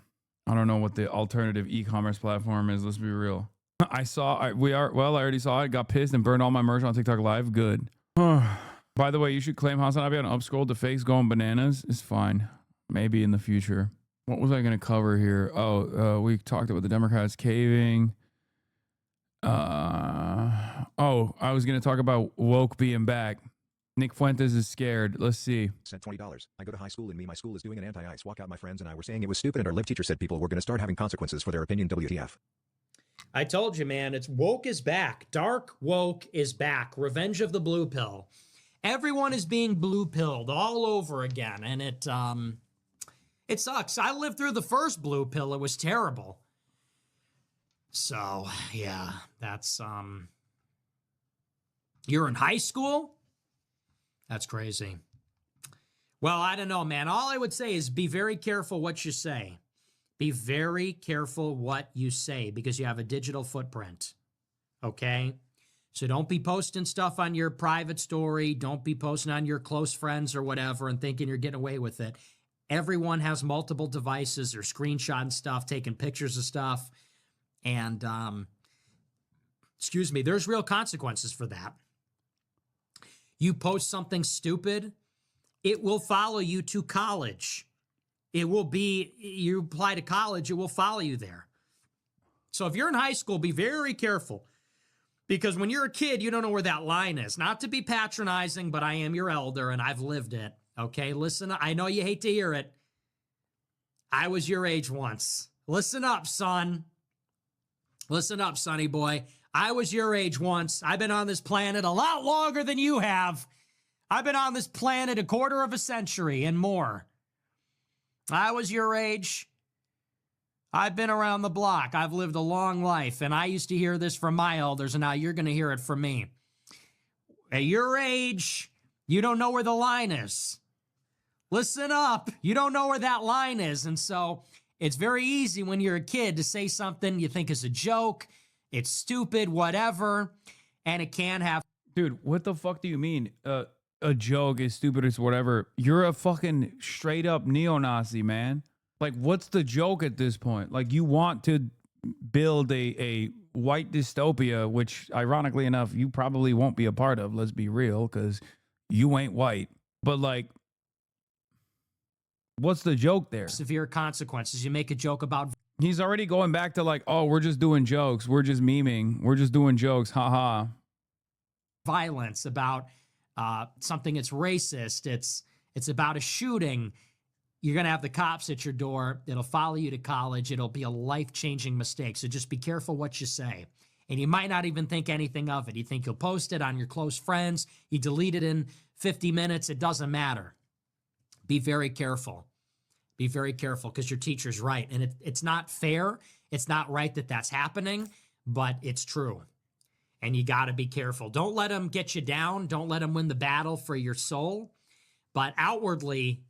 [SPEAKER 1] I don't know what the alternative e-commerce platform is. Let's be real. I already saw it. Got pissed and burned all my merch on TikTok Live. Good. By the way, you should claim Hasanabi on Upscroll. The fakes going bananas. It's fine. Maybe in the future. What was I going to cover here? We talked about the Democrats caving. I was going to talk about woke being back. Nick Fuentes is scared. Let's see.
[SPEAKER 7] Sent $20. I go to high school and my school is doing an anti-ICE walkout. My friends and I were saying it was stupid and our live teacher said people were going to start having consequences for their opinion. WTF.
[SPEAKER 24] I told you, man, it's woke is back. Dark woke is back. Revenge of the blue pill. Everyone is being blue pilled all over again. And it sucks. I lived through the first blue pill. It was terrible. So yeah, that's, you're in high school? That's crazy. Well, I don't know, man. All I would say is be very careful what you say. Be very careful what you say because you have a digital footprint. Okay? So don't be posting stuff on your private story. Don't be posting on your close friends or whatever and thinking you're getting away with it. Everyone has multiple devices. They're screenshotting stuff, taking pictures of stuff. And Excuse me. There's real consequences for that. You post something stupid, it will follow you to college. It will be, you apply to college, it will follow you there. So if you're in high school, be very careful. Because when you're a kid, you don't know where that line is. Not to be patronizing, but I am your elder and I've lived it. Okay, listen, I know you hate to hear it. I was your age once. Listen up, son. Listen up, sonny boy. I was your age once. I've been on this planet a lot longer than you have. I've been on this planet a quarter of a century and more. I was your age. I've been around the block. I've lived a long life, and I used to hear this from my elders, and now you're going to hear it from me. At your age, you don't know where the line is. Listen up. You don't know where that line is, and so it's very easy when you're a kid to say something you think is a joke. It's stupid, whatever, and it can have...
[SPEAKER 1] Dude, what the fuck do you mean? A joke is stupid or whatever. You're a fucking straight up neo-Nazi, man. Like, what's the joke at this point? Like, you want to build a white dystopia, which, ironically enough, you probably won't be a part of. Let's be real, because you ain't white. But, like, what's the joke there?
[SPEAKER 24] Severe consequences. You make a joke about...
[SPEAKER 1] He's already going back to, like, oh, we're just doing jokes. We're just memeing. We're just doing jokes. Ha-ha.
[SPEAKER 24] Violence, about something that's racist. It's about a shooting. You're going to have the cops at your door. It'll follow you to college. It'll be a life-changing mistake. So just be careful what you say. And you might not even think anything of it. You think you'll post it on your close friends. You delete it in 50 minutes. It doesn't matter. Be very careful. Be very careful, because your teacher's right. And it's not fair. It's not right that that's happening, but it's true. And you got to be careful. Don't let them get you down. Don't let them win the battle for your soul. But outwardly,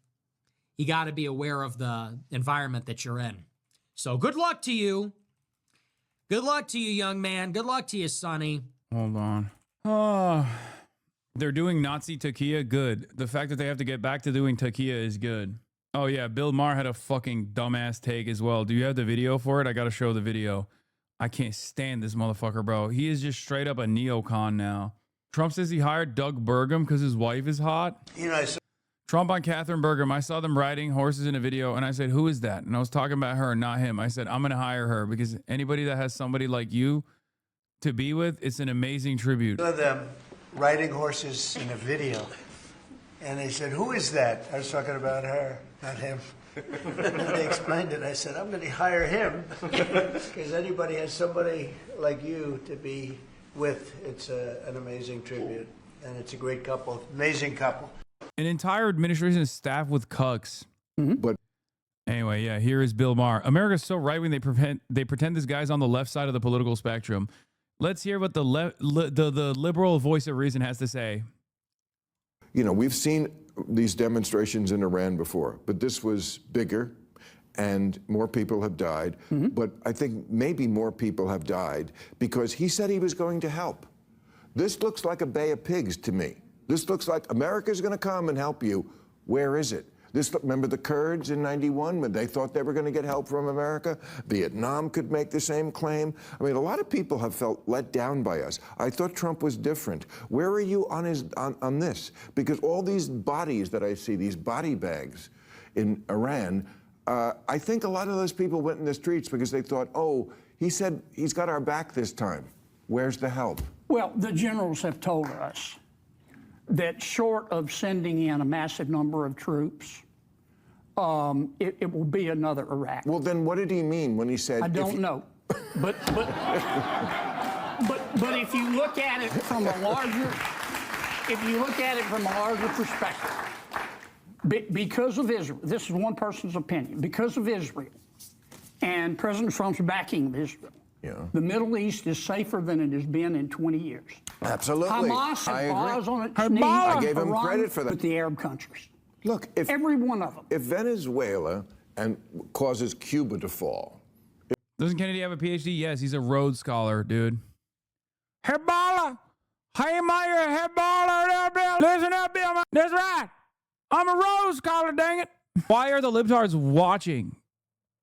[SPEAKER 24] you got to be aware of the environment that you're in. So good luck to you. Good luck to you, young man. Good luck to you, Sonny.
[SPEAKER 1] Hold on. Oh, they're doing Nazi taquilla. Good. The fact that they have to get back to doing taquilla is good. Oh, yeah. Bill Maher had a fucking dumbass take as well. Do you have the video for it? I got to show the video. I can't stand this motherfucker, bro. He is just straight up a neocon now. Trump says he hired Doug Burgum because his wife is hot.
[SPEAKER 8] You know,
[SPEAKER 1] Trump on Catherine Burgum. I saw them riding horses in a video, and I said, who is that? And I was talking about her, not him. I said, I'm going to hire her, because anybody that has somebody like you to be with, it's an amazing tribute.
[SPEAKER 8] Saw them riding horses in a video. And they said, who is that? I was talking about her, not him. And they explained it. I said, I'm going to hire him, because anybody has somebody like you to be with. It's an amazing tribute, and it's a great couple, amazing couple.
[SPEAKER 1] An entire administration is staffed with cucks. But anyway, yeah, here is Bill Maher. America's so right when they pretend this guy's on the left side of the political spectrum. Let's hear what the liberal voice of reason has to say.
[SPEAKER 10] You know, we've seen these demonstrations in Iran before, but this was bigger and more people have died. But I think maybe more people have died because he said he was going to help. This looks like a bay of pigs to me. This looks like America's going to come and help you. Where is it? Remember the Kurds in '91 when they thought they were going to get help from America? Vietnam could make the same claim. I mean, a lot of people have felt let down by us. I thought Trump was different. Where are you on this? Because all these bodies that I see, these body bags in Iran, I think a lot of those people went in the streets because they thought, oh, he said he's got our back this time. Where's the help?
[SPEAKER 11] Well, the generals have told us that short of sending in a massive number of troops, it will be another Iraq.
[SPEAKER 10] Well, then what did he mean when he said...
[SPEAKER 11] I don't know. But if you look at it from a larger, perspective, because of Israel, this is one person's opinion, because of Israel and President Trump's backing of Israel, the Middle East is safer than it has been in 20 years.
[SPEAKER 10] Absolutely.
[SPEAKER 11] Hamas falls on its knees.
[SPEAKER 10] I gave him credit for that.
[SPEAKER 11] With the Arab countries.
[SPEAKER 10] Look,
[SPEAKER 11] every one of them.
[SPEAKER 10] If Venezuela causes Cuba to fall.
[SPEAKER 1] Doesn't Kennedy have a PhD? Yes, he's a Rhodes Scholar, dude. Hezbollah! Hey, my Hezbollah! Listen up, Bill. That's right. I'm a Rhodes Scholar, dang it. Why are the libtards watching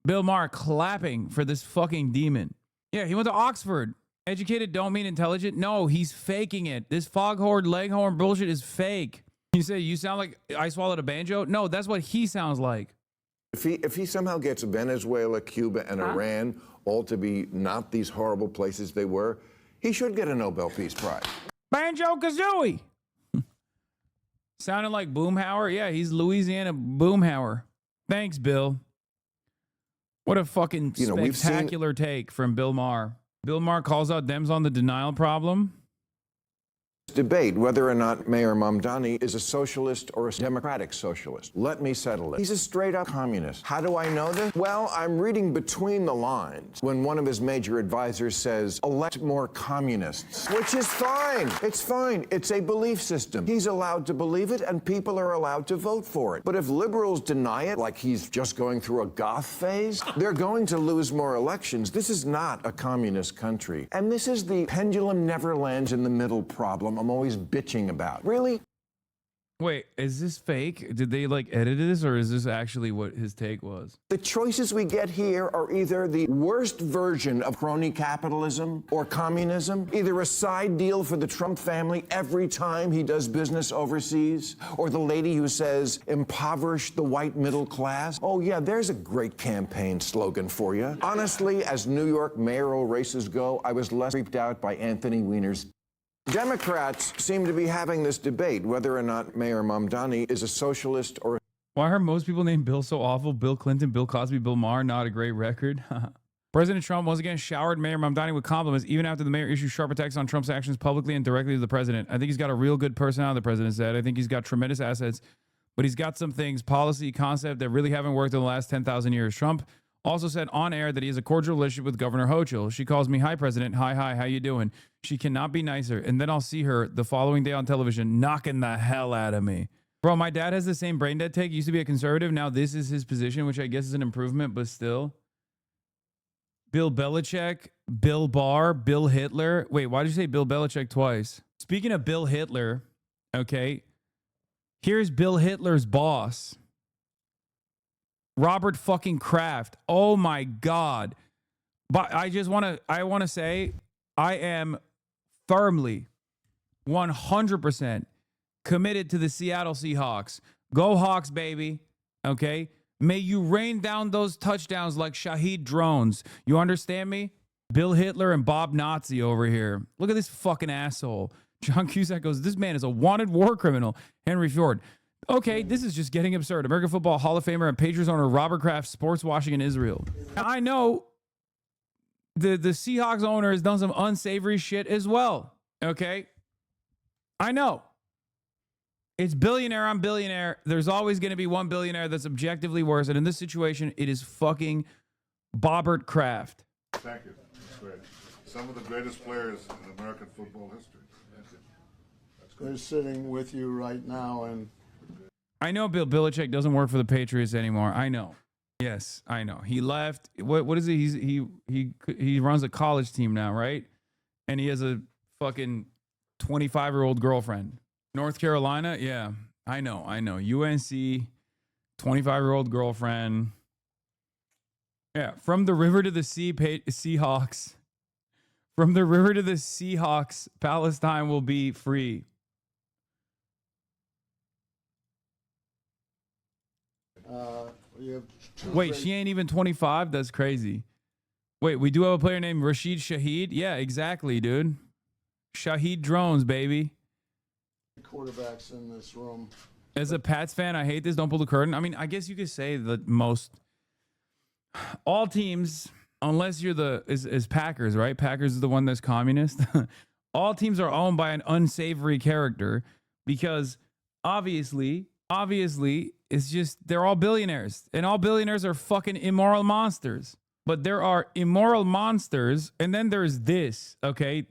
[SPEAKER 1] Bill Maher clapping for this fucking demon? Yeah, he went to Oxford. Educated don't mean intelligent. No, he's faking it. This foghorn leghorn bullshit is fake. You say you sound like I swallowed a banjo? No, that's what he sounds like.
[SPEAKER 10] If he somehow gets Venezuela, Cuba, and Iran all to be not these horrible places they were, he should get a Nobel Peace Prize.
[SPEAKER 1] Banjo Kazooie. Sounding like Boomhauer? Yeah, he's Louisiana Boomhauer. Thanks, Bill. What a fucking spectacular take from Bill Maher. Bill Maher calls out Dems on the denial problem.
[SPEAKER 10] Debate whether or not Mayor Mamdani is a socialist or a democratic socialist. Let me settle it. He's a straight-up communist. How do I know this? Well, I'm reading between the lines when one of his major advisors says, elect more communists, which is fine. It's fine. It's a belief system. He's allowed to believe it, and people are allowed to vote for it. But if liberals deny it, like he's just going through a goth phase, they're going to lose more elections. This is not a communist country. And this is the pendulum never lands in the middle problem I'm always bitching about. Really?
[SPEAKER 1] Wait, is this fake? Did they like edit this, or is this actually what his take was?
[SPEAKER 10] The choices we get here are either the worst version of crony capitalism or communism, either a side deal for the Trump family every time he does business overseas, or the lady who says, impoverish the white middle class. Oh yeah, there's a great campaign slogan for you. Honestly, as New York mayoral races go, I was less creeped out by Anthony Weiner's. Democrats seem to be having this debate whether or not Mayor Mamdani is a socialist or...
[SPEAKER 1] Why are most people named Bill so awful? Bill Clinton, Bill Cosby, Bill Maher, not a great record. President Trump once again showered Mayor Mamdani with compliments, even after the mayor issued sharp attacks on Trump's actions publicly and directly to the president. I think he's got a real good personality, the president said. I think he's got tremendous assets, but he's got some things, policy, concept, that really haven't worked in the last 10,000 years. Trump also said on air that he has a cordial relationship with Governor Hochul. She calls me, hi, President. Hi, how you doing? She cannot be nicer. And then I'll see her the following day on television knocking the hell out of me. Bro, my dad has the same brain dead take. He used to be a conservative. Now this is his position, which I guess is an improvement, but still. Bill Belichick, Bill Barr, Bill Hitler. Wait, why did you say Bill Belichick twice? Speaking of Bill Hitler, okay, here's Bill Hitler's boss. Robert fucking Kraft. Oh my God. But I want to say I am firmly 100% committed to the Seattle Seahawks. Go Hawks, baby. Okay. May you rain down those touchdowns like Shaheed drones. You understand me? Bill Hitler and Bob Nazi over here. Look at this fucking asshole. John Cusack goes, this man is a wanted war criminal. Henry Ford. Okay, this is just getting absurd. American Football Hall of Famer and Patriots owner Robert Kraft sports washing in Israel. Now, I know the Seahawks owner has done some unsavory shit as well. Okay? I know. It's billionaire on billionaire. There's always going to be one billionaire that's objectively worse. And in this situation, it is fucking Bobbert Kraft.
[SPEAKER 9] Thank you. That's great. Some of the greatest players in American football history.
[SPEAKER 12] They're sitting with you right now, and
[SPEAKER 1] I know Bill Belichick doesn't work for the Patriots anymore. I know. Yes, I know. He left. What is it? He runs a college team now, right? And he has a fucking 25-year-old girlfriend. North Carolina? Yeah, I know. UNC, 25-year-old girlfriend. Yeah, from the river to the sea, Seahawks. From the river to the Seahawks, Palestine will be free. Wait, she ain't even 25? That's crazy. Wait, we do have a player named Rashid Shaheed? Yeah, exactly, dude. Shaheed drones, baby.
[SPEAKER 12] Quarterbacks in this room.
[SPEAKER 1] As a Pats fan, I hate this. Don't pull the curtain. I mean, I guess you could say that all teams, unless you're is Packers, right? Packers is the one that's communist. All teams are owned by an unsavory character because obviously, it's just they're all billionaires, and all billionaires are fucking immoral monsters. But there are immoral monsters, and then there's this, okay?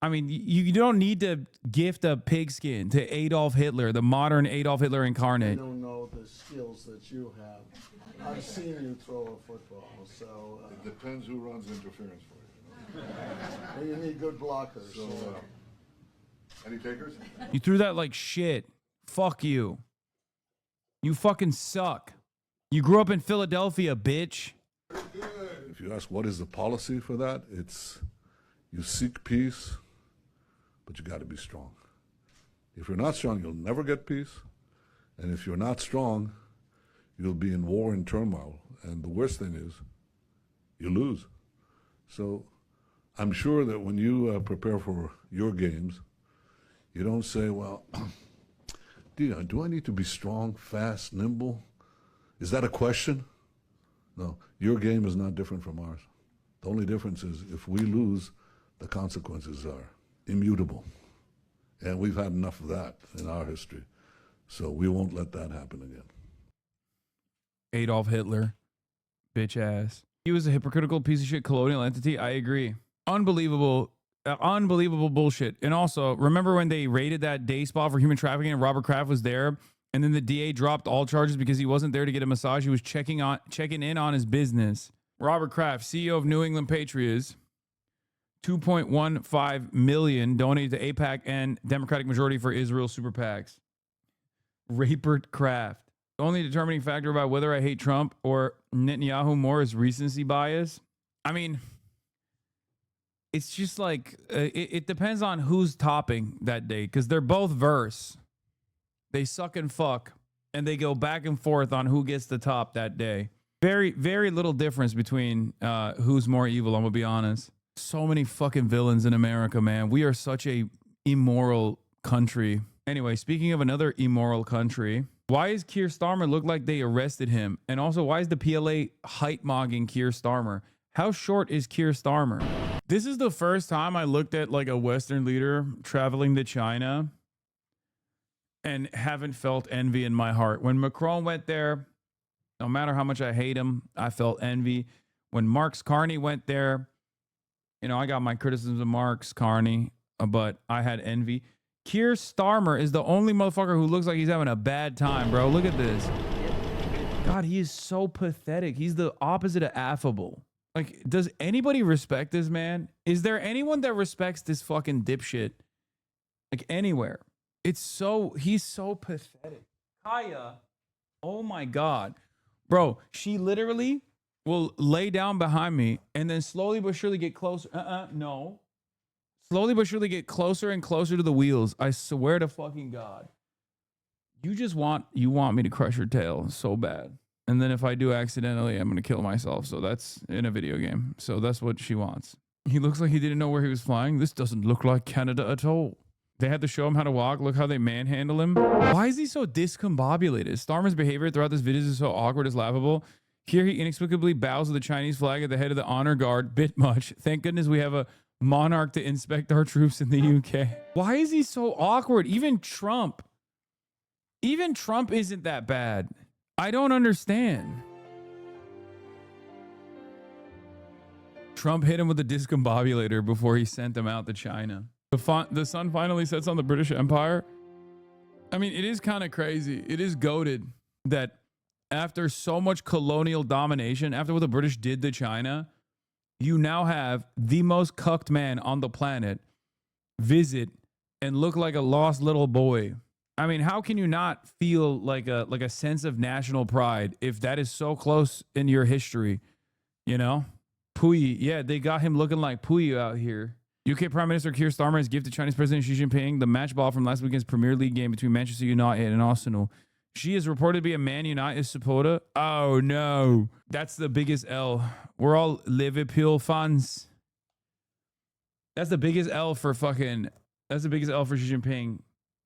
[SPEAKER 1] I mean, you don't need to gift a pigskin to Adolf Hitler, the modern Adolf Hitler incarnate.
[SPEAKER 12] I don't know the skills that you have. I've seen you throw a football, so...
[SPEAKER 9] it depends who runs interference for you.
[SPEAKER 12] Well, you need good blockers.
[SPEAKER 9] So, any takers?
[SPEAKER 1] You threw that like shit. Fuck you. You fucking suck. You grew up in Philadelphia, bitch.
[SPEAKER 9] If you ask what is the policy for that, it's You seek peace, but you got to be strong. If you're not strong, you'll never get peace. And if you're not strong, you'll be in war and turmoil. And the worst thing is, you lose. So I'm sure that when you prepare for your games, you don't say, well, do I need to be strong, fast, nimble? Is that a question? No, your game is not different from ours. The only difference is if we lose, the consequences are immutable. And we've had enough of that in our history. So we won't let that happen again.
[SPEAKER 1] Adolf Hitler, bitch ass. He was a hypocritical piece of shit colonial entity. I agree. Unbelievable bullshit. And also, remember when they raided that day spa for human trafficking and Robert Kraft was there, and then the DA dropped all charges because he wasn't there to get a massage. He was checking in on his business. Robert Kraft, CEO of New England Patriots, $2.15 million donated to AIPAC and Democratic Majority for Israel super PACs. Rupert Kraft. The only determining factor about whether I hate Trump or Netanyahu more is recency bias. I mean, it's just like, it depends on who's topping that day, because they're both verse. They suck and fuck, and they go back and forth on who gets the top that day. Very, very little difference between who's more evil, I'm gonna be honest. So many fucking villains in America, man. We are such a immoral country. Anyway, speaking of another immoral country, why does Keir Starmer look like they arrested him? And also, why is the PLA height-mogging Keir Starmer? How short is Keir Starmer? This is the first time I looked at like a Western leader traveling to China and haven't felt envy in my heart. When Macron went there, no matter how much I hate him, I felt envy. When Mark Carney went there, you know, I got my criticisms of Mark Carney, but I had envy. Keir Starmer is the only motherfucker who looks like he's having a bad time, bro. Look at this. God, he is so pathetic. He's the opposite of affable. Like, does anybody respect this man? Is there anyone that respects this fucking dipshit? Like, anywhere. He's so pathetic. Kaya, oh my God. Bro, she literally will lay down behind me and then slowly but surely get closer. No. Slowly but surely get closer and closer to the wheels. I swear to fucking God. You want me to crush your tail so bad. And then if I do accidentally, I'm going to kill myself. So that's in a video game. So that's what she wants. He looks like he didn't know where he was flying. This doesn't look like Canada at all. They had to show him how to walk. Look how they manhandle him. Why is he so discombobulated? Starmer's behavior throughout this video is so awkward, it's laughable. Here he inexplicably bows to the Chinese flag at the head of the honor guard. Bit much. Thank goodness we have a monarch to inspect our troops in the UK. Why is he so awkward? Even Trump isn't that bad. I don't understand. Trump hit him with a discombobulator before he sent him out to China. The sun finally sets on the British Empire. I mean, it is kind of crazy. It is goated that after so much colonial domination, after what the British did to China, you now have the most cucked man on the planet visit and look like a lost little boy. I mean, how can you not feel like a sense of national pride if that is so close in your history? You know, Puyi, yeah, they got him looking like Puyi out here. UK Prime Minister Keir Starmer has gifted Chinese President Xi Jinping the match ball from last weekend's Premier League game between Manchester United and Arsenal. She is reported to be a Man United supporter. Oh no, that's the biggest L. We're all Liverpool fans. That's the biggest L for Xi Jinping.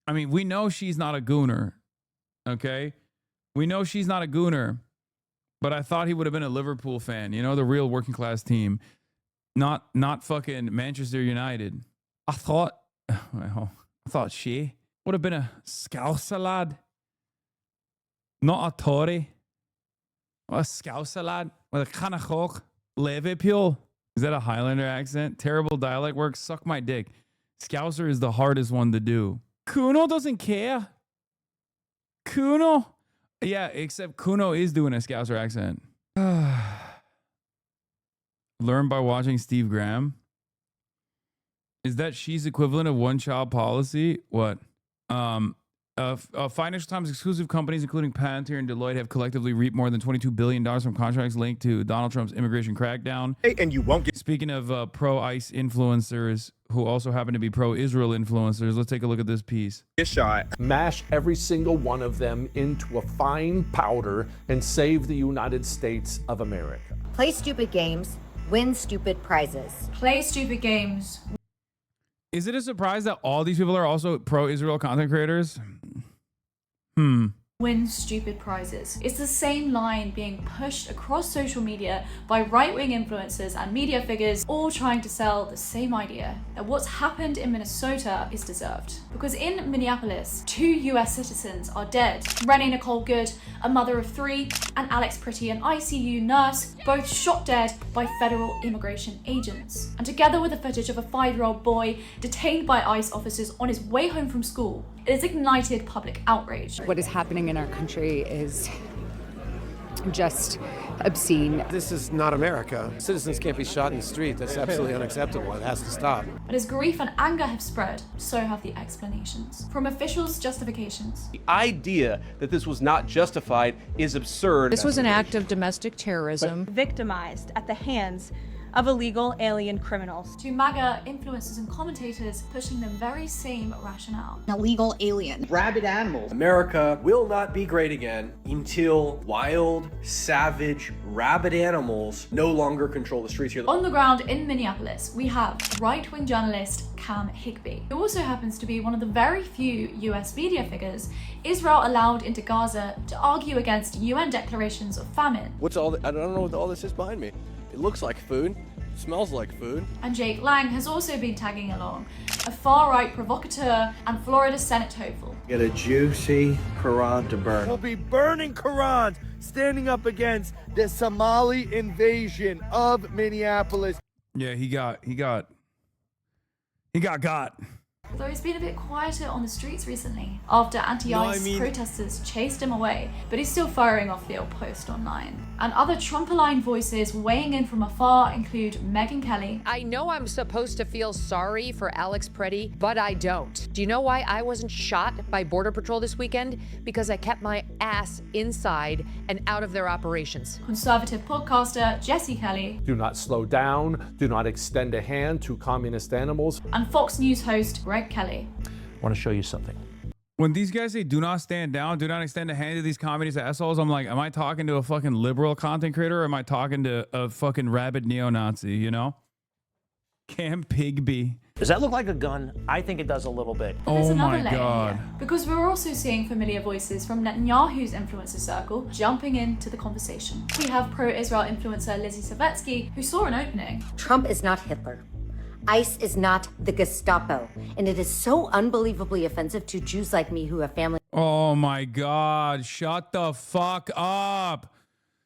[SPEAKER 1] I mean, we know she's not a gooner, okay? We know she's not a gooner, but I thought he would have been a Liverpool fan, you know, the real working class team, not fucking Manchester United. I thought she would have been a Scouser lad, not a Tory. A Scouser lad with a kind of hawk. Liverpool. Is that a Highlander accent? Terrible dialect work. Suck my dick. Scouser is the hardest one to do. Kuno doesn't care. Kuno? Yeah, except Kuno is doing a Scouser accent. Learn by watching Steve Graham. Is that she's equivalent of one child policy? What? Financial Times exclusive companies, including Palantir and Deloitte, have collectively reaped more than $22 billion from contracts linked to Donald Trump's immigration crackdown.
[SPEAKER 14] And you won't get.
[SPEAKER 1] Speaking of pro-ICE influencers who also happen to be pro-Israel influencers, let's take a look at this piece.
[SPEAKER 14] Shot.
[SPEAKER 15] Mash every single one of them into a fine powder and save the United States of America.
[SPEAKER 16] Play stupid games, win stupid prizes.
[SPEAKER 17] Play stupid games.
[SPEAKER 1] Is it a surprise that all these people are also pro-Israel content creators?
[SPEAKER 17] Win stupid prizes. It's the same line being pushed across social media by right-wing influencers and media figures, all trying to sell the same idea that what's happened in Minnesota is deserved. Because in Minneapolis, 2 US citizens are dead. Rennie Nicole Good, a mother of 3, and Alex Pretty, an ICU nurse, both shot dead by federal immigration agents. And together with the footage of a 5-year-old boy detained by ICE officers on his way home from school, it has ignited public outrage.
[SPEAKER 25] What is happening in our country is just obscene.
[SPEAKER 26] This is not America. Citizens can't be shot in the street. That's absolutely unacceptable. It has to stop.
[SPEAKER 17] But as grief and anger have spread, so have the explanations. From officials' justifications.
[SPEAKER 27] The idea that this was not justified is absurd.
[SPEAKER 25] This was an act of domestic terrorism.
[SPEAKER 28] Victimized at the hands of illegal alien criminals.
[SPEAKER 17] To MAGA influencers and commentators pushing the very same rationale.
[SPEAKER 25] Illegal alien.
[SPEAKER 28] Rabid animals.
[SPEAKER 29] America will not be great again until wild, savage, rabid animals no longer control the streets here.
[SPEAKER 17] On the ground in Minneapolis, we have right-wing journalist Cam Higby, who also happens to be one of the very few US media figures Israel allowed into Gaza to argue against UN declarations of famine.
[SPEAKER 29] What's all? I don't know what all this is behind me. It looks like food. Smells like food.
[SPEAKER 17] And Jake Lang has also been tagging along, a far-right provocateur and Florida Senate hopeful.
[SPEAKER 29] Get a juicy Quran to burn.
[SPEAKER 30] We'll be burning Qurans, standing up against the Somali invasion of Minneapolis.
[SPEAKER 1] Yeah, he got.
[SPEAKER 17] Though he's been a bit quieter on the streets recently after anti-ICE protesters chased him away, but he's still firing off the old post online. And other Trump-aligned voices weighing in from afar include Megyn Kelly.
[SPEAKER 25] I know I'm supposed to feel sorry for Alex Pretty, but I don't. Do you know why I wasn't shot by Border Patrol this weekend? Because I kept my ass inside and out of their operations.
[SPEAKER 17] Conservative podcaster Jesse Kelly.
[SPEAKER 15] Do not slow down. Do not extend a hand to communist animals.
[SPEAKER 17] And Fox News host Greg Kelly.
[SPEAKER 15] I want to show you something.
[SPEAKER 1] When these guys say do not stand down, do not extend a hand to these communist assholes, I'm like, am I talking to a fucking liberal content creator or am I talking to a fucking rabid neo-Nazi, you know? Cam Higby.
[SPEAKER 31] Does that look like a gun? I think it does a little bit.
[SPEAKER 17] There's another layer here, because we're also seeing familiar voices from Netanyahu's influencer circle jumping into the conversation. We have pro-Israel influencer Lizzie Savetsky, who saw an opening.
[SPEAKER 16] Trump is not Hitler. ICE is not the Gestapo, and it is so unbelievably offensive to Jews like me who have family.
[SPEAKER 1] Oh my God, shut the fuck up.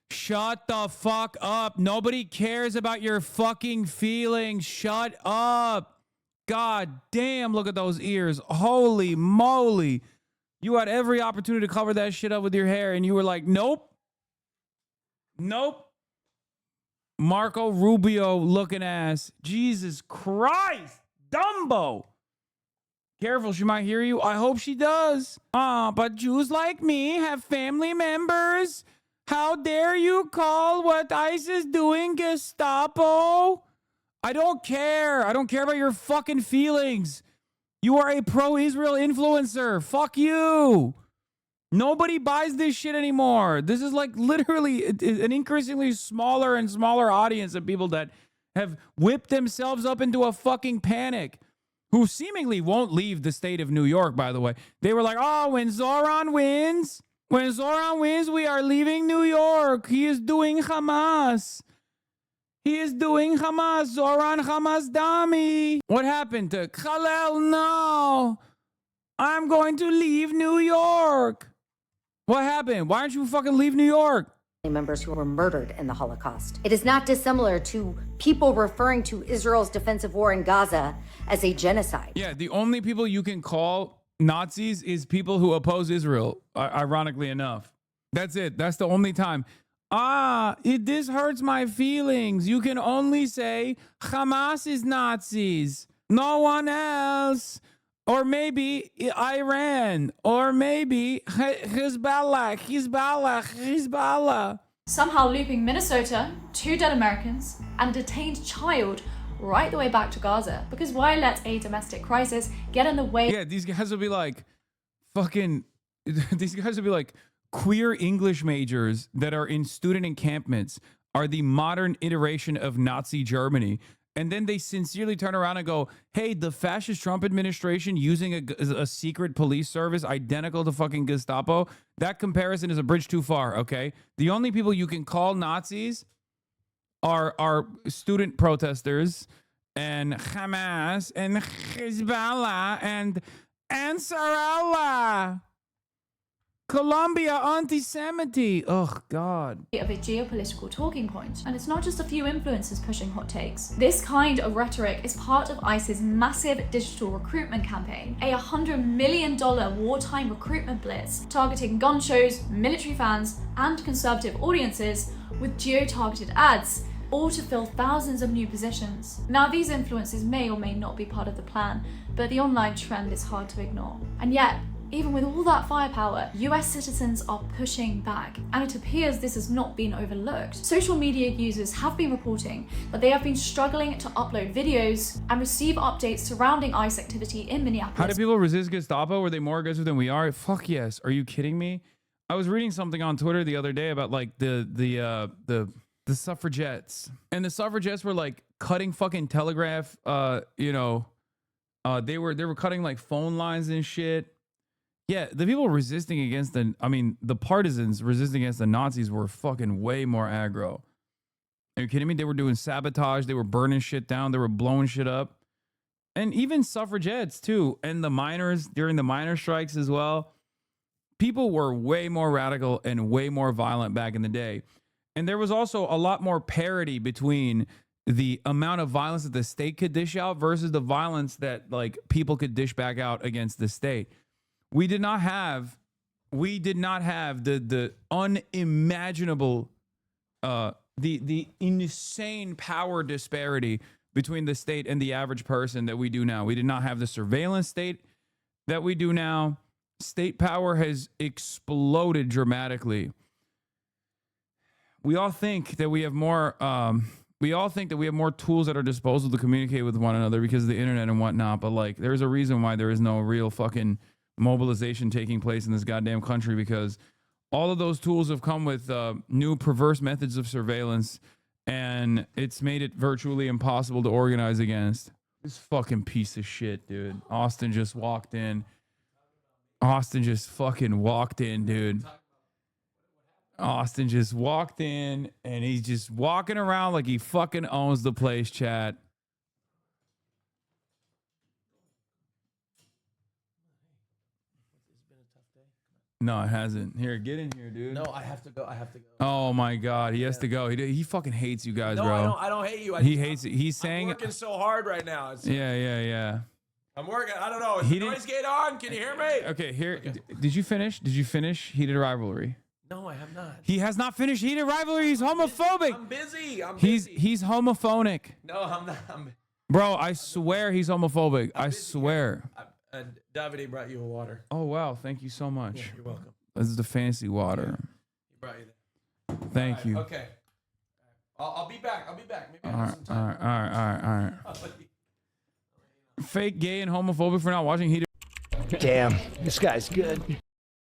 [SPEAKER 1] Shut the fuck up. Nobody cares about your fucking feelings. Shut up. God damn, look at those ears. Holy moly. You had every opportunity to cover that shit up with your hair, and you were like, nope. Nope. Marco Rubio looking ass. Jesus Christ. Dumbo. Careful, she might hear you. I hope she does. But Jews like me have family members. How dare you call what ICE is doing Gestapo? I don't care. I don't care about your fucking feelings. You are a pro-Israel influencer. Fuck you. Nobody buys this shit anymore. This is like literally an increasingly smaller and smaller audience of people that have whipped themselves up into a fucking panic, who seemingly won't leave the state of New York, by the way. They were like, oh, when Zoran wins, we are leaving New York. He is doing Hamas. Zoran Hamas Dami. What happened to Khalel? No. I'm going to leave New York. What happened? Why don't you fucking leave New York?
[SPEAKER 16] Members who were murdered in the Holocaust. It is not dissimilar to people referring to Israel's defensive war in Gaza as a genocide.
[SPEAKER 1] Yeah, the only people you can call Nazis is people who oppose Israel, ironically enough. That's it. That's the only time. This hurts my feelings. You can only say Hamas is Nazis. No one else. or maybe Iran, or maybe Hezbollah.
[SPEAKER 17] Somehow looping Minnesota, 2 dead Americans, and a detained child right the way back to Gaza. Because why let a domestic crisis get in the way?
[SPEAKER 1] Yeah, these guys will be like fucking, these guys will be like queer English majors that are in student encampments are the modern iteration of Nazi Germany. And then they sincerely turn around and go, hey, the fascist Trump administration using a secret police service identical to fucking Gestapo, that comparison is a bridge too far, okay? The only people you can call Nazis are student protesters and Hamas and Hezbollah and Ansarallah. Colombia anti-Semite. Oh, God.
[SPEAKER 17] Of a geopolitical talking point. And it's not just a few influencers pushing hot takes. This kind of rhetoric is part of ICE's massive digital recruitment campaign, a $100 million wartime recruitment blitz targeting gun shows, military fans, and conservative audiences with geo-targeted ads, all to fill thousands of new positions. Now, these influences may or may not be part of the plan, but the online trend is hard to ignore. And yet, even with all that firepower, US citizens are pushing back, and it appears this has not been overlooked. Social media users have been reporting that they have been struggling to upload videos and receive updates surrounding ICE activity in Minneapolis.
[SPEAKER 1] How do people resist Gestapo? Were they more aggressive than we are? Fuck yes. Are you kidding me? I was reading something on Twitter the other day about like the suffragettes, and the suffragettes were like cutting fucking telegraph. They were cutting like phone lines and shit. Yeah, the people resisting against the partisans resisting against the Nazis were fucking way more aggro. Are you kidding me? They were doing sabotage. They were burning shit down. They were blowing shit up. And even suffragettes too. And the miners during the miner strikes as well. People were way more radical and way more violent back in the day. And there was also a lot more parity between the amount of violence that the state could dish out versus the violence that like people could dish back out against the state. We did not have the unimaginable, the insane power disparity between the state and the average person that we do now. We did not have the surveillance state that we do now. State power has exploded dramatically. We all think that we have more. We all think that we have more tools at our disposal to communicate with one another because of the internet and whatnot. But like, there's a reason why there is no real fucking mobilization taking place in this goddamn country, because all of those tools have come with new perverse methods of surveillance, and it's made it virtually impossible to organize against. This fucking piece of shit, dude. Austin just walked in. Austin just fucking walked in, dude. Austin just walked in, and he's just walking around like he fucking owns the place, chat. No, it hasn't. Here, get in here, dude.
[SPEAKER 29] No, I have to go.
[SPEAKER 1] Oh my God, he has to go. He fucking hates you guys,
[SPEAKER 29] No,
[SPEAKER 1] bro.
[SPEAKER 29] I don't hate you.
[SPEAKER 1] He hates it. He's saying,
[SPEAKER 29] I'm working so hard right now.
[SPEAKER 1] yeah.
[SPEAKER 29] I'm working. I don't know. Is the noise gate on? Can you hear me?
[SPEAKER 1] Okay, here. Okay. Did you finish? Did you finish Heated Rivalry?
[SPEAKER 29] No, I have not.
[SPEAKER 1] He has not finished Heated Rivalry. He's homophobic.
[SPEAKER 29] I'm busy.
[SPEAKER 1] He's homophonic.
[SPEAKER 29] No, I'm not.
[SPEAKER 1] Bro, I swear he's homophobic. I swear.
[SPEAKER 29] Davide brought you a water.
[SPEAKER 1] Oh wow, thank you so much.
[SPEAKER 29] Yeah, you're welcome.
[SPEAKER 1] This is the fancy water.
[SPEAKER 29] He brought you that.
[SPEAKER 1] Thank you.
[SPEAKER 29] Okay. I'll be back. Maybe I
[SPEAKER 1] All
[SPEAKER 29] have
[SPEAKER 1] right,
[SPEAKER 29] some time.
[SPEAKER 1] all right. Fake gay and homophobic for not watching Heated.
[SPEAKER 31] Damn, this guy's good.